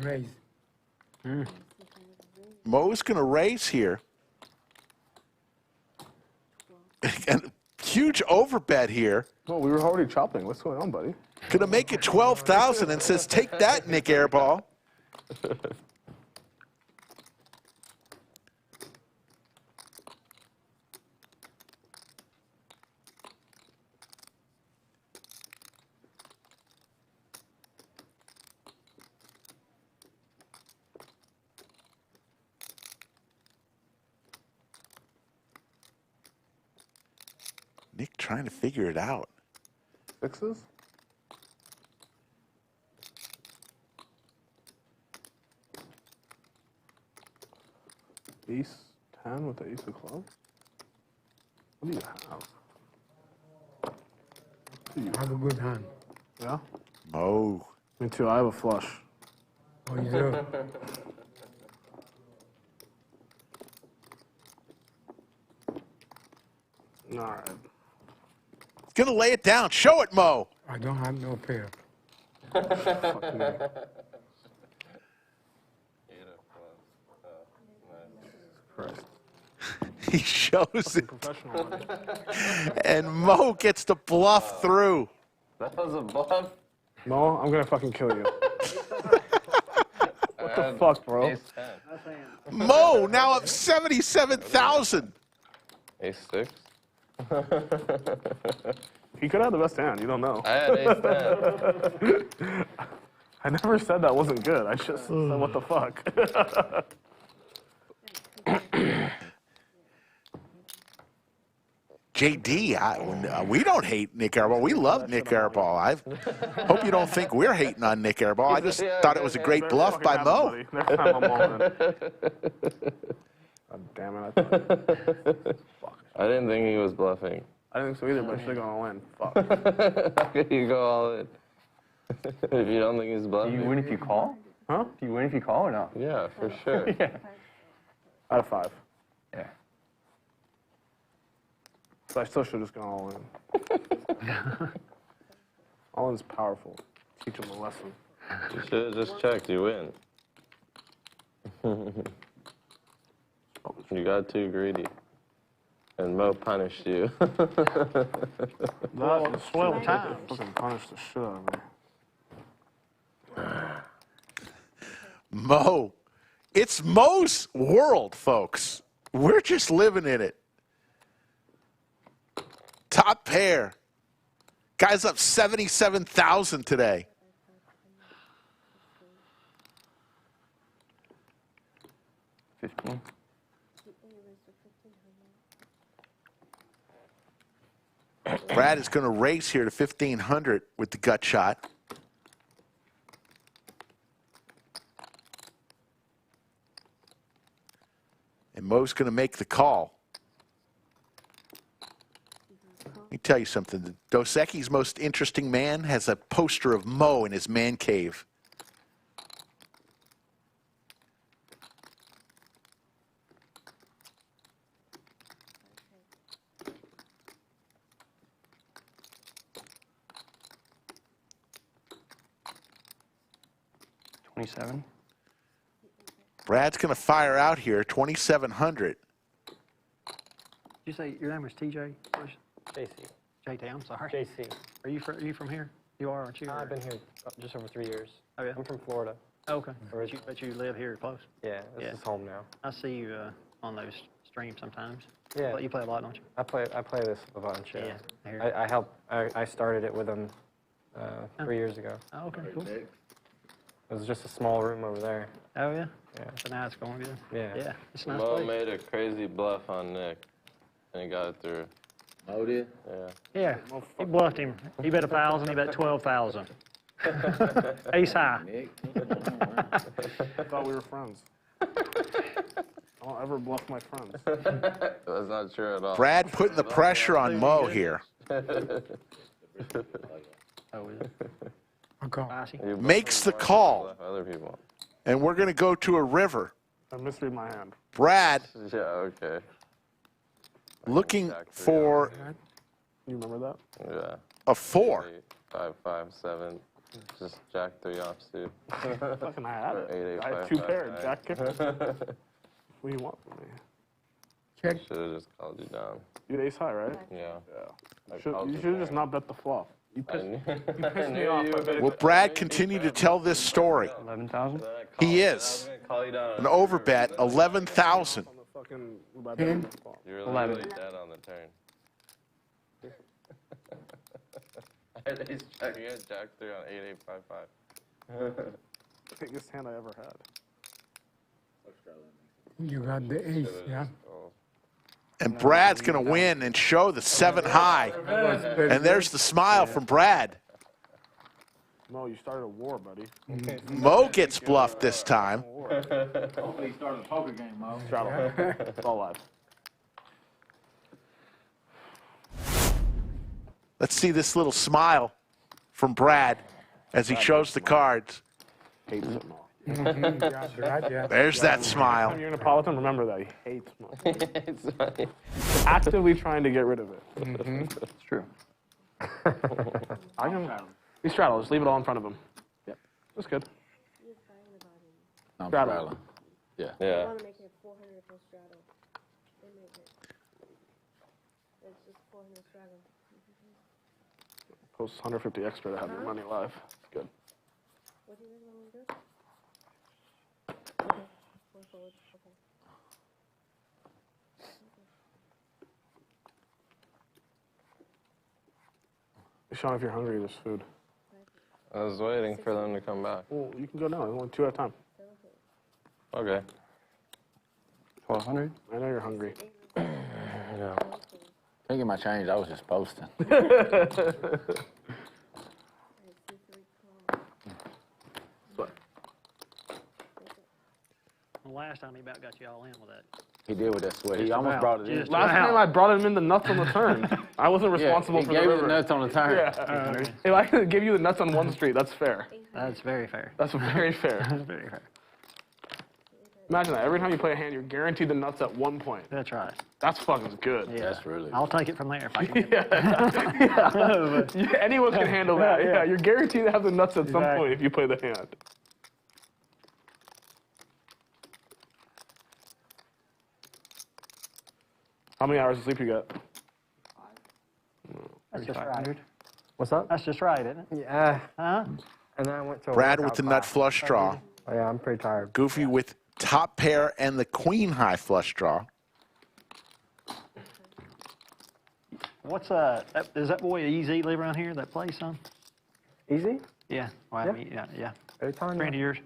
S11: Raise.
S2: Mo's going to raise here. And huge overbet here.
S1: Well, we were already chopping. What's going on, buddy?
S2: Going to make it 12,000 and says, take that, Nik Airball. Nik trying to figure it out.
S1: 6s? Ace 10 with the ace of clubs? What do you have?
S11: I have a good hand.
S1: Yeah?
S2: Mo.
S1: Me too. I have a flush.
S11: Oh, you do?
S1: All right.
S2: Going to lay it down. Show it, Mo.
S11: I don't have no pair.
S1: Fuck me.
S2: He shows it.
S1: Professional. Buddy.
S2: And Moe gets the bluff through.
S8: That was a bluff.
S1: Mo, I'm gonna fucking kill you. What the fuck, bro?
S8: Ace 10.
S2: Moe now up 77,000.
S8: Ace 6.
S1: He could have the best hand. You don't know.
S8: I had ace 10.
S1: I never said that wasn't good. I just said, what the fuck?
S2: JD, we don't hate Nik Airball. We love Nik Airball. I hope you don't think we're hating on Nik Airball. I just thought it was a great bluff by Moe.
S1: Next time I'm all in. God damn it.
S8: I didn't think he was bluffing.
S1: I didn't think so either, but I should have gone all in. Fuck.
S8: How could you go all in? If you don't think he's bluffing.
S4: Do you win if you call?
S1: Huh?
S4: Do you win if you call or no?
S8: Yeah, for sure.
S4: Yeah.
S1: Out of 5.
S4: Yeah.
S1: So I still should have just gone all in. All in's powerful. Teach him a lesson.
S8: You should have just checked. You win. You got too greedy. And Moe punished you.
S1: That's
S6: 12 times.
S1: Fucking punish the shit out of me.
S2: Moe. It's Moe's world, folks. We're just living in it. Top pair. Guy's up 77,000 today. Brad is going to race here to 1,500 with the gut shot. And Moe's going to make the call. Let me tell you something. Dos Equis' most interesting man has a poster of Moe in his man cave.
S4: $27.
S2: Brad's going to fire out here, 2,700.
S6: Did you say your name was TJ?
S9: JC.
S6: JT, I'm sorry.
S9: JC.
S6: Are you from here? You are, aren't you?
S9: I've been here just over 3 years.
S6: Oh, yeah?
S9: I'm from Florida.
S6: Okay. But you live here close?
S9: Yeah, this is home now.
S6: I see you on those streams sometimes.
S9: Yeah.
S6: You play a lot, don't you?
S9: I play this a bunch.
S6: Yeah.
S9: I started it with them 3 years ago.
S6: Oh, okay, cool.
S9: It was just a small room over there.
S6: Oh, yeah?
S9: Yeah.
S6: So now it's going good?
S9: Yeah.
S6: Yeah, it's a nice
S8: Moe
S6: place.
S8: made a crazy bluff on Nick, and he got it through.
S7: Oh, did?
S8: Yeah.
S6: Yeah, he bluffed him. He bet 1,000, he bet 12,000. Ace high.
S1: I thought we were friends. I don't ever bluff my friends.
S8: That's not true at all.
S2: Brad putting the pressure on Moe here.
S6: Oh, is it?
S8: You
S2: Makes the
S8: bluff
S2: call.
S8: Other people.
S2: And we're going to go to a river.
S1: I misread my hand.
S2: Brad
S8: Yeah, okay.
S2: looking for
S1: You remember that?
S8: Yeah.
S2: a 4.
S8: 8, 5, 5, 7. Just jack 3 offsuit.
S1: Fucking I had it.
S8: 8, 8,
S1: I had
S8: 5,
S1: 2
S8: 5,
S1: pairs.
S8: 5.
S1: Jack kicker. What do you want from me?
S11: Check.
S8: Should have just called you down.
S1: You had ace high, right?
S8: Yeah.
S1: You should have just not bet the flop. You pissed, you pissed me
S8: knew
S1: off.
S8: you
S1: by
S8: would.
S1: betting
S2: Will Brad continue to tell this story?
S4: 11,000.
S2: He is. An overbet, 11,000.
S1: on the fucking by betting the flop.
S8: You're
S4: 11.
S8: literally dead on the turn. I had ace jack. You had jack 3 on 8, 8, 5, 5.
S1: The biggest hand I ever had.
S11: You got the ace, yeah?
S2: And Brad's going to win and show the 7 high. And there's the smile from Brad.
S1: Mo, you started a war, buddy.
S2: Moe gets bluffed this time.
S5: Hopefully he started a poker game, Mo.
S1: Straddle. It's all live.
S2: Let's see this little smile from Brad as he shows the cards.
S1: Hates it, Mo.
S11: Yeah, Brad, yeah.
S2: There's that
S1: When
S2: smile.
S1: you're Neapolitan, remember that. He hates Mo.
S8: It's funny.
S1: Actively trying to get rid of it.
S4: It's true.
S1: I can. We straddle. Just leave it all in front of him. Yep. That's good.
S5: I'm
S1: Straddle.
S5: straddling. Yeah.
S8: Yeah.
S13: want to make it 400 for straddle. They make it.
S1: Post 150 extra to have your money live. It's good. Sean, if you're hungry, there's food.
S8: I was waiting for them to come back.
S1: Well, you can go now. There's only 2 at a time.
S8: Okay.
S4: 1,200?
S1: I know you're hungry.
S8: Yeah.
S5: Can't get my change. I was just posting.
S6: The last time he about got you all in with that.
S5: He did with that sweat. He almost brought it in.
S6: Just
S1: Last time I brought him in the nuts on the turn. I wasn't responsible
S5: he
S1: for
S5: gave
S1: the
S5: you
S1: river.
S5: the nuts on the turn.
S1: Yeah. If I could give you the nuts on one street, that's fair.
S6: That's very fair.
S1: That's very fair.
S6: Very fair.
S1: Imagine that. Every time you play a hand, you're guaranteed the nuts at one point.
S6: That's right.
S1: That's fucking good.
S6: Yeah.
S5: That's really.
S6: I'll take it from there if I can.
S1: Yeah, anyone can handle that.
S6: Yeah.
S1: Yeah, you're guaranteed to have the nuts at some
S6: Exactly.
S1: point if you play the hand. How many hours of sleep you got?
S6: That's just right.
S9: What's up?
S6: That's just right, isn't it?
S9: Yeah.
S6: Huh?
S9: And then I went to a
S2: Brad with
S9: workout
S2: the nut
S9: class.
S2: flush draw.
S9: Oh, yeah, I'm pretty tired.
S2: Goofy with top pair and the queen high flush draw.
S6: What's is that boy Easy live around here? That place, son?
S9: Easy?
S6: Yeah. Well, I mean, yeah.
S9: Every time.
S6: Friend of yours.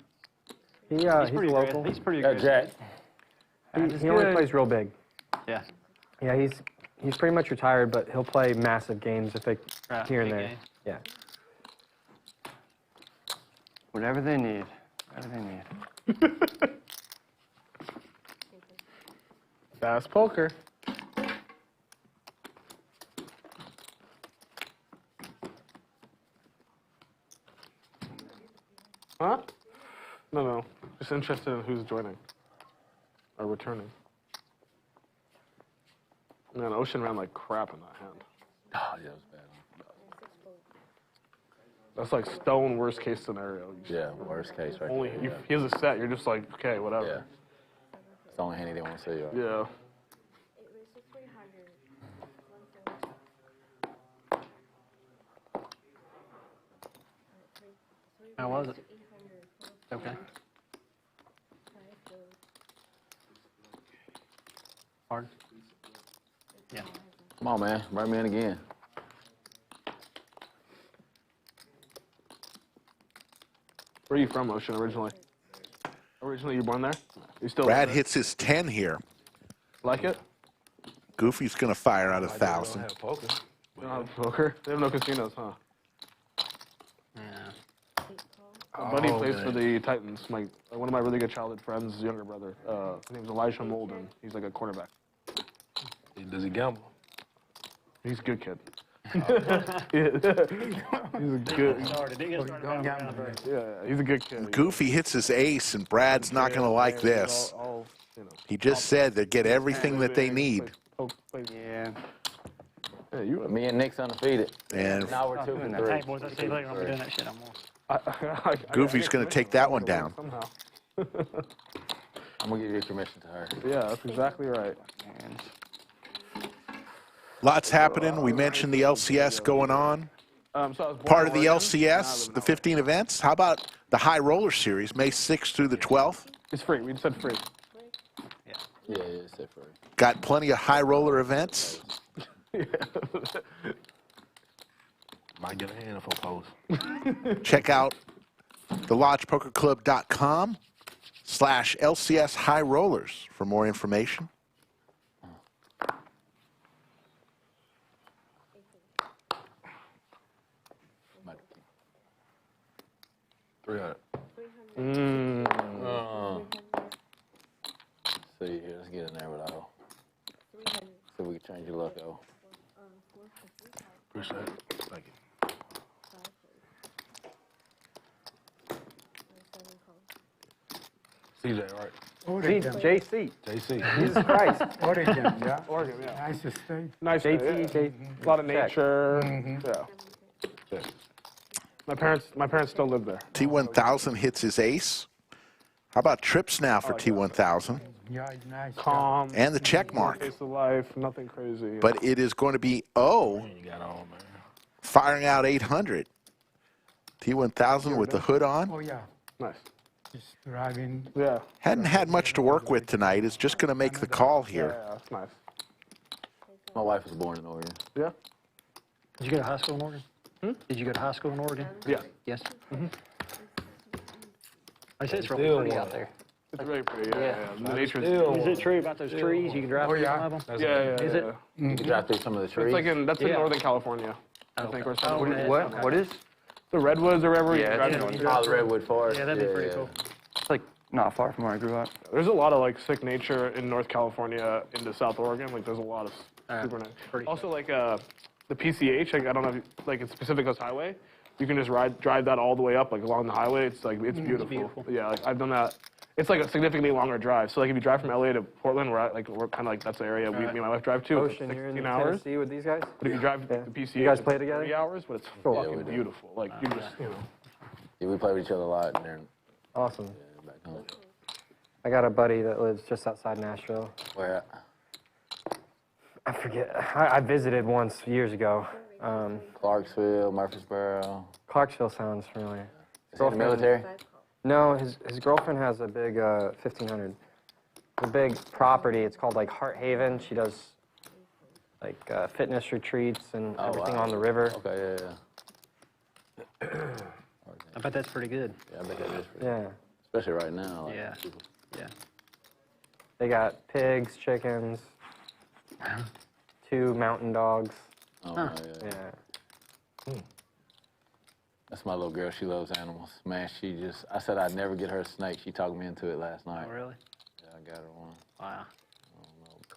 S9: He's
S6: pretty
S9: local.
S6: He's pretty good.
S5: Jack.
S9: He only plays real big.
S6: Yeah.
S9: Yeah, he's pretty much retired, but he'll play massive games if they
S6: Right,
S9: here and
S6: big
S9: there.
S6: games.
S9: Yeah.
S4: Whatever they need. Whatever they need.
S1: Fast poker. Huh? No. Just interested in who's joining or returning. Man, Ocean ran like crap in that hand.
S5: Oh, yeah, it was bad.
S1: That's like stone worst case scenario.
S5: Yeah, worst case right
S1: Only
S5: there.
S1: he has a set. You're just like, okay, whatever.
S5: Yeah. It's the only hand he didn't want to see. Right?
S1: Yeah.
S6: How was it? Okay. Hard. Yeah.
S5: Come on, man. Bring me in again.
S1: Where are you from, Ocean, originally? Originally, you born there? You still
S2: Brad
S1: live there?
S2: hits his 10 here.
S1: Like it?
S2: Goofy's going to fire out 1,000.
S1: They don't have poker? They have no casinos, huh?
S6: Yeah.
S1: My buddy plays for the Titans. One of my really good childhood friends' younger brother. His name's Elijah Molden. He's like a cornerback.
S7: Does he gamble?
S1: He's a good kid. He's a good. Yeah, he's a good kid.
S2: Goofy hits his ace, and Brad's not going to like this. He just said they get everything that they need.
S4: Yeah.
S1: Yeah, you.
S5: Me and Nick's undefeated.
S2: And
S5: Now we're 2 and 3.
S6: Hey, boys, I see you later. I'm doing that shit. I'm
S2: Goofy's going to take that one down.
S1: Somehow.
S5: I'm going to give you permission to her.
S1: Yeah, that's exactly right.
S2: Lots happening. We mentioned the LCS going on.
S1: So I was born
S2: Part
S1: in
S2: of the
S1: Oregon.
S2: LCS, the 15 events. How about the High Roller Series, May 6th through the 12th?
S1: It's free. We just said free.
S5: Yeah, it's it for you.
S2: Got plenty of high roller events.
S7: Might get a hand if I post.
S2: Check out thelodgepokerclub.com/LCS High Rollers for more information.
S7: $300.
S5: See here, let's get in there with O. See if we can change your luck, O.
S7: Appreciate it. Thank you. CJ, right?
S11: Oregon.
S9: JC.
S7: JC.
S9: Jesus Christ.
S11: Oregon, yeah.
S1: Oregon, yeah.
S11: Nice state.
S1: Nice.
S9: JT,
S1: Yeah. A lot of nature. Yeah. My parents still live there.
S2: T1000 hits his ace. How about trips now for T1000?
S11: Yeah, it's nice.
S1: calm.
S2: And the check mark.
S1: Pace of life, nothing crazy.
S2: But it is going to be O
S7: You got on, man.
S2: firing out 800. T1000 with the hood on.
S11: Oh, yeah.
S1: Nice.
S11: Just driving.
S1: Yeah.
S2: Hadn't had much to work with tonight. Is just going to make the call here.
S1: Yeah, that's nice.
S5: My wife was born in Oregon.
S1: Yeah.
S6: Did you go to high school in Oregon? Did you go to high school in Oregon?
S1: Yeah.
S6: Yes. I said it's real
S5: Still
S6: pretty
S5: one.
S6: out there.
S1: It's really pretty. Yeah. The nature's.
S6: Is it true about those trees? You can drive through some of them?
S1: Yeah.
S6: Is it?
S5: You can drive through some of the trees.
S1: It's like in that's in
S6: Yeah.
S1: Northern California, I think, or something.
S6: okay.
S4: What is?
S1: The redwoods or wherever.
S4: Yeah,
S1: you drive
S4: it's-
S1: through.
S5: Oh, the Redwood Forest.
S6: Yeah, that'd be pretty cool.
S4: It's like not far from where I grew up.
S1: There's a lot of like sick nature in North California into South Oregon. Like there's a lot of super nice.
S6: pretty
S1: Also like the PCH. Like I don't know, if you, like it's Pacific Coast Highway. You can just drive that all the way up like along the highway. It's like it's beautiful.
S6: beautiful.
S1: Yeah, like I've done that. It's like a significantly longer drive. So like if you drive from LA to Portland, we're kind of like that's the area me and my wife drive to. It's
S9: Ocean, you're in
S1: 16 hours.
S9: Tennessee with these guys?
S1: But if you drive the PCH,
S9: You guys play
S1: it's
S9: together?
S1: 3 hours, but it's
S9: Cool.
S1: fucking
S5: we do.
S1: beautiful. Like you just
S5: Yeah, we play with each other a lot. And then,
S9: Awesome.
S5: yeah, back home.
S9: I got a buddy that lives just outside Nashville.
S5: Where at?
S9: I forget. I visited once years ago.
S5: Clarksville, Murfreesboro.
S9: Clarksville sounds familiar.
S5: Is he in the military?
S9: No, his girlfriend has a big 1500. A big property. It's called like Heart Haven. She does like fitness retreats and everything on the river.
S5: Okay, yeah.
S6: I bet that's pretty good.
S5: Yeah, I bet that is pretty
S9: Yeah.
S5: Especially right now. Like,
S6: Yeah. Yeah.
S9: They got pigs, chickens, 2 mountain dogs.
S5: Oh, yeah, yeah.
S9: Yeah.
S5: That's my little girl. She loves animals. Man, I said I'd never get her a snake. She talked me into it last night.
S6: Oh, really?
S5: Yeah, I got her one.
S6: Wow.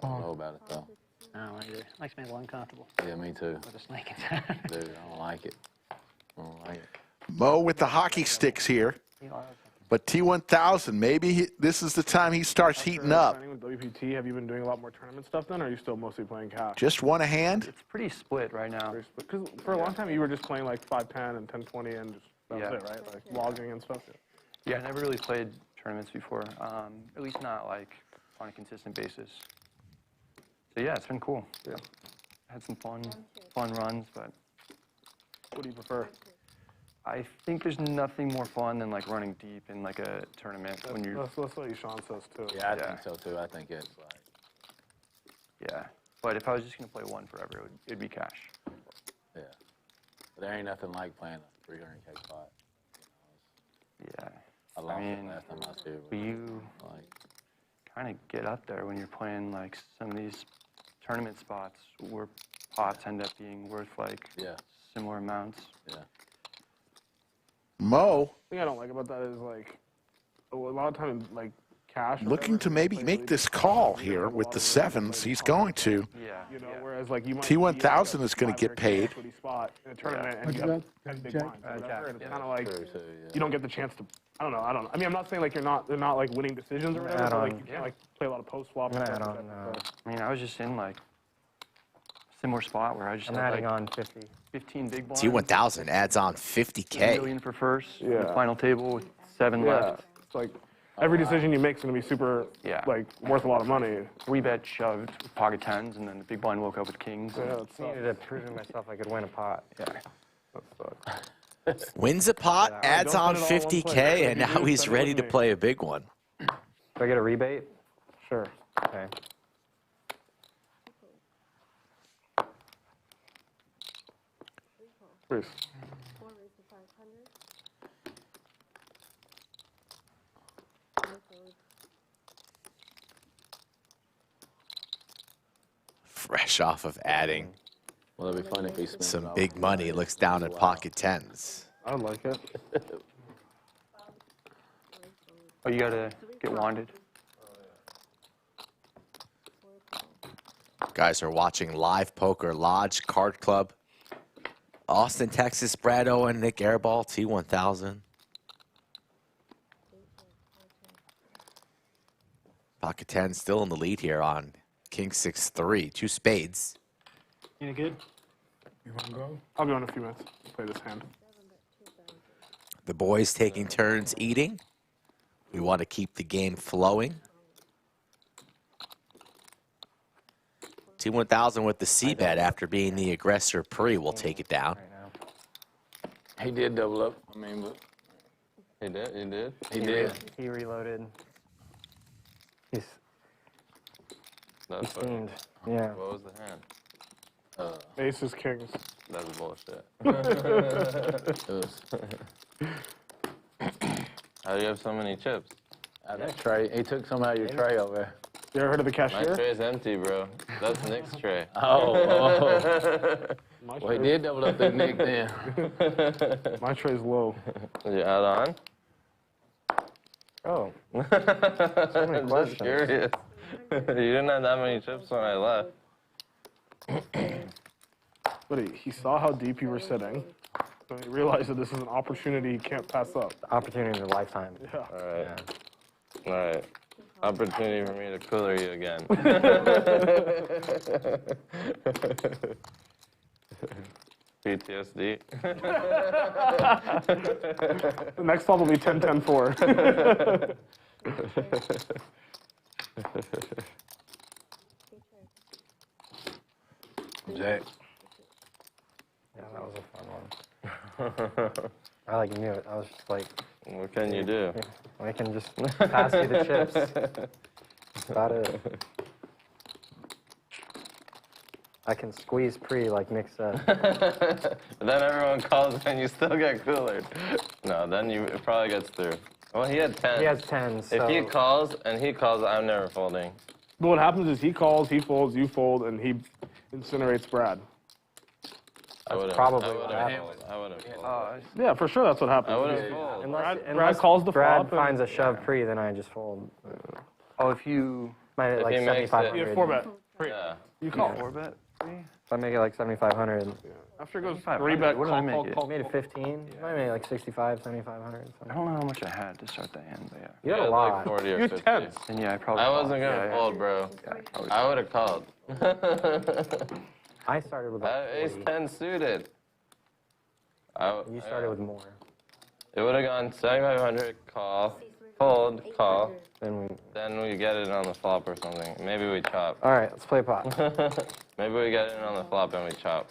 S5: I don't know about it, though.
S6: I don't either. Makes me a little uncomfortable
S5: Yeah, me too.
S6: with a snake inside.
S5: Dude, I don't like it. I don't like it.
S2: Mo with the hockey sticks here. But T1000, maybe this is the time he starts heating up.
S1: Training with WPT, have you been doing a lot more tournament stuff then, or are you still mostly playing cash?
S2: Just one a hand.
S4: It's pretty split right now.
S1: Because for a long time you were just playing like 5-10 and 10-20 and just that was it, right? Like logging and stuff.
S4: Yeah, I never really played tournaments before. At least not like on a consistent basis. So yeah, it's been cool. Yeah, had some fun runs, but
S1: What do you prefer?
S4: I think there's nothing more fun than like running deep in like a tournament when you're.
S1: That's what Sean says too.
S5: Yeah, I think so, too. I think it's like...
S4: Yeah, but if I was just gonna play one forever, it'd be cash.
S5: Yeah. But there ain't nothing like playing a 300K pot.
S4: Yeah.
S5: I lost it
S4: mean,
S5: last time I was here.
S4: But you
S5: Like,
S4: kind of get up there when you're playing like some of these tournament spots where pots end up being worth like similar amounts.
S5: Yeah.
S2: Mo,
S1: The thing I don't like about that is like a lot of times like cash. or
S2: looking
S1: whatever,
S2: to maybe
S1: like,
S2: make
S1: really
S2: this
S1: just
S2: call
S1: you
S2: here
S1: have a
S2: with
S1: lot
S2: the
S1: of
S2: sevens. He's going to.
S4: Yeah.
S1: You know, whereas like you might
S2: T1000 is going to get paid.
S1: spot in a tournament and
S11: What's
S1: you have
S11: that?
S1: 10 big
S11: Jack?
S1: blinds or whatever, and it's kind of like
S5: True, too,
S1: you don't get the chance to. I don't know. I mean, I'm not saying like they're not like winning decisions or whatever,
S9: Add
S1: but like
S9: on.
S1: you can't like play a lot of post flop.
S9: I'm
S1: and
S9: gonna add
S1: stuff
S9: on.
S1: like that,
S4: I mean, I was just in like a similar spot where I just
S9: I'm
S4: had
S9: adding
S4: like
S9: on 50.
S4: 15 big blinds.
S3: T1000 adds on
S4: 1
S3: 50K.
S4: million for first.
S1: Yeah.
S4: The final table with 7
S1: Yeah,
S4: left.
S1: it's like every decision you make is gonna be super like worth a lot of money.
S4: 3-bet shoved with pocket 10s, and then the big blind woke up with kings.
S1: Yeah,
S4: and-
S1: that's
S9: Needed to prove to myself I could win a pot.
S4: yeah.
S1: that sucks.
S3: Wins a pot, adds
S1: Don't
S3: on
S1: put it all in one
S3: 50K,
S1: place.
S3: and
S1: If you
S3: now
S1: do,
S3: he's
S1: spend it
S3: ready
S1: with
S3: to
S1: me.
S3: play a big one.
S9: Do I get a rebate?
S1: Sure.
S9: Okay.
S1: Bruce.
S3: Fresh off of adding
S5: well, it'd be funny if he spent
S3: some
S5: it all.
S3: big money, looks down at pocket 10s.
S1: I like it.
S4: Oh, you gotta get wanded.
S3: Guys are watching Live Poker Lodge Card Club. Austin, Texas, Brad Owen, Nik Airball, T1000. Pocket 10 still in the lead here on King 6-3. 2 spades.
S6: Any good?
S11: You want to go?
S1: I'll go in a few minutes. Play this hand.
S3: The boys taking turns eating. We want to keep the game flowing. T1000 with the C bet after being the aggressor pre will take it down.
S5: He did double up. I mean, but
S8: He did? He did?
S5: he did.
S9: He reloaded. He's
S8: That's what,
S9: steamed. Yeah.
S8: what was the hand?
S1: Aces, kings.
S8: That's bullshit.
S5: It was,
S8: How do you have so many chips?
S5: out of that tray. He took some out of your tray over there.
S1: You ever heard of the
S8: My
S1: cashier?
S8: tray's empty, bro. That's Nick's tray.
S5: Oh,
S1: My
S5: well, he
S1: tray-
S5: did double up that Nick then.
S1: My tray's low.
S8: Did you add on?
S9: Oh.
S8: I'm
S9: questions.
S8: just curious. You didn't have that many chips when I left.
S1: But he saw how deep you were sitting. And he realized that this is an opportunity he can't pass up.
S9: Opportunity of a lifetime.
S1: Yeah.
S8: All right. All right. Opportunity for me to cooler you again. PTSD.
S1: The next flop will be 10-10-4.
S7: Jack.
S9: Yeah, that was a fun one. I like knew it. I was just like,
S8: What can you do?
S9: I can just pass you the chips. That's about it. I can squeeze pre, like Nick said.
S8: Then everyone calls and you still get coolered. No, then it probably gets through. Well, he had 10.
S9: He has 10, so...
S8: If he calls and he calls, I'm never folding.
S1: But what happens is he calls, he folds, you fold, and he incinerates Brad.
S8: I wouldn't.
S9: probably
S8: I
S9: what
S8: wouldn't
S9: happened.
S8: fold. I wouldn't fold.
S1: Yeah, for sure that's what happens.
S8: I wouldn't fold.
S1: Brad calls the
S9: Brad
S1: flop.
S9: finds a shove pre, then I just fold.
S4: Oh, if you
S9: Might like
S8: he makes it-
S9: 7,500.
S1: You have 4-bet.
S8: Yeah.
S1: You call.
S4: 4-bet,
S9: If I make it like 7,500.
S1: After it goes
S4: 500,
S1: 3-bet,
S4: what did I
S1: call,
S4: make
S1: call,
S4: it?
S1: call.
S9: Made it 15. Might make like 65, 7,500.
S4: I don't know how much I had to start the hand, but yeah.
S9: You had a
S8: Yeah,
S9: lot.
S8: like 40 or
S1: You
S8: 50.
S1: had 10s.
S4: And yeah, I probably.
S8: I wasn't
S4: called.
S8: gonna
S4: Yeah,
S8: fold, bro.
S4: probably
S8: I would have called.
S9: I started with like
S8: Ace
S9: 40.
S8: 10 suited.
S9: You started with more.
S8: It would have gone 7,500, call, fold, call.
S9: Then
S8: we get it on the flop or something. Maybe we chop.
S9: All right, let's play pot.
S8: Maybe we get it on the flop and we chop.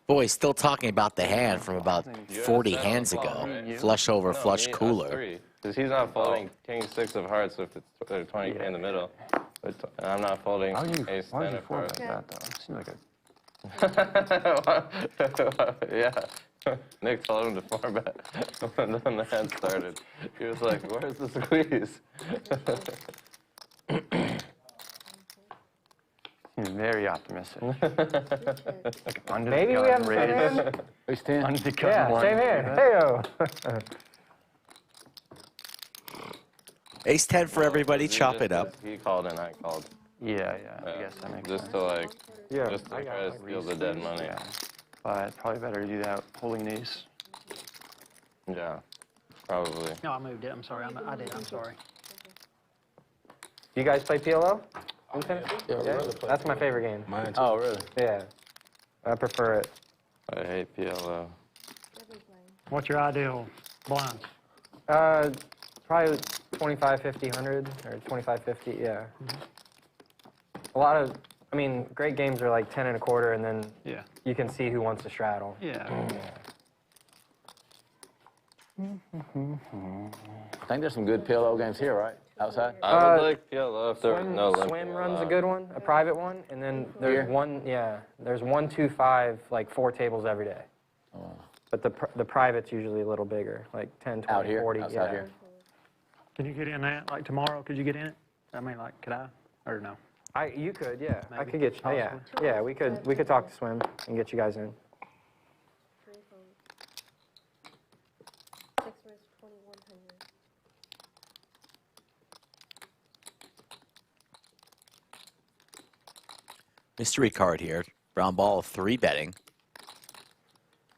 S3: Boy, still talking about the hand from about
S8: You
S3: 40
S8: have 10 on
S3: hands
S8: the flop,
S3: ago.
S8: right?
S3: Flush over,
S8: No,
S3: flush
S8: me, us
S3: cooler.
S8: three. Because he's not folding king 6 of hearts if it's 20K in the middle. But I'm not folding
S4: Why would you,
S8: ace
S4: why would
S8: 10
S4: you
S8: of
S4: fold
S8: hearts.
S4: like that, though? It seems like a...
S8: Yeah. Nick told him to 4-bet when the hand started. He was like, where's the squeeze?
S4: He's very optimistic. Under
S9: Maybe
S4: the
S9: we
S4: gun
S9: have the same
S4: raise.
S9: hand.
S5: Ace 10.
S4: Under the gun
S9: Yeah,
S4: one.
S9: same hand. Hey-o.
S3: Ace 10 for everybody,
S8: He
S3: chop
S8: just-
S3: it up.
S8: He called and I called.
S4: Yeah, I guess that makes
S8: Just
S4: sense.
S8: to like,
S9: Yeah,
S8: just to
S9: I got
S8: try to
S9: it.
S8: steal the dead money.
S4: Yeah. But probably better to do that holding an ace.
S8: Yeah, probably.
S6: No, I moved it. I'm sorry. I did. I'm sorry.
S9: You guys play PLO in Tennessee?
S5: Yeah, we rather play
S9: That's my favorite game.
S7: Mine too.
S5: Oh, really?
S9: Yeah. I prefer it.
S8: I hate PLO.
S6: What's your ideal blind?
S9: Probably 25, 50, 100, or 25, 50, yeah. A lot of, I mean, great games are like 10 and a quarter, and then
S6: Yeah.
S9: you can see who wants to straddle.
S6: Yeah.
S5: I think there's some good PLO games here, right? Outside?
S8: I would like PLO if there was
S9: Swim,
S8: no limit.
S9: swim run's a good one, a private one, and then there's
S5: Here?
S9: one, yeah, there's 1, 2, 5, like 4 tables every day. But the private's usually a little bigger, like 10, 20,
S5: Out here?
S9: 40,
S5: Outside
S9: yeah.
S5: here?
S6: Can you get in that? Like tomorrow, could you get in it? I mean, like, could I? Or no?
S9: You could, yeah. I
S6: Maybe,
S9: could get you, yeah.
S6: possibly.
S9: Yeah, we could talk to Swim and get you guys in.
S13: 6 was 2,100.
S3: Mystery card here. Brown ball 3-betting.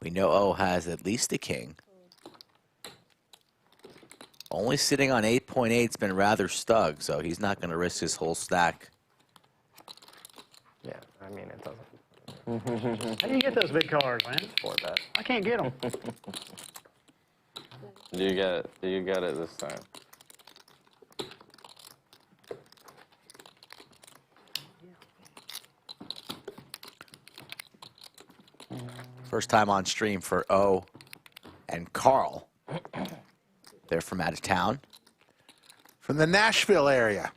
S3: We know O has at least a king. Only sitting on 8.8's been rather stug, so he's not going to risk his whole stack.
S9: Yeah, I mean, it doesn't.
S6: How do you get those big cards, man?
S9: 4-bet.
S6: I can't get them.
S8: Do you get it? Do you get it this time?
S3: First time on stream for O and Carl. They're from out of town.
S2: From the Nashville area.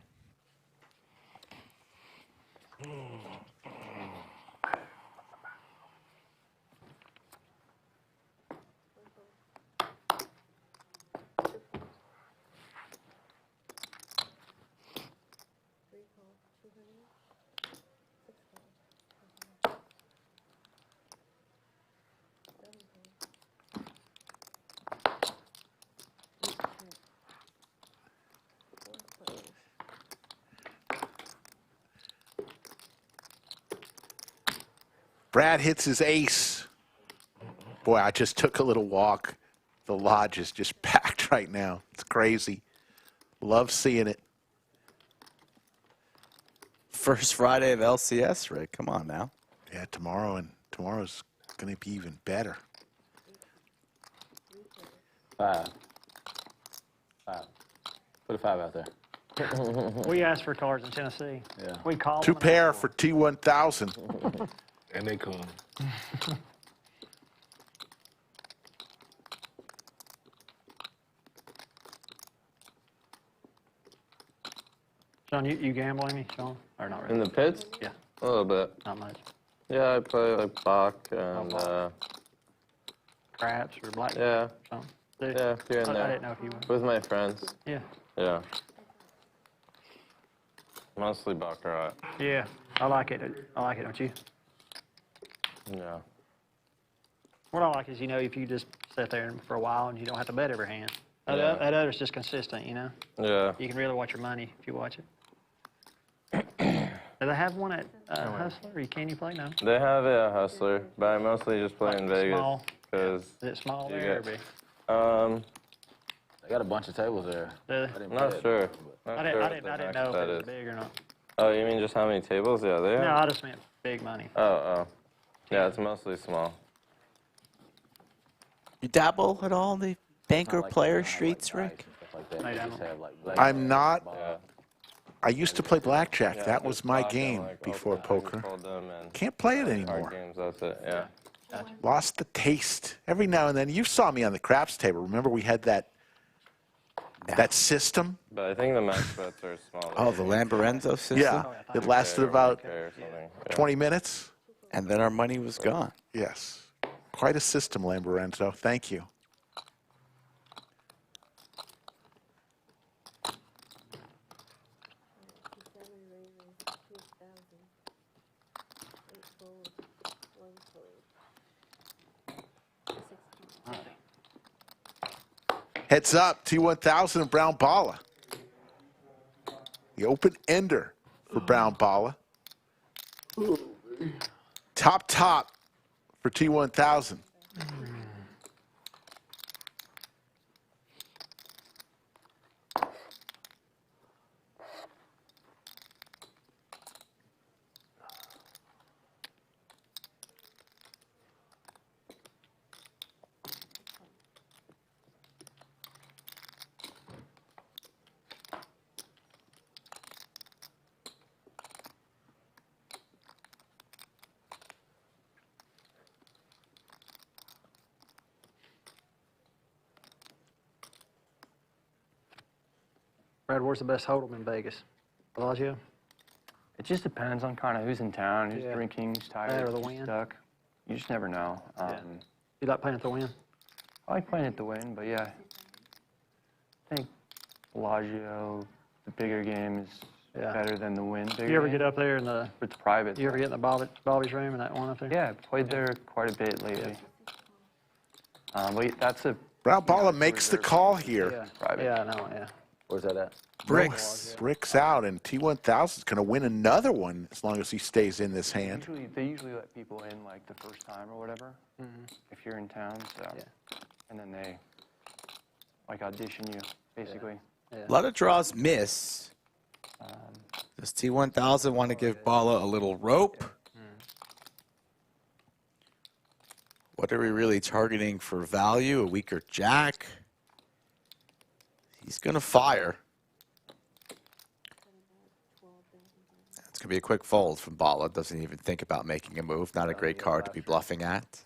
S2: Brad hits his ace. Boy, I just took a little walk. The lodge is just packed right now. It's crazy. Love seeing it.
S3: First Friday of LCS, Rick. Come on now.
S2: Yeah, tomorrow's going to be even better.
S5: 5. 5. Put a 5 out there.
S6: We asked for cards in Tennessee.
S5: Yeah.
S6: We called
S2: Two
S6: them.
S2: pair for T1000.
S7: And they come.
S6: Sean, you gamble any, Sean? Or not really?
S8: In the pits?
S6: Yeah.
S8: A little bit.
S6: Not much.
S8: Yeah, I play like Bach and
S6: Craps or black?
S8: yeah,
S6: Something.
S8: yeah, here and
S6: I
S8: there.
S6: didn't know if you would.
S8: With my friends.
S6: Yeah.
S8: Yeah. Mostly Baccarat.
S6: Yeah. I like it. I like it, don't you?
S8: Yeah.
S6: What I like is, if you just sit there for a while and you don't have to bet every hand.
S8: Yeah.
S6: That other's just consistent,
S8: Yeah.
S6: You can really watch your money if you watch it. Do they have one at Hustler? Or can you play now?
S8: They have a Hustler, but I mostly just play in Vegas.
S6: Small.
S8: Cause
S6: Is it small
S8: you
S6: there or
S8: get-
S6: big?
S5: They got a bunch of tables there.
S6: Do
S5: I
S6: they?
S5: didn't
S8: Not
S5: play it,
S8: sure.
S5: but-
S8: Not
S6: I didn't,
S8: sure
S6: I
S8: what
S6: didn't,
S8: the
S6: I didn't
S8: max
S6: know if
S8: bet
S6: it was
S8: is.
S6: big or not.
S8: Oh, you mean just how many tables? Yeah, they have.
S6: No, I just meant big money.
S8: Oh. Yeah, it's mostly small.
S3: You dabble at all in the banker
S5: Not like
S3: player
S5: that, not
S3: streets,
S5: like
S3: Rick?
S5: dice and stuff like that.
S6: I
S5: They
S6: don't.
S5: just have, like, black
S2: I'm not.
S8: Yeah.
S2: I used to play blackjack.
S8: Yeah,
S2: That
S8: just
S2: was my
S8: Bach and,
S2: game
S8: like,
S2: before
S8: open ends,
S2: poker.
S8: hold them, and
S2: Can't play it
S8: hard
S2: anymore.
S8: games, that's it. Yeah.
S2: Lost the taste. Every now and then, you saw me on the craps table. Remember we had that system?
S8: But I think the max bets are small.
S3: Oh, the Lamborenzo system?
S2: Yeah, it lasted about 20 minutes.
S3: And then our money was gone.
S2: Yes. Quite a system, Lamborenzo. Thank you. Heads up, T1000 and Brown Balla. The open ender for Brown Balla. Top for T1000.
S6: Brad, where's the best hold'em in Vegas? Bellagio?
S4: It just depends on kind of who's in town, who's
S6: Yeah.
S4: drinking, who's tired,
S6: That or the
S4: who's
S6: wind.
S4: stuck. You just never know.
S6: You like playing at the Win?
S4: I like playing at the Win, but yeah, I think Bellagio, the bigger game, is
S6: Yeah.
S4: better than the Win. Bigger
S6: You ever
S4: game.
S6: get up there in the?
S4: It's private.
S6: You ever get in the Bobby's room in that one up there?
S4: Yeah, I played there quite a bit lately. But that's a
S2: Brown Balla makes the call here.
S6: Yeah.
S4: private.
S6: Yeah, I know. Yeah.
S5: Where's that at?
S2: Bricks out, and T1000 is going to win another one as long as he stays in this hand.
S4: They usually let people in like the first time or whatever, if you're in town. So, and then they like audition you basically.
S3: A lot of draws miss. Does T1000 want to give Balla a little rope? What are we really targeting for value? A weaker jack? He's going to fire. That's going to be a quick fold from Balla. Doesn't even think about making a move. Not a great card to be bluffing at.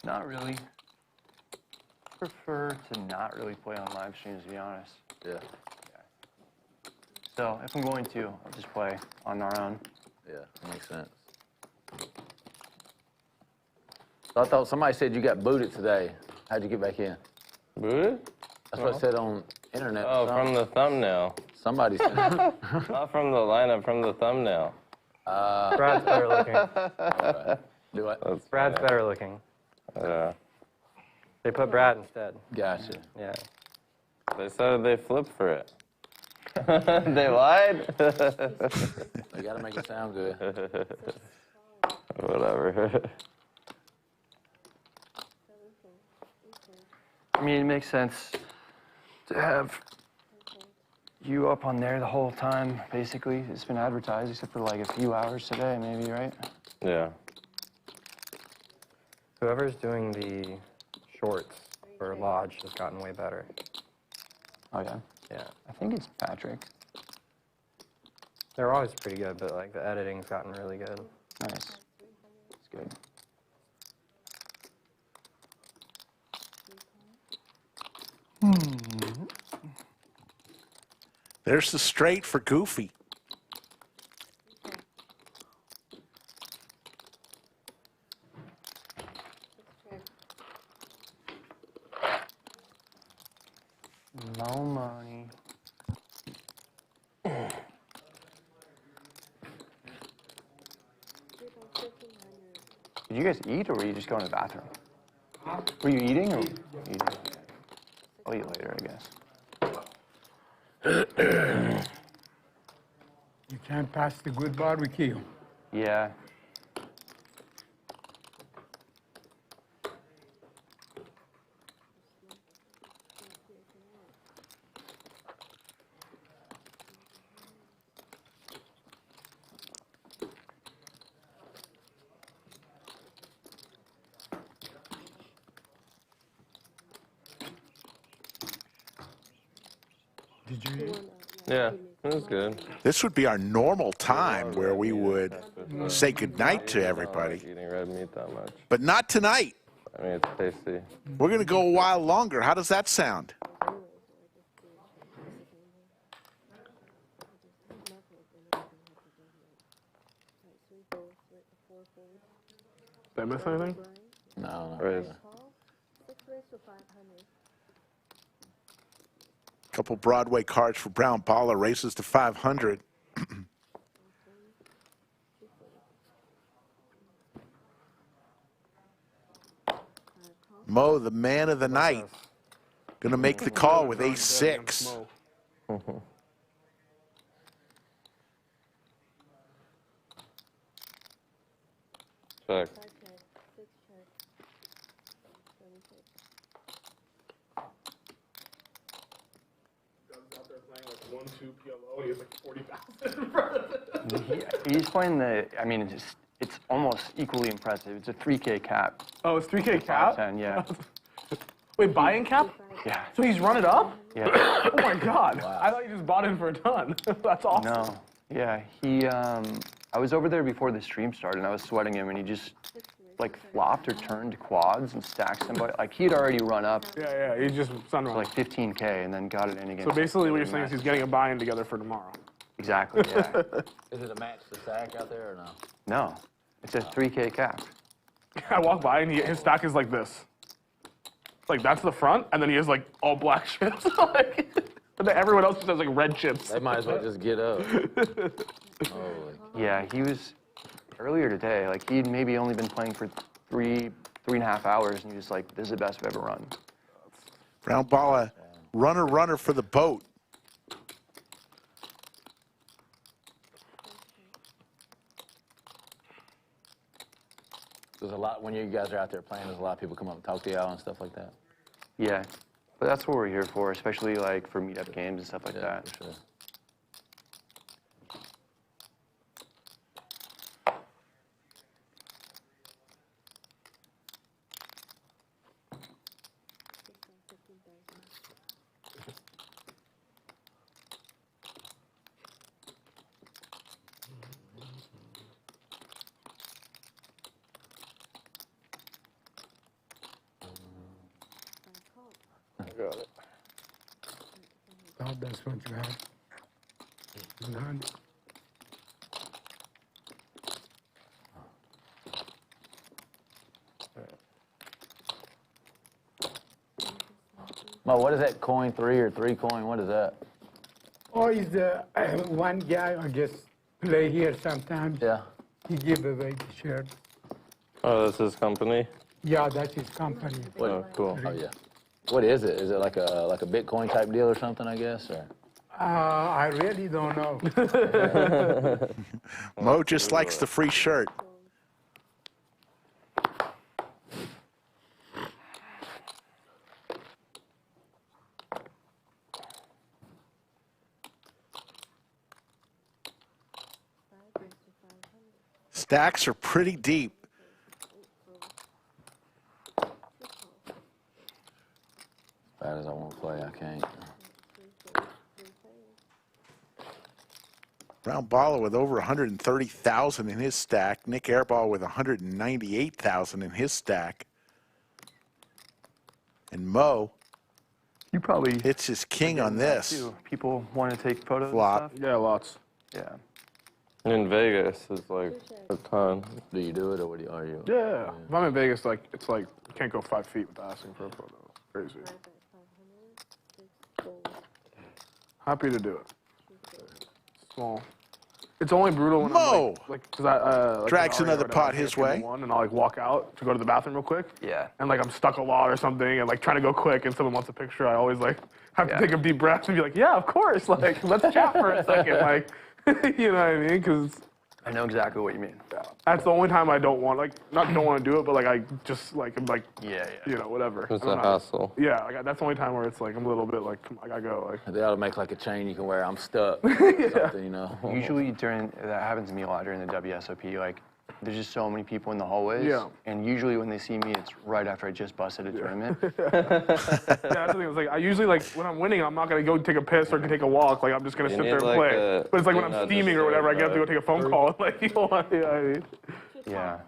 S4: Not really. Prefer to not really play on live streams, to be honest.
S5: Yeah.
S4: So if I'm going to, I'll just play on our own.
S5: Yeah, that makes sense. So I thought somebody said you got booted today. How'd you get back in?
S8: Booted?
S5: That's what it said on internet.
S8: Oh, from the thumbnail.
S5: Somebody said.
S8: Not from the lineup, from the thumbnail.
S9: Brad's better looking.
S5: Right. Do what?
S9: Brad's better looking.
S8: Yeah.
S9: They put Brad instead.
S5: Gotcha.
S9: Yeah.
S8: They said they flipped for it. They lied?
S5: They gotta make it sound good.
S8: Whatever.
S4: I mean, it makes sense to have you up on there the whole time, basically. It's been advertised, except for like a few hours today, maybe, right?
S8: Yeah.
S9: Whoever's doing the shorts for Lodge has gotten way better.
S4: Oh, yeah?
S9: Yeah.
S4: I think it's Patrick.
S9: They're always pretty good, but like the editing's gotten really good.
S4: Nice. It's good.
S2: There's the straight for Goofy.
S4: Moe Money. Did you guys eat, or were you just going to the bathroom? Were you eating, or eating? I'll eat later, I guess.
S11: You can't pass the good barbecue.
S4: Yeah.
S11: Did you eat?
S8: Yeah, it was good.
S2: This would be our normal time where we would say goodnight to everybody.
S8: I don't like eating red meat that much.
S2: But not tonight.
S8: I mean, it's tasty.
S2: We're going to go a while longer. How does that sound?
S1: Did I miss anything?
S5: No, no.
S8: Raise.
S2: Couple Broadway cards for Brown Balla, races to 500. Moe, the man of the night, going to make the call with ace-6.
S8: Check.
S1: He has like 40,000 in front of him.
S4: He's playing the, I mean, it's almost equally impressive. It's a 3K cap.
S1: Oh, it's 3K cap?
S4: 10, yeah.
S1: Wait, buy-in cap?
S4: Yeah.
S1: So he's run it up?
S4: Yeah.
S1: Oh my God. I thought you just bought in for a ton. That's awesome.
S4: No. Yeah, I was over there before the stream started, and I was sweating him, and he just, like, flopped or turned quads and stacked somebody. Like, he'd already run up
S1: Yeah, he's just sunrun.
S4: like 15K and then got it in again.
S1: So basically what you're saying is he's getting a buy-in together for tomorrow.
S4: Exactly, yeah.
S5: Is it a match to sack out there or no?
S4: No, it's a 3K cap.
S1: I walk by and his stack is like this. Like, that's the front, and then he has like all black chips. Like, and then everyone else just has like red chips.
S5: They might as well just get up. Holy.
S4: Yeah, he was, earlier today, like, he'd maybe only been playing for three and a half hours, and he was like, this is the best I've ever run.
S2: Brown Balla, runner for the boat.
S5: There's a lot, when you guys are out there playing, there's a lot of people come up and talk to y'all and stuff like that.
S4: Yeah, but that's what we're here for, especially like for meetup games and stuff like that.
S5: For sure.
S7: got it.
S11: Oh, that's what you have. None.
S5: Mo, what is that coin 3 or 3 coin? What is that?
S11: Oh, is the one guy I guess play here sometimes.
S5: Yeah.
S11: He give away the shirt.
S8: Oh, that's his company?
S11: Yeah, that's his company.
S8: Oh, cool.
S5: Oh yeah. What is it? Is it like a Bitcoin type deal or something? I guess. Or
S11: I really don't know.
S2: Mo just likes the free shirt. Stacks are pretty deep.
S5: bad as I want to play, I can't.
S2: Brown Balla with over 130,000 in his stack. Nik Airball with 198,000 in his stack. And Mo,
S4: You probably
S2: hits his king on this.
S4: too. People want to take photos
S2: Flop.
S4: and stuff.
S1: Yeah, lots.
S4: Yeah.
S8: In Vegas, it's like a ton.
S5: Do you do it or what do you, are you?
S1: Yeah. If I'm in Vegas, like it's like you can't go 5 feet without asking for a photo. Crazy. Happy to do it. Small. It's only brutal when
S2: Mo!
S1: I'm like cause I like
S2: Drags
S1: an Aria or
S2: another
S1: whatever,
S2: pot
S1: I can't
S2: his
S1: get in
S2: way.
S1: One, and I'll like walk out to go to the bathroom real quick.
S4: Yeah.
S1: And like I'm stuck a lot or something, and like trying to go quick, and someone wants a picture. I always like have to
S4: Yeah.
S1: take a deep breath and be like, yeah, of course. Like let's chat for a second. Like you know what I mean? Because
S4: I know exactly what you mean.
S1: that's the only time I don't want not don't want to do it, but like I just like I'm like
S4: Yeah,
S1: you know whatever.
S8: It's
S1: I'm
S8: a
S1: not-
S8: hassle.
S1: Yeah, like, that's the only time where it's like I'm a little bit like I gotta go. Like
S5: They ought to make like a chain you can wear. I'm stuck. Something, you know.
S4: Usually that happens to me a lot during the WSOP. Like, there's just so many people in the hallways.
S1: Yeah.
S4: And usually when they see me, it's right after I just busted a tournament.
S1: yeah, that's the thing. It's like I usually like when I'm winning, I'm not gonna go take a piss or take a walk. Like I'm just gonna
S8: You
S1: sit
S8: need,
S1: there and
S8: like,
S1: play.
S8: a
S1: But it's like when
S8: do
S1: I'm
S8: not
S1: steaming or whatever, I
S8: disturb
S1: get to go take a phone call. Like you know what I mean?
S4: Yeah.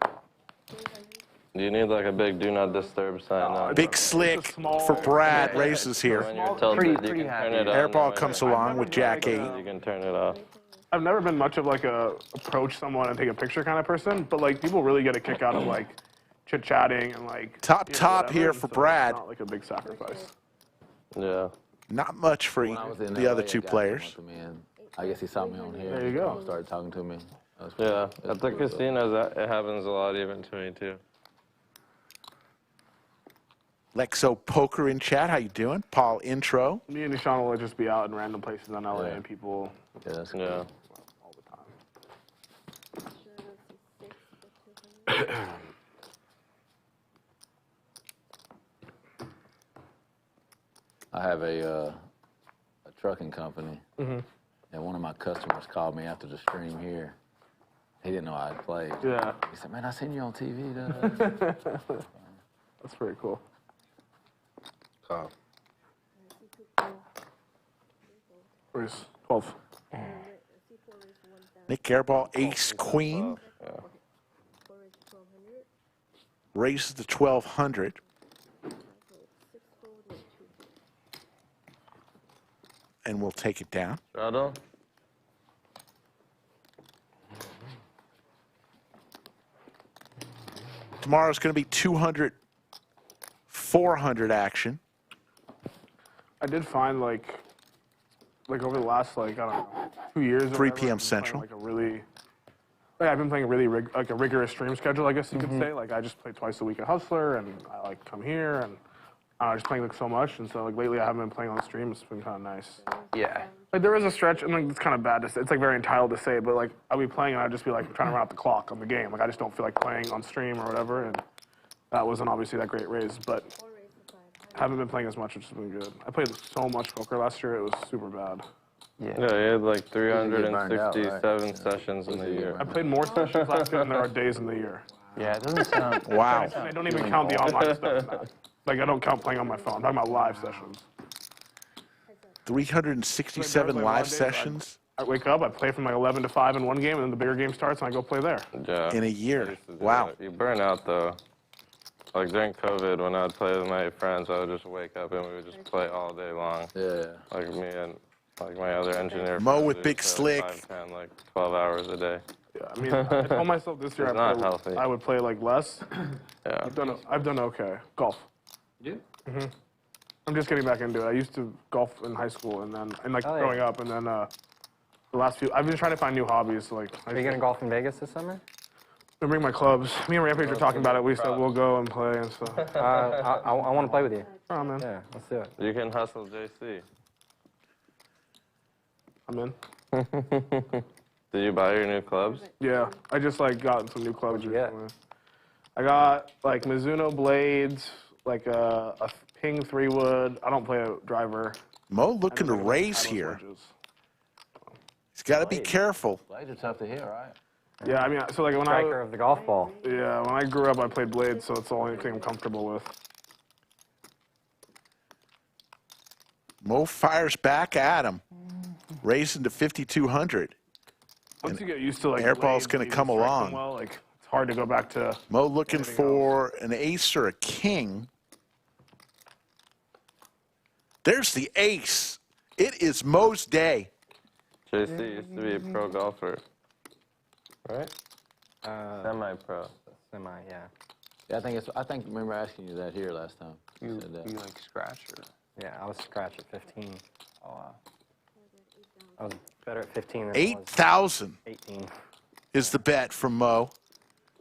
S8: You need like a big do not disturb sign on.
S2: Big slick for Brad races
S8: When
S2: here.
S8: you're tilted,
S4: Pretty
S8: you can
S4: happy.
S8: turn it on.
S2: Airball
S8: and
S2: comes
S8: when
S2: along with Jack 8.
S8: you can turn it off.
S1: I've never been much of like a approach someone and take a picture kind of person, but like people really get a kick out of like chit chatting and like
S2: Top,
S1: you know,
S2: top
S1: whatever,
S2: here
S1: and
S2: for
S1: so
S2: Brad.
S1: It's not like a big sacrifice.
S8: Yeah.
S2: Not much for
S5: When I was in
S2: the
S5: LA,
S2: other
S5: a
S2: two
S5: guy
S2: players.
S5: came up to me and I guess he saw me on here.
S1: There you go.
S5: and started talking to me. That was
S8: Yeah.
S5: pretty-
S8: At the
S5: that's cool.
S8: casinos, it happens a lot even to me too.
S2: Lexo Poker in chat. How you doing? Paul intro.
S1: Me and Nishan will just be out in random places in LA
S5: Yeah.
S1: and people
S5: Yeah, that's cool.
S8: Yeah.
S1: all the time.
S5: I have a trucking company, and one of my customers called me after the stream here. He didn't know I had played.
S1: Yeah,
S5: He said, "Man, I seen you on TV." Da.
S1: that's pretty cool. Where's 12?
S2: Nik Airball Ace Queen. Raises to 1,200. And we'll take it down.
S8: Straddle?
S2: Tomorrow's going to be 200, 400 action.
S1: I did find like over the last like I don't know 2 years. or
S2: 3
S1: whatever,
S2: p.m.
S1: I've been playing,
S2: Central.
S1: Like a really, like I've been playing a really like a rigorous stream schedule, I guess you could say. Like I just play twice a week at Hustler, and I like come here, and I just playing like so much, and so like lately I haven't been playing on stream. It's been kind of nice.
S4: Yeah.
S1: Like there is a stretch, and like it's kind of bad to say. It's like very entitled to say, but like I'll be playing, and I'd just be like trying to run out the clock on the game. Like I just don't feel like playing on stream or whatever, and that wasn't obviously that great raise, but. Haven't been playing as much, which has been good. I played so much poker last year; it was super bad.
S8: Yeah, you had like
S5: burned out,
S8: 367
S5: right?
S8: sessions in the year.
S1: I played more sessions last year than there are days in the year.
S4: Yeah, it doesn't sound.
S2: Wow.
S1: I don't even count the online stuff. In that. Like I don't count playing on my phone. I'm talking about live sessions.
S2: 367
S1: Like,
S2: live
S1: days,
S2: sessions
S1: I wake up, I play from like 11 to 5 in one game, and then the bigger game starts, and I go play there.
S8: Yeah.
S2: in a
S8: I
S2: year.
S8: used to do
S2: Wow.
S8: that. You burn out though. like during COVID, when I would play with my friends, I would just wake up and we would just play all day long.
S5: Yeah.
S8: Like me and like my other engineer.
S2: Moe
S8: friends,
S2: with
S8: we
S2: Big
S8: just play,
S2: Slick.
S8: 5, 10, like 12 hours a day.
S1: Yeah, I mean, I told myself this year
S8: It's not
S1: I
S8: healthy.
S1: would play like less.
S8: Yeah.
S1: I've done okay. Golf.
S5: You?
S1: I'm just getting back into it. I used to golf in high school and then like
S9: Oh, yeah.
S1: growing up, and then the last few I've been trying to find new hobbies. So, like,
S9: Are you gonna golf in Vegas this summer?
S1: I bring my clubs. Me and Rampage were talking about it. We said we'll go and play and stuff.
S9: I want to play with you.
S1: Oh man,
S9: Yeah, let's do it.
S8: You can hustle JC.
S1: I'm in.
S8: Did you buy your new clubs?
S1: Yeah, I just like got some new clubs.
S9: What'd you get?
S1: recently. I got like Mizuno blades, like a Ping 3-wood. I don't play a driver.
S2: Moe looking to
S1: And like
S2: race
S1: Titleist
S2: here.
S1: wedges.
S2: He's got to be careful.
S5: Blades are tough to hit, right?
S1: Yeah, I mean, so like when
S9: Striker of the golf ball.
S1: when I grew up, I played blades, so it's the only thing I'm comfortable with.
S2: Moe fires back at him, raising to 5,200.
S1: Once you get used to like
S2: Airball's
S1: blades
S2: gonna
S1: and you
S2: come
S1: strike them
S2: along.
S1: well, like it's hard to go back to.
S2: Moe looking
S1: Anything
S2: for an ace or a king. There's the ace. It is Moe's day.
S8: JC used to be a pro golfer, right? Semi-pro.
S9: Semi, yeah.
S5: Yeah, I think remember asking you that here last time.
S4: You
S5: said that.
S4: like scratch or?
S9: Yeah, I was scratch at 15. Oh, wow. I was better at 15 than I was
S2: 8,000
S9: 18.
S2: is the bet from Moe.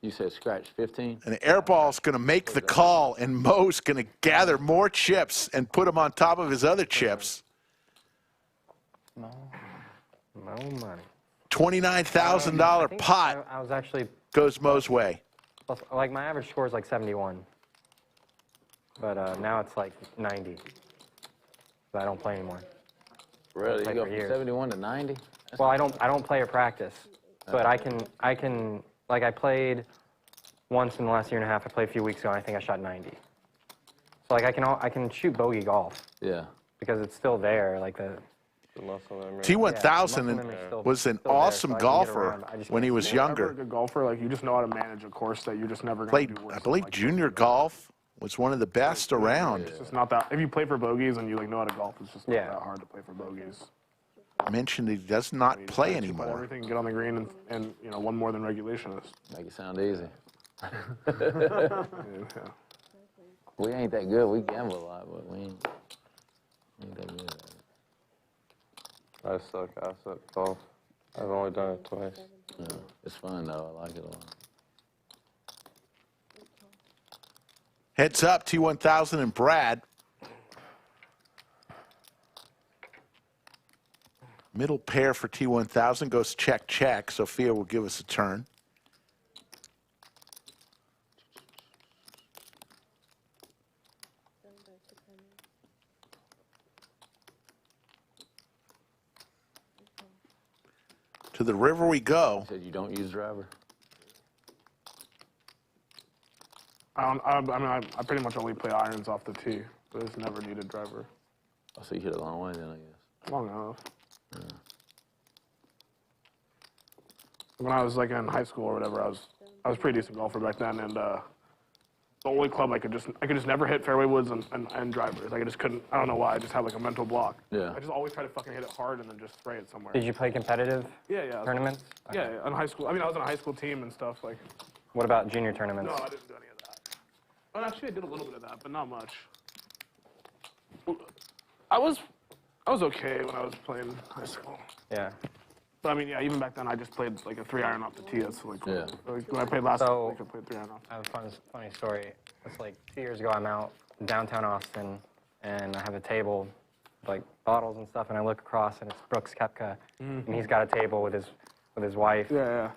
S5: You said scratch 15?
S2: And Airball's going to make the call, and Moe's going to gather more chips and put them on top of his other chips.
S9: Moe Money.
S2: $29,000 pot
S9: I was actually,
S2: goes Moe's way.
S9: like my average score is like 71. But now it's like 90. So I don't play anymore.
S5: Really?
S9: Play
S5: You go
S9: for
S5: from
S9: years.
S5: 71 to 90?
S9: Well, I don't play at practice, but I can like I played once in the last year and a half. I played a few weeks ago, and I think I shot 90. So like I can shoot bogey golf
S5: Yeah.
S9: because it's still there. Like the
S8: muscle memory.
S2: T1000 was an awesome golfer when he was
S1: If
S2: younger.
S1: you're a good golfer, like you just know how to manage a course that you're just never going to
S2: Played,
S1: do worse
S2: I
S1: than,
S2: believe,
S1: like,
S2: junior golf was one of the best around.
S1: It's just not that. If you play for bogeys and you like know how to golf, it's just not
S9: Yeah.
S1: that hard to play for bogeys.
S2: Mentioned he does not play
S1: Put
S2: anymore.
S1: everything, get on the green, and you know one more than regulation is.
S5: Make it sound easy.
S1: Yeah.
S5: We ain't that good. We gamble a lot, but we ain't that good at it.
S8: I suck ass at golf. I've only done it twice.
S5: Yeah. It's fun, though. I like it a lot.
S2: Heads up, T1000 and Brad. Middle pair for T1000 goes check, check. Sophia will give us a turn. To the river we go.
S5: You said you don't use driver?
S1: I mean, I pretty much only play irons off the tee, but it's never needed driver.
S5: Oh, so you hit a long way then, I guess.
S1: Long enough. When I was like in high school or whatever, I was a pretty decent golfer back then, and the only club I could just never hit fairway woods and drivers. Like I just couldn't. I don't know why. I just had like a mental block.
S5: Yeah.
S1: I just always try to fucking hit it hard and then just spray it somewhere.
S9: Did you play competitive
S1: Yeah.
S9: tournaments?
S1: Yeah, in high school. I mean, I was on a high school team and stuff. Like,
S9: What about junior tournaments?
S1: no, I didn't do any of that. Well, actually, I did a little bit of that, but not much. I was okay when I was playing high school.
S9: Yeah.
S1: But I mean, yeah, even back then, I just played like a 3-iron off the tee. That's like,
S5: Yeah.
S1: like when I played last
S9: So-
S1: week, I played 3-iron off.
S9: I have a funny story. It's like 2 years ago, I'm out downtown Austin, and I have a table, with, like bottles and stuff, and I look across, and it's Brooks Koepka, and he's got a table with his wife.
S1: Yeah.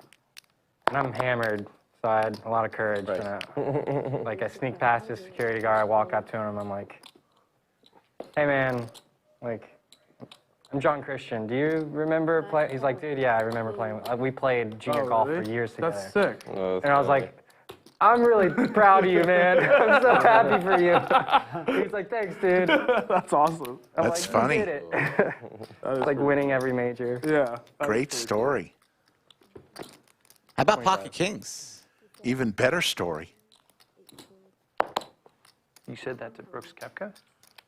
S9: And I'm hammered, so I had a lot of courage.
S5: Right.
S9: And I sneak past this security guard, I walk up to him, I'm like, hey man, like, I'm John Christian. Do you remember playing? He's like, dude, yeah, I remember playing. We played junior golf for years together.
S1: That's sick.
S8: No,
S9: And I was like, I'm really proud of you, man. I'm so happy for you. He's like, thanks, dude.
S1: That's awesome.
S9: I'm
S2: That's
S9: like,
S2: funny.
S9: You did it. It's like winning every major.
S1: Yeah.
S2: Great story.
S3: How about Pocket Kings?
S2: Even better story.
S4: You said that to Brooks Koepka?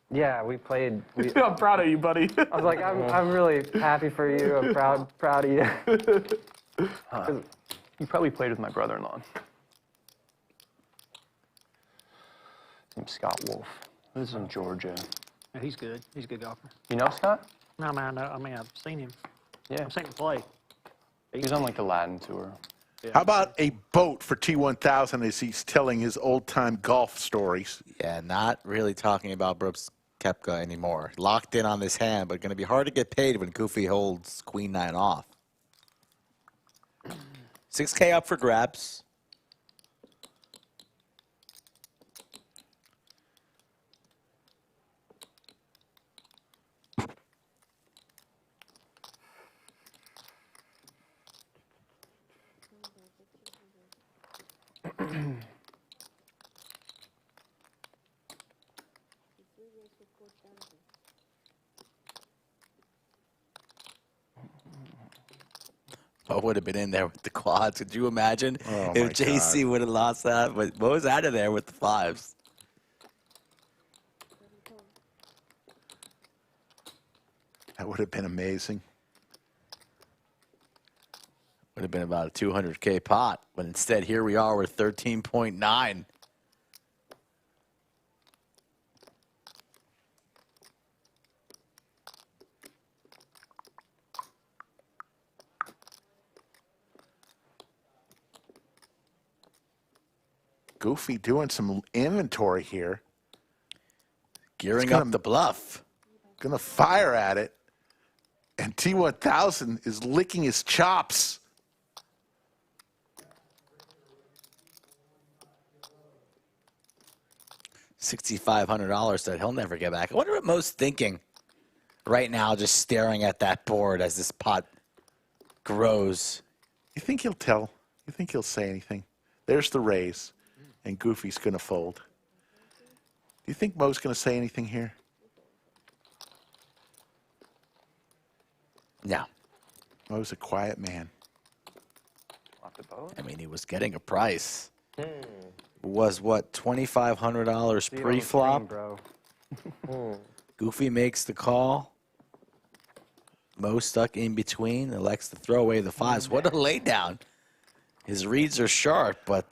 S9: Yeah, we played.
S1: I'm proud of you, buddy.
S9: I was like, I'm really happy for you. I'm proud of you.
S4: You probably played with my brother-in-law. Named Scott Wolf. This is in Georgia.
S6: Yeah, he's good. He's a good golfer.
S4: You know Scott?
S6: No, man, I mean, I've seen him.
S4: Yeah.
S6: I've seen him play.
S4: He's on like the Latin tour.
S2: How about a boat for T1000 as he's telling his old-time golf stories?
S3: Yeah, not really talking about Brooks Koepka anymore. Locked in on this hand, but going to be hard to get paid when Goofy holds Queen 9 off. 6K up for grabs. Mo would have been in there with the quads. Could you imagine if JC would have lost that? But Mo was out of there with the fives.
S2: That would have been amazing.
S3: Would have been about a 200K pot. But instead, here we are with 13.9.
S2: Goofy doing some inventory here.
S3: Gearing up the bluff.
S2: Gonna fire at it. And T1000 is licking his chops.
S3: $6,500 that he'll never get back. I wonder what Mo's thinking right now, just staring at that board as this pot grows.
S2: You think he'll tell? You think he'll say anything? There's the raise, and Goofy's going to fold. Do you think Mo's going to say anything here?
S3: No.
S2: Mo's a quiet man.
S3: I mean, he was getting a price. Was what, $2,500 pre-flop?
S9: Bro.
S3: Goofy makes the call. Mo stuck in between, elects to throw away the fives. What a laydown. His reads are sharp, but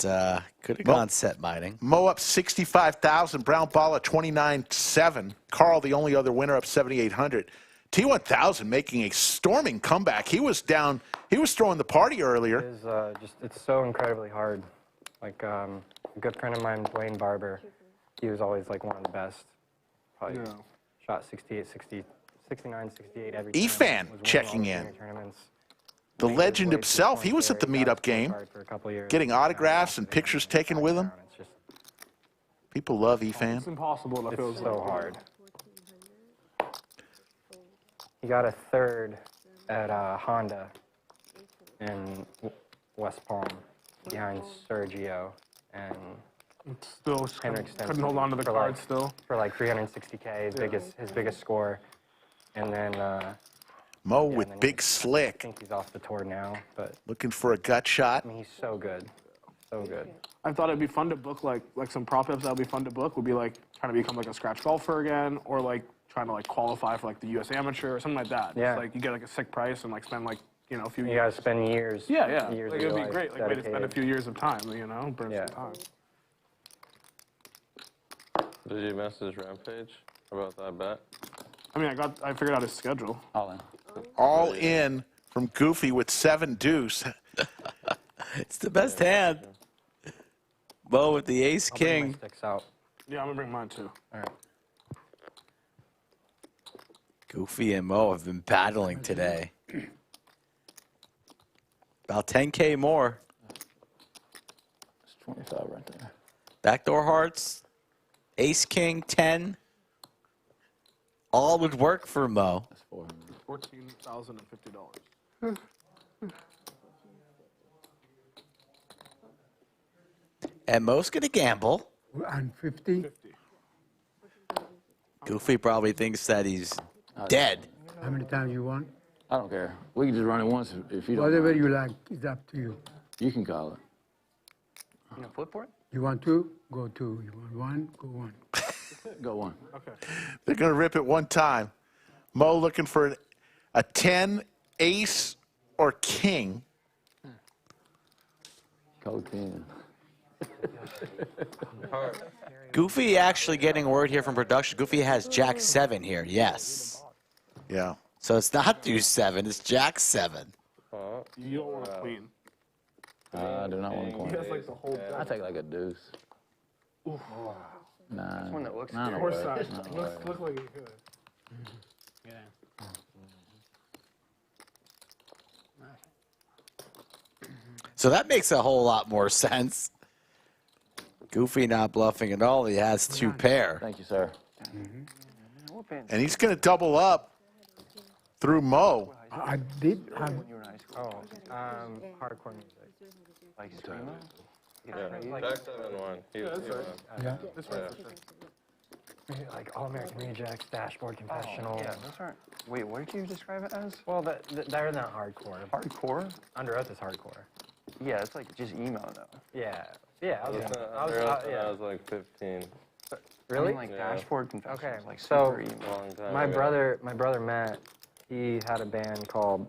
S3: could have gone set mining.
S2: Mo up 65,000. Brown Balla 29.7. Carl, the only other winner, up 7,800. T1000 making a storming comeback. He was down. He was throwing the party earlier.
S9: It's so incredibly hard. Like a good friend of mine, Wayne Barber, he was always like one of the best. Probably shot 68, 60, 69, 68 every time.
S2: Efan checking in. The legend himself, he was at the meetup game, getting autographs and pictures taken with him. People love Efan.
S1: It's impossible to feel
S9: so hard. He got a third at Honda in West Palm behind Sergio and
S1: still
S9: Henrik Stenson.
S1: couldn't hold on to the card still.
S9: For like 360K, his biggest score. And then
S2: Mo with big slick.
S9: I think he's off the tour now, but
S2: looking for a gut shot.
S9: I mean, he's so good. So good.
S1: I thought it'd be fun to book like some prop ups that would be fun to book would be like trying to become like a scratch golfer again, or like trying to like qualify for like the US Amateur or something like that.
S9: Yeah.
S1: It's like you get like a sick price and like spend like, you know, a few years.
S9: You gotta spend years.
S1: Yeah.
S9: Years
S1: Like,
S9: of
S1: it'd be
S9: your
S1: great.
S9: life
S1: Like way to spend a
S9: dedicated.
S1: few years of time, you know, burn some time.
S8: Did you message Rampage about that bet?
S1: I mean, I figured out his schedule.
S5: All in.
S2: All in from Goofy with 7 deuce.
S3: It's the best hand. Mo with the ace king.
S9: Sticks out.
S1: Yeah, I'm gonna bring mine too.
S9: All right.
S3: Goofy and Mo have been battling today. About 10K more.
S5: It's 25 right there.
S3: Backdoor hearts, ace king, 10. All would work for Mo.
S5: That's 400.
S1: $14,050.
S3: And Mo's going to gamble.
S11: And 50.
S3: Goofy probably thinks that he's dead.
S11: How many times you want?
S5: I don't care. We can just run it once if you don't.
S11: Whatever
S5: mind.
S11: you like is up to you.
S5: You can call it.
S4: You know, flip for it?
S11: You want two? Go two. You want one? Go one.
S5: Go one.
S1: Okay.
S2: They're going to rip it one time. Moe looking for a 10, ace, or king.
S5: Go 10.
S3: Goofy actually getting word here from production. Goofy has Jack 7 here. Yes.
S2: Yeah.
S3: So it's not deuce 7. It's Jack 7.
S1: You don't want a queen.
S5: I do not want a
S1: He
S5: queen.
S1: has like the whole
S5: I take like a deuce.
S1: Oof.
S5: Nine.
S4: One that looks
S5: Nine
S1: Horse
S5: away.
S1: side.
S5: Nine
S1: Looks
S5: away.
S1: like you could.
S6: Yeah.
S3: So that makes a whole lot more sense. Goofy not bluffing at all. He has 2 pair.
S5: Thank you, sir.
S2: And he's going to double up through Moe.
S11: I did have.
S9: Hardcore music.
S4: Like screamo?
S8: Yeah, Jack 7-1. He was
S11: Yeah.
S1: This one.
S9: Like All American Rejects, Dashboard Confessional.
S4: Yeah, those aren't. Wait, what did you describe it as?
S9: Well, they're not hardcore.
S4: Hardcore?
S9: Under Oath is hardcore.
S4: Yeah, it's like just emo though.
S9: Yeah. Yeah.
S8: I was
S9: yeah.
S8: I was like 15.
S9: Really?
S4: I mean, like
S8: Yeah.
S4: Dashboard Confessional.
S9: Okay.
S4: Is like
S9: So
S4: super emo.
S8: Long time
S9: my
S8: ago.
S9: brother Matt, he had a band called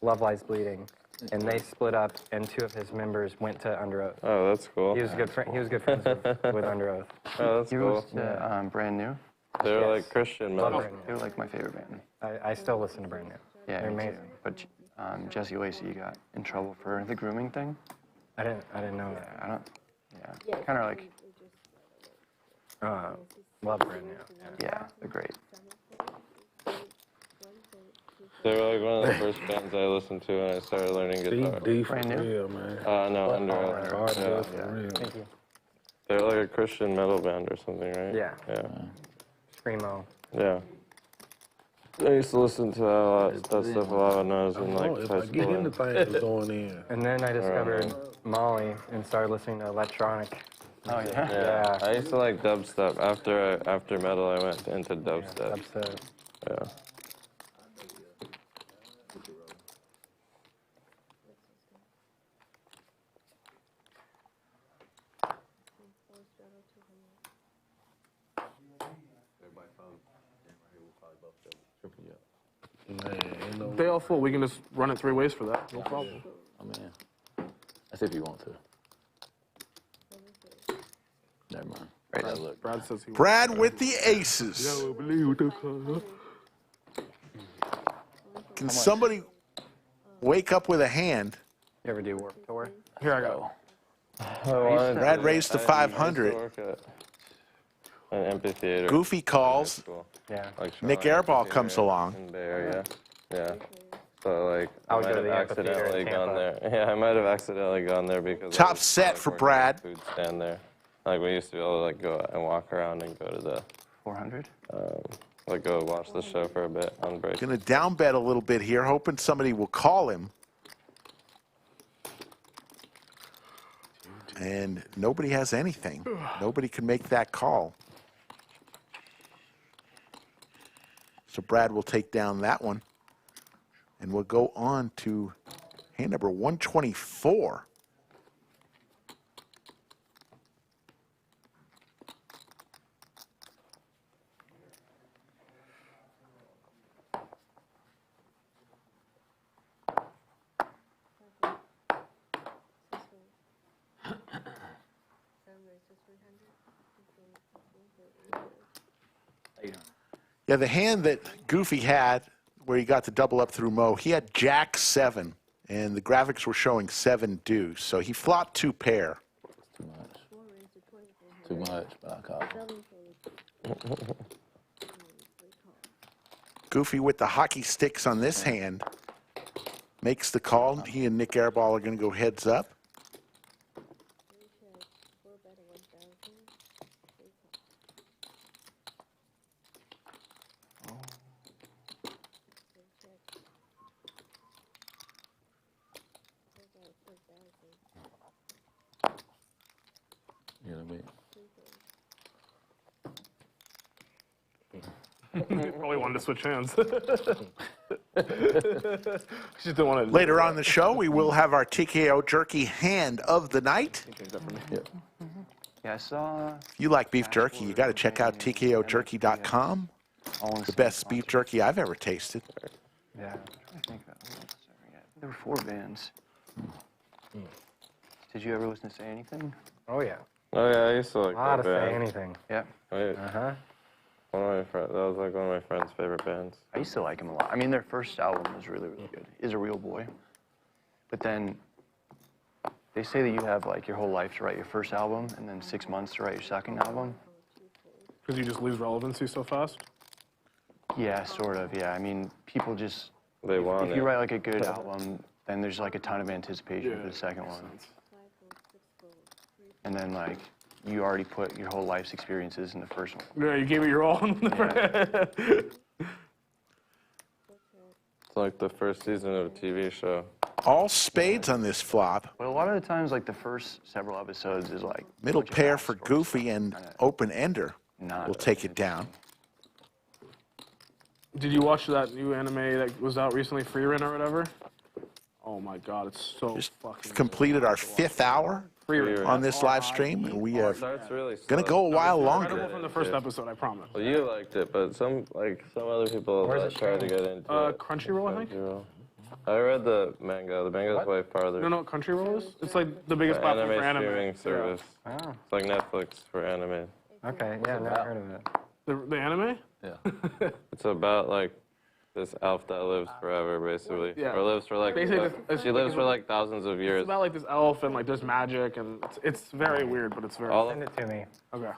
S9: Love Lies Bleeding, and they split up, and 2 of his members went to Under Oath.
S8: Oh, that's cool.
S9: He was good friend. He was good friends with Under Oath.
S8: Oh, that's
S4: He
S8: cool.
S4: was the Brand New.
S8: They were
S9: Yes.
S8: like Christian
S9: Love
S8: metal.
S9: Brand New.
S4: They were like my favorite band.
S9: I still listen to Brand New.
S4: Yeah,
S9: They're
S4: me too.
S9: amazing.
S4: But Jesse Lacey got in trouble for the grooming thing.
S9: I didn't know that.
S4: I don't. Yeah, kind of like.
S9: Love Brand New.
S4: Yeah, they're great.
S8: They were like one of the first bands I listened to when I started learning guitar.
S7: D for
S4: Brand new?
S7: real, man.
S8: No, Under
S7: Hard
S8: Oath. Yeah.
S7: for real.
S9: Thank you.
S8: They were like a Christian metal band or something, right?
S9: Yeah.
S8: Yeah.
S9: Screamo.
S8: Yeah. I used to listen to that stuff a lot when I was in like
S7: If
S8: high
S7: I get
S8: school.
S7: into things, it's going in.
S9: And then I discovered Molly and started listening to electronic.
S4: Oh yeah.
S8: Yeah.
S9: Yeah.
S8: I used to like dubstep. After metal, I went into dubstep.
S9: Dubstep.
S8: Yeah.
S7: Man, ain't no.
S1: They all full. We can just run it 3 ways for that. No problem.
S5: I'm in. That's if you want to. Never mind. Right, that look.
S1: Brad says he.
S2: Brad with the aces. Can somebody wake up with a hand?
S9: You ever do Warped Tour?
S1: Here I go.
S2: Brad raised to
S8: I
S2: 500.
S8: used to work at an amphitheater.
S2: Goofy calls.
S9: Yeah.
S8: Like
S2: Nick
S8: Shaw
S2: Airball
S8: Amphitheater
S2: comes along.
S8: In Bay Area. Yeah. So like,
S9: I
S8: I
S9: would
S8: might
S9: go to
S8: have
S9: the amphitheater in
S8: accidentally gone
S9: Tampa.
S8: there. Yeah, I might have accidentally gone there because. I
S2: Top
S8: was,
S2: set
S8: like,
S2: for
S8: working
S2: Brad.
S8: at the Food stand there. Like we used to be able to like go out and walk around and go to the
S4: 400.
S8: like go watch the show for a bit on break.
S2: Going to down bet a little bit here, hoping somebody will call him. And nobody has anything. Nobody can make that call. So Brad will take down that one. And we'll go on to hand number 124. Yeah, the hand that Goofy had, where he got to double up through Moe, he had Jack 7, and the graphics were showing 7 deuce. So he flopped 2 pair.
S5: Too much. Too much, but I call it.
S2: Goofy with the hockey sticks on this hand makes the call. He and Nik Airball are going to go heads up.
S5: You know what I mean?
S1: Probably wanted to switch hands. She didn't want to.
S2: Later on in the show, we will have our TKO Jerky hand of the night.
S5: Yep.
S4: Yeah, I saw.
S2: If you like beef jerky, you got to check out tkojerky.com. The best beef jerky I've ever tasted.
S4: Yeah, I'm trying to think about who else is there yet. There were 4 bands. Did you ever listen to Say Anything?
S9: Oh yeah.
S8: Oh yeah, I used to like
S9: A lot
S8: that
S9: of Say
S8: band.
S9: Anything.
S4: Yeah.
S9: Uh-huh.
S8: One of my friends. That was like one of my friends' favorite bands.
S4: I used to like them a lot. I mean, their first album was really, really good. Is a Real Boy. But then they say that you have like your whole life to write your first album and then 6 months to write your second album.
S1: Because you just lose relevancy so fast?
S4: Yeah, sort of, yeah. I mean, people just,
S8: They want
S4: if
S8: it.
S4: you write like a good album, then there's like a ton of anticipation for the second one. And then like, you already put your whole life's experiences in the first one.
S1: Yeah, you gave it your all.
S8: It's like the first season of a TV show.
S2: All spades on this flop.
S4: But a lot of the times, like the first several episodes is like
S2: Middle pair for Goofy and open ender.
S4: not
S2: We'll take it down.
S1: Did you watch that new anime that was out recently, Free Run or whatever? Oh my god, it's so fucking
S2: Completed our 5th hour on this live stream, and we are gonna go a while
S1: incredible
S2: longer.
S1: from the first episode, I promise.
S8: Well, you liked it, but some other people tried to get into it.
S1: Crunchyroll, I think?
S8: Crunchyroll. I read the manga. The manga's way farther.
S1: You don't know what Crunchyroll is? It's like the biggest
S8: The
S1: platform for
S8: anime
S1: anime.
S8: streaming service.
S9: Oh.
S8: It's like Netflix for anime.
S9: Okay, yeah, never heard of it.
S1: The anime?
S5: Yeah.
S8: It's about like this elf that lives forever, basically.
S1: Yeah.
S8: Or lives for like,
S1: Basically,
S8: she lives for like thousands of
S1: It's
S8: years.
S1: about like this elf and like there's magic and it's very weird, but it's very.
S9: Send it to me.
S1: Okay.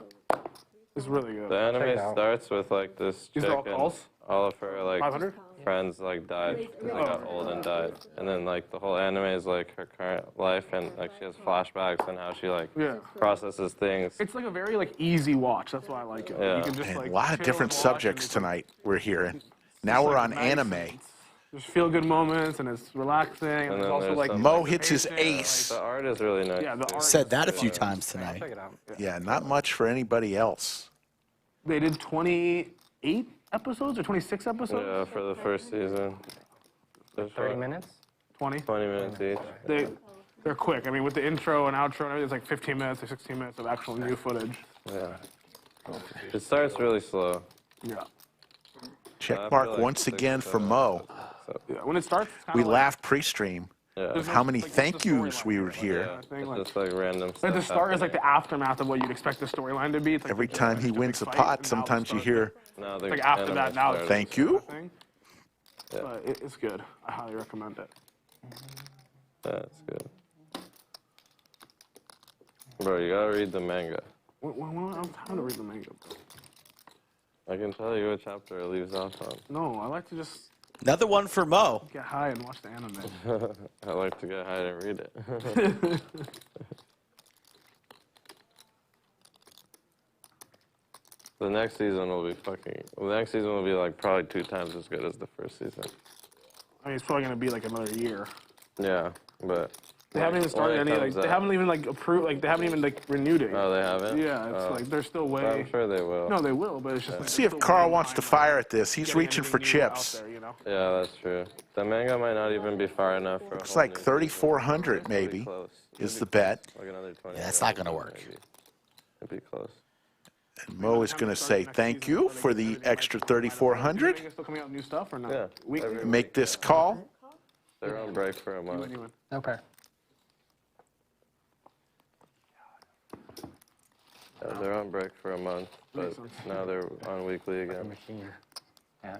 S1: It's really good.
S8: The
S9: Check it
S8: anime
S9: out.
S8: starts with like this
S1: These
S8: chick
S1: are all
S8: and
S1: calls?
S8: all of her like
S1: 500?
S8: friends like died because they got old and died. And then like the whole anime is like her current life and like she has flashbacks and how she like
S1: Yeah.
S8: processes things.
S1: It's like a very like easy watch. That's why I like it.
S8: Yeah.
S1: You can just
S2: Man,
S1: like
S2: a lot of
S1: chill
S2: different
S1: and watch
S2: subjects
S1: and it's,
S2: tonight we're hearing. Now we're
S1: like,
S2: on
S1: nice
S2: anime.
S1: and There's feel good moments and it's relaxing and,
S8: And
S1: there's
S8: then
S1: also
S8: there's
S1: like
S8: some-
S2: Mo hits his
S1: patient,
S2: ace.
S8: The art is really nice.
S1: Yeah, the
S8: too.
S1: art
S3: Said
S1: is
S3: that a
S1: good.
S3: few times tonight.
S9: Check it out.
S2: Yeah, not much for anybody else.
S1: They did 28 episodes or 26 episodes?
S8: Yeah, for the first season. There's
S9: 30 minutes?
S1: 20.
S8: 20 minutes each.
S1: They're quick. I mean, with the intro and outro and everything, it's like 15 minutes or 16 minutes of actual new footage.
S8: Yeah. It starts really slow.
S1: Yeah.
S2: Check
S8: I
S2: mark
S8: feel like
S2: once
S8: 6
S2: again
S8: to
S2: for
S8: 7
S2: Mo.
S8: So,
S1: Yeah. When it starts, it's
S2: We
S1: kinda like,
S2: laughed pre-stream
S8: yeah.
S2: of how many
S1: like,
S2: thank
S1: just the
S2: yous
S1: storyline
S2: we
S1: or
S2: would
S1: whatever,
S2: hear.
S1: yeah, I think,
S8: It's just like random stuff.
S1: Like the start is like the
S8: happening.
S1: aftermath of what you'd expect the storyline to be. It's like
S2: Every
S1: the-
S2: time he
S1: the
S2: wins a
S1: big fight,
S2: pot,
S1: and now
S2: sometimes
S1: the
S2: you
S1: start-
S2: hear,
S8: Now the
S1: Like after
S8: anime
S1: that, now it's
S8: started.
S2: thank you.
S1: thing.
S8: Yeah.
S1: But it's good. I highly recommend it.
S8: That's good. Bro, you gotta read the manga.
S1: I'm trying to read the manga.
S8: I can tell you what chapter it leaves off on.
S1: No, I like to just
S3: Another one for Mo.
S1: get high and watch the anime.
S8: I like to get high and read it. The next season will be the next season will be like probably 2 times as good as the first season.
S1: I mean, it's probably gonna be like another year.
S8: Yeah, but
S1: They haven't even started
S8: when it
S1: any. Like,
S8: comes
S1: they
S8: out-
S1: haven't even like approved. Like, they haven't even like renewed it.
S8: Oh, they haven't?
S1: Yeah, it's
S8: Oh.
S1: like they're still
S8: But
S1: way.
S8: I'm sure they will.
S1: No, they will, but it's just.
S2: Let's see if Carl wants to fire at this. He's reaching for chips.
S1: There, you know?
S8: Yeah, that's true. The manga might not even be far enough for.
S2: Looks like 3,400 maybe is the bet.
S8: Like another 20.
S3: Yeah, that's not gonna work.
S8: Maybe. It'd be close.
S2: And Mo is going to say thank you for the extra 3,400.
S1: Are still coming out with new stuff or not?
S8: Yeah.
S1: Weekly.
S2: Make this call.
S8: They're on break for a month.
S9: Okay.
S8: Yeah, they're on break for a month, but
S1: Makes sense.
S8: now they're on weekly again.
S9: Machine. Yeah.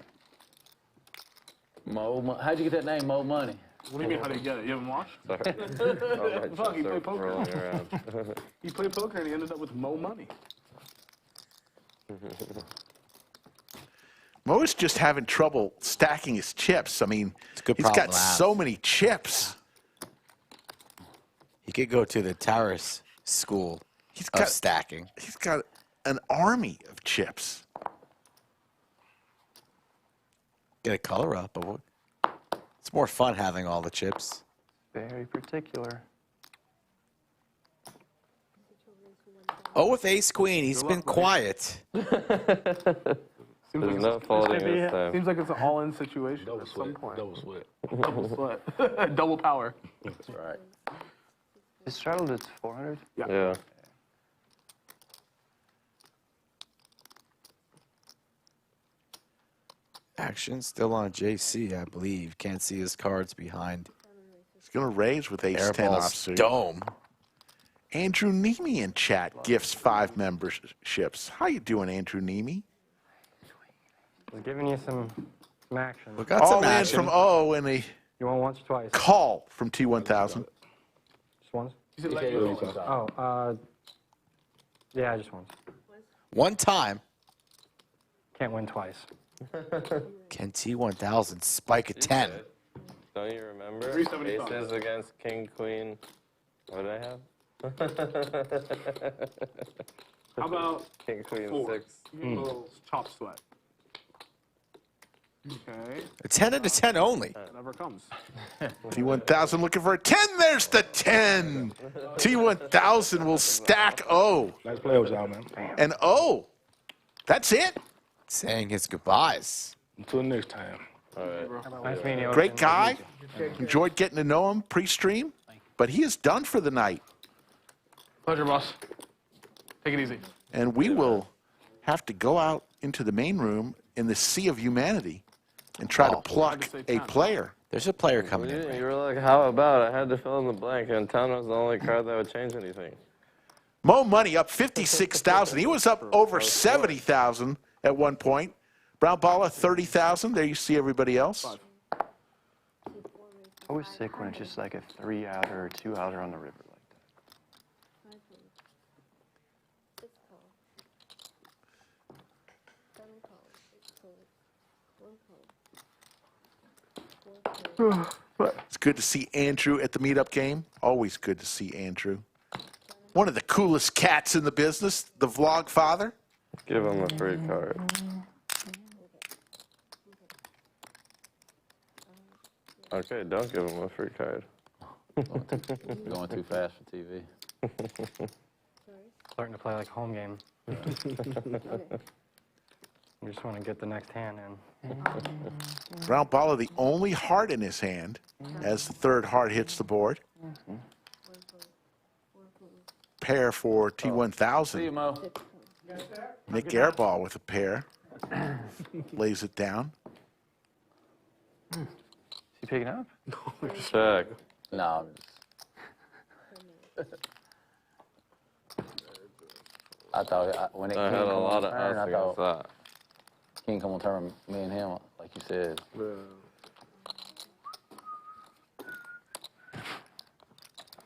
S5: How'd you get that name, Moe Money?
S1: What do you mean? How do you get it? You haven't watched?
S8: Sorry. All my
S1: Fuck, you
S8: chips
S1: play
S8: are
S1: poker.
S8: rolling around.
S1: He played poker and he ended up with Moe Money.
S2: Mo is just having trouble stacking his chips. I mean,
S3: It's a good
S2: he's
S3: problem
S2: got
S3: to have.
S2: so many chips.
S3: He could go to the Terrace School
S2: He's
S3: of
S2: got
S3: stacking.
S2: he's got an army of chips.
S3: Get a color up. But it's more fun having all the chips.
S4: Very particular.
S3: Oh, with Ace Queen, he's been quiet.
S1: Seems
S8: There's no folding this time.
S1: Seems like it's an all-in situation
S5: Double
S1: at some
S5: sweat.
S1: point.
S5: Double sweat.
S1: Double sweat. Double power.
S5: That's right.
S4: Is straddled at 400?
S8: Yeah.
S3: Action still on JC, I believe. Can't see his cards behind.
S2: He's going to raise with ace 10
S3: Airball's
S2: offsuit.
S3: dome.
S2: Andrew Nemi in chat gifts 5 memberships. How you doing, Andrew Nemi?
S9: Just giving you some action.
S3: We got
S2: All
S3: some
S2: in
S3: action.
S2: from O and a
S9: You want once or twice?
S2: call from T1000.
S9: Just once?
S5: Oh.
S9: Oh, yeah, just once.
S3: One time.
S9: Can't win twice.
S3: Can T1000 spike a 10?
S8: Don't you remember?
S1: 375.
S8: Aces against king, queen. What did I have?
S1: How about
S8: king, queen,
S1: 4?
S8: 6.
S1: Give me a little top sweat. Okay.
S3: A 10 and a 10 only.
S1: Whatever comes.
S2: T1000 looking for a 10. There's the 10. T1000 will stack O.
S7: Nice play with y'all, man.
S2: And O. That's it.
S3: Saying his goodbyes.
S7: Until next time.
S8: All right.
S9: Nice meeting you.
S2: Great guy. Enjoyed getting to know him pre-stream. But he is done for the night.
S1: Pleasure, boss. Take it easy.
S2: And we will have to go out into the main room in the sea of humanity and try to pluck a player.
S3: There's a player coming in.
S8: You were like, how about? I had to fill in the blank, and 10 was the only card that would change anything.
S2: Moe Money up 56,000. He was up over 70,000 at one point. Brown Balla 30,000. There you see everybody else.
S4: It's always sick when it's just like a 3-outer or 2-outer on the river like that.
S2: It's good to see Andrew at the meetup game. Always good to see Andrew. One of the coolest cats in the business, the vlog father.
S8: Give him a free card. Okay, don't give him a free card.
S5: Going too fast for TV.
S9: Starting to play like a home game. I just want to get the next hand in.
S2: Brown Balla, the only heart in his hand as the third heart hits the board. Pair for T1000.
S5: See you, Mo.
S2: Nik Airball with a pair. Lays it down.
S4: Is he picking up?
S8: Check.
S5: No. I thought when it
S8: I
S5: came
S8: had a
S5: come
S8: lot
S5: on
S8: of
S5: turn,
S8: us
S5: I
S8: against
S5: thought
S8: that.
S5: King come on turn, me and him, like you said.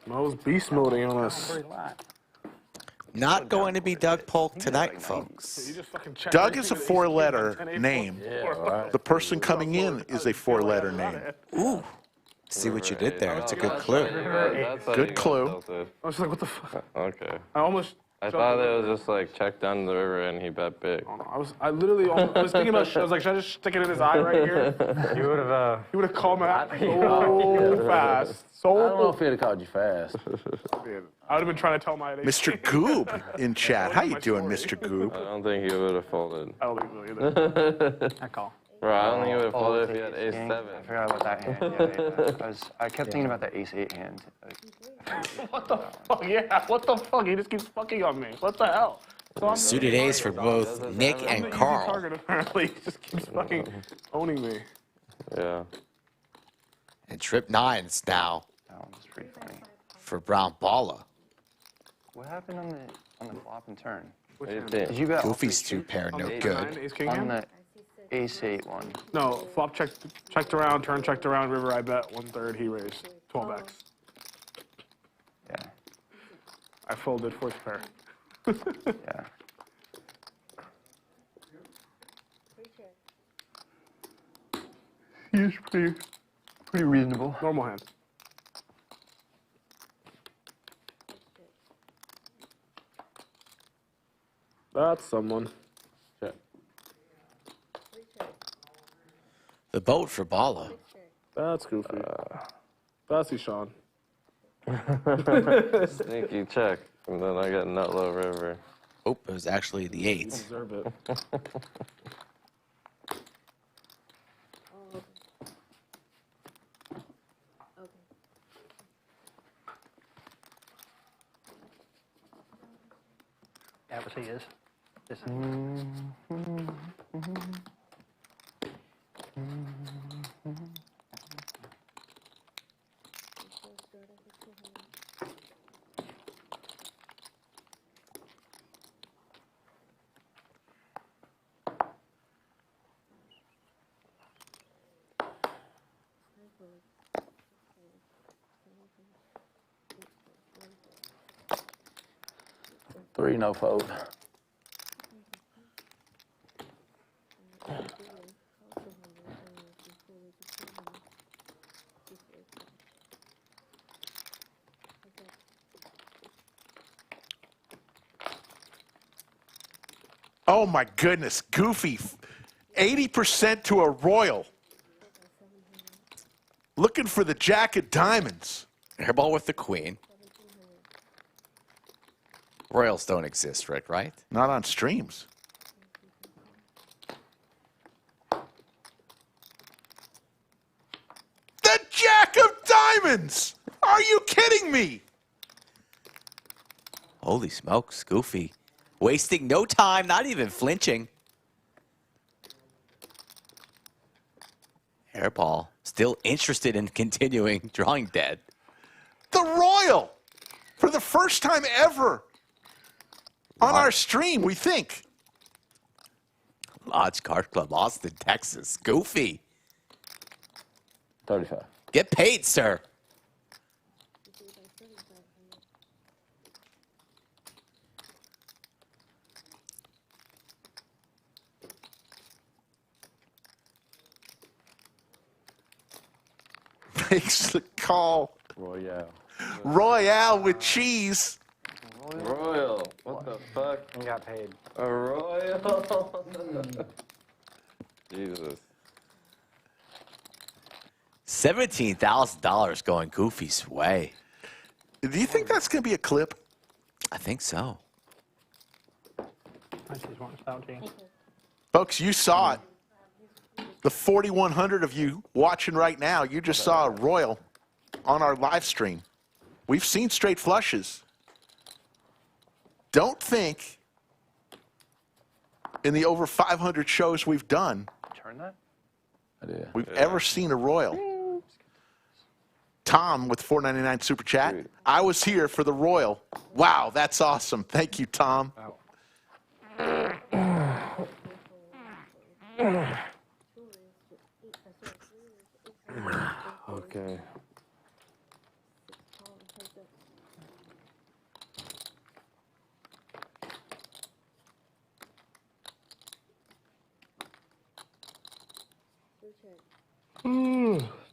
S1: Mo's beast moding on us.
S3: Not going to be Doug Polk tonight, folks.
S1: You just fucking check
S2: Doug is a
S1: everything with ace 10
S2: 4-letter
S1: and
S2: name.
S5: Yeah, right.
S2: The person coming in is a 4-letter name.
S3: Ooh. See what you did there. It's a good clue.
S8: That's how
S2: Good
S8: you got
S2: clue.
S8: tilted.
S1: I was like, what the fuck?
S8: Okay.
S1: I almost.
S8: I thought it was just like check down the river and he bet big.
S1: Oh, no, I literally, I was thinking about. I was like, should I just stick it in his eye right here?
S9: You would have.
S1: He would have called me out so fast.
S5: I don't know
S1: So.
S5: if he'd have called you fast.
S1: I would have been trying to tell my.
S2: Mr. Goob in chat. How you doing, Mr. Goob?
S8: I don't think he would have folded.
S1: I don't think so either.
S9: I call.
S8: Bro, I don't think he would have folded if he had
S4: Ace
S8: ace
S4: king.
S8: 7.
S4: I forgot about that hand. Yeah. I kept thinking about the ace 8 hand.
S1: What the fuck? Yeah, what the fuck? He just keeps fucking on me. What the hell? So
S3: Suited ace for both Nick
S1: I'm
S3: and
S1: the easy
S3: Carl.
S1: target, apparently. He just keeps fucking owning me.
S8: Yeah.
S3: And trip 9s now
S4: That one's pretty funny.
S3: for Brown Balla.
S4: What happened on the flop and turn?
S8: 18.
S4: Did you bet all
S3: Goofy's
S4: three
S3: 2 pair, no
S1: Ace
S3: good.
S1: 9, ace king
S4: on
S1: hand?
S4: the ace 8 one?
S1: No, flop checked around, turn checked around, river I bet 1/3, he raised 12x.
S4: Yeah.
S1: I folded fourth pair.
S4: Yeah.
S1: He's pretty
S4: reasonable.
S1: normal hand. That's someone.
S3: The boat for Balla.
S1: That's goofy. That's Sean.
S8: Sneaky check. And then I got nut low river.
S3: Oh, it was actually the 8s.
S1: Observe it.
S6: That was his. This
S5: Three, no fold.
S2: Oh my goodness, Goofy, 80% to a royal. Looking for the jack of diamonds.
S3: Airball with the queen. Royals don't exist, Rick, right?
S2: Not on streams. The jack of diamonds! Are you kidding me?
S3: Holy smokes, Goofy. Wasting no time, not even flinching. Airball, still interested in continuing, drawing dead.
S2: The royal! For the first time ever on our stream, we think.
S3: Lodge Card Club, Austin, Texas. Goofy.
S5: 35.
S3: Get paid, sir.
S2: Makes the call.
S8: Royale.
S2: Royale with cheese.
S8: Royal. What the fuck?
S9: He got paid.
S8: A royal. Jesus.
S3: $17,000 going Goofy's way.
S2: Do you think that's going to be a clip?
S3: I think so.
S6: I just want to stop to you.
S2: Folks, you saw it. The 4,100 of you watching right now, you just saw a royal on our live stream. We've seen straight flushes. Don't think in the over 500 shows we've done,
S4: Turn that?
S5: I did.
S2: we've ever seen a royal. Tom with $4.99 super chat. I was here for the royal. Wow, that's awesome. Thank you, Tom.
S8: Okay.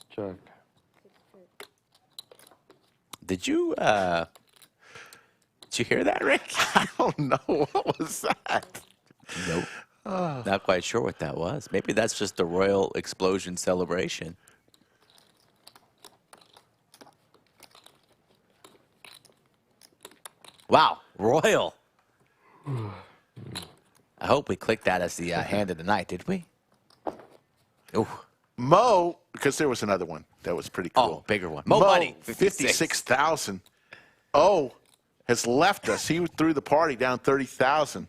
S8: Check.
S3: Did you hear that, Rick?
S2: I don't know. What was that?
S3: Nope. Not quite sure what that was. Maybe that's just a royal explosion celebration. Wow, royal. I hope we clicked that as the hand of the night, did we? Ooh.
S2: Moe, because there was another one that was pretty cool.
S3: Oh, bigger one. Moe Money,
S2: 56,000. Oh, has left us. He threw the party down 30,000.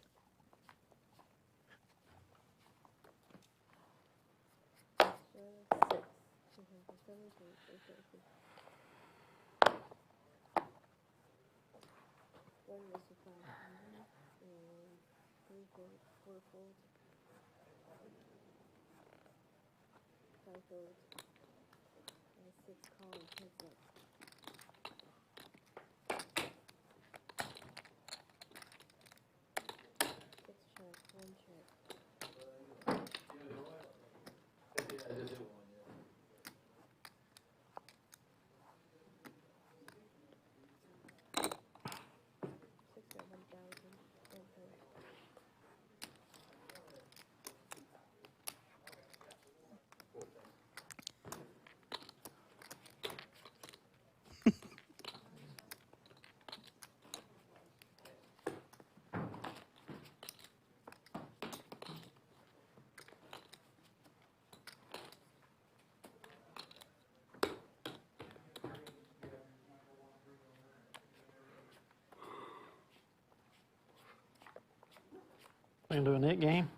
S6: Into a Nick game.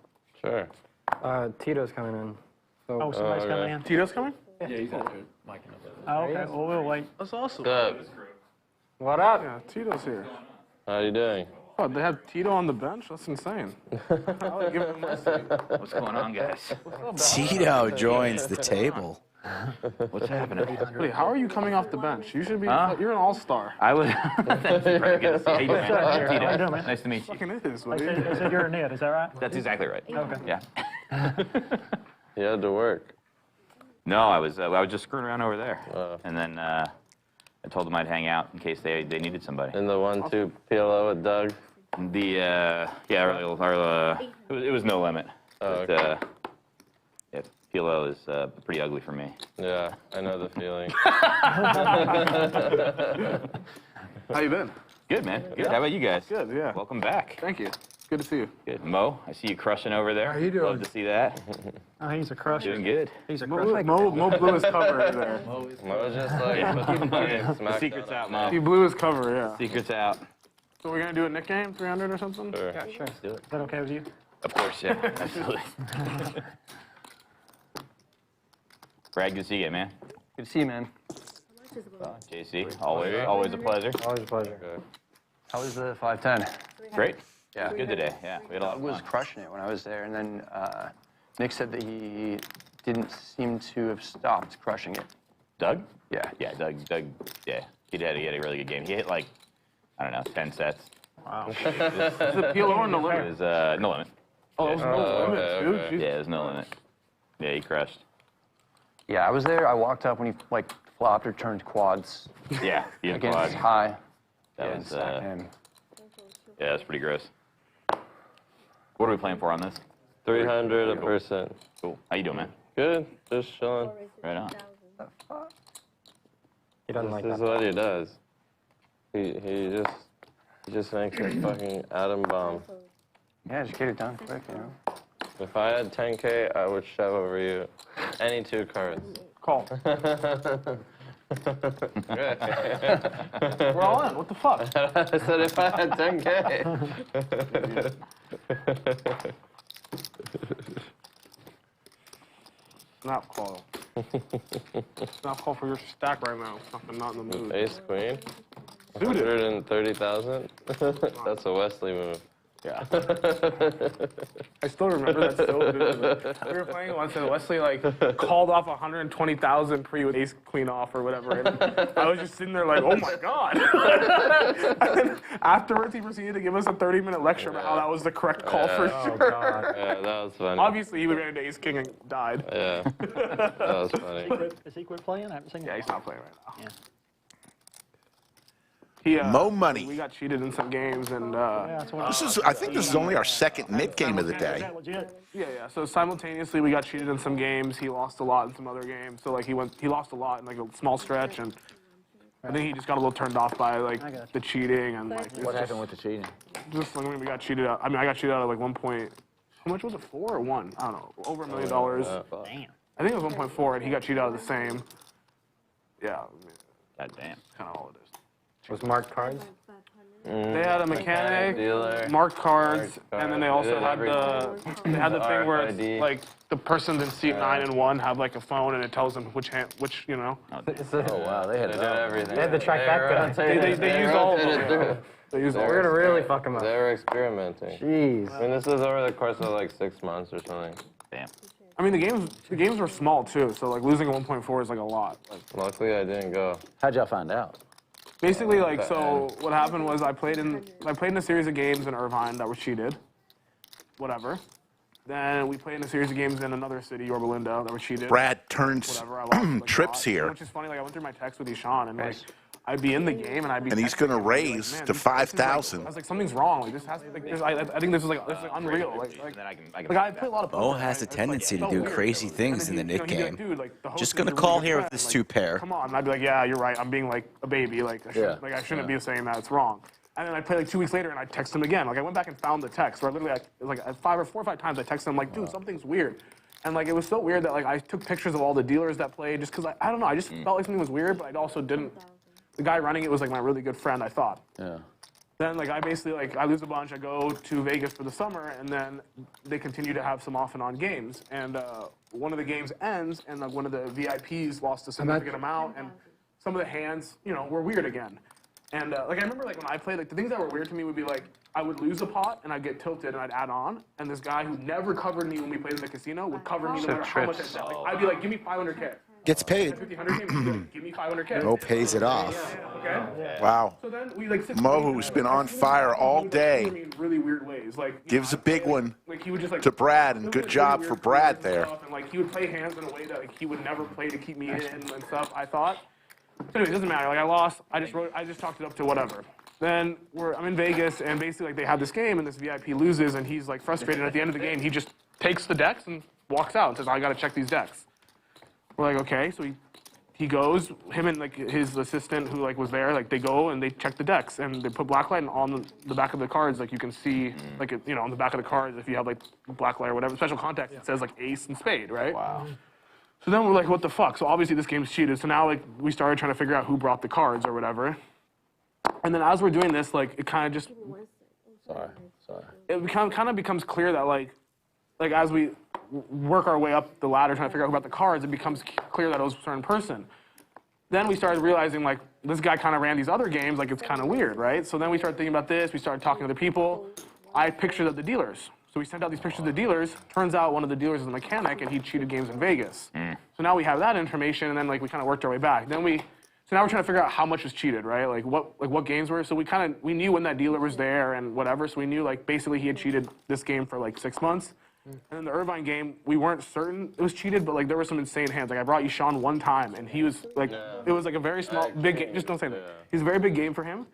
S8: Sure.
S9: Tito's coming in.
S6: Oh, somebody's coming in.
S1: Tito's coming?
S5: Yeah, he's out there. Mike and
S6: Oh, okay. Well, we'll wait.
S1: That's awesome.
S9: What up?
S1: Yeah, Tito's here.
S8: How you doing?
S1: Oh, they have Tito on the bench? That's insane. I like giving him my seat.
S5: What's going on, guys?
S3: Tito joins the table.
S5: What's happening?
S1: Wait, how are you coming off the bench? You should be. You're an all-star.
S5: I was. Thank you. Very good to see you. How you doing, man?
S6: How you
S5: Tito.
S6: doing, man?
S5: Nice to meet you.
S1: Fucking is,
S6: They
S1: buddy.
S6: said you're a Ned, is that right?
S5: That's exactly right.
S6: Okay.
S5: Yeah.
S8: You had to work.
S5: No, I was just screwing around over there, and then I told them I'd hang out in case they needed somebody.
S8: In the 1-2 PLO with Doug.
S5: It was no limit.
S8: Oh,
S5: But, yeah, PLO is pretty ugly for me.
S8: Yeah, I know the feeling.
S1: How you been?
S5: Good, man. Good. How about you guys?
S1: Good, yeah.
S5: Welcome back.
S1: Thank you. Good to see you.
S5: Good. Mo, I see you crushing over there.
S11: How you doing?
S5: Love to see that.
S6: Oh, he's a crusher.
S5: Doing good.
S6: He's a crusher.
S1: Mo blew his cover there.
S8: Mo was just like,
S5: The secret's out, Mo.
S1: He blew his cover, yeah.
S5: Secret's out.
S1: So we're gonna do a Nick game, 300 or something?
S8: Sure.
S6: Yeah, sure.
S5: Let's do it.
S6: Is that okay with you?
S5: Of course, yeah. Absolutely. Brad, good to see you, man.
S9: Good to see you, man.
S5: JC, always a pleasure.
S9: Always a pleasure. How was the 510?
S5: Great.
S9: Yeah.
S5: Good today. Yeah, we had a lot
S9: I
S5: of
S9: was
S5: fun.
S9: crushing it when I was there, and then Nick said that he didn't seem to have stopped crushing it.
S5: Doug?
S9: Yeah.
S5: Yeah, Doug, yeah. He had a really good game. He hit like, I don't know, 10 sets.
S1: Wow. Is it PLO or no
S5: It
S1: limit?
S5: was no limit.
S1: Oh, it was no limit, dude.
S8: okay.
S1: Jeez.
S5: Yeah, it was no limit. Yeah, he crushed.
S9: Yeah, I was there. I walked up when he like flopped or turned quads
S5: Yeah, he had
S9: against
S5: quad.
S9: high.
S5: That
S9: Yeah,
S5: was,
S9: stacked him.
S5: yeah, that's pretty gross. What are we playing for on this?
S8: 300 a person.
S5: Cool. How you doing, man?
S8: Good, just chilling.
S5: Right on.
S9: He doesn't like
S8: This is
S9: that.
S8: what he does. He just makes a fucking atom bomb.
S9: Yeah, just get it done quick, you know.
S8: If I had 10K, I would shove over you any 2 cards.
S1: Call. We're all in. What the fuck?
S8: I said if I had 10K.
S1: Snap call. Snap call for your stack right now. Fucking not in the mood.
S8: Ace Queen.
S1: Suited.
S8: 130,000. That's a Wesley move.
S1: Yeah. I still remember that so vividly. We were playing once and Wesley like called off 120,000 pre with ace queen off or whatever. And I was just sitting there like, oh my God. And then afterwards he proceeded to give us a 30-minute lecture about how that was the correct call for sure.
S8: Yeah, that was funny.
S1: Obviously he ran into ace king and died.
S8: Yeah, that was funny.
S6: Has he quit playing? I haven't seen him.
S1: Yeah, he's not playing right now.
S6: Yeah.
S1: He,
S2: Moe Money.
S1: We got cheated in some games and
S6: Yeah, that's what
S2: I think this is only our second mid game of the
S6: Is
S2: day.
S6: that legit?
S1: yeah. So simultaneously we got cheated in some games. He lost a lot in some other games. So like he lost a lot in like a small stretch and I think he just got a little turned off by like
S6: I got you.
S1: the cheating and like
S5: What happened with the cheating?
S1: just like we got cheated out. I mean I got cheated out of like 1 point. How much was it? 4 or 1? I don't know. Over $1 million.
S6: Damn.
S1: I think it was 1.4 and he got cheated out of the same. Yeah.
S5: God damn.
S1: Kind of all it is.
S9: Was marked cards?
S1: They had a mechanic,
S8: Dealer.
S1: marked cards,
S8: Marked
S1: and then they
S8: cards.
S1: also
S8: They
S1: had
S8: did
S1: the thing where
S8: RFID.
S1: it's like the person in seat 9 and 1 have like a phone and it tells them which you know.
S5: Oh, damn. Oh wow, they had
S8: They
S5: it
S8: did
S5: all.
S8: everything.
S9: They had the trifecta.
S1: They use all of them. Yeah. They use all
S9: We're
S1: of them.
S9: gonna really fuck him up.
S8: They were experimenting.
S9: Jeez.
S8: I mean, this was over the course of like 6 months or something.
S5: Damn.
S1: I mean the games were small too, so like losing a 1.4 is like a lot. Like,
S8: Luckily, I didn't go.
S5: How'd y'all find out?
S1: basically, like so, what happened was I played in a series of games in Irvine that were cheated. Whatever. Then we played in a series of games in another city, Yorba Linda, that were cheated.
S2: Brad turns
S1: Whatever. I lost, like, a
S2: trips
S1: lot.
S2: here.
S1: Which is funny. Like I went through my text with Ishan and like. I'd be in the game and I'd be.
S2: And he's
S1: texting
S2: gonna
S1: him, I'd be
S2: raise
S1: like,
S2: to
S1: man, this is
S2: 5,000.
S1: I was like, something's wrong. Like this has to. Like, I think this is like unreal. Like
S5: Then I can
S1: I play a lot of poker.
S3: Mo has a
S1: right?
S3: tendency
S1: It's,
S3: to do
S1: weird.
S3: crazy things in the
S1: And then
S3: Nick
S1: he'd be
S3: game.
S1: like, dude, like, the host
S3: Just
S1: is
S3: gonna
S1: your
S3: call
S1: really good
S3: here with
S1: friend.
S3: this
S1: Like,
S3: 2-pair.
S1: Come on, and I'd be like, yeah, you're right. I'm being like a baby. Like I shouldn't, I shouldn't be saying that. It's wrong. And then I play like 2 weeks later and I text him again. Like I went back and found the text where I literally like 4 or 5 times I texted him like, dude, something's weird. And like it was so weird that like I took pictures of all the dealers that played just because I don't know. I just felt like something was weird, but I also didn't. The guy running it was like my really good friend, I thought.
S5: Yeah.
S1: Then like I basically like I lose a bunch. I go to Vegas for the summer, and then they continue to have some off and on games. And one of the games ends, and like one of the VIPs lost a significant amount, and some of the hands, you know, were weird again. And like I remember like when I played, like the things that were weird to me would be like I would lose a pot and I'd get tilted and I'd add on, and this guy who never covered me when we played in the casino would cover me no matter how much I said. Like, I'd be like, give me 500K.
S3: Gets paid.
S1: 50-100 game, he'd be like, give me 500K.
S3: Moe pays it off.
S1: Okay.
S2: Wow.
S1: So then we like
S2: Moe, who's been on fire all day,
S1: in really weird ways. Like
S2: gives a big one
S1: like he would just like
S2: to Brad, and good job for Brad there.
S1: And like he would play hands in a way that like he would never play to keep me in and stuff. I thought. So anyway, it doesn't matter. Like I lost. I just chalked it up to whatever. Then I'm in Vegas, and basically like they have this game, and this VIP loses, and he's like frustrated. And at the end of the game, he just takes the decks and walks out and says, "I got to check these decks." We're like, okay. So he goes, him and like his assistant who like was there, like they go and they check the decks, and they put blacklight on the back of the cards, like you can see, like you know, on the back of the cards, if you have like blacklight or whatever, special context, it says like ace and spade, right?
S5: Wow.
S1: So then we're like, what the fuck? So obviously this game's cheated. So now like we started trying to figure out who brought the cards or whatever. And then as we're doing this, like it kind of just, it kind of becomes clear that like as we work our way up the ladder trying to figure out who brought the cards, it becomes clear that it was a certain person. Then we started realizing like this guy kind of ran these other games, like it's kind of weird, right? So then we started thinking about this. We started talking to other people. I had pictures of the dealers. So we sent out these pictures of the dealers. Turns out one of the dealers is a mechanic, and he cheated games in Vegas. So now we have that information, and then like we kind of worked our way back. Then so now we're trying to figure out how much was cheated, right? Like what games were. So we knew when that dealer was there and whatever. So we knew like basically he had cheated this game for like 6 months. And in the Irvine game, we weren't certain it was cheated, but like there were some insane hands. Like I brought Ishan one time, and he was like, it was like a very small, big game. Just don't say that. It was a very big game for him.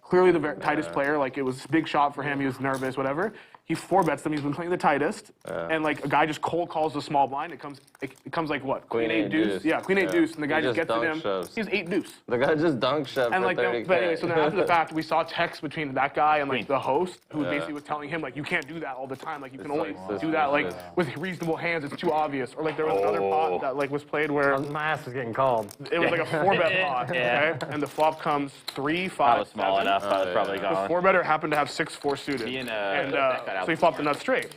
S1: Clearly the tightest player. Like it was a big shot for him. He was nervous, whatever. He 4-bets them. He's been playing the tightest, and like a guy just cold calls the small blind. It comes like what? Queen 8 deuce. Yeah, Queen 8 deuce, and the guy just gets to him. He has 8 deuce.
S8: The guy just dunk shoved.
S1: And like, but
S8: 30K.
S1: anyway, so then after the fact, we saw text between that guy and like the host, who basically was telling him like, you can't do that all the time. Like you can only do that like with reasonable hands. It's too obvious. Or like there was another pot that like was played where
S9: my ass was getting called.
S1: It was like a 4-bet pot, okay? And the flop comes 3, 5,
S14: I was small
S1: 7.
S14: enough. I was probably gone.
S1: The 4-better happened to have 6-4 suited, and so he flopped the nuts straight.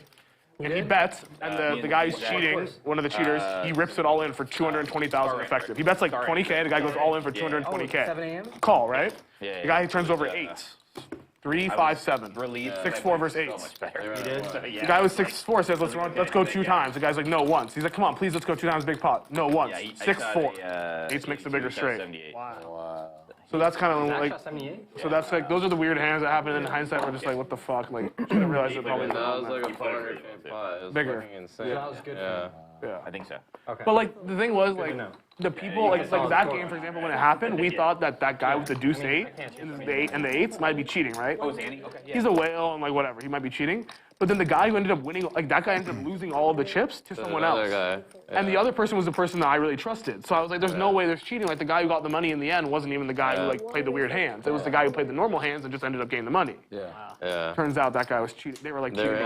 S1: And he bets, and the guy who's cheating, one of the cheaters, he rips it all in for 220,000 effective. He bets like 20K, the guy goes all in for 220K.
S9: 7 a.m.?
S1: Call, right?
S14: Yeah,
S1: the guy who turns over 8s. 3, 5, 7. 6-4 versus 8s.
S14: He did?
S1: The guy with 6-4 says, let's go 2 times. The guy's like, no, once. He's like, come on, please, let's go 2 times big pot. No, once. 6-4. 8s makes a bigger straight.
S9: Wow.
S1: So that's kind of like, so that's like, those are the weird hands that happen. In hindsight, we're just like, what the fuck? Like, should have realized it probably.
S8: That was like a 400K pot. It was
S1: Bigger.
S8: fucking insane.
S9: That was good.
S1: Yeah.
S14: I think so.
S1: Okay. But like the thing was like the people like that game for example when it happened we thought that guy with the deuce 8 and the 8s might be cheating, right?
S14: Oh, is Andy? Okay. Yeah.
S1: He's a whale and like whatever he might be cheating, but then the guy who ended up winning like that guy ended up losing all of the chips to someone else. And the other person was the person that I really trusted. So I was like, there's no way there's cheating. Like the guy who got the money in the end wasn't even the guy who like played the weird hands. It was the guy who played the normal hands and just ended up getting the money. Turns out that guy was cheating. They were like cheating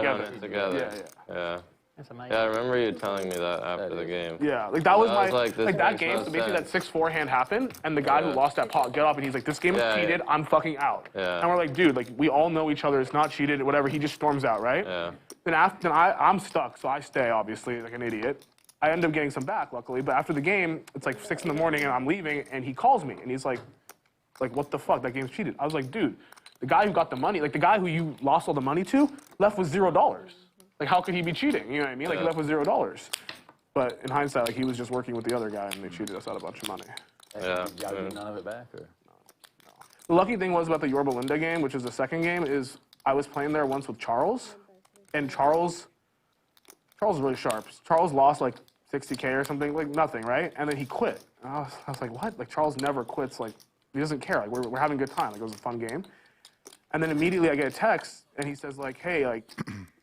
S1: together.
S8: Yeah.
S9: That's amazing.
S8: Yeah, I remember you telling me that after the game.
S1: Yeah, like that was my,
S8: like
S1: that game, so basically that 6-4 hand happened, and the guy who lost that pot got up and he's like, this game is cheated, I'm fucking out. And we're like, dude, like we all know each other, it's not cheated, whatever, he just storms out, right? Then I'm stuck, so I stay, obviously, like an idiot. I end up getting some back, luckily, but after the game, it's like 6 in the morning and I'm leaving, and he calls me, and he's like, what the fuck, that game's cheated. I was like, dude, the guy who got the money, like the guy who you lost all the money to, left with $0. Like, how could he be cheating? You know what I mean? Like, he left with $0. But in hindsight, like, he was just working with the other guy, and they cheated us out a bunch of money.
S5: Y'all get none of it back, or?
S1: No. The lucky thing was about the Yorba Linda game, which is the second game, is I was playing there once with Charles, and Charles is really sharp. Charles lost, like, 60K or something, like, nothing, right? And then he quit. And I was like, what? Like, Charles never quits. Like, he doesn't care. Like, we're having a good time. Like, it was a fun game. And then immediately I get a text, and he says, like, hey, like,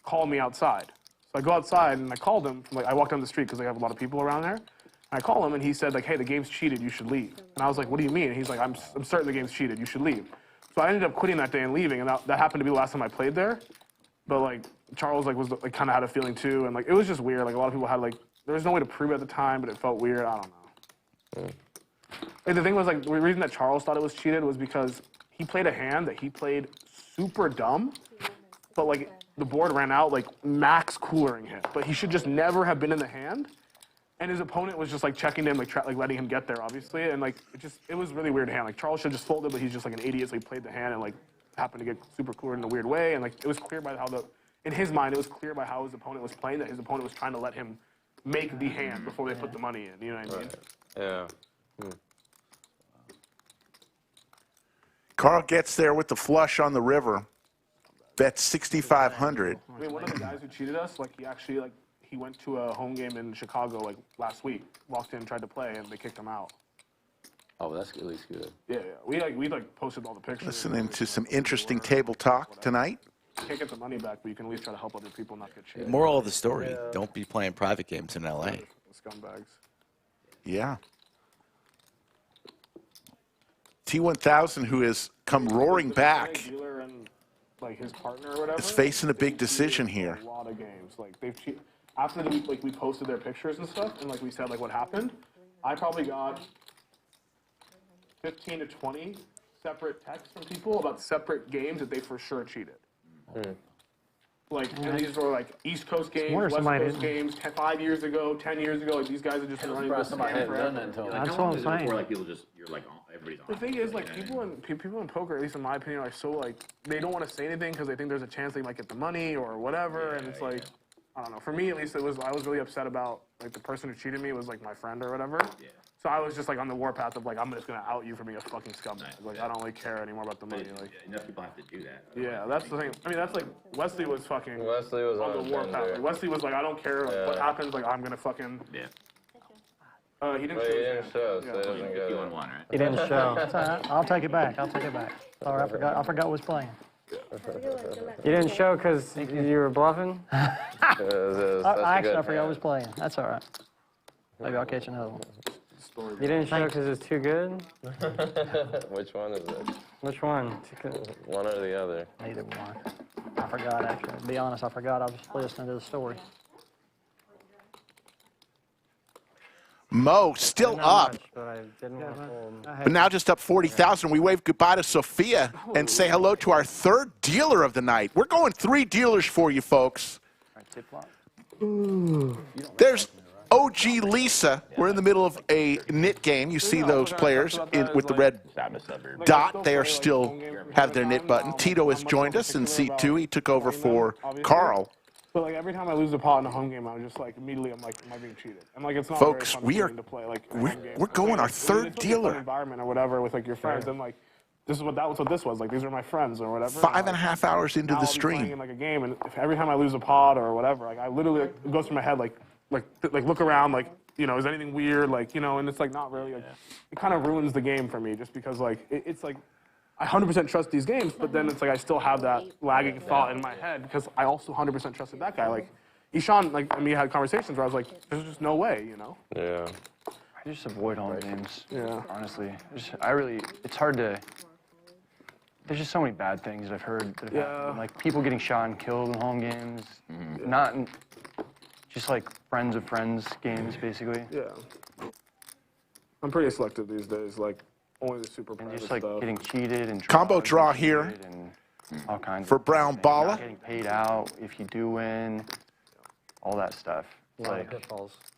S1: call me outside. So I go outside and I called him. Like I walked down the street because I have a lot of people around there. And I call him and he said like, hey, the game's cheated, you should leave. And I was like, what do you mean? And he's like, I'm certain the game's cheated, you should leave. So I ended up quitting that day and leaving, and that happened to be the last time I played there. But like Charles like was like kind of had a feeling too, and like it was just weird. Like a lot of people had like there was no way to prove it at the time, but it felt weird. I don't know. Like, the thing was like the reason that Charles thought it was cheated was because he played a hand that he played super dumb, but like the board ran out, like max coolering him. But he should just never have been in the hand. And his opponent was just like checking him, like letting him get there, obviously. And like it was really weird hand. Like Charles should just folded, but he's just like an idiot, so he played the hand and like happened to get super coolered in a weird way. And like it was clear by how in his mind, it was clear by how his opponent was playing that his opponent was trying to let him make the hand before they put the money in. You know what I mean?
S8: Yeah.
S2: Carl gets there with the flush on the river. Bet 6,500.
S1: I mean, one of the guys who cheated us, like he went to a home game in Chicago like last week, walked in, tried to play, and they kicked him out.
S5: Oh, that's at least good.
S1: Yeah. We posted all the pictures.
S2: Listening to some interesting table talk tonight.
S1: You can't get the money back, but you can at least try to help other people not get cheated.
S3: Moral of the story: don't be playing private games in LA.
S1: Scumbags.
S2: Yeah. T1000, who has come roaring back,
S1: Dealer and like his partner or whatever
S2: is facing a big decision here.
S1: A lot of games, like they've cheated. After we posted their pictures and stuff, and like we said like what happened, I probably got 15 to 20 separate texts from people about separate games that they for sure cheated. Like, and these were like East Coast games, West Coast games, 5 years ago, 10 years ago. Like these guys have just been running this scam forever.
S6: That's what I'm saying.
S5: Like people just, you're like, everybody's on.
S1: The thing is, like people in poker, at least in my opinion, are so like they don't want to say anything because they think there's a chance they might get the money or whatever, and it's like I don't know. For me, at least, I was really upset about like the person who cheated me was like my friend or whatever. Yeah. So I was just like on the warpath of like I'm just gonna out you for being a fucking scumbag. Like I don't really care anymore about the money. Like
S5: enough people have to do that.
S1: Yeah, that's the thing. I mean, that's like Wesley was fucking.
S8: Wesley was
S1: on the warpath. Like, Wesley was like, I don't care what happens. Like I'm gonna fucking.
S5: Yeah.
S1: He didn't
S8: But
S1: show.
S8: he didn't show, so he doesn't get it.
S5: One, right?
S6: He didn't show. That's all right. I'll take it back. Sorry, I forgot I was playing.
S9: You didn't show because you were bluffing?
S6: I forgot I was playing. That's all right. Maybe I'll catch another one.
S9: You didn't show because it's too good?
S8: Which one is it?
S9: Which one?
S8: One or the other?
S6: Neither one. I forgot, actually. To be honest, I forgot. I was listening to the story.
S2: Mo still up,
S9: Much, but I didn't want to hold.
S2: but now just up 40,000. We wave goodbye to Sophia and say hello to our third dealer of the night. We're going 3 dealers for you, folks. There's OG Lisa. We're in the middle of a knit game. You see those players with the red dot. They are still have their knit button. Tito has joined us in seat 2. He took over for Carl.
S1: But like every time I lose a pot in a home game, I'm just like immediately I'm like, am I being cheated? And like it's not
S2: Folks,
S1: very fun
S2: we are
S1: to play like
S2: we're going our third dealer.
S1: Environment or whatever with like your friends, and like this is what this was like. These are my friends or whatever.
S2: 5.5 hours into the stream.
S1: Playing in like a game, and if every time I lose a pot or whatever, like I literally it goes through my head like look around like is anything weird like and it's like not really like it kind of ruins the game for me just because like it's like. I 100% trust these games, but then it's like I still have that lagging thought in my head because I also 100% trusted that guy. Like, Ishan, like, and me had conversations where I was like, there's just no way,
S8: Yeah.
S4: I just avoid home games.
S1: Yeah.
S4: Honestly, it's hard to. There's just so many bad things that I've heard that have happened. Like people getting shot and killed in home games, not in, just like friends of friends games, basically.
S1: Yeah. I'm pretty selective these days. Like. Only the super
S4: and just like getting cheated and
S2: combo draw here
S4: and all kinds
S2: for
S4: of
S2: Brown Balla.
S4: Not getting paid out if you do win, all that stuff. Like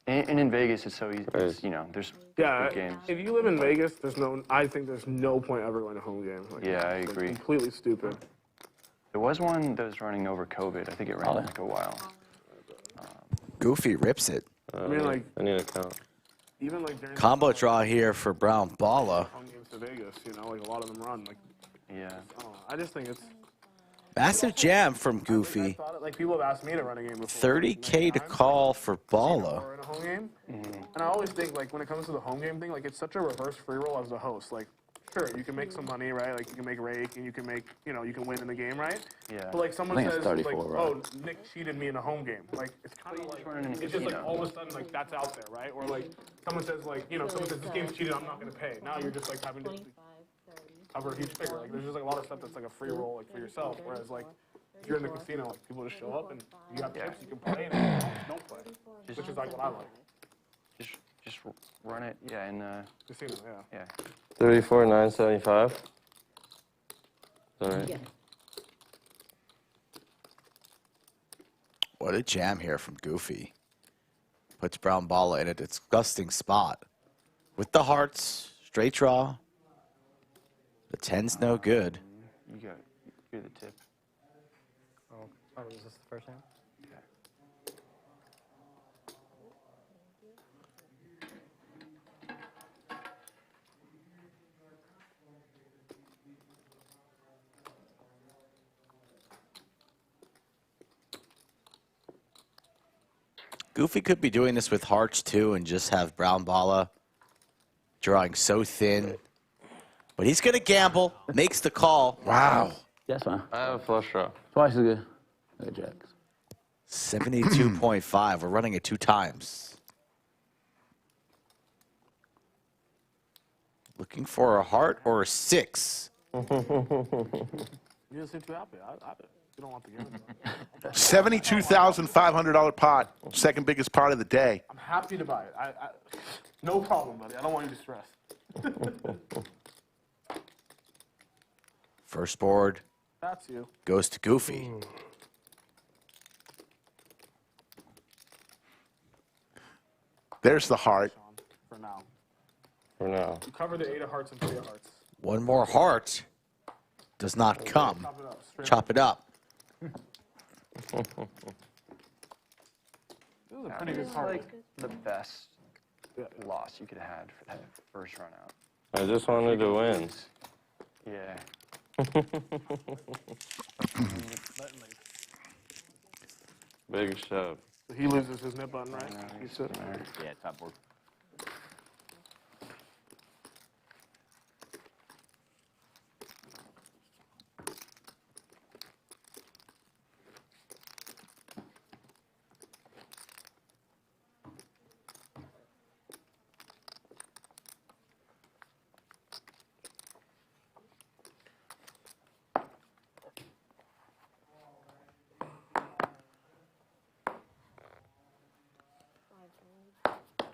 S4: and in Vegas, it's so easy. It's, there's good games.
S1: If you live in Vegas, I think there's no point ever going to home game. Like,
S4: yeah, I agree.
S1: Completely stupid.
S4: There was one that was running over COVID. I think it ran like a while.
S3: Goofy rips it.
S1: I mean, like
S8: I need a count.
S1: Even like during
S3: Combo draw here for Brown Balla.
S1: home games to Vegas, like a lot of them run. Like,
S4: yeah.
S1: I just think it's
S3: Massive jam from Goofy.
S1: like people have asked me to run a game before.
S3: 30K to call for Balla.
S1: Or in a home game, and I always think like when it comes to the home game thing, like it's such a reverse free roll as the host. Like, sure, you can make some money, right? Like you can make rake and you can make, you can win in the game, right?
S4: Yeah.
S1: But like someone says,
S5: 34,
S1: like,
S5: right?
S1: oh, Nick cheated me in a home game. Like it's kind of like it's just like all of a sudden like that's out there, right? Or like someone says like, someone says this game's cheated, I'm not gonna pay. Now you're just like having to cover a huge figure. Like there's just like a lot of stuff that's like a free roll like for yourself. Whereas like if you're in the casino, like people just show up and you have tips, you can play, and you don't play, which is like what I like.
S4: Just run it, yeah, in
S1: Casino, yeah.
S8: 34,975. All right.
S3: What a jam here from Goofy. Puts Brown Balla in a disgusting spot. With the hearts, straight draw. The 10's no good.
S4: You're the tip.
S9: Oh, is this the first hand?
S3: Goofy could be doing this with hearts too and just have Brown Balla drawing so thin. But he's going to gamble, makes the call.
S2: Wow.
S5: That's fine.
S8: I have a flush draw.
S5: Twice as good. Good jacks.
S3: 72.5. We're running it 2 times. Looking for a heart or a 6.
S1: You didn't seem too happy. You don't want the game.
S2: $72,500 pot. Second biggest pot of the day.
S1: I'm happy to buy it. No problem, buddy. I don't want you to stress.
S3: First board
S1: That's you.
S3: goes to Goofy.
S2: There's the heart.
S1: For now.
S8: For now.
S1: You cover the 8 of hearts and 3 of hearts.
S3: One more heart does not come.
S1: Chop it up.
S3: Chop it up.
S1: This is a pretty good card.
S4: Like the best loss you could have had for that first run out.
S8: I just wanted to win.
S4: Yeah.
S8: Big shove.
S1: He loses his nip button, right? You sit.
S5: Yeah, top board.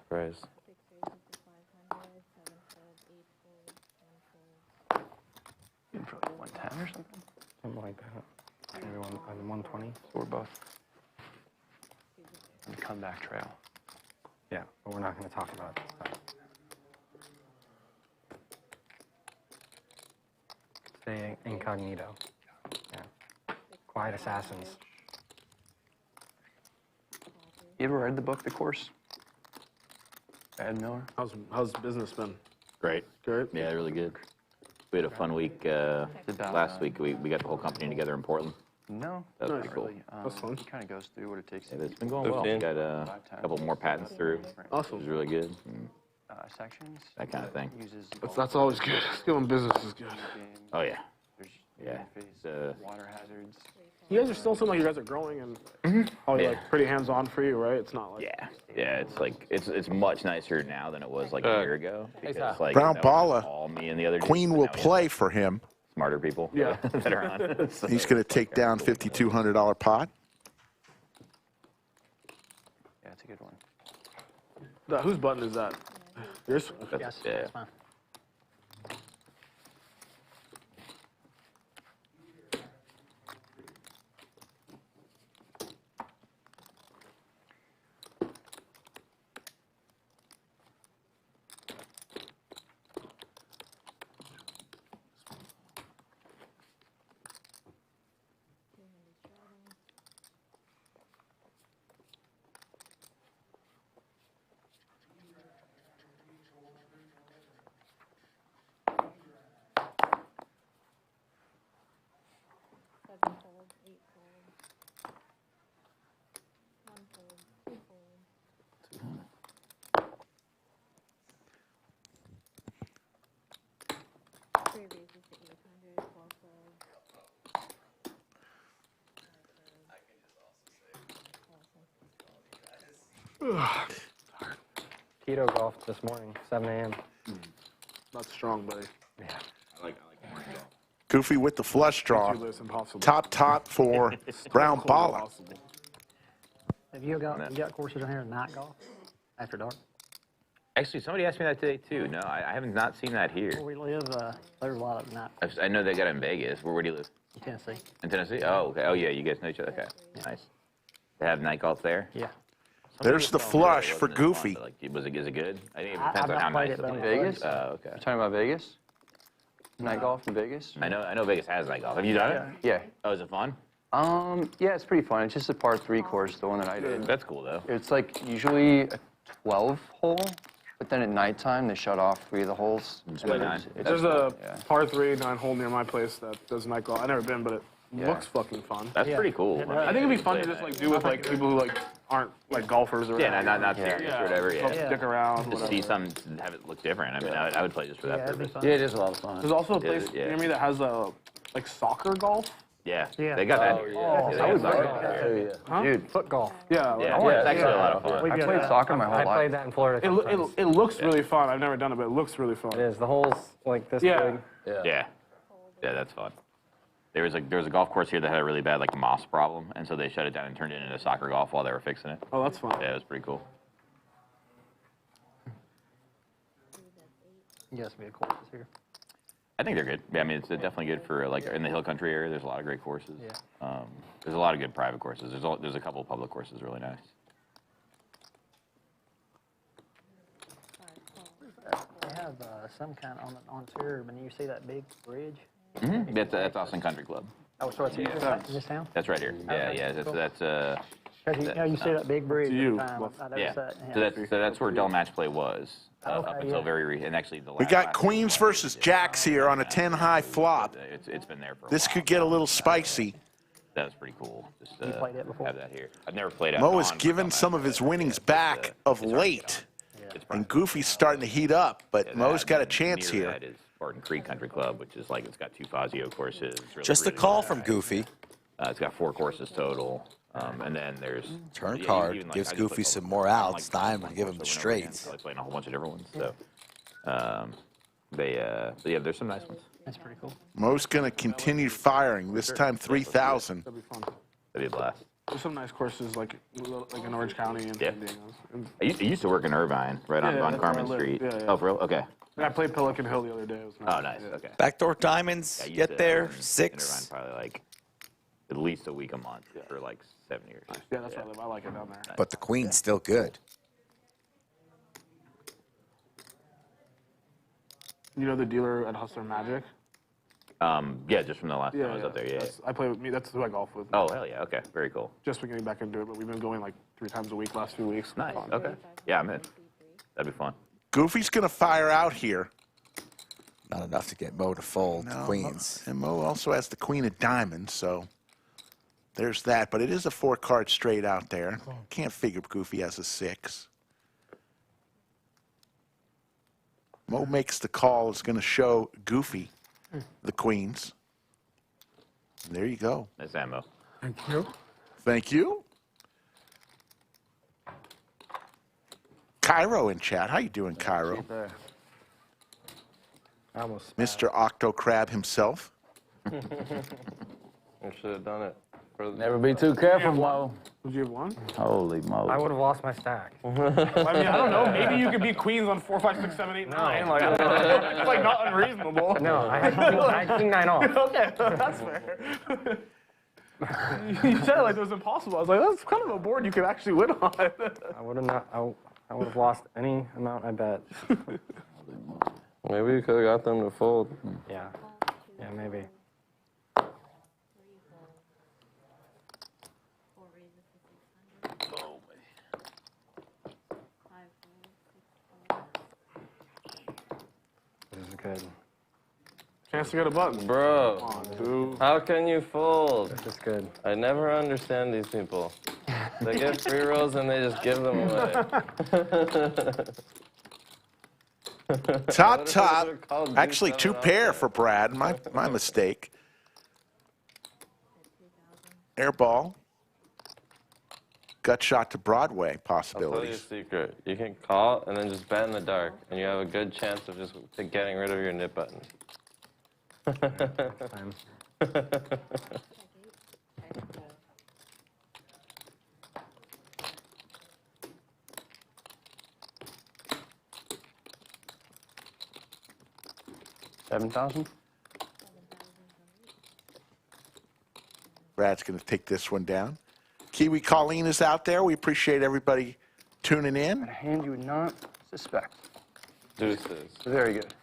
S8: Praise.
S4: For like 110 or something?
S9: Something like that. Maybe 120.
S4: Or both. The comeback trail.
S9: Yeah, but we're not going to talk about that. Stay incognito. Yeah. Quiet assassins.
S4: You ever read the book, The Course? Ed Miller?
S1: How's business been?
S5: Great.
S1: Good?
S5: Yeah, really good. We had a fun week. Last week, we got the whole company together in Portland.
S4: No,
S5: That was
S4: not
S5: pretty cool.
S4: really.
S1: That's fun.
S4: He kind of goes through what it takes.
S5: Yeah, it's been going well. We
S8: 15.
S5: got a couple more patents through.
S1: Awesome.
S5: It was really good.
S4: Sections.
S5: That kind of thing.
S4: Uses
S1: That's always good. Doing business is good.
S5: Oh, yeah.
S4: There's
S5: Yeah.
S4: water hazards.
S1: You guys are still seem like you guys are growing and probably like pretty hands-on for you, right? It's not like
S5: Yeah, it's like it's much nicer now than it was like a year ago. Because, like,
S2: Brown
S5: that was
S2: Balla.
S5: all me and the other
S2: Queen
S5: dudes,
S2: will
S5: but now we
S2: play
S5: have
S2: for him.
S5: smarter people.
S1: Yeah.
S5: that are on. So
S2: He's going to take down $5,200 pot.
S4: Yeah, it's a good one.
S1: Whose button is that? Yours? Okay.
S5: Yes, yeah.
S6: That's fine.
S9: Keto golf this morning, 7 a.m.
S1: That's strong, buddy.
S9: Yeah.
S5: I like morning golf.
S2: Goofy with the flush draw.
S1: It's impossible.
S2: Top for Brown Balla.
S1: Impossible.
S6: Have you got courses down here at night golf after dark?
S5: Actually, somebody asked me that today too. No, I haven't not seen that here.
S6: Where we live, there's a lot of night
S5: I know they got it in Vegas. Where do you live?
S6: in Tennessee.
S5: In Tennessee? Oh, okay. Oh, yeah, you guys know each other. Okay, nice. They have night golf there.
S9: Yeah.
S2: There's the flush for
S5: Wasn't as fun,
S2: Goofy.
S5: but, like, is it good? I think it
S9: I've
S5: depends on
S9: not
S5: how
S9: played
S5: nice
S9: it, but
S5: it
S9: I'm
S5: is.
S4: Vegas?
S5: Oh, okay.
S4: You're talking about Vegas? Night golf in Vegas?
S5: I know Vegas has night golf. Have you done it?
S4: Yeah.
S5: Oh, is it fun?
S4: Yeah, it's pretty fun. It's just a par 3 course, the one that I did.
S5: That's cool though.
S4: It's like usually a 12 hole, but then at nighttime they shut off 3 of the holes.
S5: Just play 9.
S1: There's a par 3 9-hole near my place that does night golf. I've never been, but it
S4: Yeah.
S1: looks fucking fun.
S5: That's pretty cool.
S1: I think it'd be fun to just like do with like people who like aren't like golfers or
S5: Yeah, not
S1: whatever.
S5: serious or whatever. Yeah.
S1: Stick around.
S5: Just see something, have it look different. I mean, I would play just for that purpose.
S7: Yeah, it is a lot of fun.
S1: There's also a place
S5: Yeah.
S1: near me that has like soccer golf.
S5: Yeah.
S9: Yeah.
S5: They got that.
S9: Oh,
S5: here.
S9: yeah.
S5: They
S9: I
S5: got
S9: would
S5: soccer
S9: like
S5: golf
S9: that.
S5: here.
S1: Huh?
S9: Dude, foot golf.
S1: Yeah.
S5: Yeah,
S1: like-
S5: it's actually a lot of fun.
S4: I played soccer my whole
S9: I
S4: life.
S9: played that in Florida. a couple times.
S1: It looks really fun. I've never done it, but it looks really fun.
S9: It is. The holes like this
S1: Yeah.
S9: big.
S5: Yeah, that's fun. There was a golf course here that had a really bad like moss problem, and so they shut it down and turned it into soccer golf while they were fixing it.
S1: Oh, that's fun.
S5: Yeah, it was pretty cool.
S9: Yes, be a courses here.
S5: I think they're good. Yeah, I mean, it's definitely good for like in the hill country area. There's a lot of great courses.
S9: Yeah.
S5: There's a lot of good private courses. There's a couple of public courses really nice.
S6: They have some kind on tour, but you see that big bridge?
S5: Mm-hmm. That's Austin Country Club.
S6: Oh, so it's in this town?
S5: That's right here. Yeah,
S6: Okay,
S5: yeah. That's
S6: cool.
S5: that's
S6: You see that big bridge
S1: you.
S6: every time. I
S5: yeah.
S6: noticed that.
S5: So that's where Del Match Play was up
S6: Okay,
S5: until
S6: yeah.
S5: very recent. And actually, the
S2: We
S5: last
S2: got Queens versus Jacks here on a 10-high flop.
S5: It's been there for a
S2: This
S5: while.
S2: could get a little spicy.
S5: That was pretty cool. Just
S6: You played it before?
S5: have that here. I've never played it.
S2: Mo has given some of his winnings back of late, and Goofy's starting to heat up, but Mo's got a chance
S5: Near
S2: here.
S5: That is Barton Creek Country Club, which is like it's got 2 Fazio courses. It's really,
S3: Just a
S5: really
S3: call
S5: good.
S3: from Goofy.
S5: It's got 4 courses total, and then there's
S3: Turn
S5: yeah,
S3: card,
S5: even, like,
S3: gives
S5: I just
S3: Goofy
S5: played
S3: some
S5: all-
S3: more
S5: I'm,
S3: outs. Time to give him the
S5: over again,
S3: straights.
S5: so I played a whole bunch of different ones. So, yeah, there's some nice ones.
S6: That's pretty cool.
S2: Mo's going to continue firing, this time 3,000.
S1: That'd be fun.
S5: That'd be a blast.
S1: There's some nice courses like in Orange County and
S5: Yeah.
S1: San Diego. And
S5: I used to work in Irvine, right on
S1: Yeah,
S5: on
S1: that's where I
S5: Carmen
S1: live.
S5: Street.
S1: Yeah, yeah.
S5: Oh, for real? Okay.
S1: I played Pelican Hill the other day. It was nice.
S5: Oh, nice.
S1: Yeah.
S5: Okay.
S3: Backdoor diamonds,
S5: I used
S3: get
S5: to
S3: there,
S5: live in Irvine
S3: 6.
S5: probably like at least a week a month for like 7 years.
S1: Yeah, that's where I live. I like it down there.
S3: But the queen's still good.
S1: You know the dealer at Hustler Magic?
S5: Yeah, just from the last time I was up there. Yeah.
S1: I play with me. That's who I golf with.
S5: Oh, hell yeah. Okay. Very cool.
S1: Just been getting back into it, but we've been going like 3 times a week last few weeks.
S5: Nice.
S1: Fun.
S5: Okay. Yeah, I'm in. That'd be fun.
S2: Goofy's going to fire out here.
S3: Not enough to get Mo to fold
S2: No,
S3: queens.
S2: And Mo also has the queen of diamonds, so there's that. But it is a 4-card straight out there. Can't figure Goofy has a 6. Mo makes the call. It's going to show Goofy the queens. And there you go.
S5: Nice ammo.
S11: Thank you.
S2: Thank you. Cairo in chat. How you doing, Cairo?
S9: I almost.
S2: Mr. Octo Crab himself.
S8: I should have done it. For the
S7: Never be too careful, Mo.
S1: Would you have won?
S7: Holy moly.
S9: I would have lost my stack.
S1: I mean, I don't know. Maybe you could beat queens on 4, 5, 6, 7, 8, 9. Like, I don't know. It's like not unreasonable.
S9: No, I had king 9 off.
S1: Okay, that's fair. You said it like it was impossible. I was like, that's kind of a board you could actually win on.
S9: I would have not. I would have lost any amount I bet.
S8: Maybe you could have got them to fold.
S9: Yeah. Yeah, maybe. This is good.
S1: Chance to get a button.
S8: Bro,
S1: Come on, dude.
S8: how can you fold?
S9: This is good.
S8: I never understand these people. They get free rolls and they just give them away.
S2: Top. Actually, 2 pair for Brad. My mistake. Airball. Gut shot to Broadway
S8: I'll tell you a
S2: possibilities.
S8: secret. You can call and then just bet in the dark, and you have a good chance of just getting rid of your nip button. $7,000?
S2: Brad's going to take this one down. Kiwi Colleen is out there. We appreciate everybody tuning in.
S4: A hand you would not suspect.
S8: Deuces.
S4: Very good.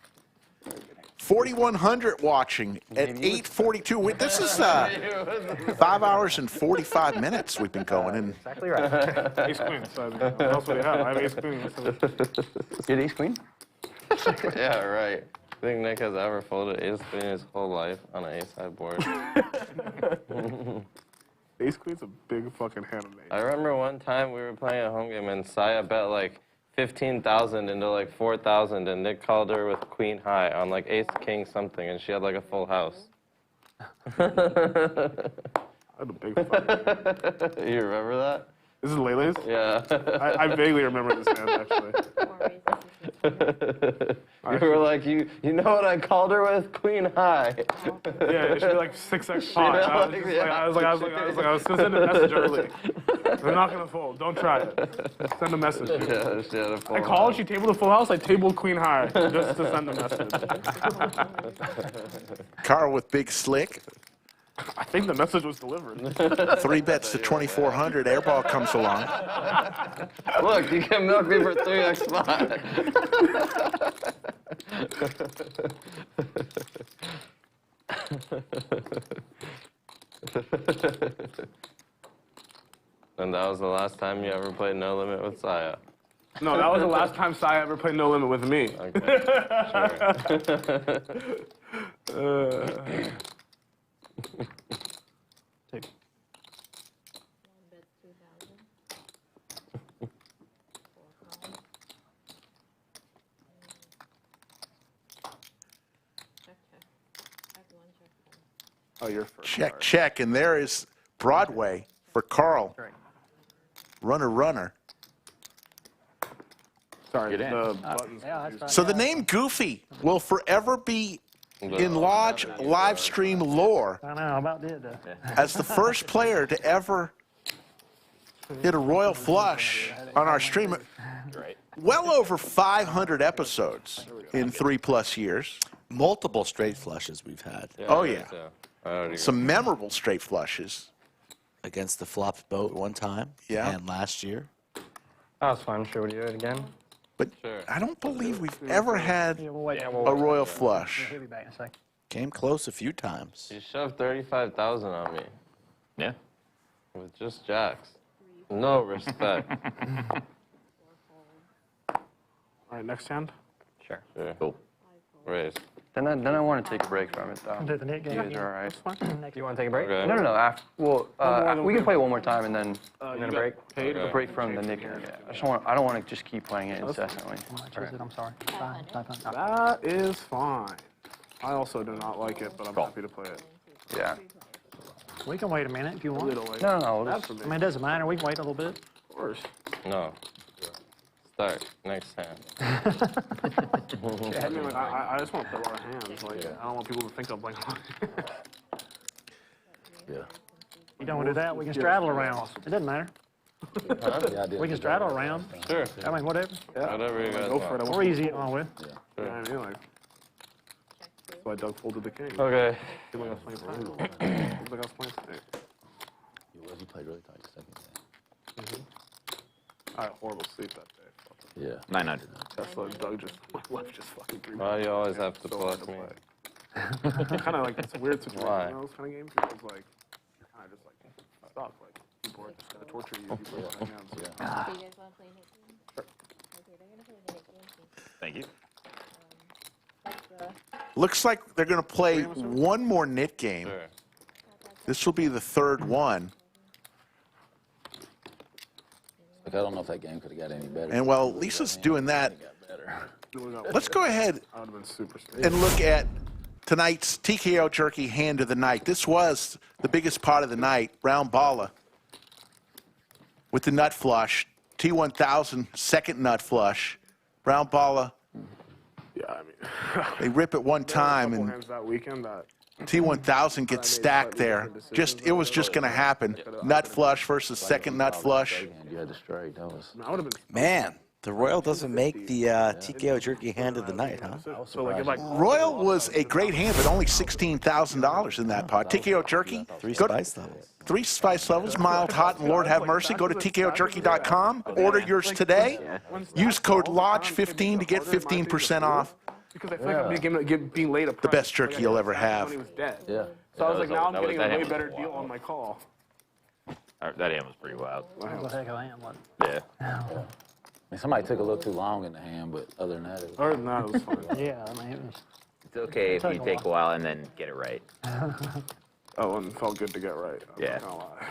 S2: 4,100 watching at 8:42. This is 5 hours and 45 minutes we've been going. And
S9: Exactly right.
S1: Ace queen. So what else would he have? I have ace queen.
S4: You had ace queen?
S8: Yeah, right. I think Nick has ever folded ace queen his whole life on an ace high board.
S1: Ace queen's a big fucking hand of
S8: I remember one time we were playing a home game and Saya bet like 15,000 into like 4,000 and Nick called her with queen high on like ace king something and she had like a full house.
S1: I had a big fucking
S8: You remember that?
S1: This is Lele's?
S8: Yeah.
S1: I vaguely remember this hand, actually.
S8: You were like, you know what I called her with? Queen high.
S1: Yeah, it should be like 6x pot. I was gonna send a message early. They're not gonna fold. Don't try it. Send a message.
S8: Yeah, she had a full
S1: I called. She tabled a full house. I tabled queen high just to send a message.
S2: Carl with Big Slick.
S1: I think the message was delivered.
S2: 3 bets to 2,400. Airball comes along.
S8: Look, you can milk me for 3x spot. And that was the last time you ever played No Limit with Saya.
S1: No, that was the last time Sai ever played No Limit with me.
S8: Okay, sure.
S1: Oh, you're first.
S2: Check, check. And there is Broadway for Carl. Runner, runner.
S1: Sorry,
S5: Get in.
S1: the buttons.
S6: Yeah, that's right.
S2: So the name Goofy will forever be in Lodge live stream lore
S6: I know, I about did that.
S2: as the first player to ever hit a royal flush on our stream. Well over 500 episodes in 3+ years.
S3: Multiple straight flushes we've had
S2: Oh, yeah.
S8: I already
S2: Some memorable straight flushes.
S3: against the flopped boat one time.
S2: Yeah.
S3: And last year.
S9: That was fun. Should we do it again?
S2: But
S8: Sure.
S2: I don't believe we've ever had
S6: Yeah, we'll wait.
S2: a royal flush.
S6: He'll be back in a second.
S3: Came close a few times.
S8: You shoved 35,000 on me
S5: Yeah.
S8: with just jacks. No respect.
S1: All right, next hand.
S9: Sure.
S8: Sure.
S5: Cool.
S8: Raise.
S4: Then I want to take a break from it, though.
S6: Do the net
S4: You
S6: game.
S4: guys are all right.
S9: You want to take a break?
S8: Okay.
S4: No. After, well,
S1: than
S4: we
S1: we
S4: can play one more time and then
S9: And then a break?
S1: Paid.
S8: Okay.
S4: a break from the Nick area. I don't want to just keep playing it incessantly.
S6: How much is it? I'm sorry. 500.
S1: That is fine. I also do not like it, but I'm happy to play it.
S4: Yeah.
S6: We can wait a minute if you
S1: A
S6: want.
S1: little late.
S4: No. We'll
S1: That's
S4: just,
S1: for
S6: I
S1: me.
S6: mean, it doesn't matter. We can wait a little bit.
S1: Of course.
S8: No. Start. Next hand.
S1: I mean, like, I just want to play our hands. Like, I don't want people to think I'm like.
S5: Yeah.
S6: You don't want to do that? We can straddle around. It doesn't matter.
S5: Yeah, I did.
S6: We can straddle around.
S8: Sure.
S6: I mean, whatever.
S8: Whatever you guys
S1: Go for it.
S8: want.
S6: We're easy on with.
S1: You know what I mean? Like, that's why Doug folded the king.
S8: Okay.
S1: Feel like I was playing time. Feels like I was playing today.
S5: You played really tight second game.
S1: I had horrible sleep that day.
S5: Yeah. 900.
S1: Tesla and Doug just, my life just fucking threw me.
S8: Why you always have to
S1: So
S8: plus
S1: hard to
S8: me?
S1: play. Kind of like, it's a weird situation,
S8: Why?
S1: you know, those kind of games, because like, you're kind of just like stuck. Like, people are just going to torture you if you play with hands.
S13: Do you guys want to play Nick game?
S1: Sure.
S13: Okay, they're going to play the Nick game.
S5: Thank you.
S2: Looks like they're going to play one more knit game.
S8: Sure.
S2: This will be the third one.
S5: Like, I don't know if that game could have got any better.
S2: And while Lisa's doing that,
S5: It got better.
S2: let's go ahead
S1: I would have been super straight.
S2: and look at tonight's TKO Jerky hand of the night. This was the biggest pot of the night, round Balla with the nut flush, T1000 second nut flush, round Balla.
S1: Yeah, I mean,
S2: They rip it one time
S1: couple
S2: and
S1: hands that weekend that
S2: T1000 gets stacked there. It was just going to happen. Nut flush versus second nut flush.
S5: You had the straight. That was.
S1: I would have been.
S3: Man, The Royal doesn't make the TKO Jerky hand of the night, huh?
S1: So like if I
S2: Royal was a great hand, but only $16,000 in that pot. TKO Jerky.
S3: Three
S2: Go to-
S3: spice levels.
S2: 3 spice levels, mild, hot, and Lord have mercy. Go to TKOjerky.com. Order yours today. Use code LODGE15 to get 15% off.
S1: because I feel like I'm being late a price.
S2: The best jerky you'll ever have.
S1: When he was dead.
S5: Yeah.
S1: So I was like, now I'm
S7: that was-
S1: getting
S7: that
S1: a way
S7: hand was
S1: better
S7: wild.
S1: deal on my call.
S7: That hand was pretty wild.
S6: That was a heck of a hand, wasn't
S7: Yeah.
S5: I mean, somebody took a little too long in the hand, but other than that, it was.
S1: Other than that, it was fun.
S6: it? Yeah, I mean, it was.
S14: It's okay if you take a while and then get it right.
S1: Oh, and it felt good to get right. I'm
S14: Yeah.
S1: not gonna lie.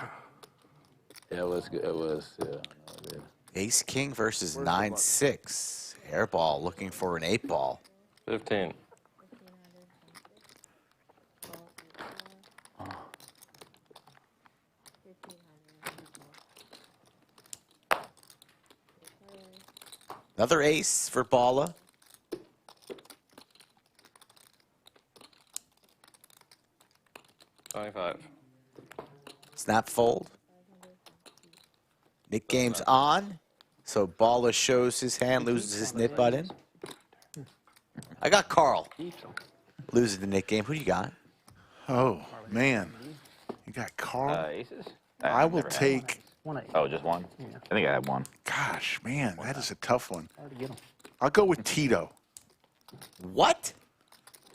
S5: Yeah, it was good. It was, yeah. No, it did.
S3: Ace King versus 9-6. Airball looking for an 8-ball.
S8: 15.
S3: Another ace for Balla.
S8: $25.
S3: Snap fold. Nick game's on. So Balla shows his hand, loses his nit button. I got Carl. Losing the Nick game. Who do you got?
S2: Oh, man. You got Carl?
S14: Aces?
S2: I will take...
S6: 1-8.
S14: Oh, just one?
S6: Yeah.
S14: I think I had one.
S2: Gosh, man, that is a tough one.
S6: Hard to get 'em.
S2: I'll go with Tito.
S3: What?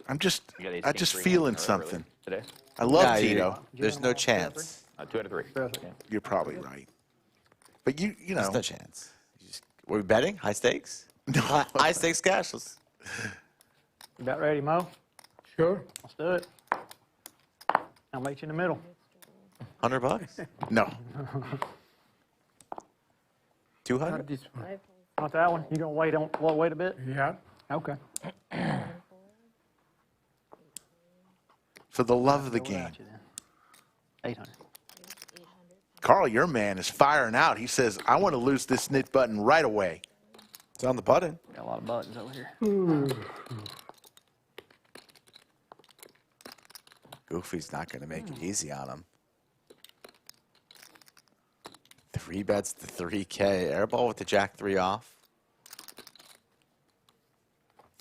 S2: I'm just
S14: You got ace,
S2: I
S14: king,
S2: just
S14: three
S2: feeling
S14: early
S2: something.
S14: Today?
S2: I love
S3: Nah,
S2: Tito.
S3: There's no chance.
S14: 2 out of 3. Yeah.
S2: You're probably right. But you know.
S3: There's no chance. Were we betting? High stakes?
S2: No.
S3: High stakes cashless.
S6: You about ready, Mo?
S11: Sure.
S6: Let's do it. I'll meet you in the middle.
S3: $100?
S2: No.
S3: 200?
S11: This one.
S6: Not that one. You gonna wait wait a bit?
S11: Yeah.
S6: Okay.
S2: For the love of the
S6: Go
S2: game.
S6: without you then. 800.
S2: Carl, your man, is firing out. He says, I want to lose this nit button right away.
S3: It's on the button.
S6: Got a lot of buttons over here.
S3: Goofy's not going to make it easy on him. 3 bets to 3K. Airball with the Jack 3 off.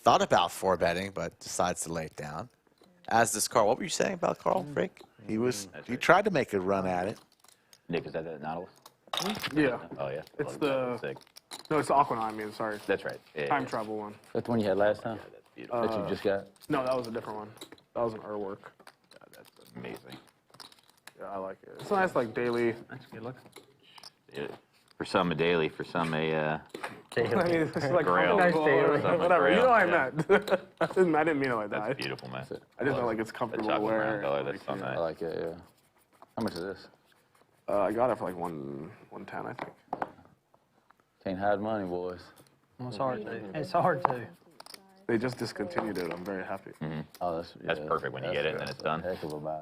S3: Thought about 4 betting, but decides to lay it down. As does Carl. What were you saying about Carl, Frick?
S2: He tried to make a run at it.
S14: Nick, is that the Nautilus?
S1: Yeah.
S14: Oh, yeah.
S1: It's
S14: Love that.
S1: the
S14: Sick.
S1: no, it's the Aquanine. I mean, sorry.
S14: That's right. Yeah,
S1: Time
S14: yeah.
S1: travel one.
S5: That's the one you had last time?
S14: That's beautiful.
S5: That you just got?
S1: No, that was a different one. That was an Urwork.
S14: That's amazing.
S1: Yeah, I like it. It's a nice like daily.
S6: That's good look.
S14: Yeah. For some a daily, for some a
S1: I mean, it's like
S14: Grail.
S1: comfortable or
S14: Something
S1: whatever. You
S14: Grail,
S1: know what I
S14: yeah.
S1: meant. I didn't mean it like that.
S14: That's beautiful, man.
S1: I just felt like it's
S14: The
S1: comfortable to
S14: chocolate
S1: wear.
S14: brown color, that's
S1: like,
S14: so nice.
S5: I like it, yeah. How much is this?
S1: I got it for like 110, I think.
S5: Can't hide money, boys.
S6: Well, it's hard to. It's hard to.
S1: They just discontinued it. I'm very happy.
S5: Oh,
S14: That's perfect when you get it and then it's done.
S5: Heck of a buy.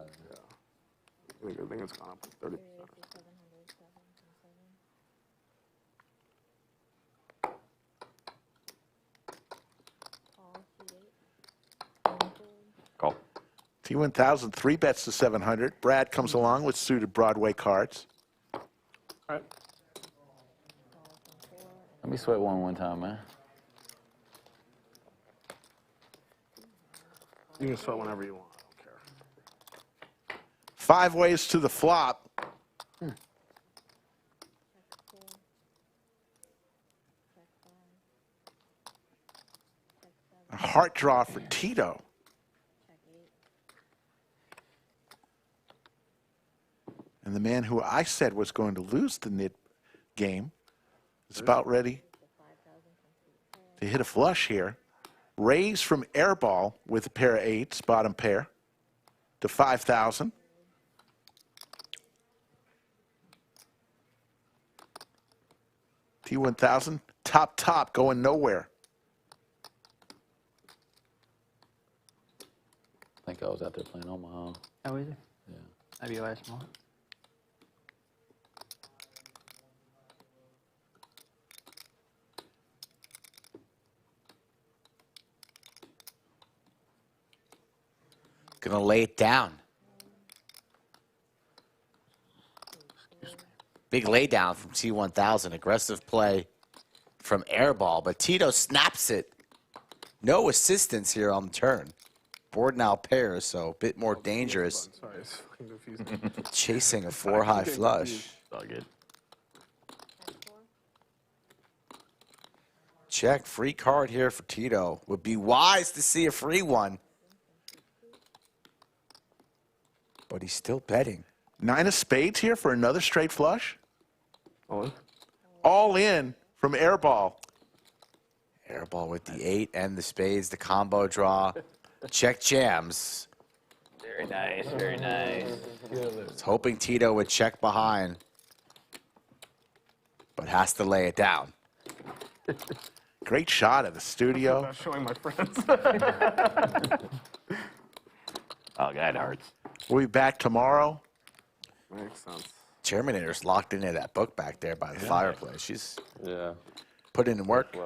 S1: I think it's gone up 30%.
S14: Call.
S2: T1000, 3 bets to 700. Brad comes along with suited Broadway cards.
S1: All right.
S5: Let me sweat one time, man.
S1: You can sweat whenever you want. I don't care.
S2: 5 ways to the flop. A heart draw for Tito. And the man who I said was going to lose the nit game is about ready to hit a flush here. Raise from Airball with a pair of 8s, bottom pair, to 5,000. T1000, top, going nowhere.
S5: I think I was out there playing on my own.
S6: How is it?
S5: Yeah.
S6: Maybe you asked more.
S3: Gonna lay it down. Big lay down from T1000. Aggressive play from Airball, but Tito snaps it. No assistance here on the turn. Board now pairs, so a bit more dangerous.
S1: Sorry, it's fucking confusing.
S3: Chasing a 4-high flush.
S14: It's all good.
S3: Check, free card here for Tito. Would be wise to see a free one. But he's still betting.
S2: 9 of spades here for another straight flush.
S1: Owen?
S2: All in from Airball.
S3: Airball with the 8 and the spades, the combo draw. Check jams.
S14: Very nice, very nice.
S3: Was hoping Tito would check behind, but has to lay it down.
S2: Great shot at the
S1: I'm
S2: studio.
S1: not showing my friends.
S14: Oh, that hurts.
S2: We'll be back tomorrow.
S1: Makes sense.
S3: Terminator's locked into that book back there by the fireplace. She's putting in work.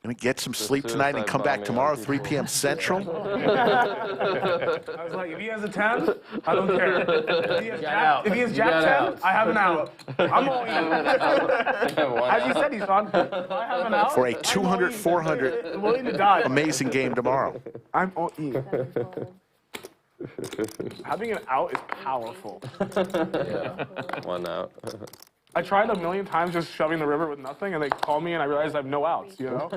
S2: Gonna get some sleep tonight and come back tomorrow, 3 p.m. Central.
S1: I was like, if he has a 10, I don't care. If he has Jack 10, I have an out. I'm all in. As you said, he's on. If I have an out.
S2: For a 200, 400
S1: willing to die.
S2: amazing game tomorrow.
S1: I'm all in. Having an out is powerful.
S8: One out.
S1: I tried a million times just shoving the river with nothing, and they call me, and I realized I have no outs, you know?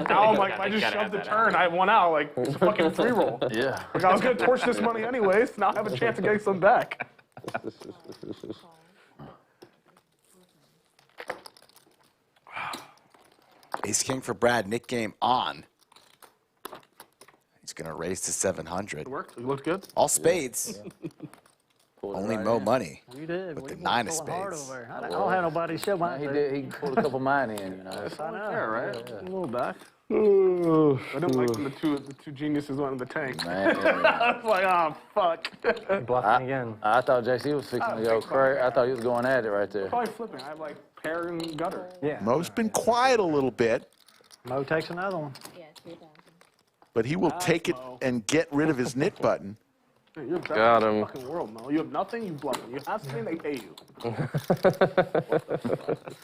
S1: Now I'm like, if I just shove the turn, I have 1 out. Like, it's a fucking free roll.
S7: Yeah.
S1: Like, I was going to torch this money anyways. Now I have a chance of getting some back.
S3: Ace King for Brad. Nick game on. He's going to raise to 700.
S1: It worked. It looked good.
S3: All spades. Only Moe Money
S6: You did.
S3: with the
S6: We
S3: 9 of
S6: pulling hard
S3: spades.
S6: over there. I don't have nobody to show mine.
S5: He
S6: to.
S5: did. He pulled a couple mine in, you know.
S6: I know.
S1: Yeah, right? A little back. I don't like when the two geniuses went in the tank.
S5: Man,
S1: I was like, oh, fuck.
S9: Bluffing again.
S5: I thought JC was fixing to go crazy. I thought he was going at it right there.
S1: Probably flipping. I have like pair and gutter.
S9: Yeah.
S2: Mo's been quiet a little bit,
S6: Mo takes another one.
S2: but he will take it
S1: Mo.
S2: and get rid of his knit button.
S1: Hey, you're the best
S8: Got
S1: in
S8: him.
S1: the fucking world, Mo. You have nothing, you bluffing. You have something, they pay you.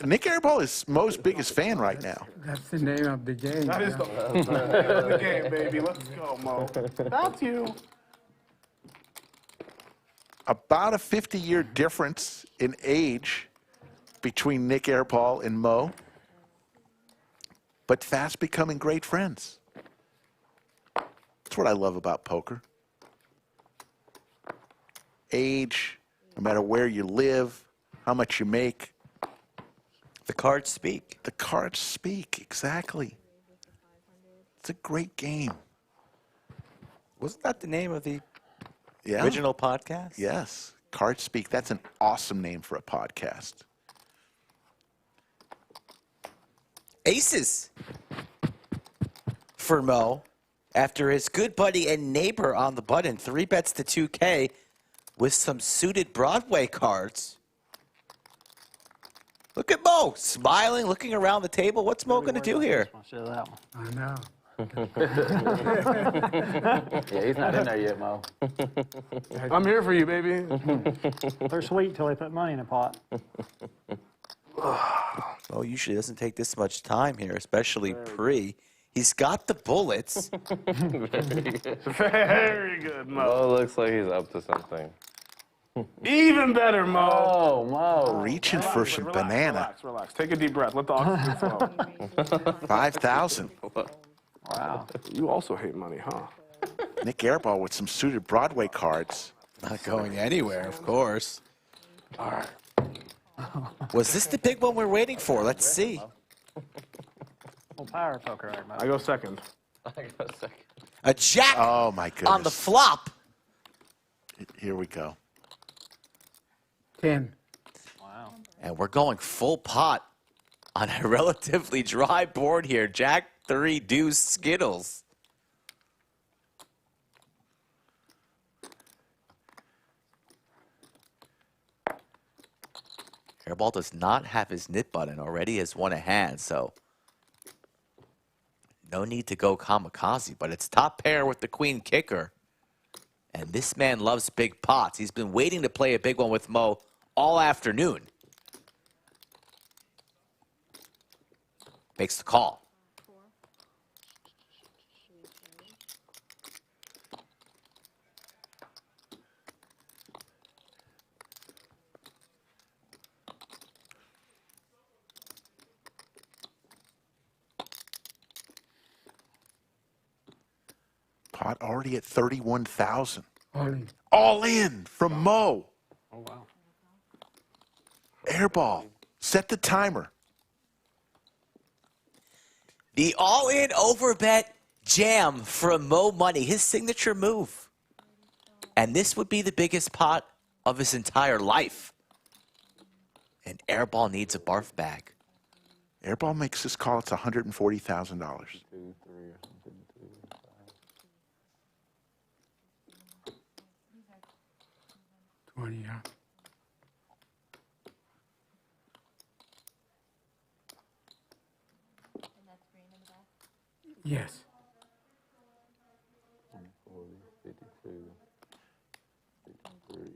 S2: Nick Airball is Mo's biggest fan right now.
S11: That's the name of the game.
S1: That is the game, baby. Let's go, Mo. That's you.
S2: About a 50-year difference in age between Nik Airball and Mo, but fast becoming great friends. That's what I love about poker. Age, no matter where you live, how much you make.
S3: The cards speak.
S2: The cards speak, exactly. It's a great game.
S3: Wasn't that the name of the
S2: Yeah.
S3: original podcast?
S2: Yes. Cards speak. That's an awesome name for a podcast.
S3: Aces for Mo after his good buddy and neighbor on the button. 3 bets to 2K with some suited Broadway cards. Look at Mo smiling, looking around the table. What's Mo going to do here?
S6: I'll show that one.
S11: I know.
S5: Yeah, he's not in there yet, Mo.
S1: I'm here for you, baby.
S6: They're sweet till they put money in a pot.
S3: Mo usually doesn't take this much time here, especially pre. He's got the bullets.
S1: Very good, Mo.
S8: Mo looks like he's up to something.
S1: Even better, Mo.
S5: Oh, Mo.
S2: Reaching for some
S1: Relax,
S2: banana.
S1: Relax, relax. Take a deep breath. Let the oxygen flow.
S2: 5,000.
S1: Wow. You also hate money, huh?
S2: Nik Airball with some suited Broadway cards.
S3: Not going anywhere, of course.
S1: All right.
S3: Was this the big one we're waiting for? Let's see.
S6: Well, power poker, right, Mo?
S1: I go second.
S3: A jack
S2: Oh, my goodness.
S3: on the flop.
S2: Here we go.
S11: 10.
S6: Wow.
S3: And we're going full pot on a relatively dry board here. Jack 3 deuce Skittles. Airball does not have his knit button. Already has one a hand, so no need to go kamikaze, but it's top pair with the queen kicker. And this man loves big pots. He's been waiting to play a big one with Mo all afternoon. makes the call.
S2: Pot already at 31,000.
S11: All in.
S2: All in from Moe.
S1: Oh, wow.
S2: Airball. Set the timer.
S3: The all-in overbet jam from Moe Money, his signature move. And this would be the biggest pot of his entire life. And Airball needs a barf bag.
S2: Airball makes this call. It's $140,000.
S11: 20, yeah. Yes.
S7: 52, 53.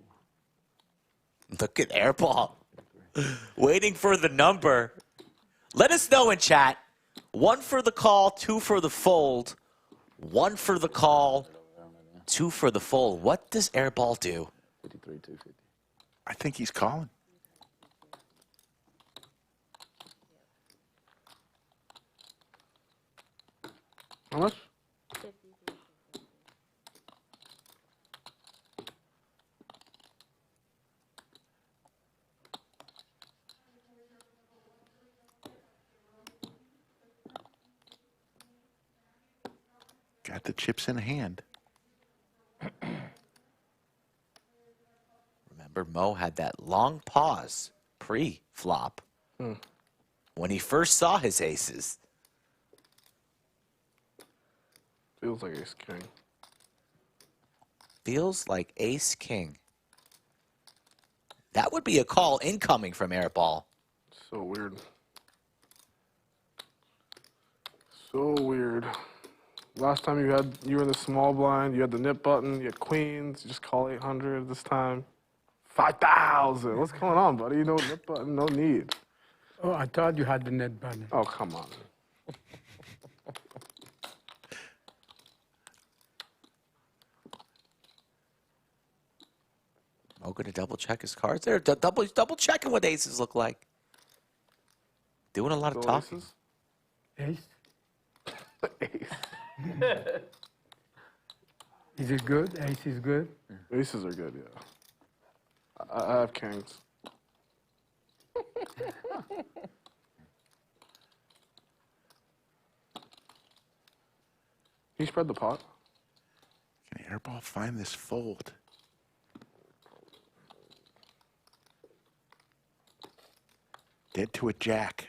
S3: Look at Airball. Waiting for the number. Let us know in chat. 1 for the call, 2 for the fold. 1 for the call, 2 for the fold. What does Airball do?
S7: 53, 250.
S2: I think he's calling.
S1: How much?
S2: Got the chips in hand.
S3: Remember, Moe had that long pause pre-flop when he first saw his aces.
S1: Feels like ace king.
S3: Feels like ace-king. That would be a call incoming from Airball.
S1: So weird. So weird. Last time you were in the small blind, you had the nip button, you had queens, you just call 800 this time. 5,000. What's going on, buddy? No nip button, no need.
S11: Oh, I thought you had the net button.
S1: Oh, come on.
S3: Moe gonna double check his cards there. Double checking what aces look like. Doing a lot of
S1: Still
S3: talking.
S1: aces?
S11: Ace?
S1: Ace.
S11: Is it good? Ace is good?
S1: Aces are good, yeah. I have kings. Can you spread the pot?
S2: Can Airball find this fold? Dead to a jack.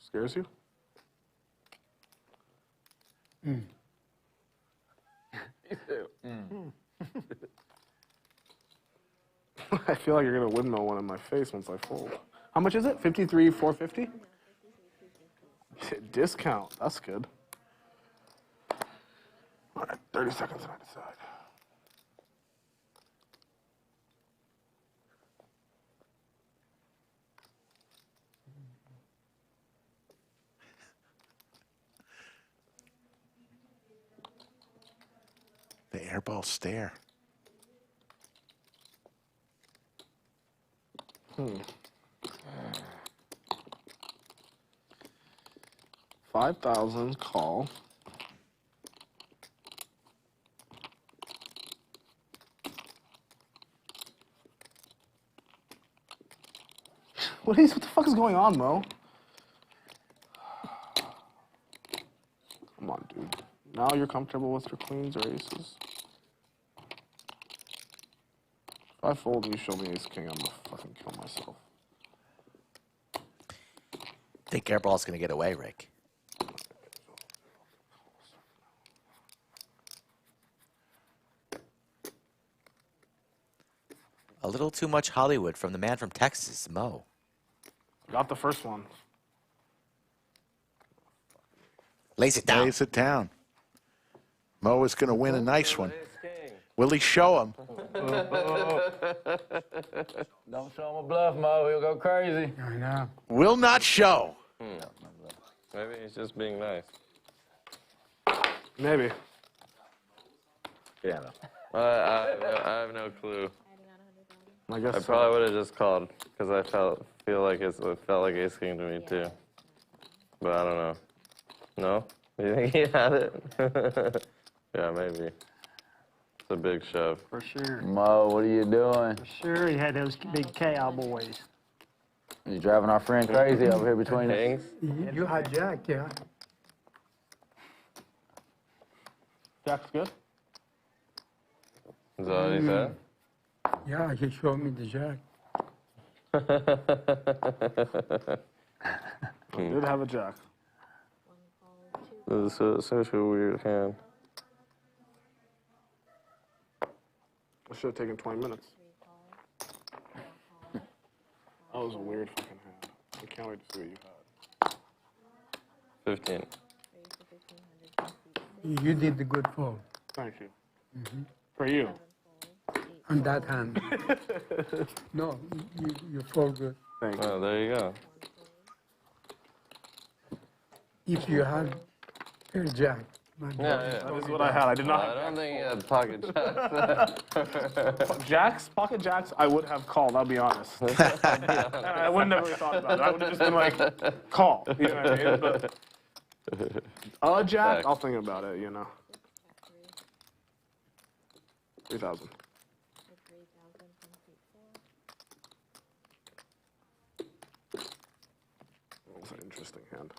S1: Scares you? I feel like you're gonna windmill one in my face once I fold. How much is it? 53, 450? Discount. That's good. All right, 30 seconds and I decide.
S2: The Airball stare.
S1: 5,000 call. What the fuck is going on, Mo? Come on, dude. Now you're comfortable with your queens or aces? If I fold and you show me ace king, I'm gonna fucking kill myself.
S3: I think Airball's gonna get away, Rick. A little too much Hollywood from the man from Texas, Moe.
S1: Got the first one.
S3: Lays it down.
S2: Lays it down. Moe is going to win a nice one. Will he show him?
S5: Don't show him a bluff, Mo. He'll go crazy.
S11: I know.
S2: Will not show.
S8: Maybe he's just being nice.
S1: Maybe.
S5: Yeah.
S8: I have no clue.
S1: I guess
S8: I probably would have just called because I feel like it felt like ace king to me too. But I don't know. No? You think he had it? Yeah, maybe. It's a big shove.
S6: For sure.
S5: Mo, what are you doing?
S6: For sure, he had those big cowboys.
S5: You driving our friend crazy over here between us?
S8: Kings?
S11: You had Jack, yeah.
S1: Jack's good.
S8: Is that what he said?
S11: Yeah, he showed me the Jack.
S1: I did have a jack.
S8: This is such a weird hand.
S1: I should have taken 20 minutes. That was a weird fucking hand. I can't wait to see what you had.
S8: 15.
S11: You did the good fold.
S1: Thank you. For you.
S11: On that hand. No, you fold good.
S1: Thank you.
S8: Oh, there you go.
S11: If you had a Jack.
S8: Yeah.
S1: That is what I had. I did not
S8: I don't think he had pocket jacks.
S1: Jacks, pocket jacks, I would have called, I'll be honest. I would never have thought about it. I would have just been like, call. You know what I mean? But a jack, I'll think about it, you know. 3,000. That's an interesting hand.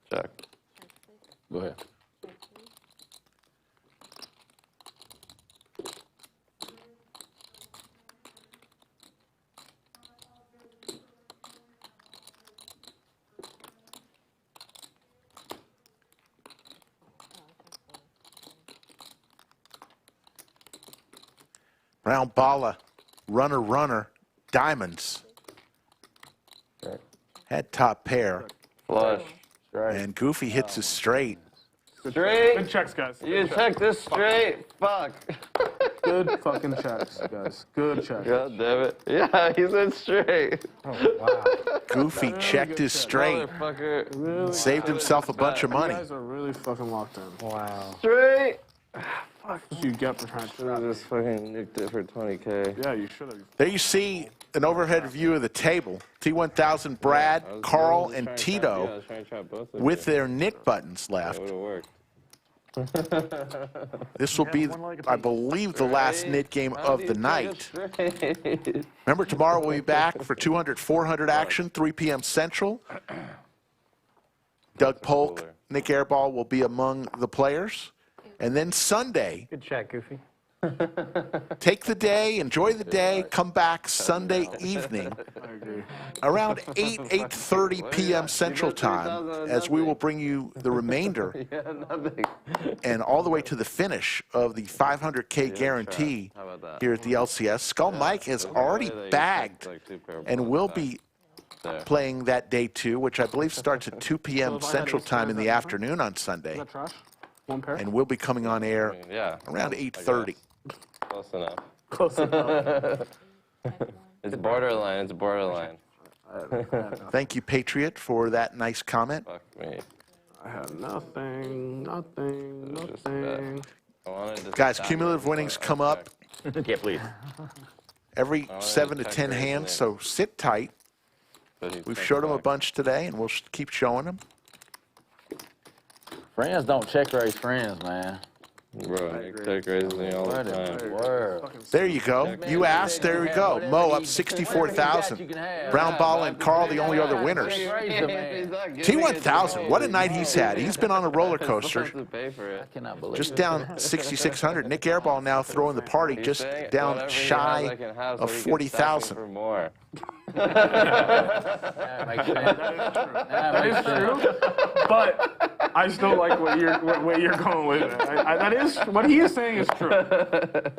S8: Jack.
S5: Go ahead.
S2: Round Balla, runner, diamonds.
S8: Right.
S2: Had top pair.
S8: Flush.
S2: And Goofy hits a straight.
S8: Straight.
S1: Good checks, guys.
S8: You check this straight. Fuck.
S1: Good fucking checks, guys. Good checks.
S8: God damn it. Yeah, he said straight.
S9: Oh, wow.
S2: Goofy checked his straight.
S8: Motherfucker.
S1: Really?
S2: Saved himself a bunch of money.
S1: You guys are really fucking locked in.
S9: Wow.
S8: Straight.
S1: Fuck what you get for trying to
S8: Should have just fucking nicked it for 20K.
S1: Yeah, you should have.
S2: There you see an overhead view of the table. T1000 Brad, Carl, and Tito with their Nick buttons left.
S8: That would have worked.
S2: This will be, I believe, the last Nick game of the night. Remember, tomorrow we'll be back for 200, 400 action, 3 p.m. Central. Doug Polk, Nik Airball will be among the players. And then Sunday,
S9: Good check, Goofy.
S2: take the day, enjoy the day, come back Sunday evening around 8:30 p.m. Central Time, as we will bring you the remainder and all the way to the finish of the 500K guarantee here at the LCS. Skull Mike has already bagged and will be playing that day too, which I believe starts at 2 p.m. Central Time in the afternoon on Sunday.
S1: Trash? One pair?
S2: And we'll be coming on air around 8:30.
S8: Close enough.
S1: Close enough.
S8: It's borderline. It's borderline.
S2: Thank you, Patriot, for that nice comment.
S8: Fuck me.
S1: I had nothing.
S2: Guys, cumulative winnings come up
S14: Yeah, please.
S2: every 7 to 10 hands, so sit tight. We've showed them a bunch today, and we'll keep showing them.
S5: Friends don't check raise friends, man.
S8: Bro, Nick check raises me all the time.
S5: Word.
S2: There you go. You asked, there we go. Mo up 64,000. Brown Balla and Carl, the only other winners. T1000, what a night he's had. He's been on a roller coaster. Just down 6,600. Nik Airball now throwing the party, just down shy of 40,000.
S1: That is true. But I still like what you're going with. That is what he is saying is true.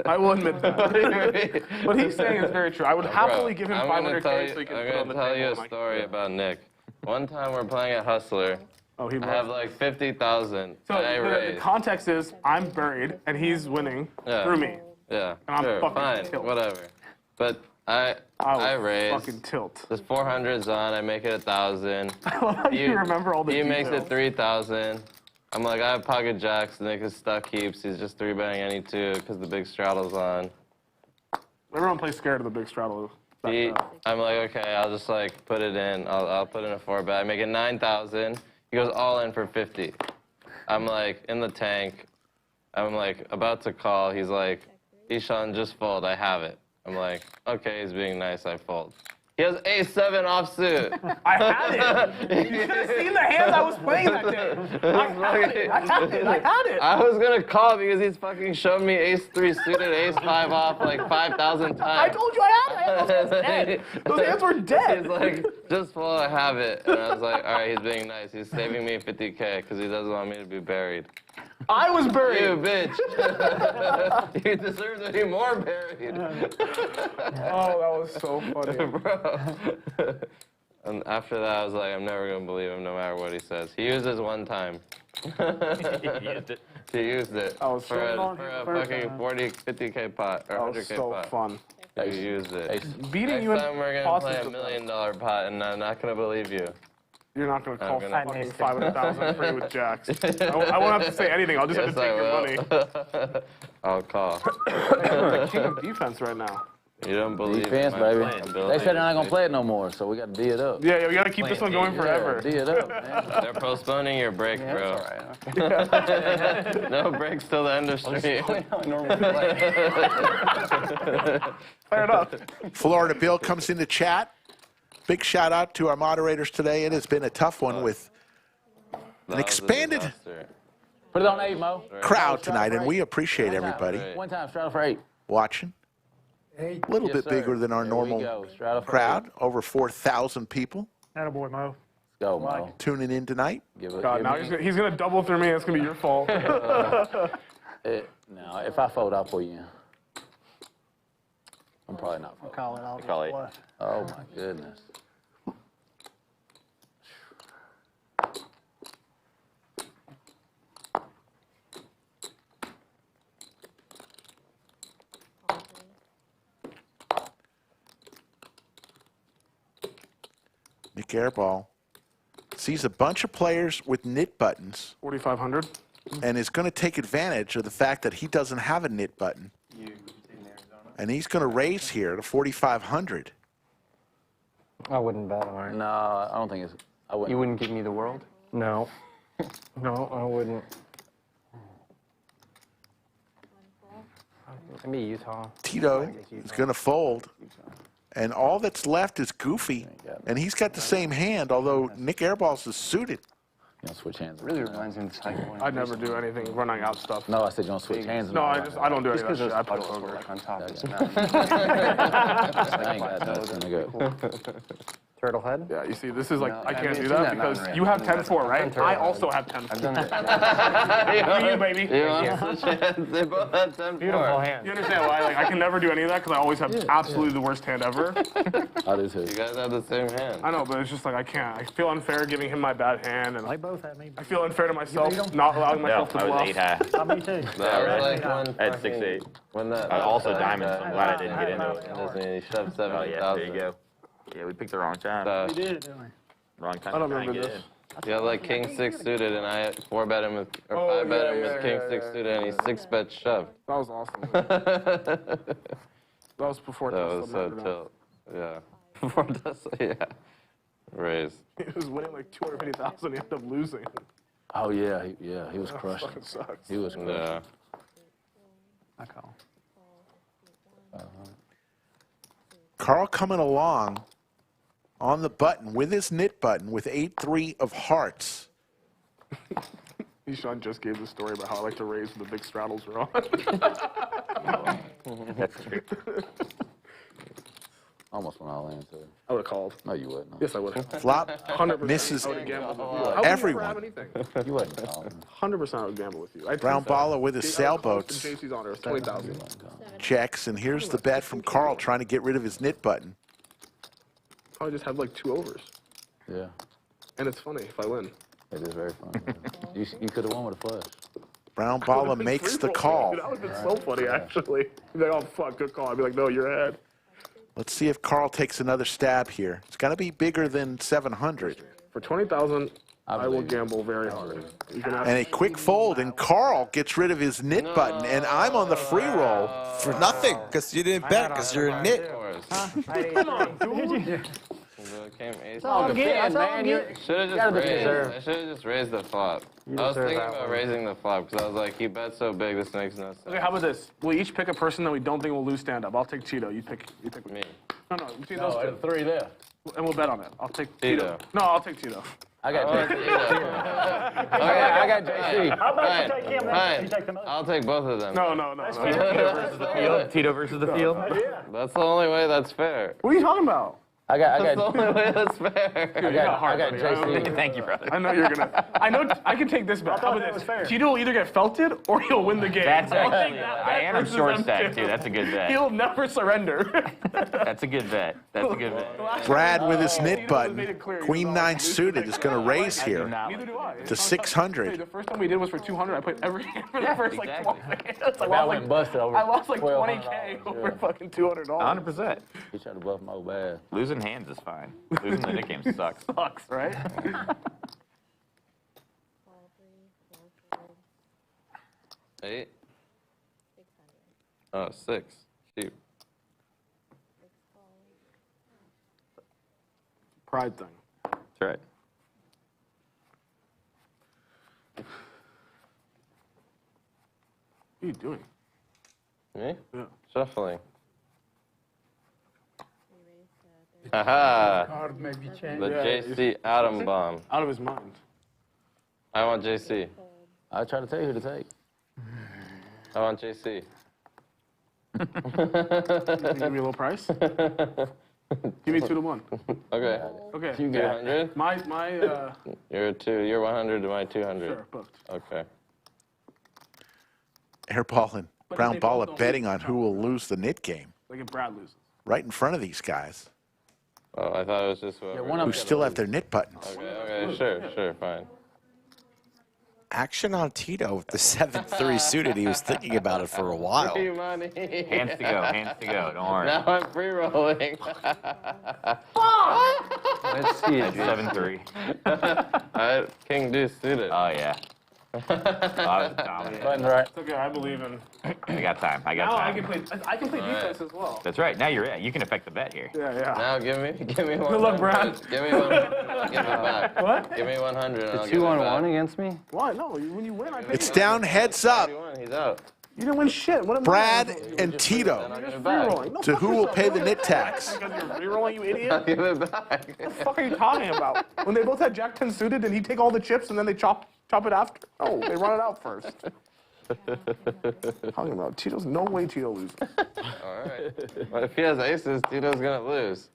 S1: I will admit that. What he's saying is very true. I would happily give him 500K so he can put it on the table.
S8: I'm gonna tell you a story about Nick. One time we're playing at Hustler.
S1: Oh, he
S8: I have like 50,000.
S1: So the context is I'm buried and he's winning through me.
S8: Yeah.
S1: And I'm
S8: sure,
S1: fucking
S8: fine,
S1: tilt.
S8: whatever. But I raise.
S1: Fucking tilt.
S8: There's 400s on. I make it 1,000.
S1: You remember all the
S8: He
S1: details.
S8: makes it 3,000. I'm like, I have pocket jacks. Nick is stuck heaps. He's just 3-betting any 2 because the big straddle's on.
S1: Everyone plays scared of the big straddle.
S8: I'm like, okay, I'll just like put it in. I'll put in a 4-bet. I make it 9,000. He goes all in for 50. I'm like in the tank. I'm like about to call. He's like, Ishan, just fold. I have it. I'm like, okay, he's being nice. I fold. He has A7 offsuit.
S1: I had it. You should have seen the hands I was playing that day. I had it.
S8: I was gonna call because he's fucking shown me Ace-3 suited, Ace-5 off like 5,000 times.
S1: I told you I had it. Those hands dead. Those hands were dead.
S8: He's like, just fold, I have it. And I was like, all right, he's being nice. He's saving me 50K because he doesn't want me to be buried.
S1: I was buried.
S8: You bitch. You deserve to be more buried.
S1: Oh, that was so funny.
S8: Bro. And after that, I was like, I'm never going to believe him no matter what he says. He used this one time.
S14: He used it.
S8: He used it for a fucking 40, 50K pot or 100K
S1: that was so
S8: pot.
S1: fun.
S8: He used it.
S1: Beating you in
S8: Next time we're going to play $1 million pot, and I'm not going to believe you.
S1: You're not going to call fucking 500,000 free with jacks. I won't have to say anything. I'll just have to take your money.
S8: I'll call.
S1: You're the king of defense right now.
S8: You don't believe
S5: Defense,
S8: my
S5: baby.
S8: ability.
S5: They said they're not going to play it no more, so we got to D it up.
S1: Yeah, we got to keep this one going forever.
S5: D it up, man.
S8: They're postponing your break, bro.
S4: That's all right.
S8: No breaks till the end of stream.
S1: Fire it up.
S2: Florida Bill comes into chat. Big shout out to our moderators today. It has been a tough one with an expanded
S5: Put it on 8, Mo.
S2: crowd tonight, and we appreciate everybody
S5: One time, straddle for 8.
S2: watching. A little bit bigger than our normal crowd, over 4,000 people
S6: Attaboy, Mo.
S5: Go, Mo.
S2: tuning in tonight.
S1: God, now he's gonna double through me. It's gonna be your fault.
S5: Now, if I fold, I'll pull you in. I'm probably not folding.
S6: Call it all.
S14: Call it.
S5: Oh, my goodness.
S2: Nik Airball sees a bunch of players with knit buttons
S1: 4,500.
S2: and is going to take advantage of the fact that he doesn't have a knit button. And he's going to raise here to 4,500.
S9: I wouldn't bet on it.
S5: No, I don't think it's. I wouldn't.
S9: You wouldn't give me the world? No. No, I wouldn't. Maybe Utah.
S2: Tito is going to fold. And all that's left is Goofy. And he's got the same hand, although Nik Airball's is suited.
S5: You don't switch hands.
S4: It really reminds me of the cycle.
S1: I never do anything running out stuff.
S5: No, I said you don't switch hands.
S1: No, I don't do any of that shit. I play
S4: Puddles were
S1: poker.
S4: like on top of it.
S5: I ain't got nothing to go.
S9: Turtle head?
S1: Yeah, you see, this is like,
S4: No,
S1: I can't
S4: I've
S1: do
S4: seen
S1: that
S4: that
S1: because
S4: non-red.
S1: you have
S4: I've done
S1: 10-4, right?
S9: that.
S1: I also have 10-4.
S4: I've done it.
S1: You, baby.
S8: You want switch hands? They both had 10-4.
S9: Beautiful hand.
S1: You understand why? Like, I can never do any of that because I always have absolutely the worst hand ever.
S5: I do too.
S8: You guys have the same hand.
S1: I know, but it's just like I can't. I feel unfair giving him my bad hand, and
S6: They both had me.
S1: I feel unfair to myself not allowing
S14: No,
S1: myself to
S14: I was
S1: bluff.
S14: 8 high.
S6: Me too.
S8: That was like one
S14: I had
S8: fucking-
S14: 6-8.
S8: When that,
S14: Also diamonds, so I'm glad I didn't get into it.
S8: Disney shoved
S14: Oh, yeah,
S8: 70,000.
S14: there you go. Yeah, we picked the wrong time.
S6: We did it, didn't we?
S14: Wrong time
S1: I don't
S14: to try and
S1: remember
S14: get
S1: this.
S14: in.
S8: You had like King 6 suited, and I 4-bet him with, or 5-bet him with King 6 suited, and he 6-bet shoved.
S1: That was awesome. That was before
S8: That
S1: Tesla
S8: was so
S1: mattered.
S8: tilt. Yeah. Before Tesla, yeah. Raise.
S1: He was winning like 250,000. He ended up losing.
S5: Oh yeah, he was crushed.
S1: Fucking sucks.
S5: He was crushed.
S8: Yeah.
S6: I call.
S2: Carl coming along on the button with his knit button with 8-3 of hearts.
S1: Ishan just gave the story about how I like to raise when the big straddles are on.
S14: That's true.
S5: Almost went all in, too.
S1: I would have called.
S5: No, you wouldn't. No.
S1: Yes, I would have.
S2: Flop
S1: 100%
S2: misses
S1: I would have gambled with you. How would
S2: everyone.
S1: You never have anything?
S5: You wouldn't call.
S1: 100% I would gamble with you.
S2: Brown Balla with his sailboats.
S1: JC's on there. It's 20,000.
S2: Checks, and here's the bet from Carl trying to get rid of his knit button.
S1: Probably just have like 2 overs.
S5: Yeah.
S1: And it's funny if I win.
S5: It is very funny. You could have won with a flush.
S2: Brown Balla makes the call.
S1: Dude, that would have been so funny, actually. You'd be like, oh, fuck, good call. I'd be like, no, you're ahead.
S2: Let's see if Carl takes another stab here. It's got to be bigger than 700.
S1: For 20,000, I will gamble very hard. You can ask
S2: And a quick fold, and Carl gets rid of his knit button, and I'm on the free roll.
S3: For nothing, because you didn't bet, because you're a knit.
S1: Come on, dude.
S8: Ace.
S9: all good,
S8: Man,
S9: man.
S8: you should have just raised.
S9: deserve.
S8: I should have just raised the flop. I was thinking about raising the flop because I was like, he bet so big, this makes no sense.
S1: Okay, how about this? We each pick a person that we don't think will lose stand-up. I'll take Tito. You pick
S8: Me.
S1: No, between those two.
S5: 3 there.
S1: And we'll bet on it. I'll take
S8: Tito.
S1: No, I'll take Tito.
S5: I got
S8: Okay,
S5: I got JC.
S6: How about you take him and you take the other?
S8: I'll take both of them.
S1: No.
S14: Tito versus the field.
S8: That's the only way that's fair.
S1: What are you talking about?
S8: That's the only way that's fair.
S1: Dude, you got hard,
S5: I got
S1: buddy.
S5: JC.
S14: Thank you, brother.
S1: I know you're gonna. I can take this bet. How about this? Tito will either get felted or he'll win the game.
S14: That's
S1: I'll
S14: actually,
S1: take that
S14: I
S1: bet
S14: am a
S1: versus
S14: short
S1: them
S14: stack,
S1: two.
S14: too. That's a good bet.
S1: He'll never surrender.
S14: That's a good bet. That's a good bet.
S2: Brad with his knit
S1: Tito
S2: button.
S1: made it clear.
S2: Queen 9 suited is going to raise here
S1: Neither do I.
S2: to 600.
S1: The first time we did was for 200. I played every hand for the first like 12 hands.
S5: That went busted over.
S1: I lost like
S5: $1,200,
S1: 20K over
S5: yeah.
S1: fucking $200.
S14: 100%.
S5: He tried to bluff Mo bad.
S14: Losing hands is fine. Losing the nickname sucks.
S1: Sucks, right?
S8: 8. Oh, 6. Shoot.
S1: Pride thing.
S14: That's right.
S1: What are you doing?
S8: Me?
S1: Yeah.
S8: Shuffling. Haha.
S11: Card may be changed.
S8: The JC atom bomb.
S1: Out of his mind.
S8: I want JC.
S5: I try to tell you who to take.
S8: I want JC.
S1: You can give me a little price? Give me 2 to 1.
S8: Okay.
S1: Okay.
S5: You got
S8: 200?
S1: My
S8: You're 2. You're 100 to my 200.
S1: sure, booked.
S8: Okay.
S2: Airball and Brown Balla betting on who will lose the knit game
S1: Like if Brad loses.
S2: right in front of these guys
S8: Oh, I thought it was just whoever.
S5: one
S2: who still have their knit buttons.
S8: Okay, sure, fine.
S3: Action on Tito with the 7-3 suited. He was thinking about it for a while.
S8: Free money.
S14: Hands to go. Don't worry.
S8: Now I'm free rolling.
S9: Let's see.
S14: That's 7-3.
S8: King Deuce suited.
S14: Oh, yeah. I was dominant.
S5: Button right.
S1: It's okay, I believe in.
S14: I got time.
S1: Now I can play defense as well.
S14: That's right. Now you're in. You can affect the bet here.
S1: Yeah.
S8: Now give me one.
S1: Good luck, Brad.
S8: Give me one. Give it back.
S1: What?
S8: Give me 100 and I'll give
S9: 2
S8: it
S9: on
S8: back.
S9: 1 against me?
S1: Why? No, when you win, I pay.
S2: It's down, heads up.
S8: He's out.
S1: You didn't win shit. What am
S2: Brad
S1: I?
S2: and
S8: Then
S2: Tito
S8: I'll give it
S1: Free
S8: back.
S1: rolling. No,
S2: to
S1: fuck
S2: who will
S1: yourself.
S2: pay the knit tax.
S1: Because you're re-rolling, you idiot.
S8: I'll give it back.
S1: What the fuck are you talking about? When they both had Jack 10 suited, did he take all the chips and then they chop it after? Oh, they run it out first. Talking about Tito's, no way Tito loses.
S8: All right. But if he has aces, Tito's gonna lose.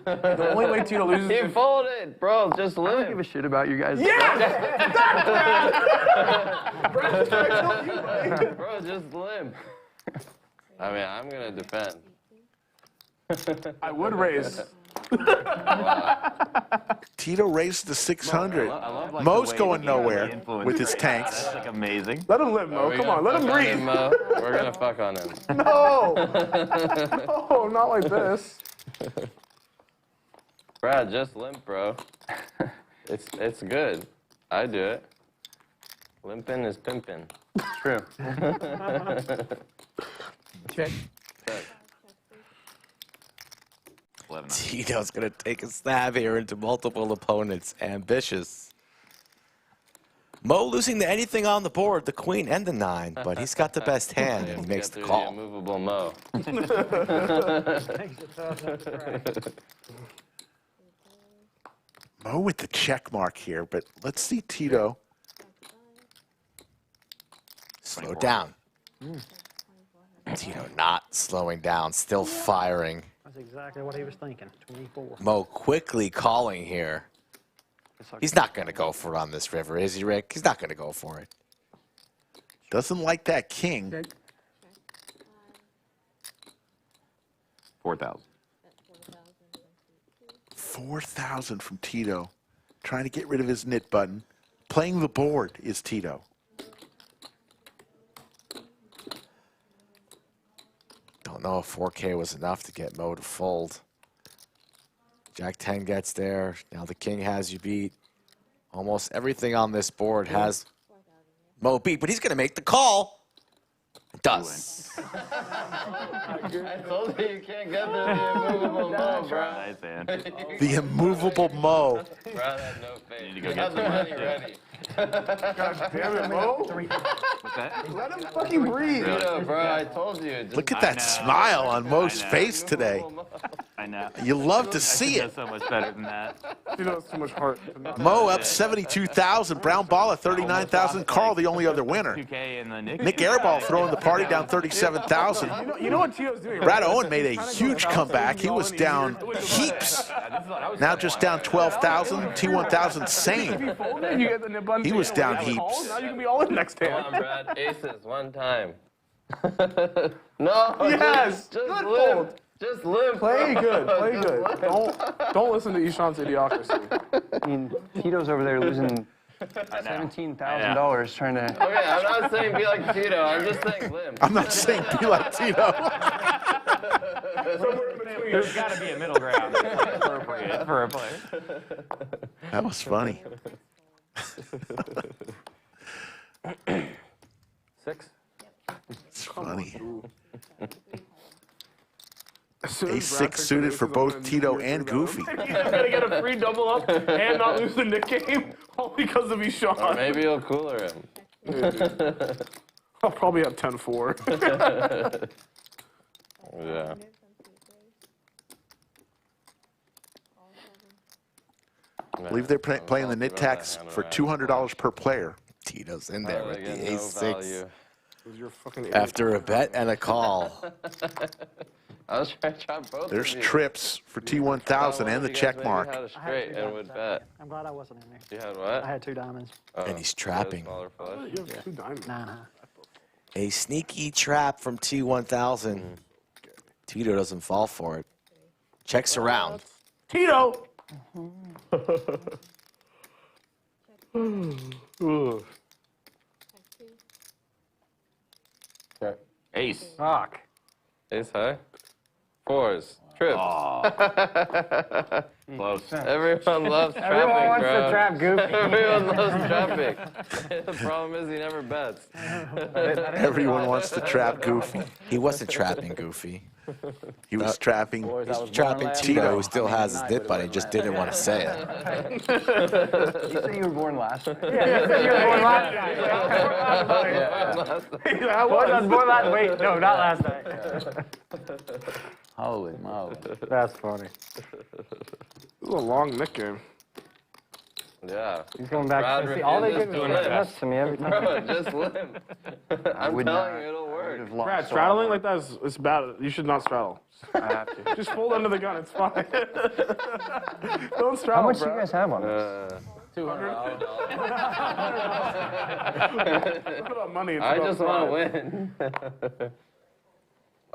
S1: The only way Tito loses
S8: He
S1: is
S8: folded, bro. Just
S9: I don't
S8: live.
S9: give a shit about you guys.
S1: Brad's trying to tell you, buddy.
S8: Bro, just limp. I mean, I'm gonna defend.
S1: I would raise.
S2: Tito raised to 600.
S14: I love, like,
S2: Mo's
S14: the way
S2: going
S14: that you have the
S2: nowhere
S14: influence
S2: with his
S14: right
S2: tanks.
S14: That's like amazing.
S1: Let him live, Mo. Come on, let him breathe.
S8: We're gonna fuck on him.
S1: No! No, not like this.
S8: Brad, just limp, bro. It's good. I do it. Limping is pimping.
S9: True.
S11: Check.
S3: Tito's going to take a stab here into multiple opponents. Ambitious. Mo losing to anything on the board, the queen and the 9, but he's got the best hand and he makes the call.
S8: Immovable Mo.
S2: Mo with the check mark here, but let's see Tito.
S3: Slow down. Tito not slowing down, still firing.
S6: That's exactly what he was thinking. 24.
S3: Moe quickly calling here. He's not going to go for it on this river, is he, Rick? He's not going to go for it.
S2: Doesn't like that king.
S14: 4,000.
S2: 4,000 from Tito. Trying to get rid of his knit button. Playing the board is Tito.
S3: Don't know if 4K was enough to get Moe to fold. Jack 10 gets there. Now the king has you beat. Almost everything on this board has Moe beat, but he's going to make the call. Does.
S8: I told you can't get the immovable Moe, bro.
S14: Nice, man.
S2: The immovable Moe.
S8: Bro had no face.
S14: You need to go
S8: He
S14: get
S8: had the
S14: some
S8: money
S14: rest,
S8: ready.
S1: God damn it, Moe.
S14: What's that?
S1: Let him fucking breathe.
S8: Tito, bro, I told you. Just
S2: Look at that smile on Moe's face today.
S14: I know.
S2: You love to
S14: I
S2: see
S14: should
S2: it.
S14: know so much better than that.
S1: You know, it's too much heart.
S2: Moe up 72,000. Brown Balla 39,000. Carl the only other winner.
S14: 2K and the Nik.
S2: Nick Airball throwing the party down 37,000.
S1: You know what Tito's doing?
S2: Brad Owen made a huge comeback. He was down heaps. Now just down 12,000. T1000 same. He was down heaps.
S1: Now you can be all in next
S8: Come
S1: hand.
S8: on, Brad. Aces, one time. No.
S1: Yes.
S8: Just
S1: Good
S8: live.
S1: fold.
S8: Just live.
S1: Play
S8: bro.
S1: good. Play
S8: Just
S1: good.
S8: live.
S1: Don't listen to Ishan's idiocracy.
S4: I mean, Tito's over there losing $17,000 trying to.
S8: Okay, I'm not saying be like Tito. I'm just saying limp.
S2: I'm not saying be like Tito.
S14: There's got to be a middle ground that's like appropriate for a player.
S2: That was funny.
S9: 6.
S2: It's funny.
S1: As soon as
S2: Ace
S1: Brad
S2: 6
S1: picks
S2: suited
S1: aces,
S2: for
S1: I'm
S2: both
S1: gonna
S2: Tito
S1: need
S2: and
S1: $3.
S2: Goofy.
S1: He's gonna get a free double up and not lose the Nick game, all because of
S8: Or
S1: Ishan.
S8: maybe you'll cooler him.
S1: I'll probably have 10-4.
S8: Yeah.
S2: I believe they're playing the knit tax for $200 per player.
S3: Tito's in there with
S8: Get
S3: the
S8: no
S3: ace 6.
S8: value.
S1: You're fucking
S3: After a bet and a call.
S8: I was trying to chop both
S2: There's
S8: of you.
S2: trips for T1000 and the check mark.
S8: I had a straight and would bet.
S6: I'm glad I wasn't in there.
S8: You had
S6: I
S8: what?
S6: had 2 diamonds.
S8: Oh,
S3: And he's
S8: you had a
S3: trapping.
S8: smaller flush?
S1: You have 2 diamonds.
S6: 9 high.
S3: A sneaky trap from T1000. Tito doesn't fall for it. Checks around.
S1: Tito!
S14: Ace.
S9: Fuck.
S8: Ace high? 4s. Trips.
S14: Close.
S8: Everyone loves trapping,
S9: Everyone wants
S8: bro.
S9: to trap Goofy.
S8: Everyone loves trapping. The problem is he never bets.
S2: Everyone wants to trap Goofy.
S3: He wasn't trapping Goofy.
S2: He was trapping
S3: He's trapping Tito, who still has his dip, but he just didn't want to say it.
S4: You say you were born last night?
S9: Yeah, you were born last night. Born last. Wait, no, not last night.
S5: Holy moly.
S9: That's funny.
S1: This is a long Nick game.
S8: Yeah.
S9: He's going back.
S8: Brad
S9: See, all they did
S8: refuses
S9: was
S8: to
S9: nuts to me every time.
S8: Bro, just limp. I'm
S4: would
S8: telling
S4: not.
S8: you, it'll work.
S1: Brad, straddling like that is bad. You should not straddle.
S4: I have to.
S1: Just fold under the gun. It's fine. Don't straddle,
S4: How much do you
S1: Brad.
S4: guys have on this?
S5: $200.
S1: It's about money. It's
S8: I
S1: about
S8: just want to
S1: pride.
S8: win.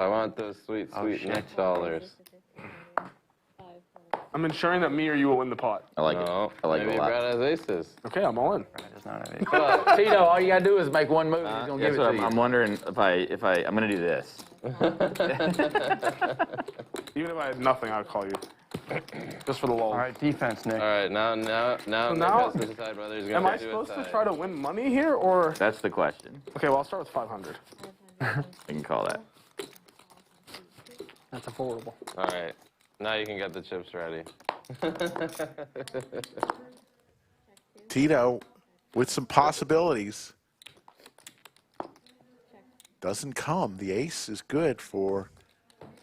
S8: I want those sweet, sweet Nick dollars.
S1: I'm ensuring that me or you will win the pot.
S14: I like
S8: No,
S14: it. I like it
S8: maybe
S14: a lot.
S8: Brad has aces.
S1: Okay, I'm all in.
S4: Brad does not have it.
S5: Tito, all you gotta do is make one move. He's gonna give
S14: Guess
S5: it
S14: what?
S5: to you.
S14: I'm wondering if I'm gonna do this.
S1: Even if I had nothing, I'd call you. Just for the lull.
S4: All right, defense, Nick.
S8: All right, now Nick
S1: now-
S8: has to decide whether he's
S1: Am
S8: going
S1: I
S8: to do
S1: supposed
S8: a
S1: to
S8: side.
S1: try to win money here, or?
S14: That's the question.
S1: Okay, well, I'll start with 500.
S14: I can call that.
S6: That's affordable.
S8: All right, now you can get the chips ready.
S2: Tito with some possibilities. Doesn't come. The ace is good for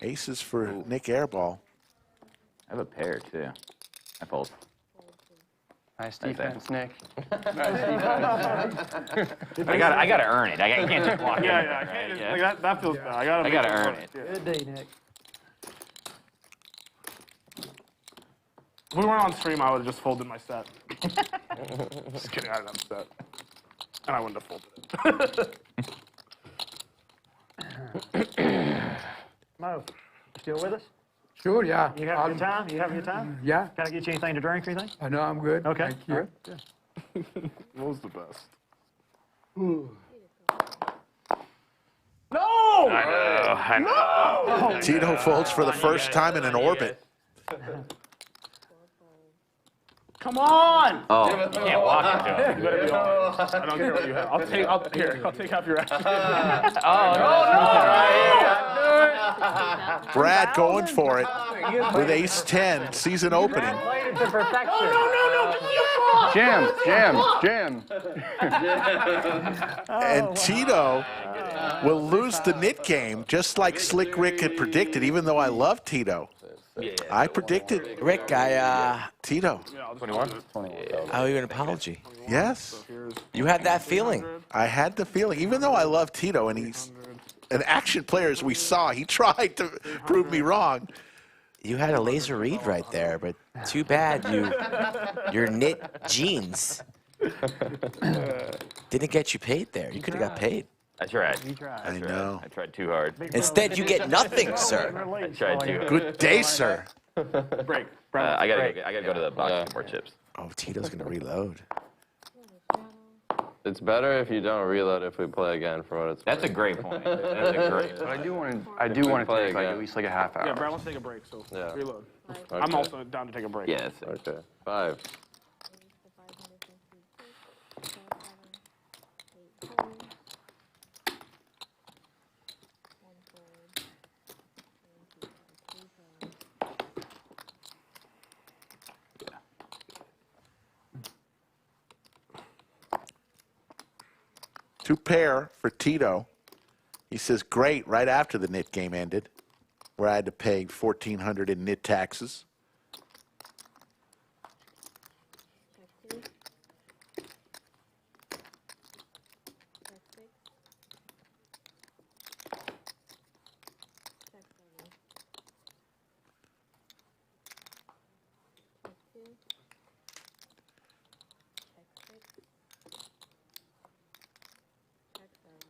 S2: aces for Nik Airball.
S14: I have a pair too. I fold.
S4: Nice defense, Nick.
S14: I gotta earn it. You can't just walk in.
S1: Yeah, I can't. Like that feels bad. I gotta
S14: earn it.
S6: Good day, Nick.
S1: If we weren't on stream, I would have just folded my set. Just kidding, I didn't have a set. And I wouldn't have folded it.
S6: Mo, you still with us?
S11: Sure, yeah.
S6: You having a good time? You having a good time?
S11: Yeah.
S6: Can I get you anything to drink or anything?
S11: I know I'm good.
S6: Okay.
S11: Thank you.
S6: All right. Good.
S1: What was the best?
S6: No!
S14: I know.
S2: Tito folds for the first time in an orbit.
S1: Come on!
S14: Oh, you can't walk into it.
S1: You better be honest. I don't care what you have. I'll take half your action.
S2: Brad going for it with ace 10, season opening.
S9: Played it to perfection.
S4: Jam.
S2: And Tito will lose the nit game, just like Slick Rick had predicted, even though I love Tito. I predicted
S3: Rick,
S2: Tito.
S4: 21?
S3: I owe you an apology.
S2: Yes.
S3: You had that feeling.
S2: I had the feeling, even though I love Tito and he's an action player, as we saw, he tried to prove me wrong.
S3: You had a laser read right there, but too bad your knit jeans didn't get you paid there. You could have got paid.
S14: I tried.
S2: I know.
S14: I tried too hard.
S3: Instead, you get nothing, sir.
S14: I tried too hard.
S2: Good day, sir.
S1: Break.
S14: I gotta go to the box for more chips.
S3: Oh, Tito's going to reload.
S8: It's better if you don't reload if we play again for what it's
S14: That's a great point. That's a great.
S4: But I do want to
S8: play
S4: take like
S8: again.
S4: at least like a half hour.
S1: Yeah, Brad wants to take a break, so
S8: Yeah.
S1: reload.
S8: Okay.
S1: I'm also down to take a break.
S14: Yes.
S8: Okay. 5.
S2: Two pair for Tito. He says, great, right after the nit game ended, where I had to pay $1,400 in nit taxes.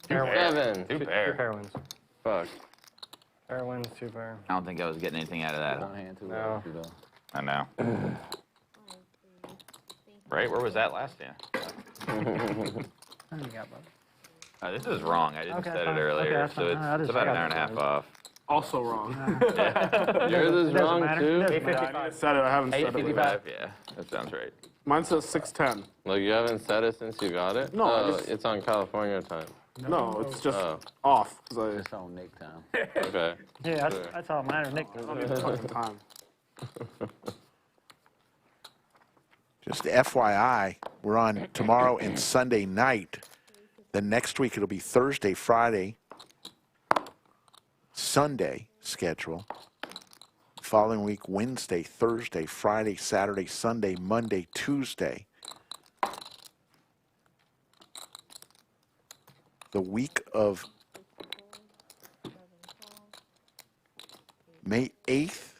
S8: Seven.
S14: Two pair.
S9: Pair wins.
S8: Fuck.
S9: Pair wins, two pair.
S14: I don't think I was getting anything out of that.
S5: One hand, two
S9: No.
S5: legs, though.
S14: I know. Right? Where was that last year? This is wrong. I didn't
S6: Okay,
S14: set it
S6: fine.
S14: earlier,
S6: Okay, that's
S14: so
S6: fine. I
S14: it's
S6: just
S14: about an
S6: got
S14: hour and a half
S6: it.
S14: off.
S1: Also wrong.
S8: Yours is
S6: Doesn't
S8: wrong
S6: matter.
S8: too?
S6: Doesn't matter.
S1: Yeah, I need to set it. I haven't set it.
S14: 855? Yeah, that sounds right.
S1: Mine says 610.
S8: Like you haven't set it since you got it?
S1: No, I
S8: Oh,
S1: just-
S8: it's on California time.
S1: No, it's just
S8: Oh.
S1: off. 'Cause
S5: It's on Nick time.
S8: Okay.
S6: Yeah,
S8: Sure.
S6: that's all that matters. Nick does
S1: I don't need fucking time.
S2: Just FYI, we're on tomorrow and Sunday night. Then next week it'll be Thursday, Friday, Sunday schedule. Following week, Wednesday, Thursday, Friday, Saturday, Sunday, Monday, Tuesday. The week of May 8th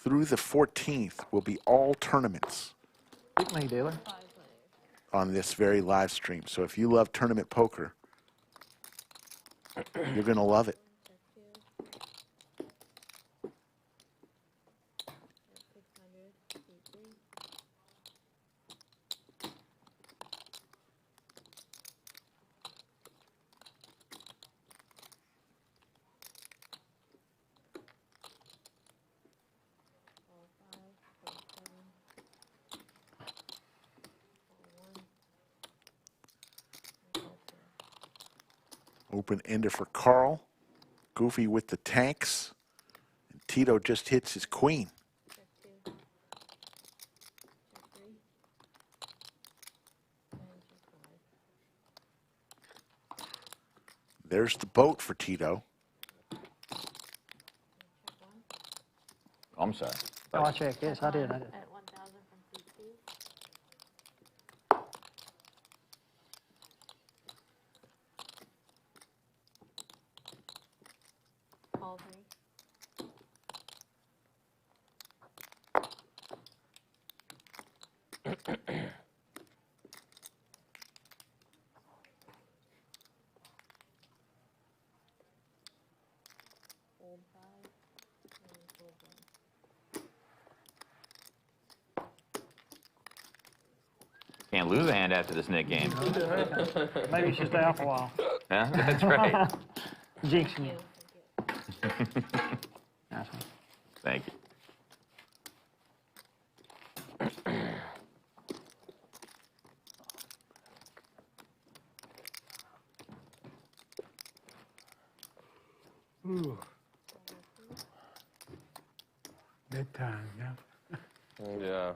S2: through the 14th will be all tournaments
S6: Pick me, dealer.
S2: on this very live stream. So if you love tournament poker, you're going to love it. Open ender for Carl. Goofy with the tanks. And Tito just hits his queen. There's the boat for Tito.
S5: I'm sorry.
S6: Oh, I checked. Yes, I did.
S13: At 1,000 from QQ. Call three.
S14: Can't lose a hand after this Nick game.
S6: Maybe you should stay out for a while.
S14: Yeah, that's right.
S6: Jinxing you. Nice one.
S14: Thank you.
S11: Ooh. Bedtime, yeah.
S8: Yeah.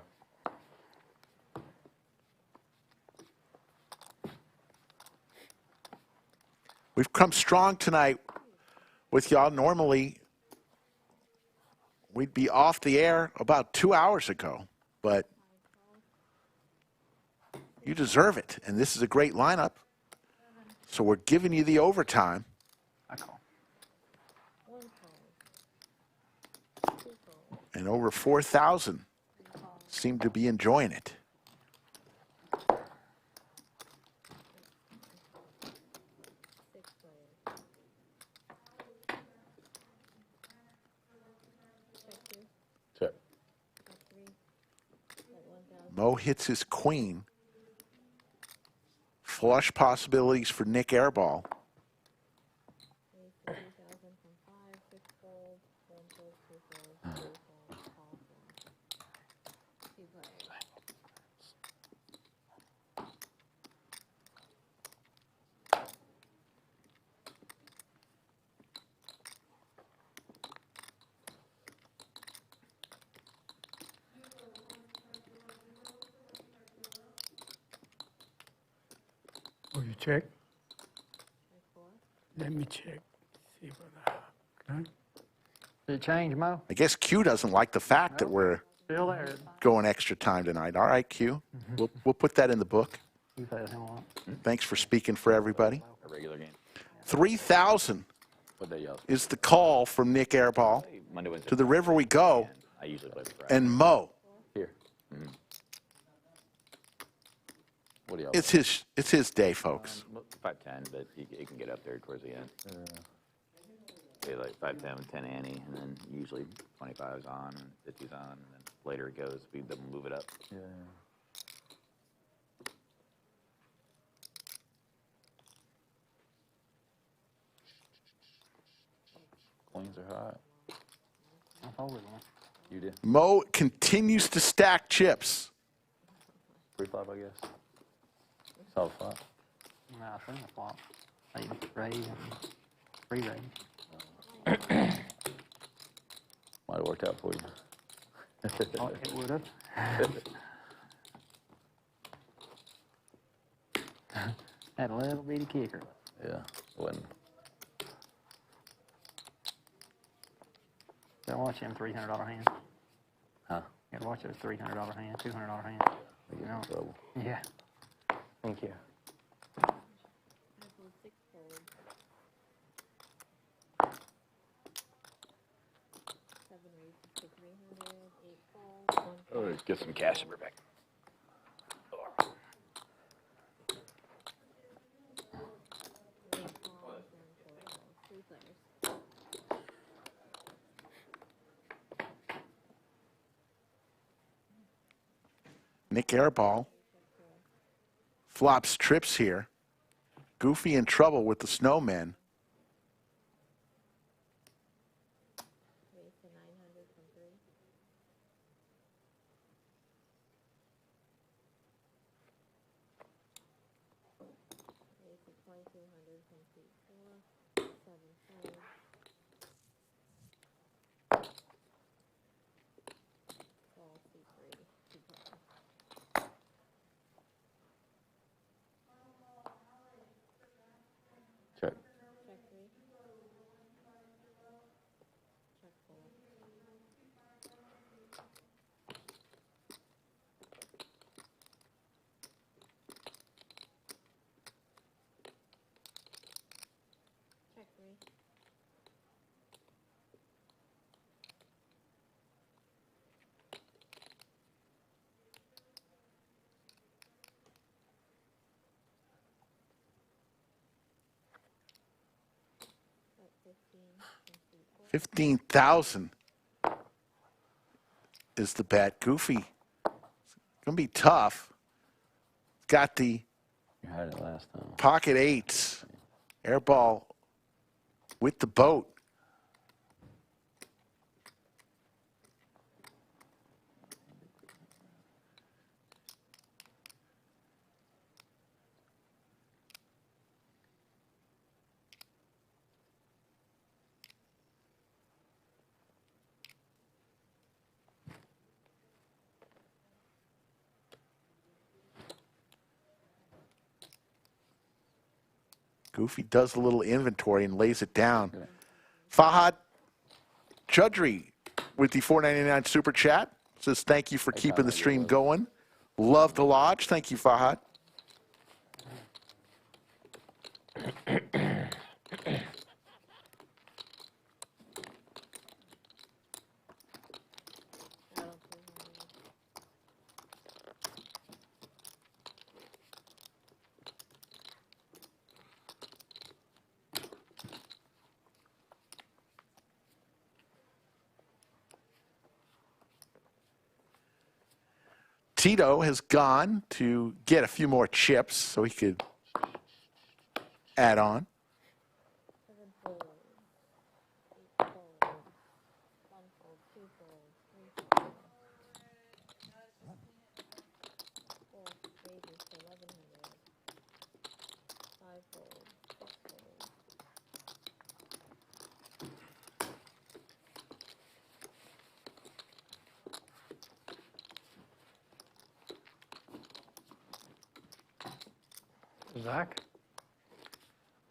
S2: We've come strong tonight with y'all. Normally, we'd be off the air about 2 hours ago, but you deserve it. And this is a great lineup. So we're giving you the overtime.
S6: I call.
S2: And over 4,000 seem to be enjoying it.
S5: Check.
S2: Moe hits his queen. Flush possibilities for Nik Airball.
S11: Oh, you check? Let me check. See what okay.
S6: Did it change, Mo?
S2: I guess Q doesn't like the fact that we're
S6: Still there.
S2: going extra time tonight. All right, Q. We'll put that in the book.
S6: You play the hell on.
S2: Thanks for speaking for everybody.
S14: A regular game.
S2: 3,000
S14: What day y'all?
S2: is the call from Nik Airball.
S14: Monday, Wednesday.
S2: To the river we go.
S14: I usually play Friday.
S2: And Moe.
S5: Here. What do y'all?
S2: It's his day, folks.
S14: 5-10, but he can get up there towards the end. Say like 5-10, 10 ante, and then usually 25's on and 50's on, and then later it goes. We then move it up.
S5: Yeah. Queens are hot.
S6: I thought we were.
S5: You did.
S2: Moe continues to stack chips.
S5: 3-5, I guess. Solid flop.
S6: No, I think I flop. Maybe raise and re-raise.
S5: Might have worked out for you.
S6: Oh, it would have. Had a little bitty kicker.
S5: Yeah, wasn't.
S6: Gotta watch them $300 hands.
S5: Huh?
S6: Gotta watch those $300 hands, $200 hands.
S5: They get in trouble.
S9: Yeah. Thank you.
S14: Oh, get some cash in her back.
S2: Nik Airball flops trips here. Goofy in trouble with the snowmen.
S5: Check.
S2: $15,000 is the bet. Goofy. It's going to be tough. Got the
S14: You had it last time.
S2: pocket eights. Airball with the boat. Goofy does a little inventory and lays it down. Fahad Chudri with the $4.99 super chat says thank you for keeping the stream going. Love the lodge. Thank you, Fahad. Tito has gone to get a few more chips so he could add on.
S9: Zach,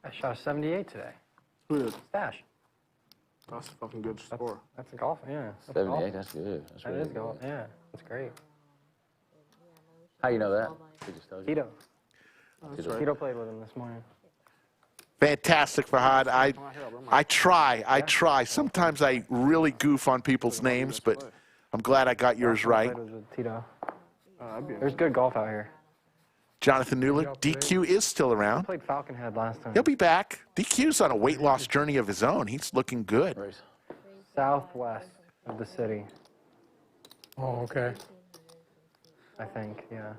S9: I shot a 78 today.
S1: Who did?
S9: Stash.
S1: That's a fucking good score.
S9: That's a golf, yeah.
S14: 78, that's good. That's
S9: That
S14: really
S9: is golf,
S14: good.
S9: yeah. That's great.
S14: How you know that? He just told you.
S9: Tito.
S1: That's right.
S9: Tito played with him this morning.
S2: Fantastic, Fahad. I try. Sometimes I really goof on people's names, but I'm glad I got yours right.
S9: I played with Tito. There's good golf out here.
S2: Jonathan Newler, DQ is still
S9: I
S2: around.
S9: played Falcon Head last time.
S2: He'll be back. DQ's on a weight loss journey of his own. He's looking good.
S9: Southwest of the city,
S11: Oh, okay.
S9: I think, yeah.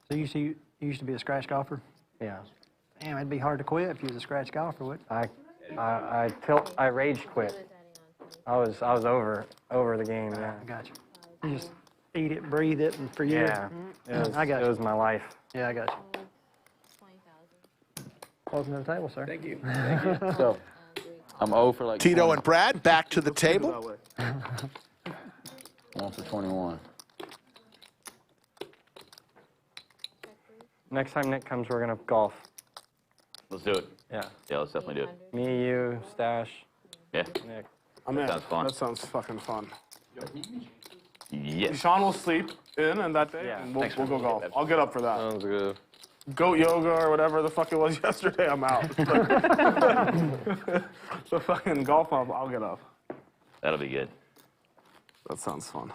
S6: So you used to be a scratch golfer?
S9: Yeah.
S6: Damn, it'd be hard to quit if you was a scratch golfer, would it?
S9: I rage quit. I was over the game, yeah.
S6: I got you. You just eat it, breathe it, and for you.
S9: Yeah.
S6: I got
S9: It
S6: you.
S9: was my life.
S6: Yeah, I got you. Welcome to the table, sir.
S14: Thank you. So, I'm 0 for like
S2: Tito
S14: 20.
S2: and Brad back to the table.
S14: 1 for 21.
S9: Next time Nick comes, we're gonna golf.
S14: Let's do it.
S9: Yeah.
S14: Yeah, let's definitely do it.
S9: Me, you, Stash,
S14: Yeah.
S9: Nick.
S1: I'm in.
S14: Sounds fun.
S1: That sounds fucking fun.
S14: Yes.
S1: Sean will sleep in and that day,
S9: Yeah.
S1: and we'll
S14: Thanks for
S1: go
S14: the
S1: golf.
S14: feedback.
S1: I'll get up for that.
S8: Sounds good.
S1: Goat yoga or whatever the fuck it was yesterday, I'm out. So fucking golf, I'll get up.
S14: That'll be good.
S1: That sounds fun.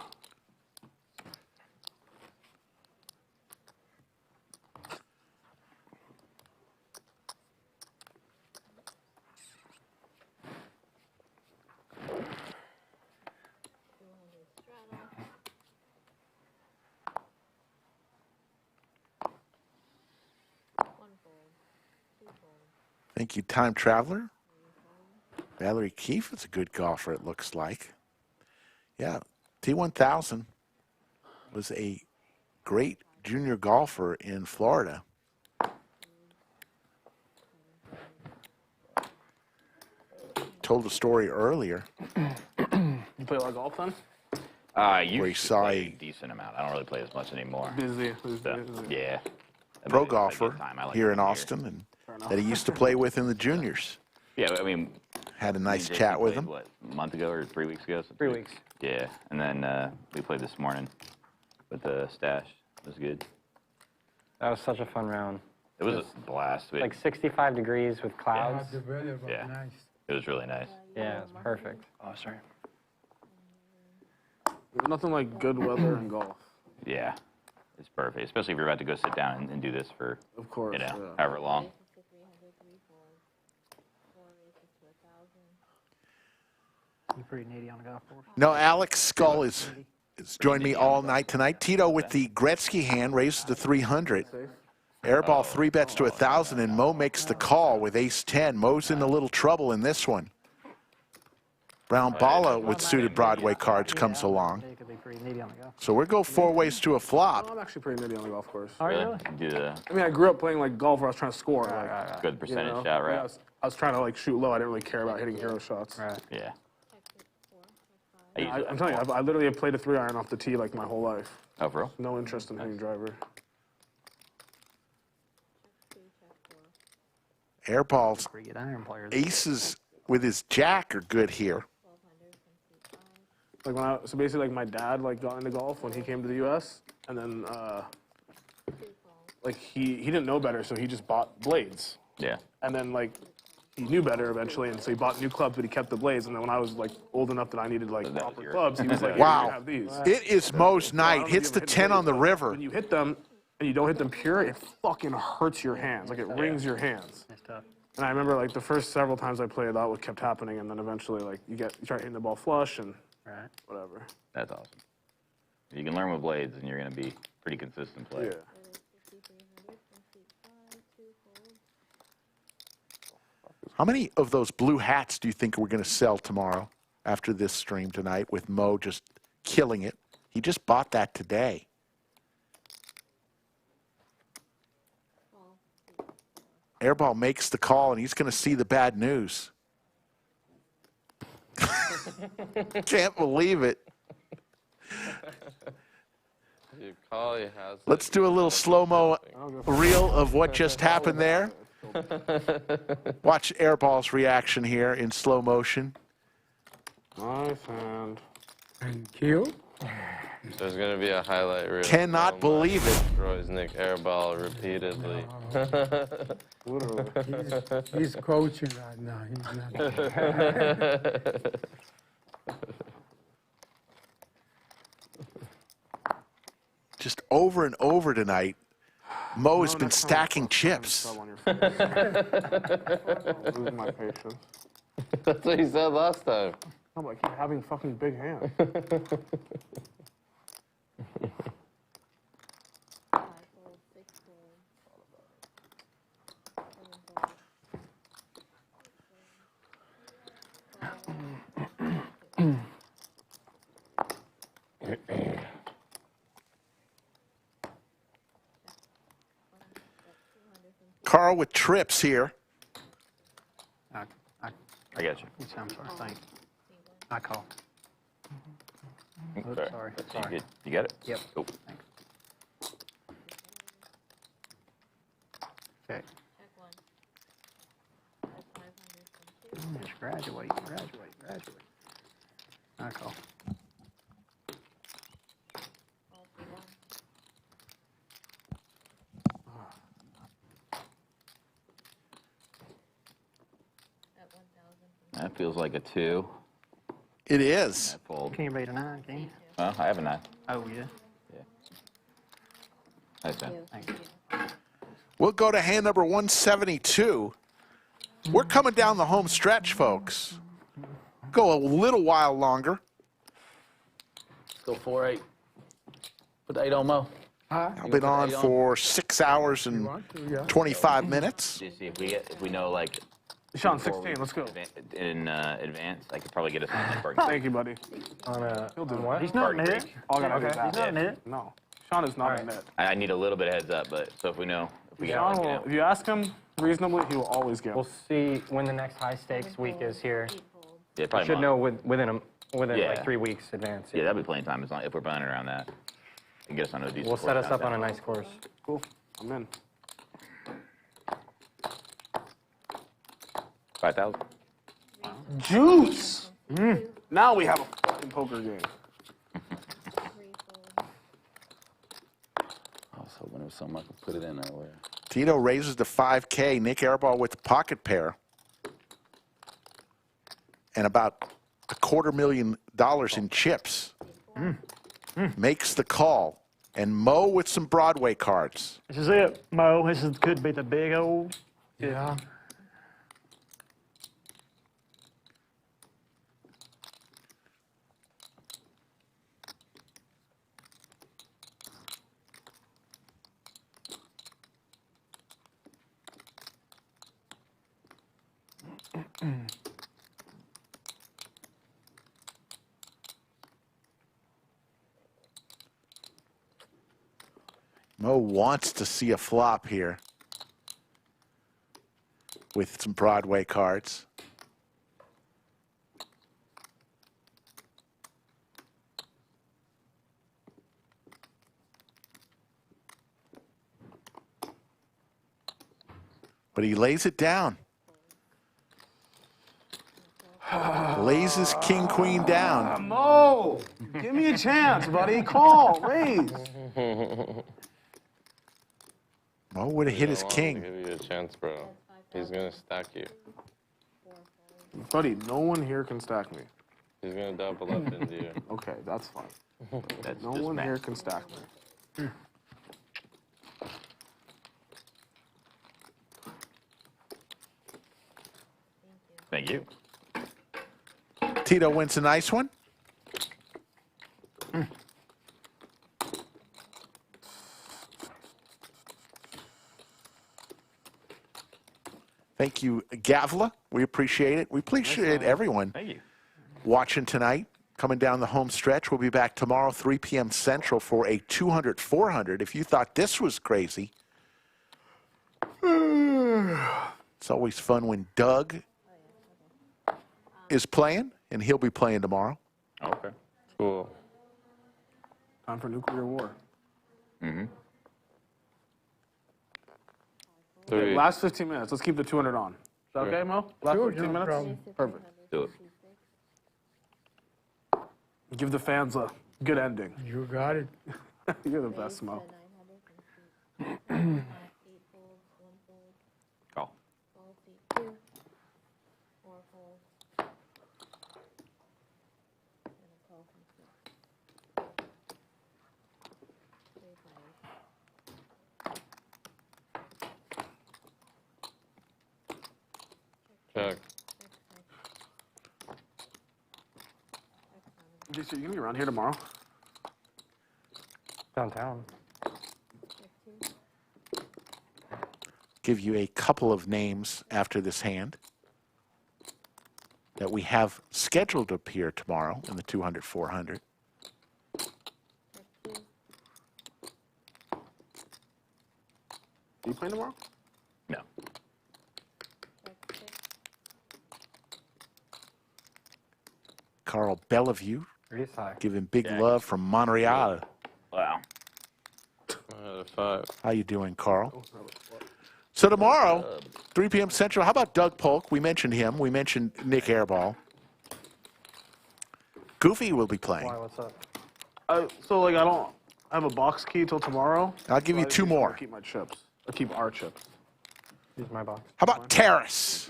S2: Thank you, Time Traveler. Valerie Keefe is a good golfer, it looks like. Yeah, T1000 was a great junior golfer in Florida. Told a story earlier.
S1: You play a lot of golf then?
S14: I
S2: Where he
S14: used to
S2: saw
S14: play
S2: a
S14: a decent amount. I don't really play as much anymore.
S1: Busy.
S14: So, yeah.
S2: pro
S14: But it's a
S2: golfer
S14: good time. I like
S2: here
S14: it
S2: in Austin and that he used to play with in the juniors.
S14: Yeah, I mean,
S2: Had a
S14: me
S2: nice
S14: and JP
S2: chat with
S14: played,
S2: him.
S14: What, a month ago or 3 weeks ago?
S9: 3 weeks.
S14: Yeah, and then we played this morning with the Stash. It was good.
S9: That was such a fun round.
S14: It was a blast.
S9: Like 65 degrees with clouds.
S11: The weather was
S14: Yeah.
S11: nice.
S14: It was really nice.
S9: Yeah, it was perfect.
S6: Oh, sorry.
S1: There's nothing like good weather in golf.
S14: Yeah, it's perfect, especially if you're about to go sit down and do this for,
S1: Of course.
S14: you know,
S1: yeah.
S14: however long.
S6: You pretty needy on the golf course.
S2: No, Alex Skull is joined me all night tonight. Tito with the Gretzky hand raises to 300. Airball 3 bets to 1,000, and Moe makes the call with ace-10. Moe's in a little trouble in this one. Brown Balla with suited Broadway cards comes along. So we're going 4 ways to a flop.
S1: I'm actually pretty nitty on the golf course.
S6: Oh, really?
S14: Yeah.
S1: I mean, I grew up playing like golf where I was trying to score. Like,
S14: Good percentage
S1: you know?
S14: shot, right?
S1: I was trying to like shoot low. I didn't really care about hitting hero shots.
S6: Right.
S14: Yeah.
S1: I'm telling you, I literally have played a 3-iron off the tee like my whole life.
S14: Oh, for real?
S1: No interest in hitting driver.
S2: Airball's aces with his jack are good here.
S1: Like so basically, like my dad like got into golf when he came to the U.S. and then like he didn't know better, so he just bought blades.
S14: Yeah.
S1: And then like he knew better eventually, and so he bought new clubs, but he kept the blades. And then when I was like old enough that I needed like proper clubs, he was like,
S2: wow,
S1: you have these.
S2: It is Moe's night. Hits the 10 on the river.
S1: When you hit them and you don't hit them pure, it fucking hurts your hands. Like it rings your hands.
S6: That's tough.
S1: And I remember like the first several times I played, that what kept happening, and then eventually like you start hitting the ball flush and whatever.
S14: That's awesome. You can learn with blades, and you're going to be pretty consistent player.
S1: Yeah.
S2: How many of those blue hats do you think we're going to sell tomorrow after this stream tonight with Moe just killing it? He just bought that today. Airball makes the call, and he's going to see the bad news. Can't believe it. Let's do a little slow-mo reel of what just happened there. Watch Airball's reaction here in slow motion.
S1: Nice hand.
S11: Thank you.
S8: There's going to be a highlight reel.
S2: Cannot believe it.
S8: Destroys Nik Airball repeatedly.
S11: He's coaching right now. He's not.
S2: Just over and over tonight, Moe has been stacking chips.
S1: Losing my patience.
S8: That's what he said last time.
S1: No, but I keep having fucking big hands.
S2: Carl with trips here.
S14: I got you.
S6: I'm sorry. Thanks. I call. Oops, sorry.
S14: You got it?
S6: Yep.
S14: Oh.
S6: Thanks. Okay. Just graduate. I call.
S14: That feels like a 2.
S2: It is.
S6: Can you beat a 9, can you?
S14: I have a 9.
S6: Oh, yeah.
S14: Nice, man.
S6: Thanks.
S2: We'll go to hand number 172. We're coming down the home stretch, folks. Go a little while longer.
S5: Let's go 4-8. Put the 8 on Moe.
S2: I've been on for 6 hours and 25 minutes.
S14: Just see if we know like.
S1: Sean, 16, let's go.
S14: In advance, I could probably get us on that.
S1: Thank you, buddy.
S9: He'll do what?
S6: He's not in it.
S1: All I gotta do is
S6: He's
S1: ask.
S6: not in it.
S1: No. Sean is not in it.
S14: I need a little bit of heads up, but so if we know, if we
S1: Sean
S14: got
S1: will, if you ask him reasonably, he will always gamble.
S9: We'll see when the next high stakes week is here.
S14: Yeah, probably.
S9: Should know within
S14: Yeah.
S9: like 3 weeks advance.
S14: Yeah, that'll be plenty of time as long if we're planning around that. And get us on a decent.
S9: We'll set us up on a nice course.
S1: Cool. I'm in.
S14: 5,000.
S1: Juice! Now we have a fucking poker game.
S5: I was hoping there was something I could put it in earlier.
S2: Tito raises to 5K. Nik Airball with the pocket pair. And about $250,000 in chips. Makes the call. And Moe with some Broadway cards.
S6: This is it, Moe. Could be the big old.
S11: Yeah.
S2: Moe wants to see a flop here with some Broadway cards. But he lays it down. Lays his king, queen down.
S1: Mo, give me a chance, buddy. Call, raise.
S2: Mo would have hit his king.
S8: Give you a chance, bro. He's gonna stack you.
S1: Buddy, no one here can stack me.
S8: He's gonna double up into you.
S1: Okay, that's fine.
S14: That's
S1: No
S14: just
S1: one
S14: math.
S1: here can stack me.
S14: Thank you.
S2: Tito wins a nice one. Thank you, Gavla. We appreciate it. We appreciate everyone
S14: Thank you.
S2: watching tonight. Coming down the home stretch. We'll be back tomorrow, 3 p.m. Central, for a 200-400. If you thought this was crazy, it's always fun when Doug is playing, and he'll be playing tomorrow.
S14: Okay.
S8: Cool.
S1: Time for nuclear war.
S14: Mm-hmm.
S8: Three.
S1: Last 15 minutes. Let's keep the 200 on. Is that okay, Mo? Last
S11: Sure,
S1: 15
S11: no
S1: minutes?
S11: problem.
S1: Perfect.
S14: Do it.
S1: Give the fans a good ending.
S11: You got it.
S1: You're the best, Mo.
S14: Call.
S8: Check.
S1: JC, you gonna be around here tomorrow?
S9: Downtown.
S2: Give you a couple of names after this hand that we have scheduled to appear tomorrow in the 200-400.
S1: Are you playing tomorrow?
S14: No.
S2: Carl Bellevue,
S9: He's high.
S2: giving big love from Montreal.
S14: Wow.
S8: I had a 5.
S2: How you doing, Carl? So tomorrow, 3 p.m. Central, how about Doug Polk? We mentioned him. We mentioned Nik Airball. Goofy will be playing.
S9: Why, what's up?
S1: So, like, I have a box key till tomorrow.
S2: I'll give
S1: so
S2: you
S1: I
S2: two
S1: just wanna
S2: more.
S1: Keep my chips. I'll keep our chips.
S9: Use my box.
S2: How about Terrace?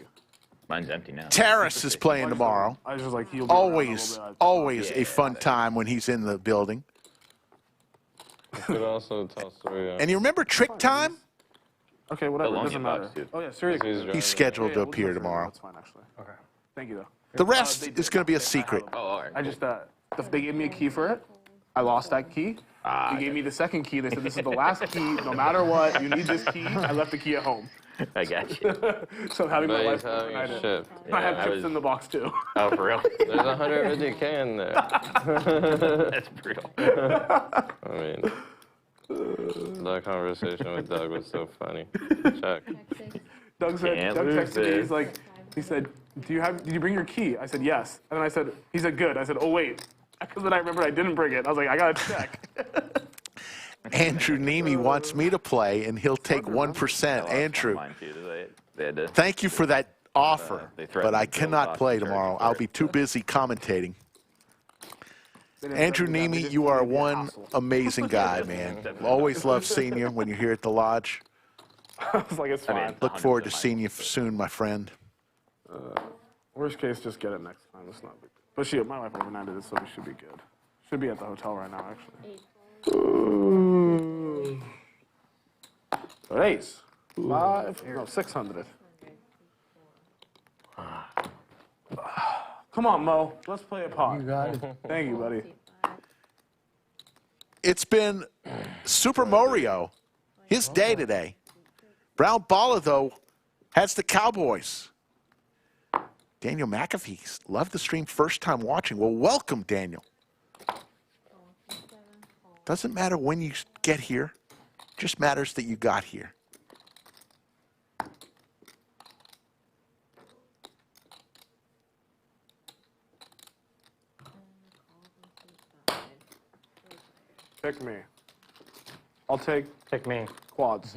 S14: Mine's empty now.
S2: Terrace is playing tomorrow.
S1: I was just like, he'll be around a
S2: Always,
S1: little bit.
S2: always a fun time when he's in the building.
S8: You could also tell Surya.
S2: And you remember Trick Time?
S1: Okay, whatever.
S14: How long
S1: Doesn't
S14: you box,
S1: matter.
S14: dude?
S1: Oh, yeah, seriously.
S8: He's driving.
S2: He's scheduled to
S1: we'll do
S2: appear
S1: it for you.
S2: tomorrow.
S1: That's fine, actually. Okay. Thank you, though.
S2: The rest
S1: They
S2: is going to be a secret.
S14: Oh, all right.
S1: I just, they gave me a key for it. I lost that key. They gave me the second key. They said, this is the last key. No matter what, you need this key. I left the key at home.
S14: I got you.
S1: So I'm having my
S8: But
S1: wife
S8: he's having
S1: overnight
S8: a
S1: it.
S8: ship.
S1: I have
S14: Yeah, I
S1: chips
S14: was-
S1: in the box, too.
S14: Oh, for real?
S8: There's 150K in there.
S14: That's brutal.
S8: I mean, that conversation with Doug was so funny. Check.
S1: Doug said,
S14: Can't
S1: Doug
S14: lose
S1: texted me,
S14: this.
S1: he said, did you bring your key? I said, yes. And then I said, he said, good. I said, oh, wait. Because then I remembered I didn't bring it. I was like, I got to check.
S2: Andrew Nemi wants me to play, and he'll take 1%. Andrew,
S14: Mine too. They had to.
S2: thank you for that offer,
S14: they threatened
S2: but I
S14: to build
S2: cannot
S14: Boston
S2: play
S14: Jerky
S2: tomorrow.
S14: for
S2: I'll
S14: it.
S2: be too busy commentating.
S1: They didn't
S2: Andrew
S1: threaten me that. They
S2: Nemi,
S1: just
S2: you
S1: told
S2: are
S1: me it'd be a
S2: one
S1: hassle.
S2: amazing guy, man. Always love seeing you when you're here at the lodge.
S1: I was like, it's fine.
S2: Look forward to seeing you soon, my friend.
S1: Worst case, just get it next time. It's not big. But my wife overnighted it, so we should be good. Should be at the hotel right now, actually. Ace. 600. Come on, Mo. Let's play a pot.
S11: You got it.
S1: Thank you, buddy.
S2: It's been Super Mario, his day today. Brown Balla, though, has the Cowboys. Daniel McAfee, love the stream, first time watching. Well, welcome, Daniel. Doesn't matter when you get here. Just matters that you got here.
S1: Pick me. I'll take
S9: Pick me.
S1: quads.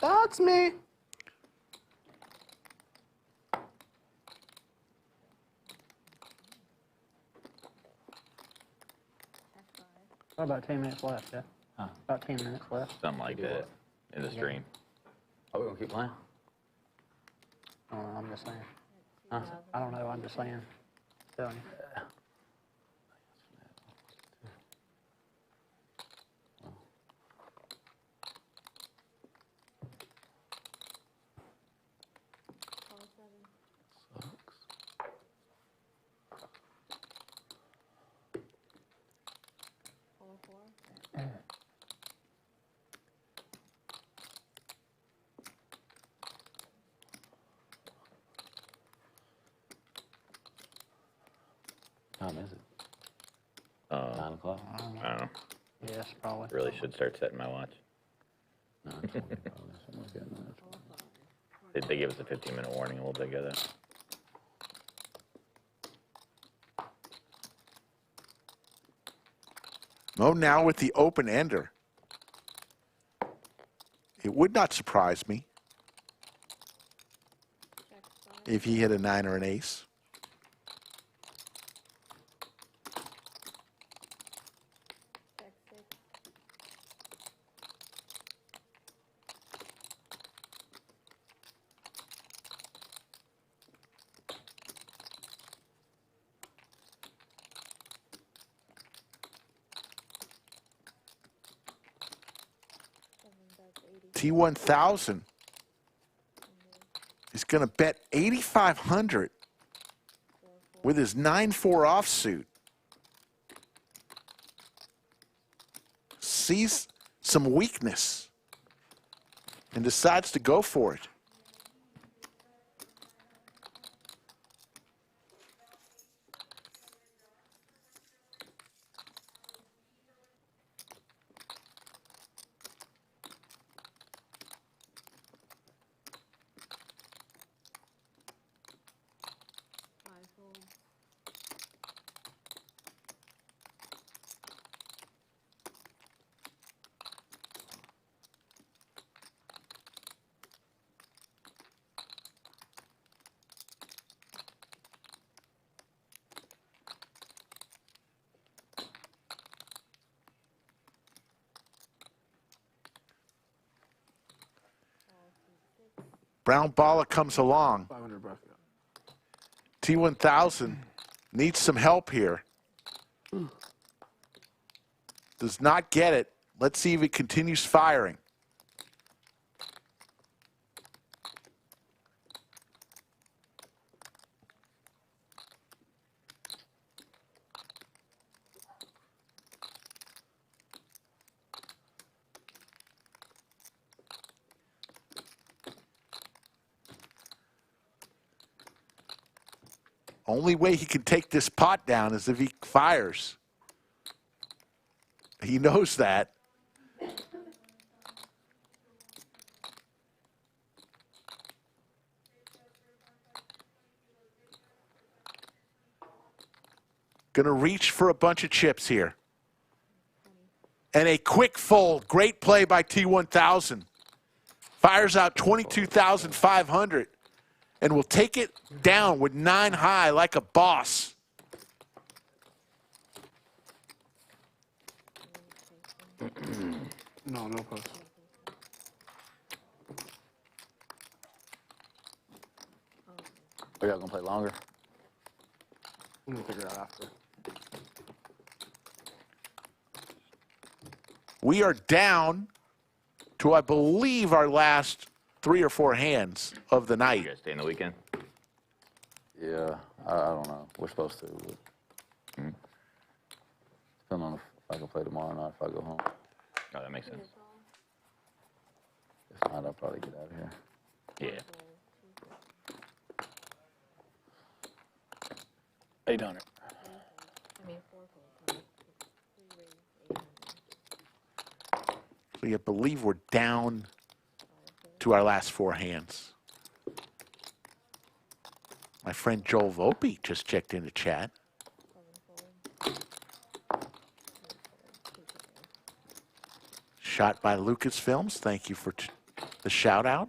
S1: That's me.
S6: About 10 minutes left, yeah.
S14: Huh.
S6: About 10 minutes left.
S14: Something like that in the stream.
S5: Oh, we gonna keep playing?
S6: I don't know, I'm just saying. Huh? I don't know, I'm just saying. Telling you.
S5: What time is it? 9 o'clock?
S14: I don't know.
S6: Yes, probably.
S14: Really should start setting my watch.
S5: 9:20 probably, something like that. 9:20.
S14: They gave us a 15-minute warning a little bit ago.
S2: Moe now with the open ender. It would not surprise me if he hit a 9 or an ace. T1000 is going to bet 8,500 with his 9-4 offsuit. Sees some weakness and decides to go for it. Brown Balla comes along.
S1: 500 breath.
S2: T1000 needs some help here. Does not get it. Let's see if he continues firing. Only way he can take this pot down is if he fires. He knows that. Gonna reach for a bunch of chips here. And a quick fold. Great play by T1000. Fires out 22,500. And will take it down with 9 high like a boss.
S1: No, no post.
S5: Are y'all gonna play longer?
S1: I'm gonna figure it out after.
S2: We are down to, I believe, our last 3 or 4 hands of the night.
S14: You guys stay in the weekend?
S5: Yeah, I don't know. We're supposed to. But depending on if I can play tomorrow night, if I go home.
S14: Oh, that makes sense.
S5: If not, I'll probably get out of here.
S14: Yeah.
S7: 800.
S2: Actually, I believe we're down to our last 4 hands. My friend Joel Volpe just checked into chat. Shot by Lucasfilms. Thank you for the shout out.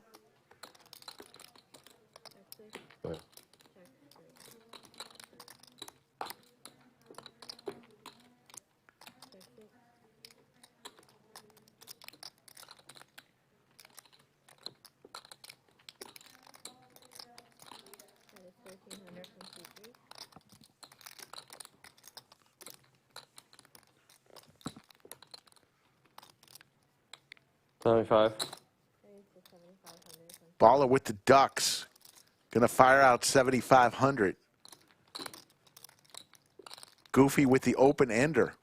S2: Balla with the ducks. Gonna fire out 7,500. Goofy with the open ender.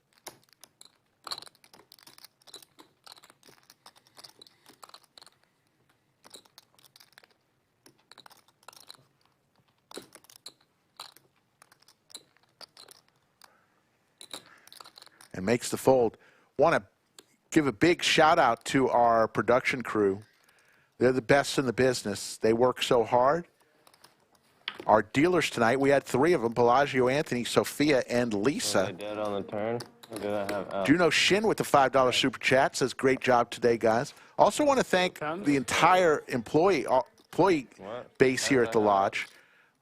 S2: And makes the fold. Want to give a big shout out to our production crew. They're the best in the business. They work so hard. Our dealers tonight, we had 3 of them, Bellagio, Anthony, Sophia, and Lisa.
S8: Was I dead on the turn? Or did I have out?
S2: Juno Shin with the $5 super chat says, great job today, guys. Also want to thank the entire employee base here at the Lodge.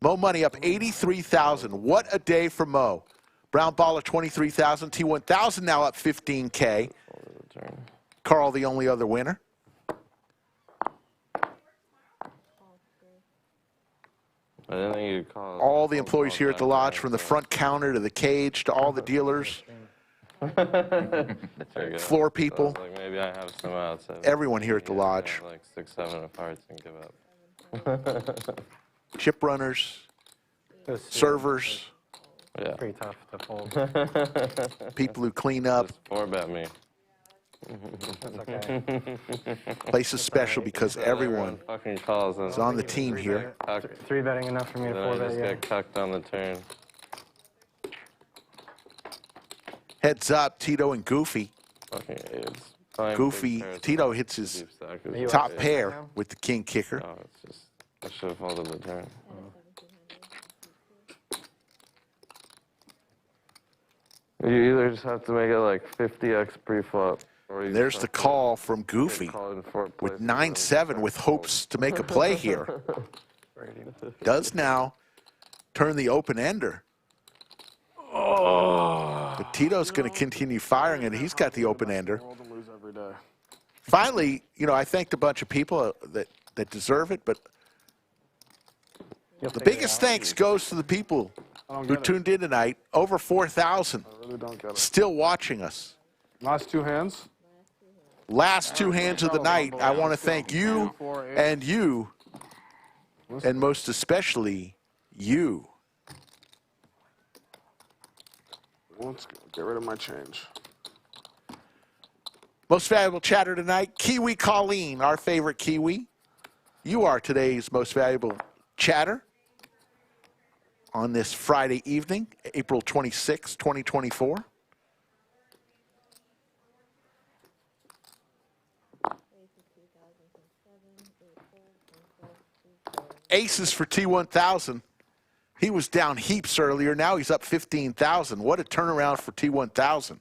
S2: Moe Money up 83,000. What a day for Moe. Brown Balla 23,000. T1000 now up 15K. Carl, the only other winner.
S8: I didn't think you'd call it.
S2: All the employees here at the Lodge, from the front counter to the cage to all the dealers, floor people,
S8: Like maybe I have some outside.
S2: everyone here at the Lodge.
S8: Like 6, 7 of hearts and give up.
S2: Chip runners, servers,
S8: Yeah.
S9: Pretty tough to fold.
S2: people who clean up.
S8: Just 4-bet me.
S9: That's okay.
S2: Place is special because everyone
S8: fucking calls
S2: is on the team here.
S9: 3 betting enough for me to
S8: Then I
S9: 4-bet,
S8: just
S9: yeah.
S8: get cucked on the turn.
S2: Heads up, Tito and Goofy.
S8: Fucking AIDS. Fine,
S2: Goofy,
S8: big pairs.
S2: Tito hits his
S8: Deep stack is
S2: top
S8: right.
S2: pair with the king kicker.
S8: No, it's just, I should have folded the turn. You either just have to make it like 50x pre-flop. Or you
S2: There's
S8: just
S2: the
S8: have to
S2: call from
S8: get
S2: Goofy
S8: called in 4
S2: with
S8: places
S2: 9-7 with hopes to make a play here. Does now turn the open ender. But Tito's going to continue firing, and he's got the open ender. Finally, you know, I thanked a bunch of people that deserve it, but the biggest thanks goes to the people who tuned in tonight. Over 4,000 still watching us.
S1: Last 2 hands?
S2: Last 2 hands of the night. I want to thank you, and most especially you.
S1: Let's get rid of my change.
S2: Most valuable chatter tonight, Kiwi Colleen, our favorite Kiwi. You are today's most valuable chatter on this Friday evening, April 26, 2024. Aces for T1000. He was down heaps earlier. Now he's up 15,000. What a turnaround for T1000.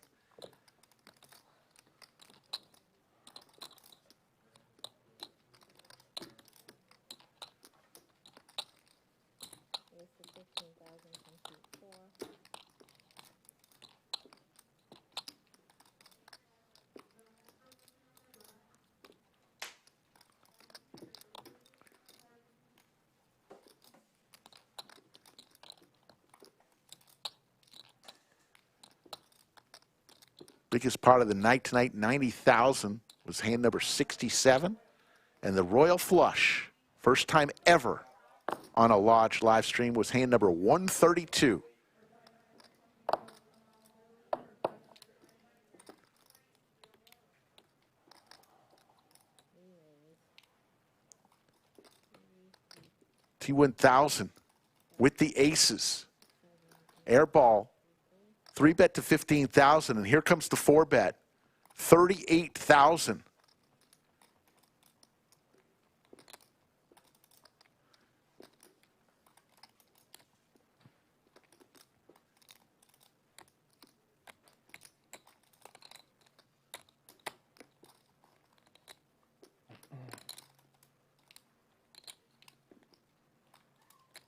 S2: Biggest part of the night tonight, 90,000, was hand number 67. And the Royal Flush, first time ever on a Lodge live stream, was hand number 132. T1000 with the aces. Airball. 3-bet to 15,000, and here comes the 4-bet. 38,000.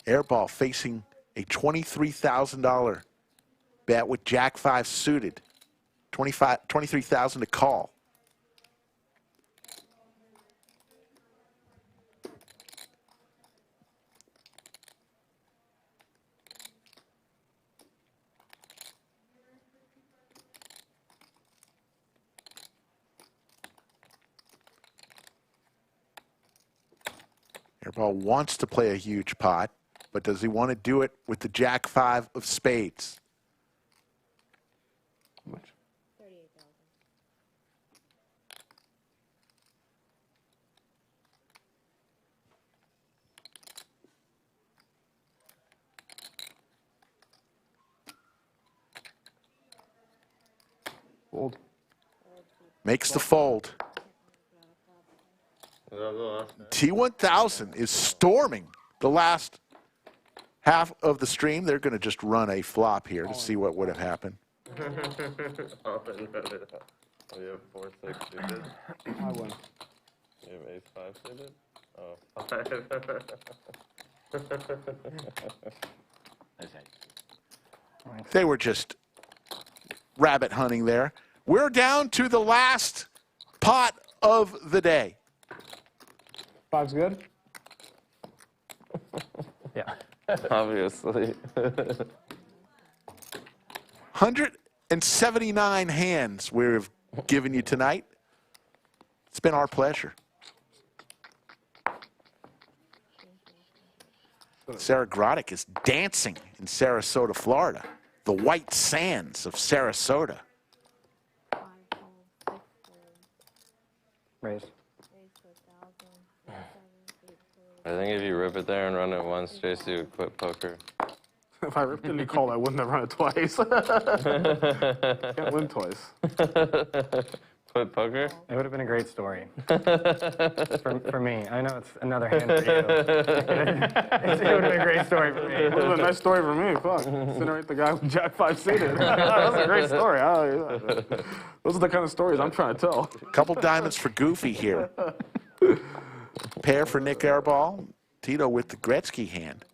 S2: Airball facing a $23,000 bet with Jack 5 suited. 23,000 to call. Airball wants to play a huge pot, but does he want to do it with the Jack 5 of spades?
S1: How much?
S13: 38,000.
S1: Fold.
S2: Makes the fold. T1000 is storming the last half of the stream. They're going to just run a flop here to see what would have happened.
S8: Oh, you have 4-6 suited?
S1: I win.
S8: You have ace-5 suited? Oh, 5.
S2: They were just rabbit hunting there. We're down to the last pot of the day.
S1: 5's good?
S9: Yeah.
S8: Obviously.
S2: 179 hands we've given you tonight. It's been our pleasure. Sarah Grodick is dancing in Sarasota, Florida. The white sands of Sarasota.
S9: Raise.
S8: I think if you rip it there and run it once, JC would quit poker.
S1: If I ripped any call, I wouldn't have run it twice. Can't win twice.
S8: Quit poker?
S9: It would have been a great story. for me. I know it's another hand for you. It would have been a great story for me.
S1: It would have been a nice story for me. Fuck. Incinerate the guy with Jack 5 suited. That's a great story. Those are the kind of stories I'm trying to tell.
S2: Couple diamonds for Goofy here. Pair for Nik Airball. Tito with the Gretzky hand.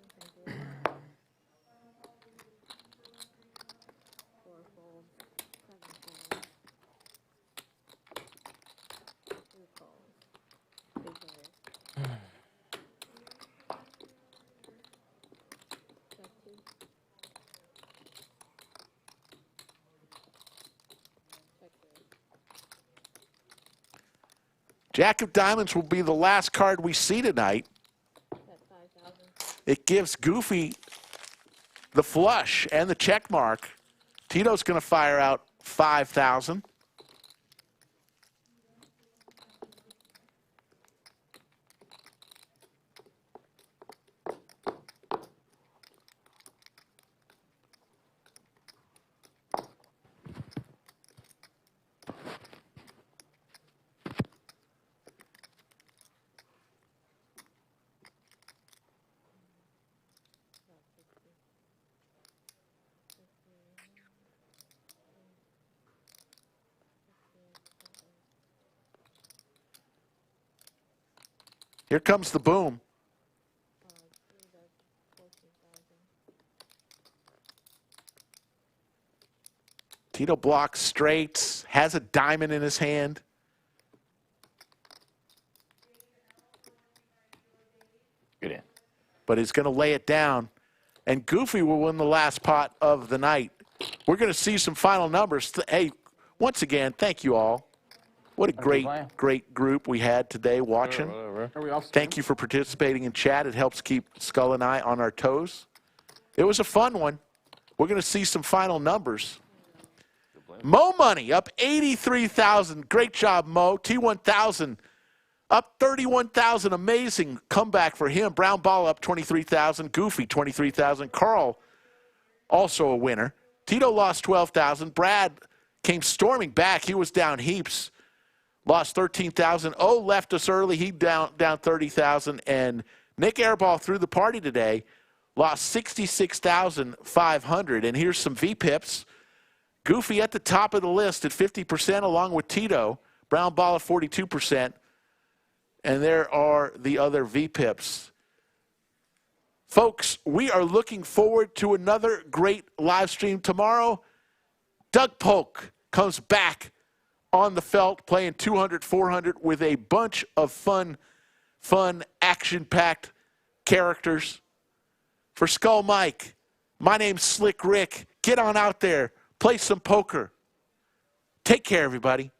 S2: Jack of Diamonds will be the last card we see tonight. It gives Goofy the flush and the check mark. Tito's going to fire out 5,000. Here comes the boom. Tito blocks straights, has a diamond in his hand.
S14: Good in.
S2: But he's going to lay it down. And Goofy will win the last pot of the night. We're going to see some final numbers. Hey, once again, thank you all. What a great group we had today watching. Thank you for participating in chat. It helps keep Skull and I on our toes. It was a fun one. We're going to see some final numbers. Moe Money up 83,000. Great job, Mo. T1000 up 31,000. Amazing comeback for him. Brown Ball up 23,000. Goofy 23,000. Carl also a winner. Tito lost 12,000. Brad came storming back. He was down heaps. Lost 13,000. O left us early. He down 30,000. And Nik Airball threw the party today. Lost 66,500. And here's some VPIPs. Goofy at the top of the list at 50% along with Tito. Brown Ball at 42%. And there are the other VPIPs. Folks, we are looking forward to another great live stream tomorrow. Doug Polk comes back on the felt, playing 200, 400 with a bunch of fun, action-packed characters. For Skull Mike, my name's Slick Rick. Get on out there, play some poker. Take care, everybody.